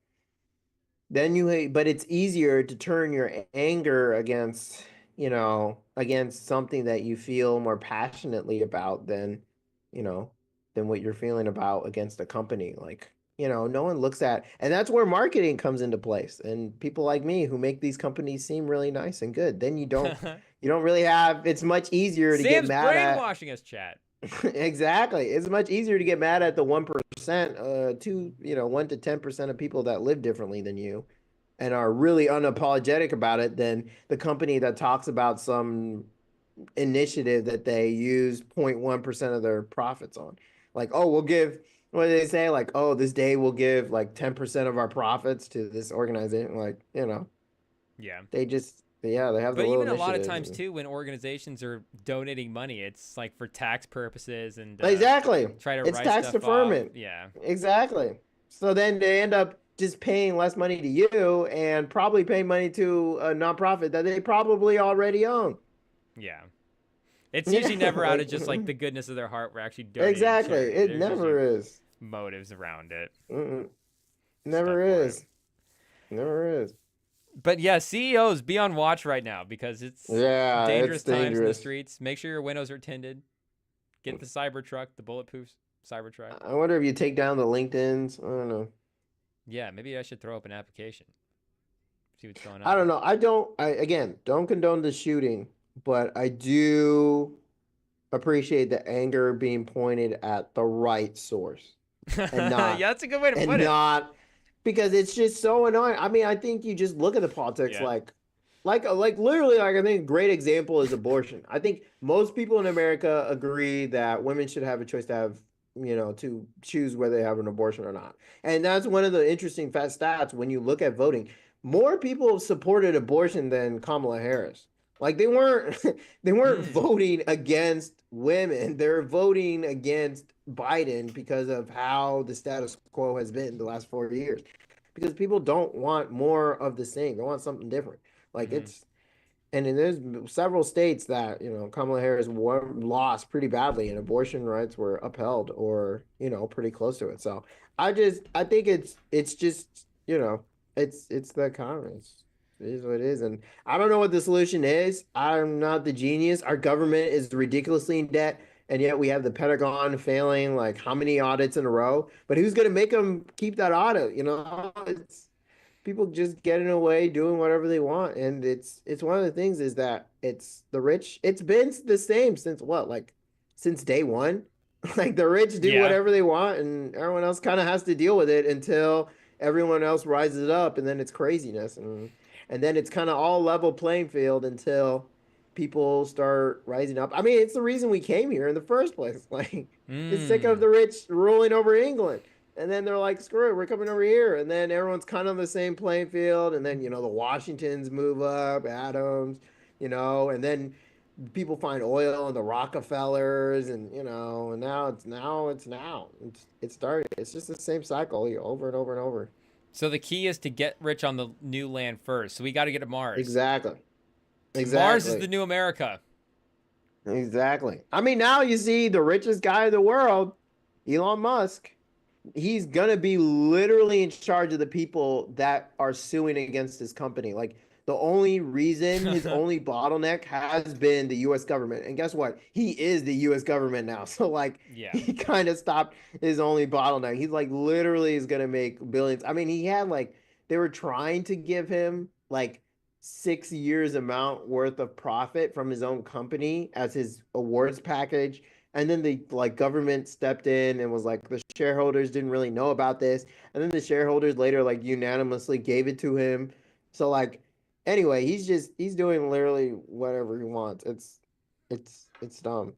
it's easier to turn your anger against, against something that you feel more passionately about you know, than what you're feeling about against a company. Like, no one looks at, and that's where marketing comes into place. And people like me who make these companies seem really nice and good. Then you don't really have, it's much easier to get Sam's mad at. brainwashing us, chat. Exactly. It's much easier to get mad at the 1%, 1 to 10% of people that live differently than you and are really unapologetic about it than the company that talks about some initiative that they use 0.1% of their profits on. Like, oh, we'll give, what do they say? Like, oh, this day we'll give like 10% of our profits to this organization. Like, Yeah. yeah, they have the But little even a lot of initiative. times too, when organizations are donating money, it's like for tax purposes and Exactly. try to It's write tax stuff off. deferment. Yeah. Exactly. So then they end up just paying less money to you and probably paying money to a nonprofit that they probably already own. Yeah. It's Yeah, usually never out of like just like the goodness of their heart. We're actually donating to exactly. charity. It There's usually never is. motives around it, Mm-mm. stuff Never for it. is. Never is. But yeah, CEOs, be on watch right now because it's Yeah, it's dangerous times in the dangerous. streets. Make sure your windows are tinted. Get the Cybertruck, the bulletproof Cybertruck. I wonder if you take down the LinkedIn's. I don't know. Yeah, maybe I should throw up an application. See what's going I on. don't know. I again don't condone the shooting, but I do appreciate the anger being pointed at the right source and Yeah, not that's a good way to and put it. not because it's just so annoying. I mean, I think you just look at the politics Yeah. like like literally, like I think a great example is abortion. I think most people in America agree that women should have a choice to have, to choose whether they have an abortion or not. And that's one of the interesting fat stats when you look at voting. More people supported abortion than Kamala Harris. Like they weren't they weren't Mm. voting against women. They're voting against Biden because of how the status quo has been the last 4 years. Because people don't want more of the same. They want something different. Like Mm-hmm. and then there's several states that, Kamala Harris lost pretty badly and abortion rights were upheld or, pretty close to it. So I think it's just, it's the economy. It is what it is. And I don't know what the solution is. I'm not the genius. Our government is ridiculously in debt. And yet we have the Pentagon failing like how many audits in a row? But who's going to make them keep that audit? It's people just getting away doing whatever they want, and it's one of the things is that it's the rich. It's been the same since what, like since day one. Like the rich do Yeah. whatever they want, and everyone else kind of has to deal with it until everyone else rises up, and then it's craziness, and then it's kind of all level playing field until people start rising up. I mean, it's the reason we came here in the first place. Like, it's sick of Mm. the rich ruling over England. And then they're like, screw it, we're coming over here. And then everyone's kind of on the same playing field. And then, the Washingtons move up, Adams, and then people find oil and the Rockefellers and, and it started. It's just the same cycle over and over and over. So the key is to get rich on the new land first. So we got to get to Mars. Exactly. Mars is Exactly. the new America. Exactly. I mean, now you see the richest guy in the world, Elon Musk. He's gonna be literally in charge of the people that are suing against his company. Like the only reason, his only bottleneck has been the U.S. government. And guess what? He is the U.S. government now. So like Yeah. he kind of stopped his only bottleneck. He's like literally is gonna make billions. I mean, he had like they were trying to give him like 6 years amount worth of profit from his own company as his awards package, and then the like government stepped in and was like the shareholders didn't really know about this, and then the shareholders later like unanimously gave it to him. So like anyway, he's doing literally whatever he wants. It's dumb.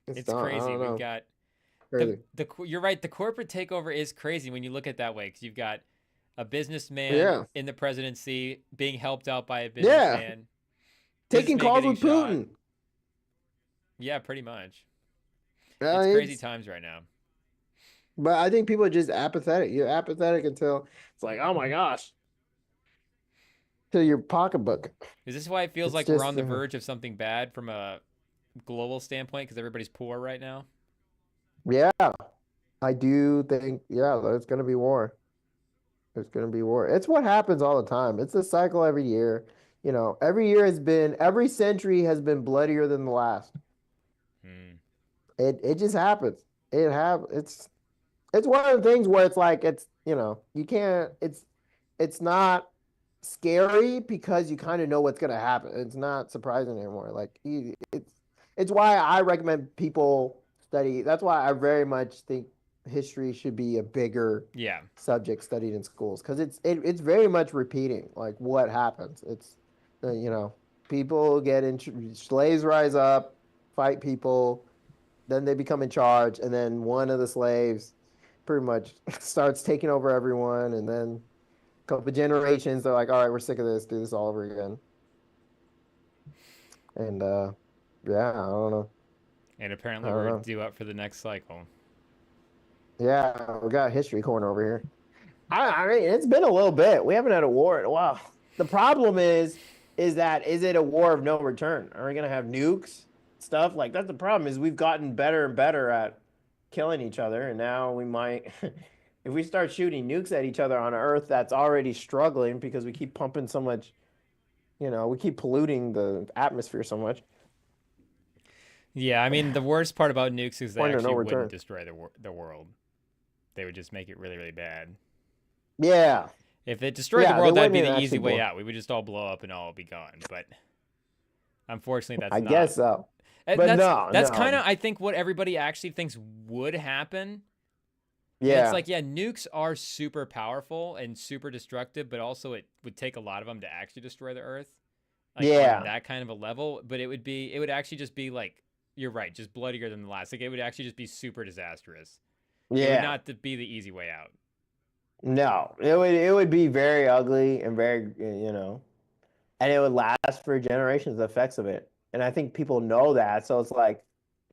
It's It's dumb. I crazy. don't We've know. got Crazy. you're right. The corporate takeover is crazy when you look at it that way because you've got a businessman Yeah. in the presidency being helped out by a Yeah. businessman. Taking Businessman calls getting with shot. Putin. Yeah, pretty much. Uh, It's crazy it's times right now. but I think people are just apathetic. You're apathetic until it's like, oh my gosh, to your pocketbook. Is this why it feels It's like we're on just the verge of something bad from a global standpoint because everybody's poor right now? yeah, I do think there's gonna be war. There's gonna be war. It's what happens all the time. It's a cycle every year. Every century has been bloodier than the last. Hmm. It just happens. It's one of the things where it's like you can't it's not scary because you kind of know what's gonna happen. It's not surprising anymore. Like it's why I recommend people study. That's why I very much think history should be a bigger Yeah. subject studied in schools because it's very much repeating like what happens. It's people get in, slaves rise up, fight people, then they become in charge, and then one of the slaves pretty much starts taking over everyone, and then a couple of generations they're like, all right, we're sick of this, do this all over again. And yeah, I don't know. And I apparently don't we're know. due up for the next cycle. Yeah, we got history corner over here. I mean, it's been a little bit. We haven't had a war in a while. The problem is it a war of no return? Are we gonna have nukes? Stuff like that's the problem. Is we've gotten better and better at killing each other, and now we might, if we start shooting nukes at each other on Earth, that's already struggling because we keep pumping so much. We keep polluting the atmosphere so much. Yeah, I mean, the worst part about nukes is they Point of no actually wouldn't return. destroy the world. They would just make it really, really bad. Yeah, If it destroyed Yeah, the they world, that'd be wouldn't the easy actually way blow. out. We would just all blow up and all be gone. But unfortunately, that's I not. guess so. And But that's no, that's no. kind of I think what everybody actually thinks would happen And it's Yeah. like, yeah, nukes are super powerful and super destructive, but also it would take a lot of them to actually destroy the Earth, like on Yeah. that kind of a level. But it would actually just be like, you're right, just bloodier than the last. Like it would actually just be super disastrous. It would Yeah. not be the easy way out. No, it would be very ugly and very, and it would last for generations, the effects of it. And I think people know that. So it's like,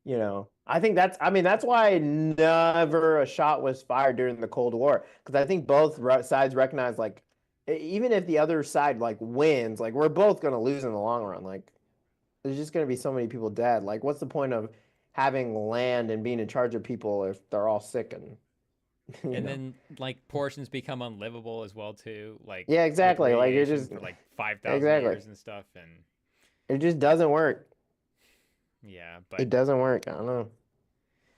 I mean, that's why never a shot was fired during the Cold War. Because I think both sides recognize, like, even if the other side, like, wins, like, we're both going to lose in the long run. Like, there's just going to be so many people dead. Like, what's the point of having land and being in charge of people if they're all sick and, you And know? then like portions become unlivable as well too, like Yeah, with exactly. Like, radiation for like 5,000 exactly. years and stuff. And It just doesn't work. yeah, It but doesn't work. I don't know.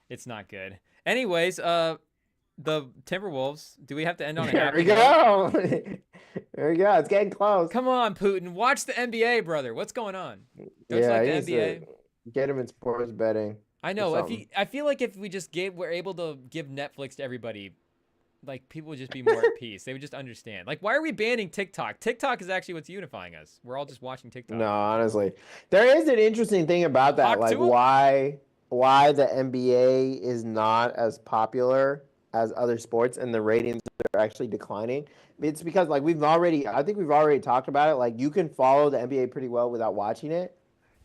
it's not good. Anyways, the Timberwolves. Do we have to end on a There we happy note? go. There we go. It's getting close. Come on, Putin. Watch the NBA, brother. What's going on? Don't you Yeah, like he the needs NBA? to get him in sports betting I or know. something. I feel like if we just were able to give Netflix to everybody, like people would just be more at peace. They would just understand. Like, why are we banning TikTok? TikTok is actually what's unifying us. We're all just watching TikTok. No, honestly, there is an interesting thing about that, Talk like to him. why the NBA is not as popular as other sports and the ratings are actually declining. It's because like I think we've already talked about it. Like you can follow the NBA pretty well without watching it,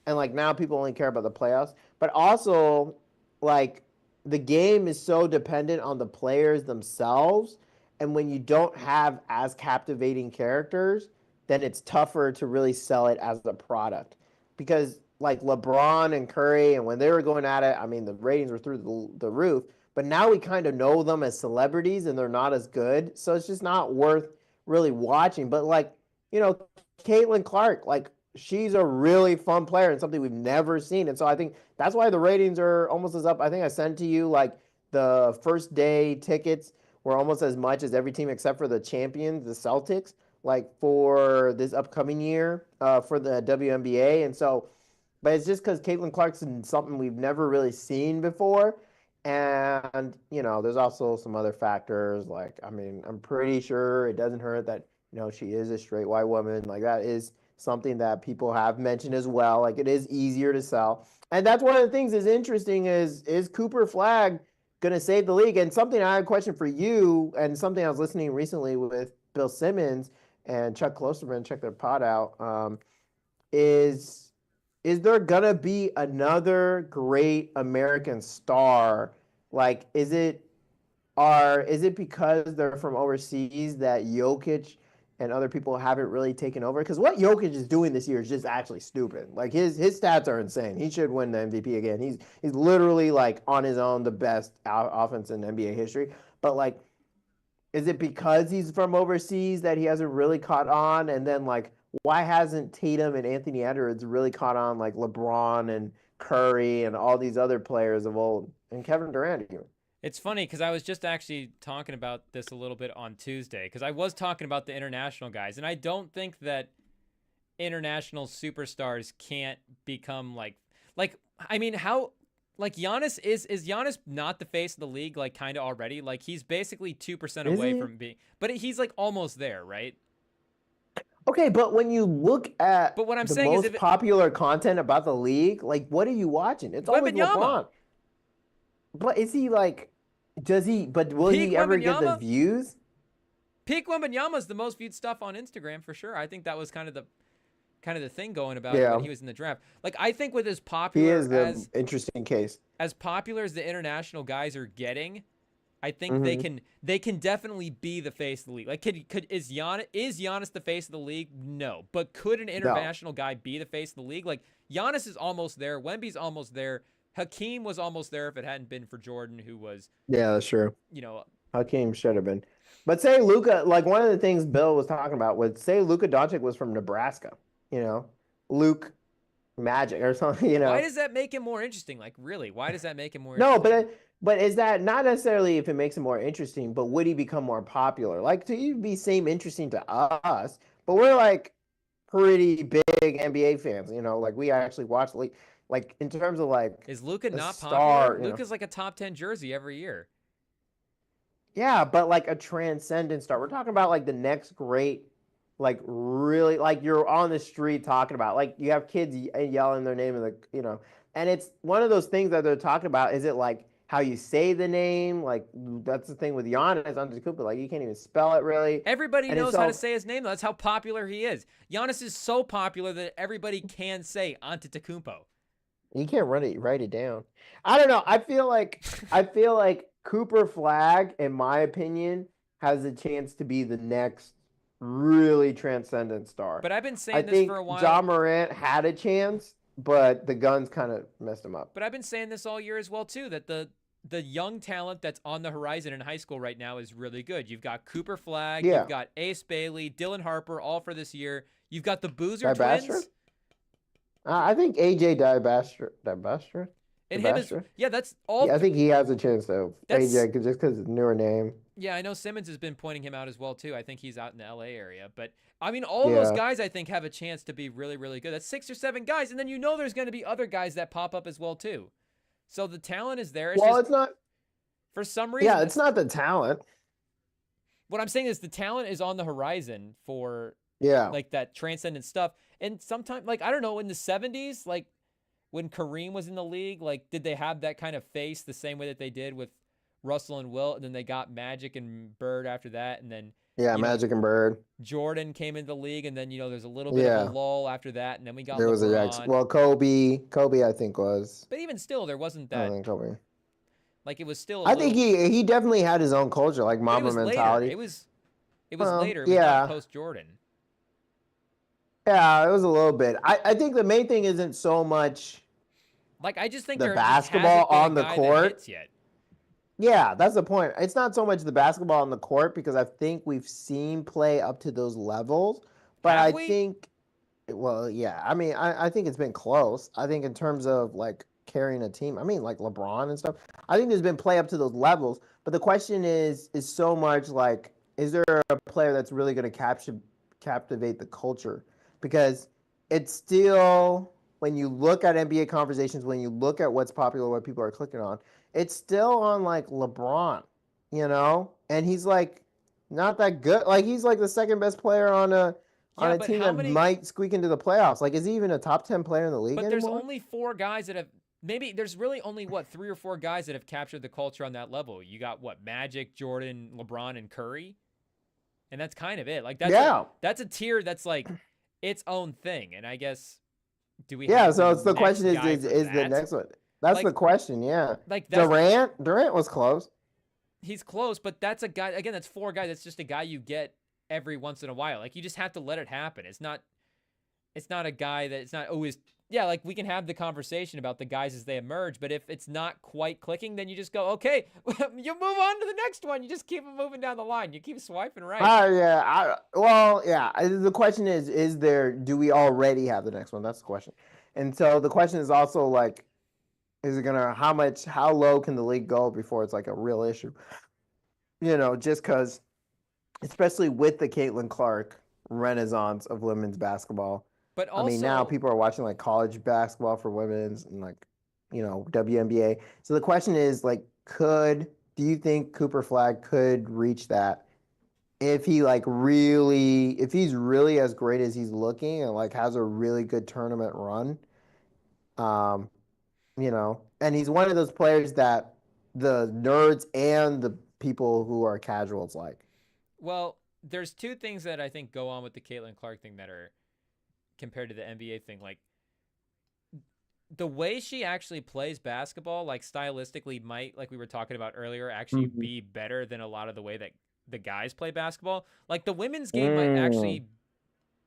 and like now people only care about the playoffs. But also, like the game is so dependent on the players themselves, and when you don't have as captivating characters, then it's tougher to really sell it as a product. Because like LeBron and Curry, and when they were going at it, I mean the ratings were through the roof. But now we kind of know them as celebrities, and they're not as good, so it's just not worth really watching. But like Caitlin Clark, like she's a really fun player and something we've never seen. And so I think that's why the ratings are almost as up. I think I sent to you like the first day tickets were almost as much as every team except for the champions, the Celtics, like for this upcoming year for the WNBA. And so, but it's just because Caitlin Clarkson something we've never really seen before. And, there's also some other factors. Like, I mean, I'm pretty sure it doesn't hurt that, she is a straight white woman. Like, that is something that people have mentioned as well. Like, it is easier to sell. And that's one of the things is interesting is Cooper Flag going to save the league? And something I had a question for you, and something I was listening recently with Bill Simmons and Chuck Klosterman, check their pod out, is there gonna be another great American star? Like, is it because they're from overseas that Jokic and other people haven't really taken over? Because what Jokic is doing this year is just actually stupid. Like his stats are insane. He should win the MVP again. He's literally like on his own the best offense in NBA history. But like, is it because he's from overseas that he hasn't really caught on? And then like, why hasn't Tatum and Anthony Edwards really caught on like LeBron and Curry and all these other players of old and Kevin Durant even? It's funny because I was just actually talking about this a little bit on Tuesday because I was talking about the international guys, and I don't think that international superstars can't become like I mean how like Giannis is Giannis not the face of the league like kind of already? Like he's basically 2% Is away he? from being, but he's like almost there, right? Okay, but when you look at But what I'm the saying is most if popular content about the league, like what are you watching? It's always Wembenyama, LeBron. But is he like but will peak he ever get the Wembenyama, views? peak Wembenyama is the most viewed stuff on Instagram for sure. I think that was kind of the thing going about it when Yeah. he was in the draft. Like I think with as He popular is the interesting case. as popular as the international guys are getting, I think Mm-hmm. they can definitely be the face of the league. Like is Giannis the face of the league? No. But could an No. international guy be the face of the league? Like Giannis is almost there, Wemby's almost there. Hakeem was almost there if it hadn't been for Jordan, who was, Yeah, that's true. you know, Hakeem should have been. But say Luka, like one of the things Bill was talking about was say Luka Doncic was from Nebraska, Luke Magic or something, why does that make him more interesting? Like really, why does that make him more No, interesting? but is that not necessarily if it makes him more interesting, but would he become more popular? Like to even be same interesting to us, but we're like pretty big NBA fans, like we actually watch like in terms of like Is Luka a not popular? star, Luka's like a top 10 jersey every year. Yeah, but like a transcendent star. We're talking about like the next great, like really, like you're on the street talking about. Like you have kids yelling their name in and it's one of those things that they're talking about. Is it like how you say the name? Like that's the thing with Giannis Antetokounmpo. Like you can't even spell it really. Everybody And it's knows how to all say his name, though. That's how popular he is. Giannis is so popular that everybody can say Antetokounmpo. You can't write it down. I don't know. I feel like Cooper Flag, in my opinion, has a chance to be the next really transcendent star. But I've been I saying this think for a while. Ja Morant had a chance, but the guns kind of messed him up. But I've been saying this all year as well, too, that the young talent that's on the horizon in high school right now is really good. You've got Cooper Flag, Yeah. you've got Ace Bailey, Dylan Harper, all for this year. You've got the Boozer Dibastard? twins. I think AJ Dibastard. And him is, Dibastard? yeah, that's all. Yeah, I think he has a chance though. That's- AJ, just because it's a newer name. Yeah, I know Simmons has been pointing him out as well, too. I think he's out in the LA area. But, I mean, all those guys, I think, have a chance to be really, really good. That's 6 or 7 guys. And then there's going to be other guys that pop up as well, too. So the talent is there. It's not. For some reason. Yeah, it's not the talent. What I'm saying is the talent is on the horizon for, like, that transcendent stuff. And sometimes, like, I don't know, in the 70s, like, when Kareem was in the league, like, did they have that kind of face the same way that they did with Russell and Wilt, and then they got Magic and Bird after that, and then Magic and Bird. Jordan came into the league, and then there's a little bit of a lull after that, and then we got there was LeBron. Kobe I think was. But even still, there wasn't that. I think Kobe. Like it was still. I think he definitely had his own culture, like Mamba mentality. Later. It was later. It was not post Jordan. Yeah, it was a little bit. I think the main thing isn't so much. Like I just think the there basketball just hasn't on been the a guy court that hits yet. Yeah, that's the point. It's not so much the basketball on the court because I think we've seen play up to those levels. But Have I we? think, well, yeah. I mean, I think it's been close. I think in terms of like carrying a team, I mean, like LeBron and stuff. I think there's been play up to those levels. But the question is so much like, is there a player that's really going to captivate the culture? Because it's still, when you look at NBA conversations, when you look at what's popular, what people are clicking on, it's still on like LeBron, and he's like not that good. Like he's like the second best player on a team that might squeak into the playoffs. Like, is he even a top 10 player in the league anymore? But there's only 4 guys that have. Maybe there's really only 3 or 4 guys that have captured the culture on that level. You got Magic, Jordan, LeBron, and Curry, and that's kind of it. Like that's a tier that's like its own thing. And I guess so it's the question is the next one. That's the question, yeah. Like Durant was close. He's close, but that's a guy. Again, that's 4 guys. That's just a guy you get every once in a while. Like you just have to let it happen. It's not a guy that it's not always. Yeah, like we can have the conversation about the guys as they emerge, but if it's not quite clicking, then you just go, okay, you move on to the next one. You just keep moving down the line. You keep swiping right. The question is there? Do we already have the next one? That's the question. And so the question is also like, is it gonna how low can the league go before it's like a real issue? Just because, especially with the Caitlin Clark renaissance of women's basketball. But also, I mean, now people are watching like college basketball for women's and like, WNBA. So the question is like, do you think Cooper Flag could reach that if he's really as great as he's looking and like has a really good tournament run? And he's one of those players that the nerds and the people who are casuals like. Well, there's 2 things that I think go on with the Caitlin Clark thing that are compared to the NBA thing. Like the way she actually plays basketball, like stylistically might, like we were talking about earlier, actually be better than a lot of the way that the guys play basketball. Like the women's game might actually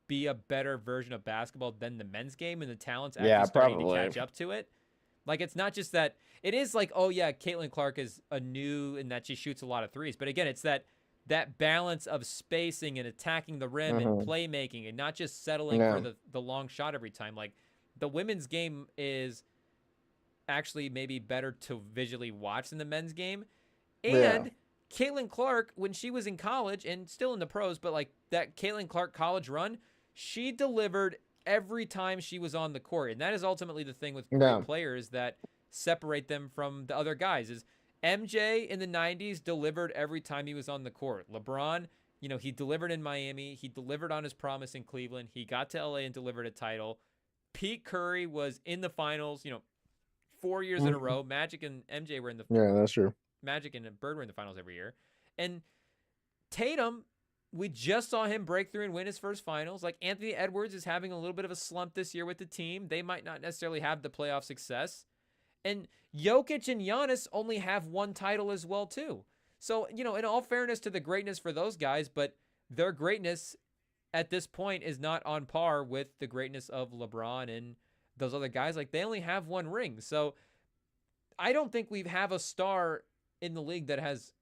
be a better version of basketball than the men's game, and the talent's actually starting to catch up to it. Like, it's not just that it is like, oh yeah, Caitlin Clark is a new and that she shoots a lot of threes. But again, it's that balance of spacing and attacking the rim and playmaking and not just settling for the long shot every time. Like the women's game is actually maybe better to visually watch than the men's game. And Caitlin Clark, when she was in college and still in the pros, but like that Caitlin Clark college run, she delivered every time she was on the court. And that is ultimately the thing with great players that separate them from the other guys is MJ in the 90s delivered every time he was on the court. LeBron, he delivered in Miami. He delivered on his promise in Cleveland. He got to LA and delivered a title. Pete Curry was in the finals, 4 years in a row. Magic and MJ were in the Yeah, that's true. Magic and Bird were in the finals every year. And Tatum, we just saw him break through and win his first finals. Like, Anthony Edwards is having a little bit of a slump this year with the team. They might not necessarily have the playoff success. And Jokic and Giannis only have one title as well, too. So, in all fairness to the greatness for those guys, but their greatness at this point is not on par with the greatness of LeBron and those other guys. Like, they only have one ring. So I don't think we have a star in the league that has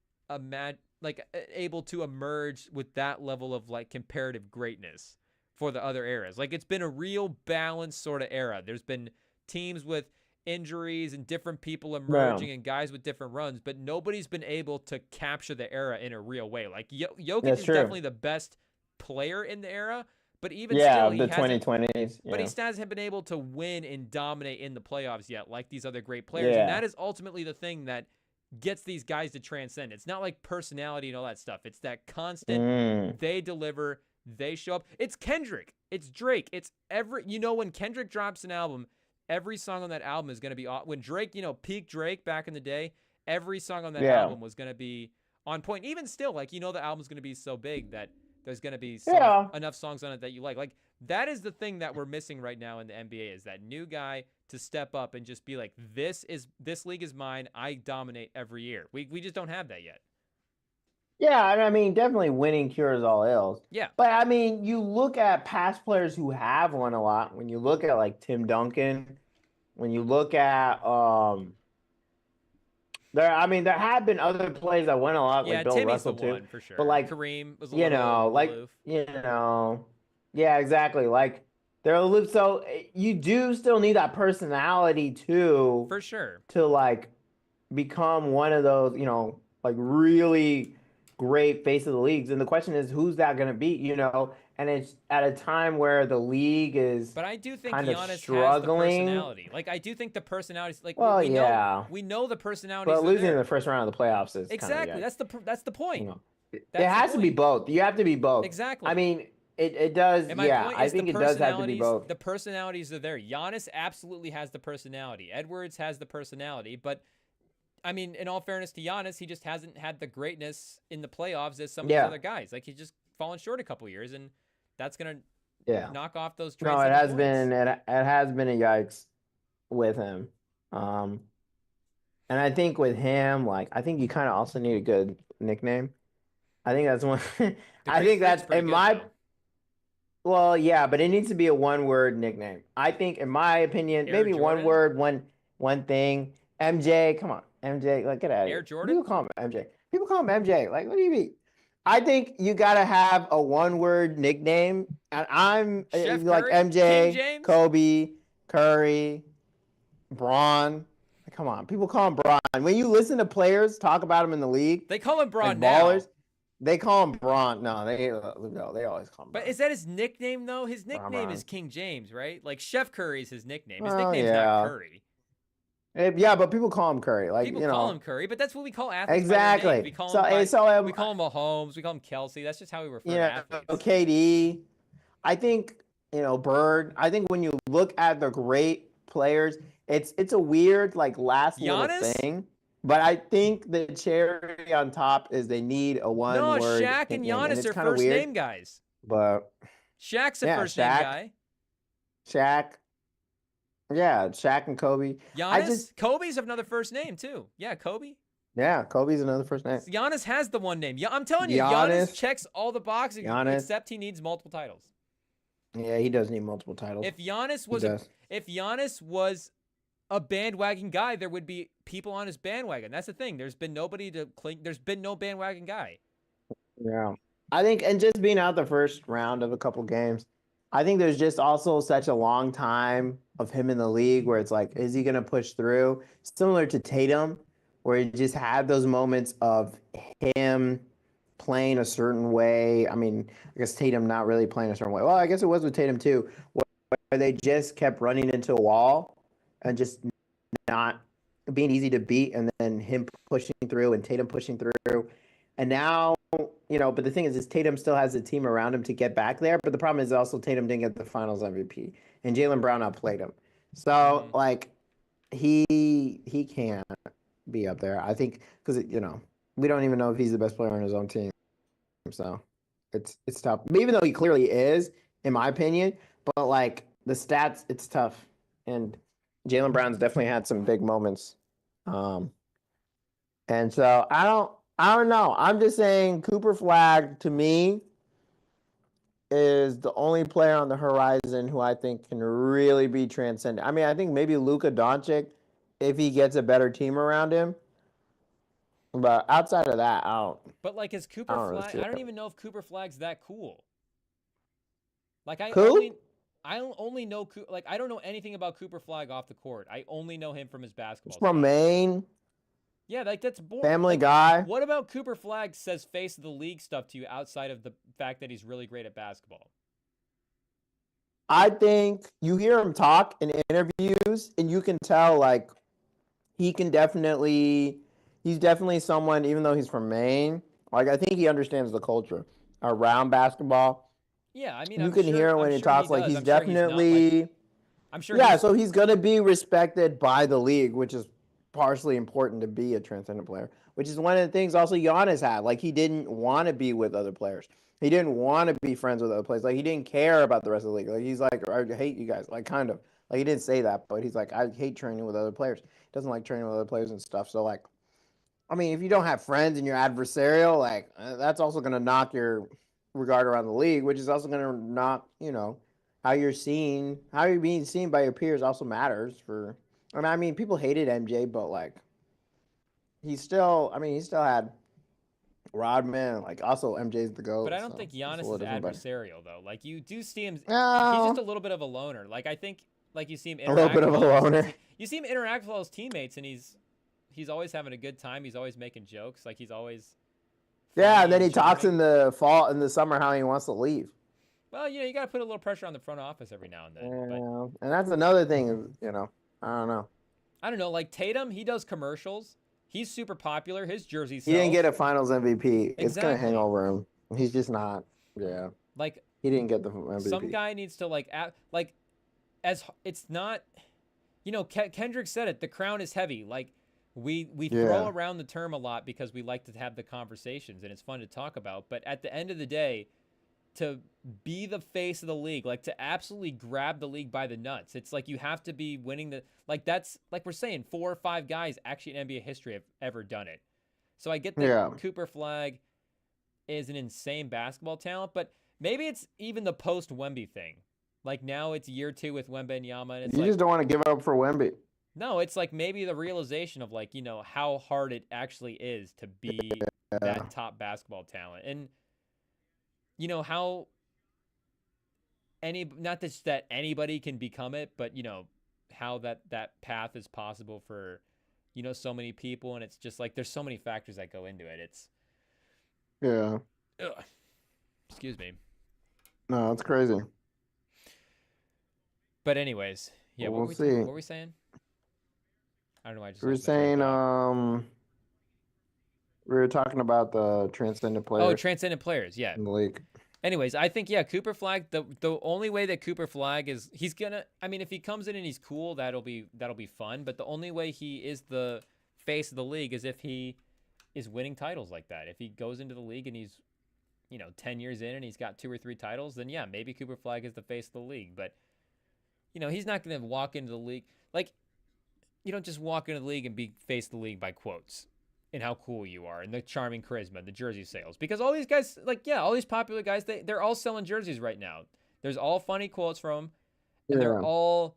able to emerge with that level of comparative greatness for the other eras. Like, it's been a real balanced sort of era. There's been teams with injuries and different people emerging and guys with different runs, but nobody's been able to capture the era in a real way. Like, Jokic is definitely the best player in the era, but even still, the 2020s. But he hasn't been able to win and dominate in the playoffs yet, like these other great players. And that is ultimately the thing that gets these guys to transcend. It's not like personality and all that stuff. It's that constant, they deliver, they show up. It's Kendrick. It's Drake. It's when Kendrick drops an album, every song on that album is going to be, when Drake, peak Drake back in the day, every song on that album was going to be on point. Even still, the album's going to be so big that there's going to be enough songs on it that you like. Like, that is the thing that we're missing right now in the NBA, is that new guy to step up and just be like, this league is mine. I dominate every year. We just don't have that yet. Yeah, I mean, definitely winning cures all ills. Yeah. But I mean, you look at past players who have won a lot. When you look at Tim Duncan, when you look at there have been other players that won a lot, like Bill Timmy's Russell the too. one for sure. But Kareem was a little aloof. Yeah, exactly. They're aloof. So you do still need that personality too, For sure. to become one of those, really great face of the leagues. And the question is, who's that going to be? And it's at a time where the league is, but I do think kind Giannis of struggling. has the personality. I do think the personality, we know the personality. But losing in the first round of the playoffs is exactly that's the point. It has to be both. You have to be both. Exactly. I mean, it does. And my point I is think it does have to be both. The personalities are there. Giannis absolutely has the personality. Edwards has the personality, but I mean, in all fairness to Giannis, he just hasn't had the greatness in the playoffs as some of these other guys. He's just fallen short a couple years, and that's gonna knock off those. No, it has been. It has been a yikes with him. And I think with him, I think you kind of also need a good nickname. I think that's one. I think that's in my. Well, yeah, but it needs to be a one-word nickname. I think, in my opinion, maybe one word, one thing. MJ, come on, MJ, get out of here. Air Jordan? People call him MJ. People call him MJ. What do you mean? I think you gotta have a one-word nickname, and I'm Chef like Curry? MJ, Kobe, Curry, Braun. Come on, people call him Braun. When you listen to players talk about him in the league, they call him Braun ballers, now. They call him Braun. No, they always call him Braun. But is that his nickname, though? His nickname is King James, right? Chef Curry is his nickname. His nickname's not Curry. Yeah, but people call him Curry. People call him Curry, but that's what we call athletes. Exactly. We call him Mahomes. We call him Kelsey. That's just how we refer to athletes. KD. I think, Bird. I think when you look at the great players, it's a weird last little thing. But I think the cherry on top is they need a one-word. No, Shaq and Giannis are first name guys. But Shaq's a first name guy. Shaq. Yeah, Shaq and Kobe. Kobe's another first name too. Yeah, Kobe. Yeah, Kobe's another first name. Giannis has the one name. I'm telling you, Giannis checks all the boxes except he needs multiple titles. Yeah, he does need multiple titles. If Giannis was a bandwagon guy, there would be people on his bandwagon. That's the thing. There's been nobody to cling. There's been no bandwagon guy. Yeah, I think, and just being out the first round of a couple games, I think there's just also such a long time of him in the league where it's is he going to push through? Similar to Tatum, where he just had those moments of him playing a certain way. I mean, I guess Tatum not really playing a certain way. Well, I guess it was with Tatum too, where, where, they just kept running into a wall and just not being easy to beat, and then him pushing through and Tatum pushing through. And now, but the thing is Tatum still has a team around him to get back there. But the problem is also Tatum didn't get the finals MVP, and Jaylen Brown outplayed him. So, like, he can't be up there. I think because, we don't even know if he's the best player on his own team. So it's tough. Even though he clearly is, in my opinion, but like the stats, it's tough. And Jaylen Brown's definitely had some big moments. And so I don't know. I'm just saying Cooper Flag to me is the only player on the horizon who I think can really be transcendent. I mean, I think maybe Luka Doncic if he gets a better team around him. But outside of that, I don't. But like, is Cooper Flag? I don't even know if Cooper Flag's that cool. Like, I only know like I don't know anything about Cooper Flag off the court. I only know him from his basketball. He's from Maine. Yeah, like that's boring. Family guy. What about Cooper Flag says face of the league stuff to you outside of the fact that he's really great at basketball? I think you hear him talk in interviews, and you can tell like he's definitely someone, even though he's from Maine. Like, I think he understands the culture around basketball. Yeah, I mean, you can hear when he talks. Like, he's definitely. I'm sure. Yeah, so he's gonna be respected by the league, which is partially important to be a transcendent player. Which is one of the things also Giannis had. Like, he didn't want to be with other players. He didn't want to be friends with other players. Like, he didn't care about the rest of the league. Like, he's like, I hate you guys. Like, kind of. Like, he didn't say that, but he's like, I hate training with other players. He doesn't like training with other players and stuff. So, like, I mean, if you don't have friends and you're adversarial, like, that's also going to knock your regard around the league, which is also going to knock, how you're being seen by your peers also matters for. I mean, people hated MJ, but like, he still had Rodman. Like, also MJ's the GOAT. But I don't think Giannis is adversarial though. Like, you do see him. No. He's just a little bit of a loner. Like, I think, like, you see him a little bit of a loner. You see him interact with all his teammates, and he's always having a good time. He's always making jokes. Like, he's always. Yeah, and then he talks in the summer how he wants to leave. Well, you got to put a little pressure on the front office every now and then. Yeah, and that's another thing, I don't know. I don't know. Like, Tatum, he does commercials. He's super popular. His jersey sells. He didn't get a Finals MVP. Exactly. It's going to hang over him. He's just not. Yeah. Like, he didn't get the MVP. Some guy needs to, as it's not, Kendrick said it. The crown is heavy. Like, we throw around the term a lot because we like to have the conversations and it's fun to talk about. But at the end of the day, to be the face of the league, like, to absolutely grab the league by the nuts, it's like you have to be winning that's like we're saying 4 or 5 guys actually in NBA history have ever done it. So I get that Cooper Flag is an insane basketball talent, but maybe it's even the post Wemby thing. Like, now it's year 2 with Wembanyama, and it's you just don't want to give up for Wemby. No, it's like maybe the realization of, like, how hard it actually is to be that top basketball talent. And, how not just that anybody can become it, but, how that path is possible for, so many people. And it's just like, there's so many factors that go into it. It's. Yeah. Ugh. Excuse me. No, it's crazy. But anyways, yeah, we'll see. What were we saying? I don't know. I just. We were saying, we were talking about the transcendent players. Oh, transcendent players, yeah. In the league. Anyways, I think, Cooper Flag. The only way that Cooper Flag is, he's gonna. I mean, if he comes in and he's cool, that'll be fun. But the only way he is the face of the league is if he is winning titles like that. If he goes into the league and he's, 10 years in and he's got 2 or 3 titles, then yeah, maybe Cooper Flag is the face of the league. But he's not gonna walk into the league like. You don't just walk into the league and be face of the league by quotes and how cool you are and the charming charisma, the jersey sales. Because all these guys, all these popular guys, they're all selling jerseys right now. There's all funny quotes from them. And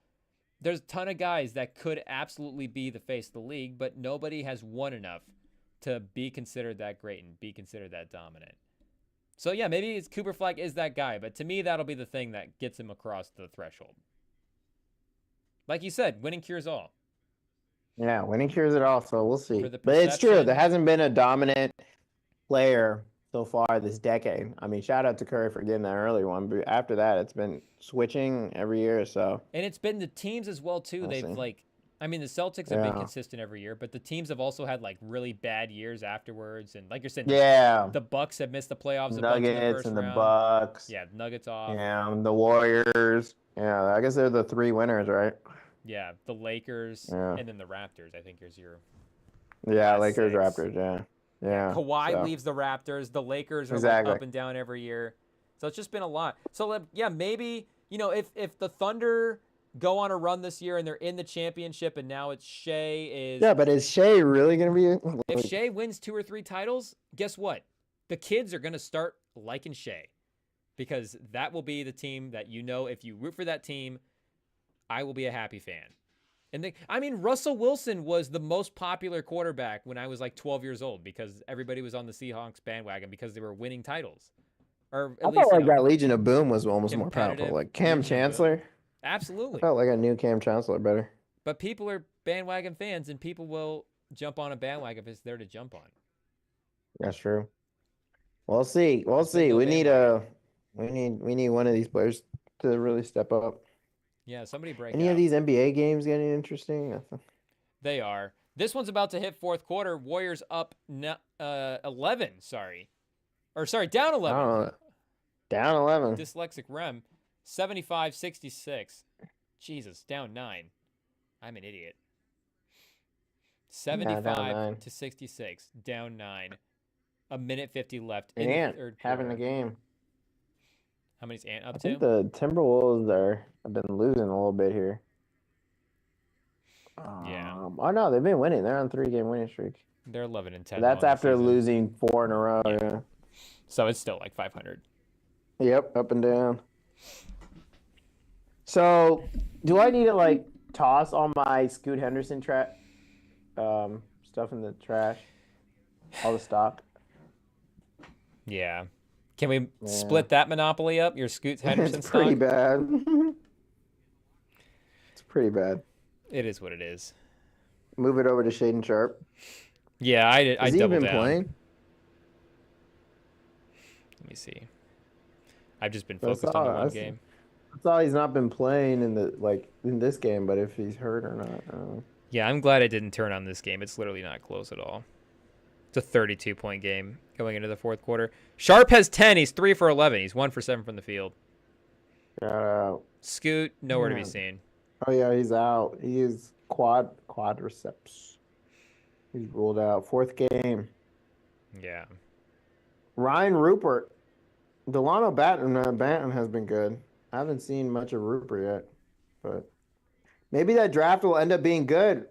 there's a ton of guys that could absolutely be the face of the league, but nobody has won enough to be considered that great and be considered that dominant. So yeah, maybe Cooper Flag is that guy, but to me, that'll be the thing that gets him across the threshold. Like you said, winning cures all. Yeah, winning cures it all, so we'll see. But it's true. There hasn't been a dominant player so far this decade. I mean, shout out to Curry for getting that early one. But after that, it's been switching every year or so. And it's been the teams as well, too. I mean, the Celtics have been consistent every year, but the teams have also had like really bad years afterwards. And like you're saying, the Bucks have missed the playoffs a bunch in the first and round. the Bucks. Yeah, Nuggets off. Yeah, the Warriors. Yeah, I guess they're the 3 winners, right? Yeah, the Lakers and then the Raptors. I think is your. Yeah, Lakers, 6. Raptors. Yeah. Kawhi leaves the Raptors. The Lakers are like up and down every year. So it's just been a lot. So yeah, maybe if the Thunder go on a run this year and they're in the championship and now it's Shea is. Yeah, but is Shea really gonna be? If Shea wins 2 or 3 titles, guess what? The kids are gonna start liking Shea, because that will be the team that if you root for that team, I will be a happy fan. And Russell Wilson was the most popular quarterback when I was like 12 years old because everybody was on the Seahawks bandwagon because they were winning titles. Or at I least, felt like that Legion of Boom was almost more powerful. Like Cam Chancellor. Absolutely. I felt like I knew Cam Chancellor better. But people are bandwagon fans, and people will jump on a bandwagon if it's there to jump on. That's true. We'll see. We need one of these players to really step up. Yeah, somebody break Any out. of these NBA games getting interesting? They are. This one's about to hit fourth quarter. Warriors up 11, down 11. Down 11. Dyslexic Rem. 75-66. Jesus, down 9. I'm an idiot. 75 to 66. Down 9. A minute 50 left in the third quarter. Having the game. How many's Ant up I to? think the Timberwolves have been losing a little bit here. Yeah. Oh no, they've been winning. They're on 3-game winning streak. They're 11 and 10. That's after losing 4 in a row. Yeah. So it's still like 500. Yep, up and down. So, do I need to toss all my Scoot Henderson stuff in the trash? All the stock. Yeah. Can we split that monopoly up? Your Scoot Henderson It's stock? pretty bad. It's pretty bad. It is what it is. Move it over to Shaden Sharp. Yeah, I doubled down. Has he been playing? Let me see. I've just been focused on the one game. I thought he's not been playing in this game, but if he's hurt or not, I don't know. Yeah, I'm glad I didn't turn on this game. It's literally not close at all. It's a 32-point game going into the fourth quarter. Sharp has 10. He's 3 for 11. He's 1 for 7 from the field. Shout out. Scoot, nowhere to be seen. Oh yeah, he's out. He is quadriceps. He's ruled out. 4th game. Yeah. Ryan Rupert. Delano Banton has been good. I haven't seen much of Rupert yet, but maybe that draft will end up being good.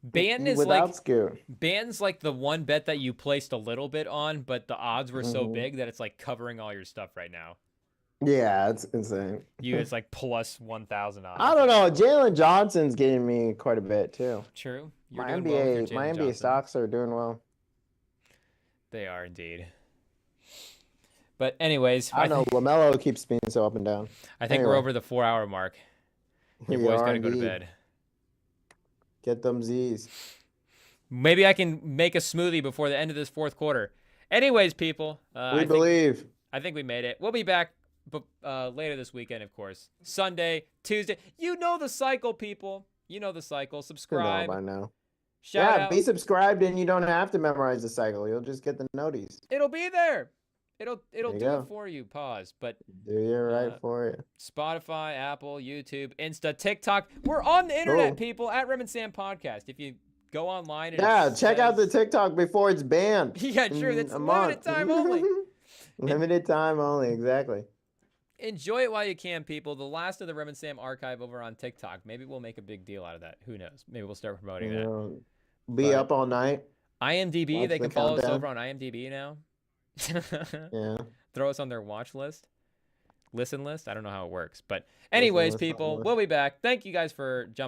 Banton is without Scoot. Banton's like the one bet that you placed a little bit on, but the odds were so big that it's like covering all your stuff right now. Yeah, it's insane. It's like plus 1,000 odds. I don't know. Jalen Johnson's getting me quite a bit too. True. My NBA stocks are doing well. They are indeed. But anyways, I don't know. LaMelo keeps being so up and down. I think we're over the 4-hour mark. Your boy's got to go to bed. Get them Z's. Maybe I can make a smoothie before the end of this fourth quarter. Anyways, people. I think we made it. We'll be back later this weekend, of course. Sunday, Tuesday. You know the cycle, people. You know the cycle. Subscribe. You know by now. Shout out. Be subscribed and you don't have to memorize the cycle. You'll just get the notice. It'll be there. It'll do it for you. Pause. But do you right for you. Spotify, Apple, YouTube, Insta, TikTok. We're on the internet, people, at Rem and Sam Podcast. If you go online and check out the TikTok before it's banned. Yeah, true. That's limited time only. Limited time only, exactly. Enjoy it while you can, people. The last of the Rem and Sam archive over on TikTok. Maybe we'll make a big deal out of that. Who knows? Maybe we'll start promoting that. Be up all night. IMDb, they can follow us over on IMDb now. Yeah. Throw us on their watch list. Listen list. I don't know how it works. But anyways, people, we'll be back. Thank you guys for jumping